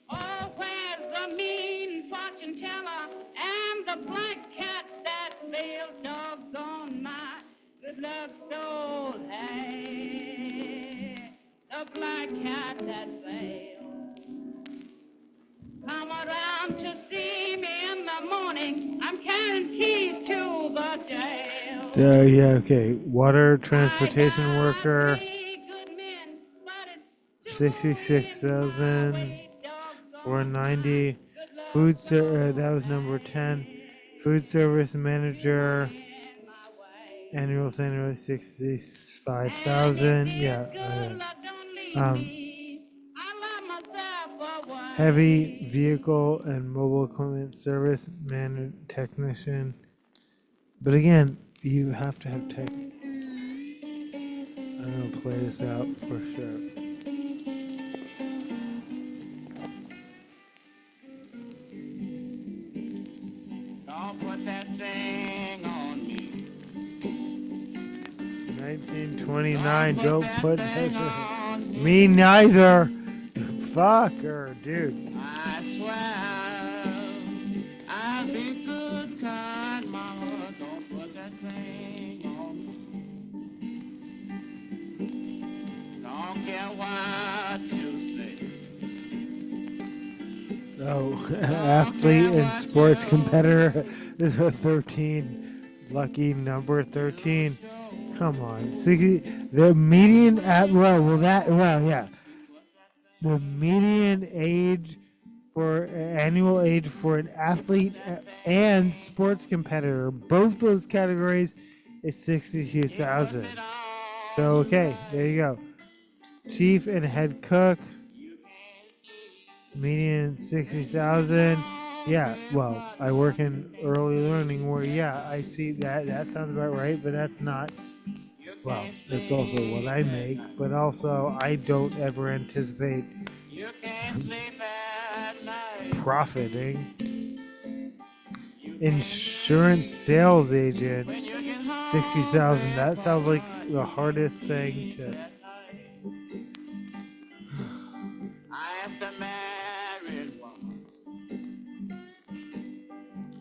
Oh, where's the mean fortune teller and the black cat that failed? Doggone my good luck soul. Hey, the black cat that failed. Come around to see me in the morning. I'm carrying keys to the jail. Yeah, okay. Water transportation I got worker. 3 good men, but it's 66,490. That was number 10. Food service manager. Annual salary 65,000. Yeah. Heavy vehicle and mobile equipment service technician. But again, you have to have tech. I'm gonna play this out for sure. Don't put that thing on me. 1929. Don't put that on Me neither. Fuck her, dude. I swear I'll be good, kind mama. Don't put that thing on me. Don't care what you say. Oh, athlete and sports competitor is a 13. Lucky number 13. Come on. 60, the median at yeah. The median age for annual age for an athlete and sports competitor, both those categories, is 62,000. So okay, there you go. Chief and head cook, median 60,000. Yeah, well, I work in early learning where, yeah, I see that. That sounds about right, but that's not. Well, that's also what I make, but also I don't ever anticipate profiting. Insurance sales agent, 60,000. That sounds like the hardest thing to. I am the married woman.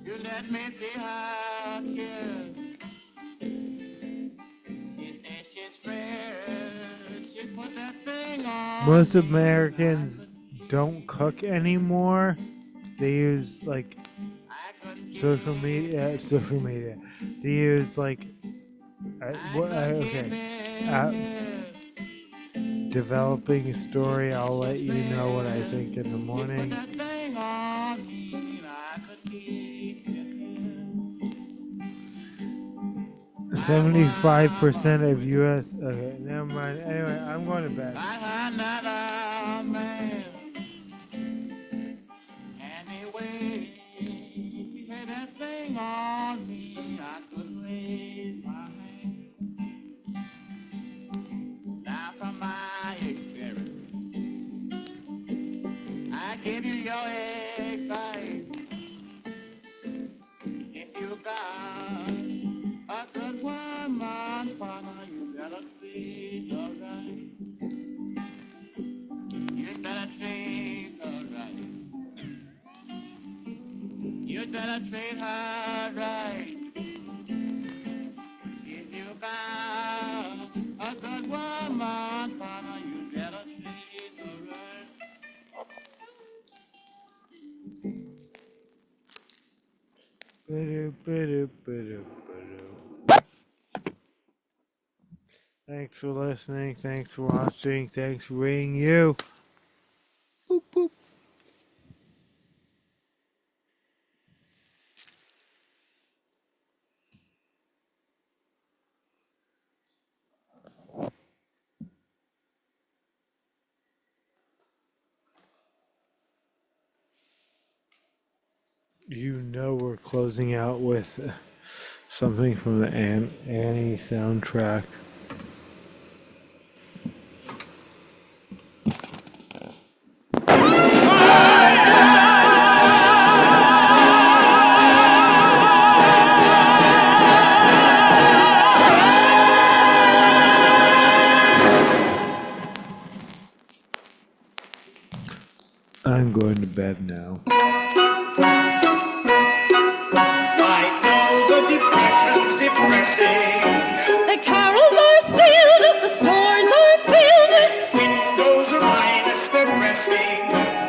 You let me see her kiss. She said she's spread. She put that thing on. Most Americans don't cook anymore. They use like social media. Social media. They use like okay. Developing a story. I'll let you know what I think in the morning. 75% of U.S. Okay, never mind. Anyway, I'm going to bed. Anyway, he had that thing on me. I couldn't raise my hand. Now from my experience, I give you your advice. If you got a good woman, partner, you better treat her right. You better treat her right. You better treat her right. If you got a good woman, partner, you better treat her right. Thanks for listening. Thanks for watching. Thanks for being you. Boop, boop. You know we're closing out with something from the Annie soundtrack. I'm going to bed now. I know the depression's depressing. The carols are stilled, the stores are filled. Windows are minus, they're pressing.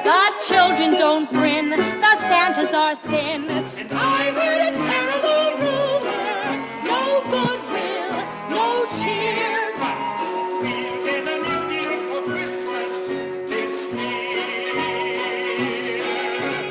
The children don't grin, the Santas are thin. And I've heard a terrible rumor. No goodwill, no cheer. But we'll get a new deal for Christmas this year.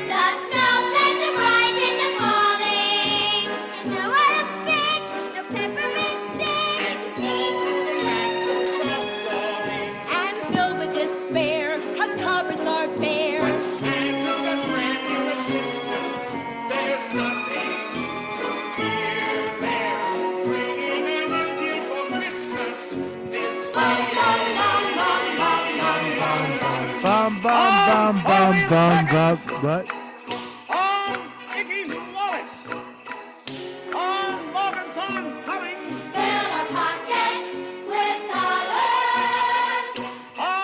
The snow flakes are bright in the falling. And no earthquake, no peppermint sting. And all through the land folks are dawning. And filled with despair, 'cause cupboards are bare. But Santa's got brand new assistants. There's nothing to fear there. Bringing a new deal for Christmas this year. Bum bum bum bum bum bum. What? On Mickey's wallet. On Morganthorn coming. Fill our pockets with dollars. On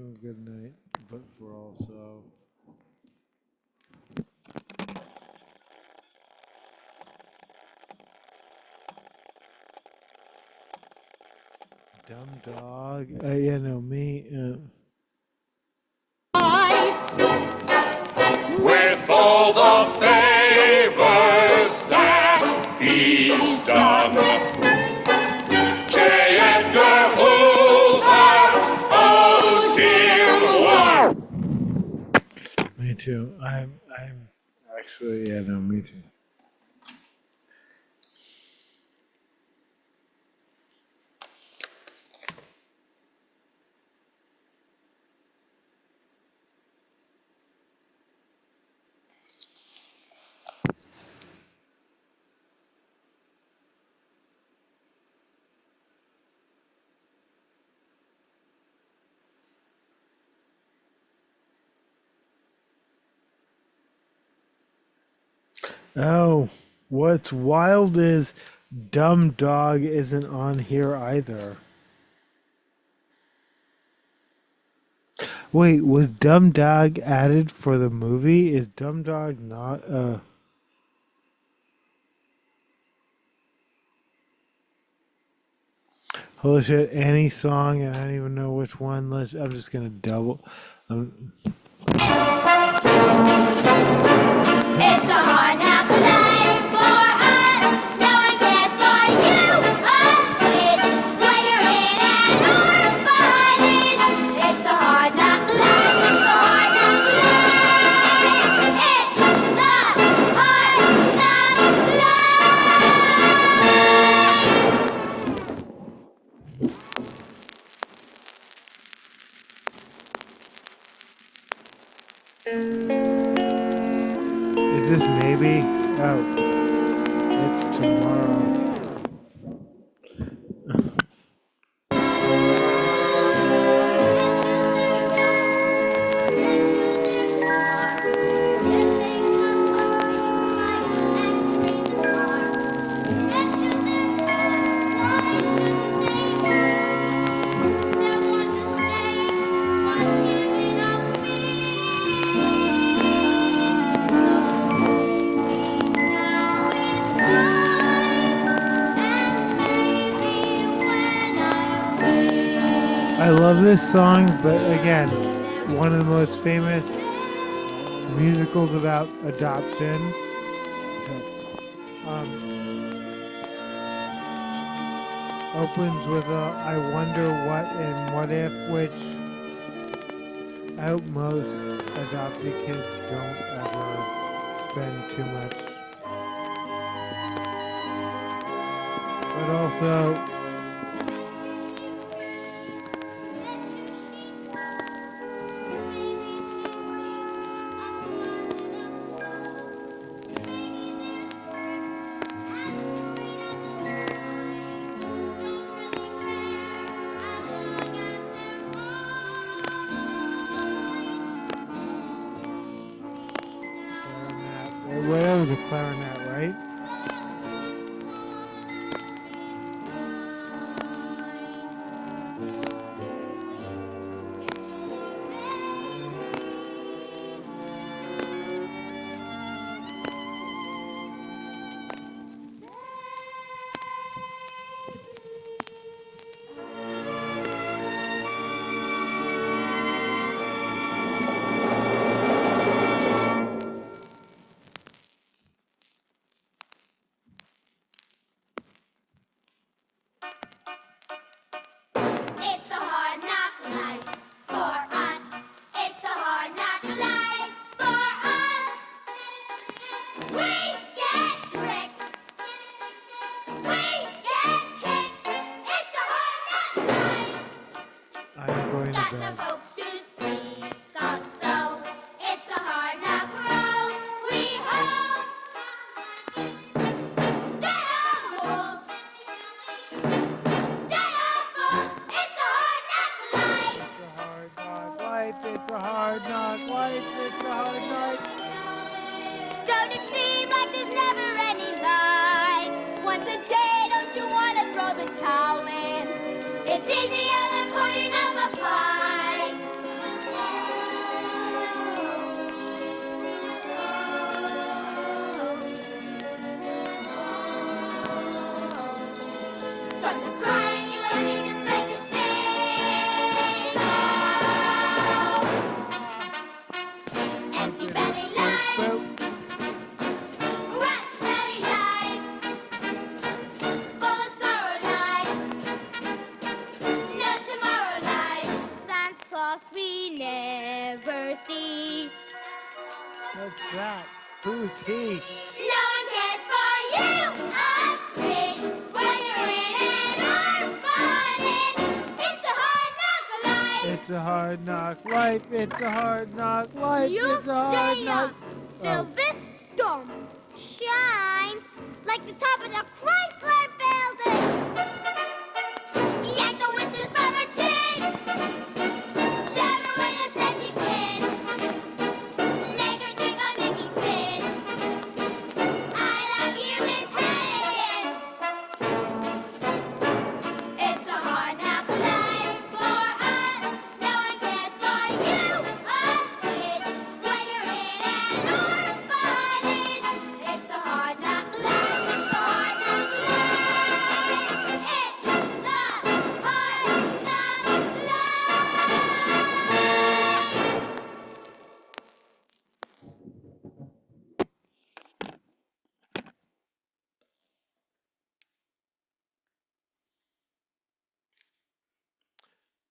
a good night, but for also dumb dog. Yeah, no, me. With all the favors that he's done. J. Edgar Hoover owes him one. Me too. I'm actually, yeah, no, me too. Oh, what's wild is Dumb Dog isn't on here either. Wait, was Dumb Dog added for the movie? Is Dumb Dog not holy shit, any song and I don't even know which one. I'm just gonna double. It's a hard knock life for us. No one cares for you, us kids. When you're in an orphanage, it's a hard knock life. It's a hard knock life. It's the hard knock Is this maybe? Oh, it's tomorrow. I love this song, but again, one of the most famous musicals about adoption. Opens with a I wonder what and what if, which I hope most adopted kids don't ever spend too much. But also, that was a clarinet, right? It's a hard knock life for us. It's a hard knock life for us. We get tricked. We get kicked. It's a hard knock life. I'm going to Got bed. the folks to speak of, so it's a hard knock road we hope. Stay on wolf. Stay on wolf. It's a hard knock life. It's a hard knock life. It's a hard knock life. It's a hard knock. Don't it seem like there's never any light? Once a day, don't you want to throw the towel in? It's easier than putting up a fight. From the crying you don't need to make it sing. Empty belly life. Rat belly life. Full of sorrow life. No tomorrow life. Santa Claus we never see. What's that? Who's he? No one cares for you, us rich. When you're in an orphanage, it's a hard knock life. It's a hard knock life. It's a hard knock life. You'll It's a hard stay knock. up till this dome shines like the top of the Chrysler building. Yank the whiskers from her chin. Shove her with a safety pin. Make her drink a Mickey Finn. I love you, Miss Hannigan. It's a hard knock life for us. No one cares for you, us kids. When you're in an orphanage, it's a hard knock life. It's a hard knock life. It's the hard knock life.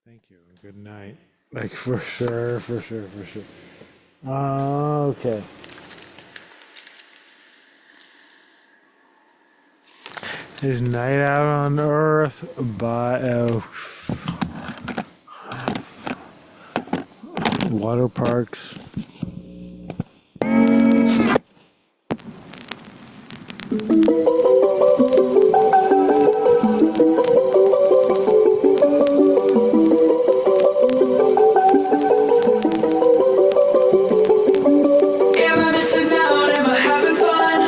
Thank you. Good night. Like for sure, for sure, for sure. Okay. Is Night Out on Earth by water parks. Am I missing out? Am I having fun?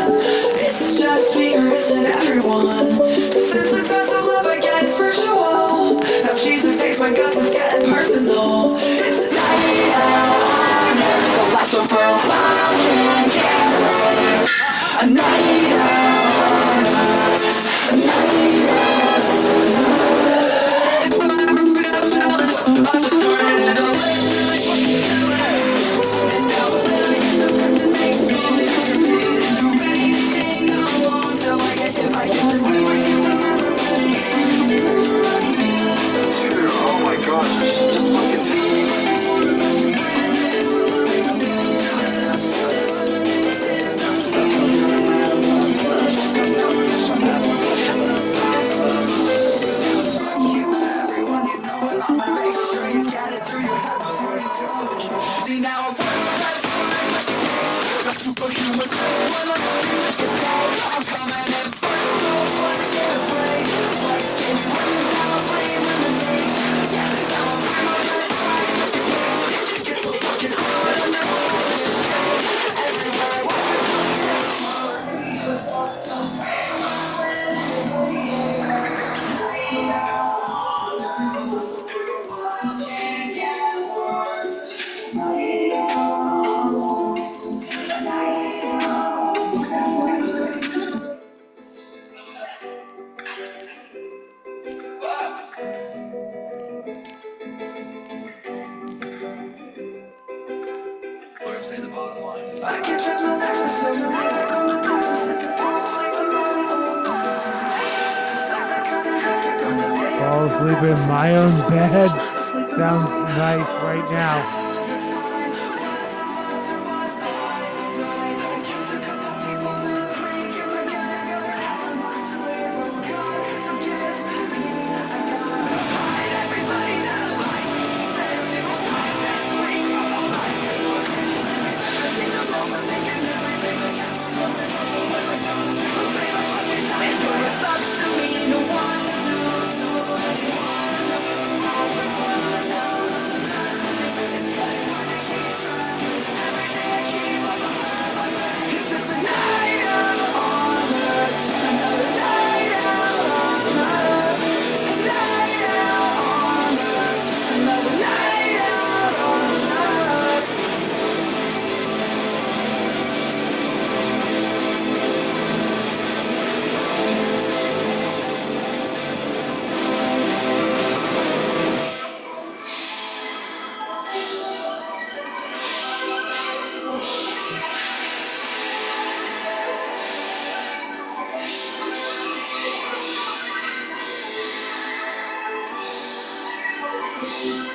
It's just me or is it everyone? Since the test of love I get is virtual. Now Jesus takes my guts, it's getting personal. It's a night out, the last one for a while can't get worse. A night out, a night out. If I ever feel this, I just started it up. And now I'm living in the present, makes me repeat in the rain. Sing along till I get hit by his and we were dude, oh my gosh, just fucking everyone you know, and I'm gonna make sure you get it through your head before you go. See now I'm the superhumans. I'm coming in first, so I wanna get away. Life gave me wings, now I'm playing with the names. Yeah, now I'm wearing my best friend. It gets so fucking hard, I'm never gonna shake. Everywhere I walk, can't get worse. Say the bottom line is I can check my Lexus every night I come to Texas if you don't sleep in my own bed. 'Cause I'm kinda hectic on the day. Fall asleep in my own bed. Sounds nice right now. It's up to me to want. It's Thank you.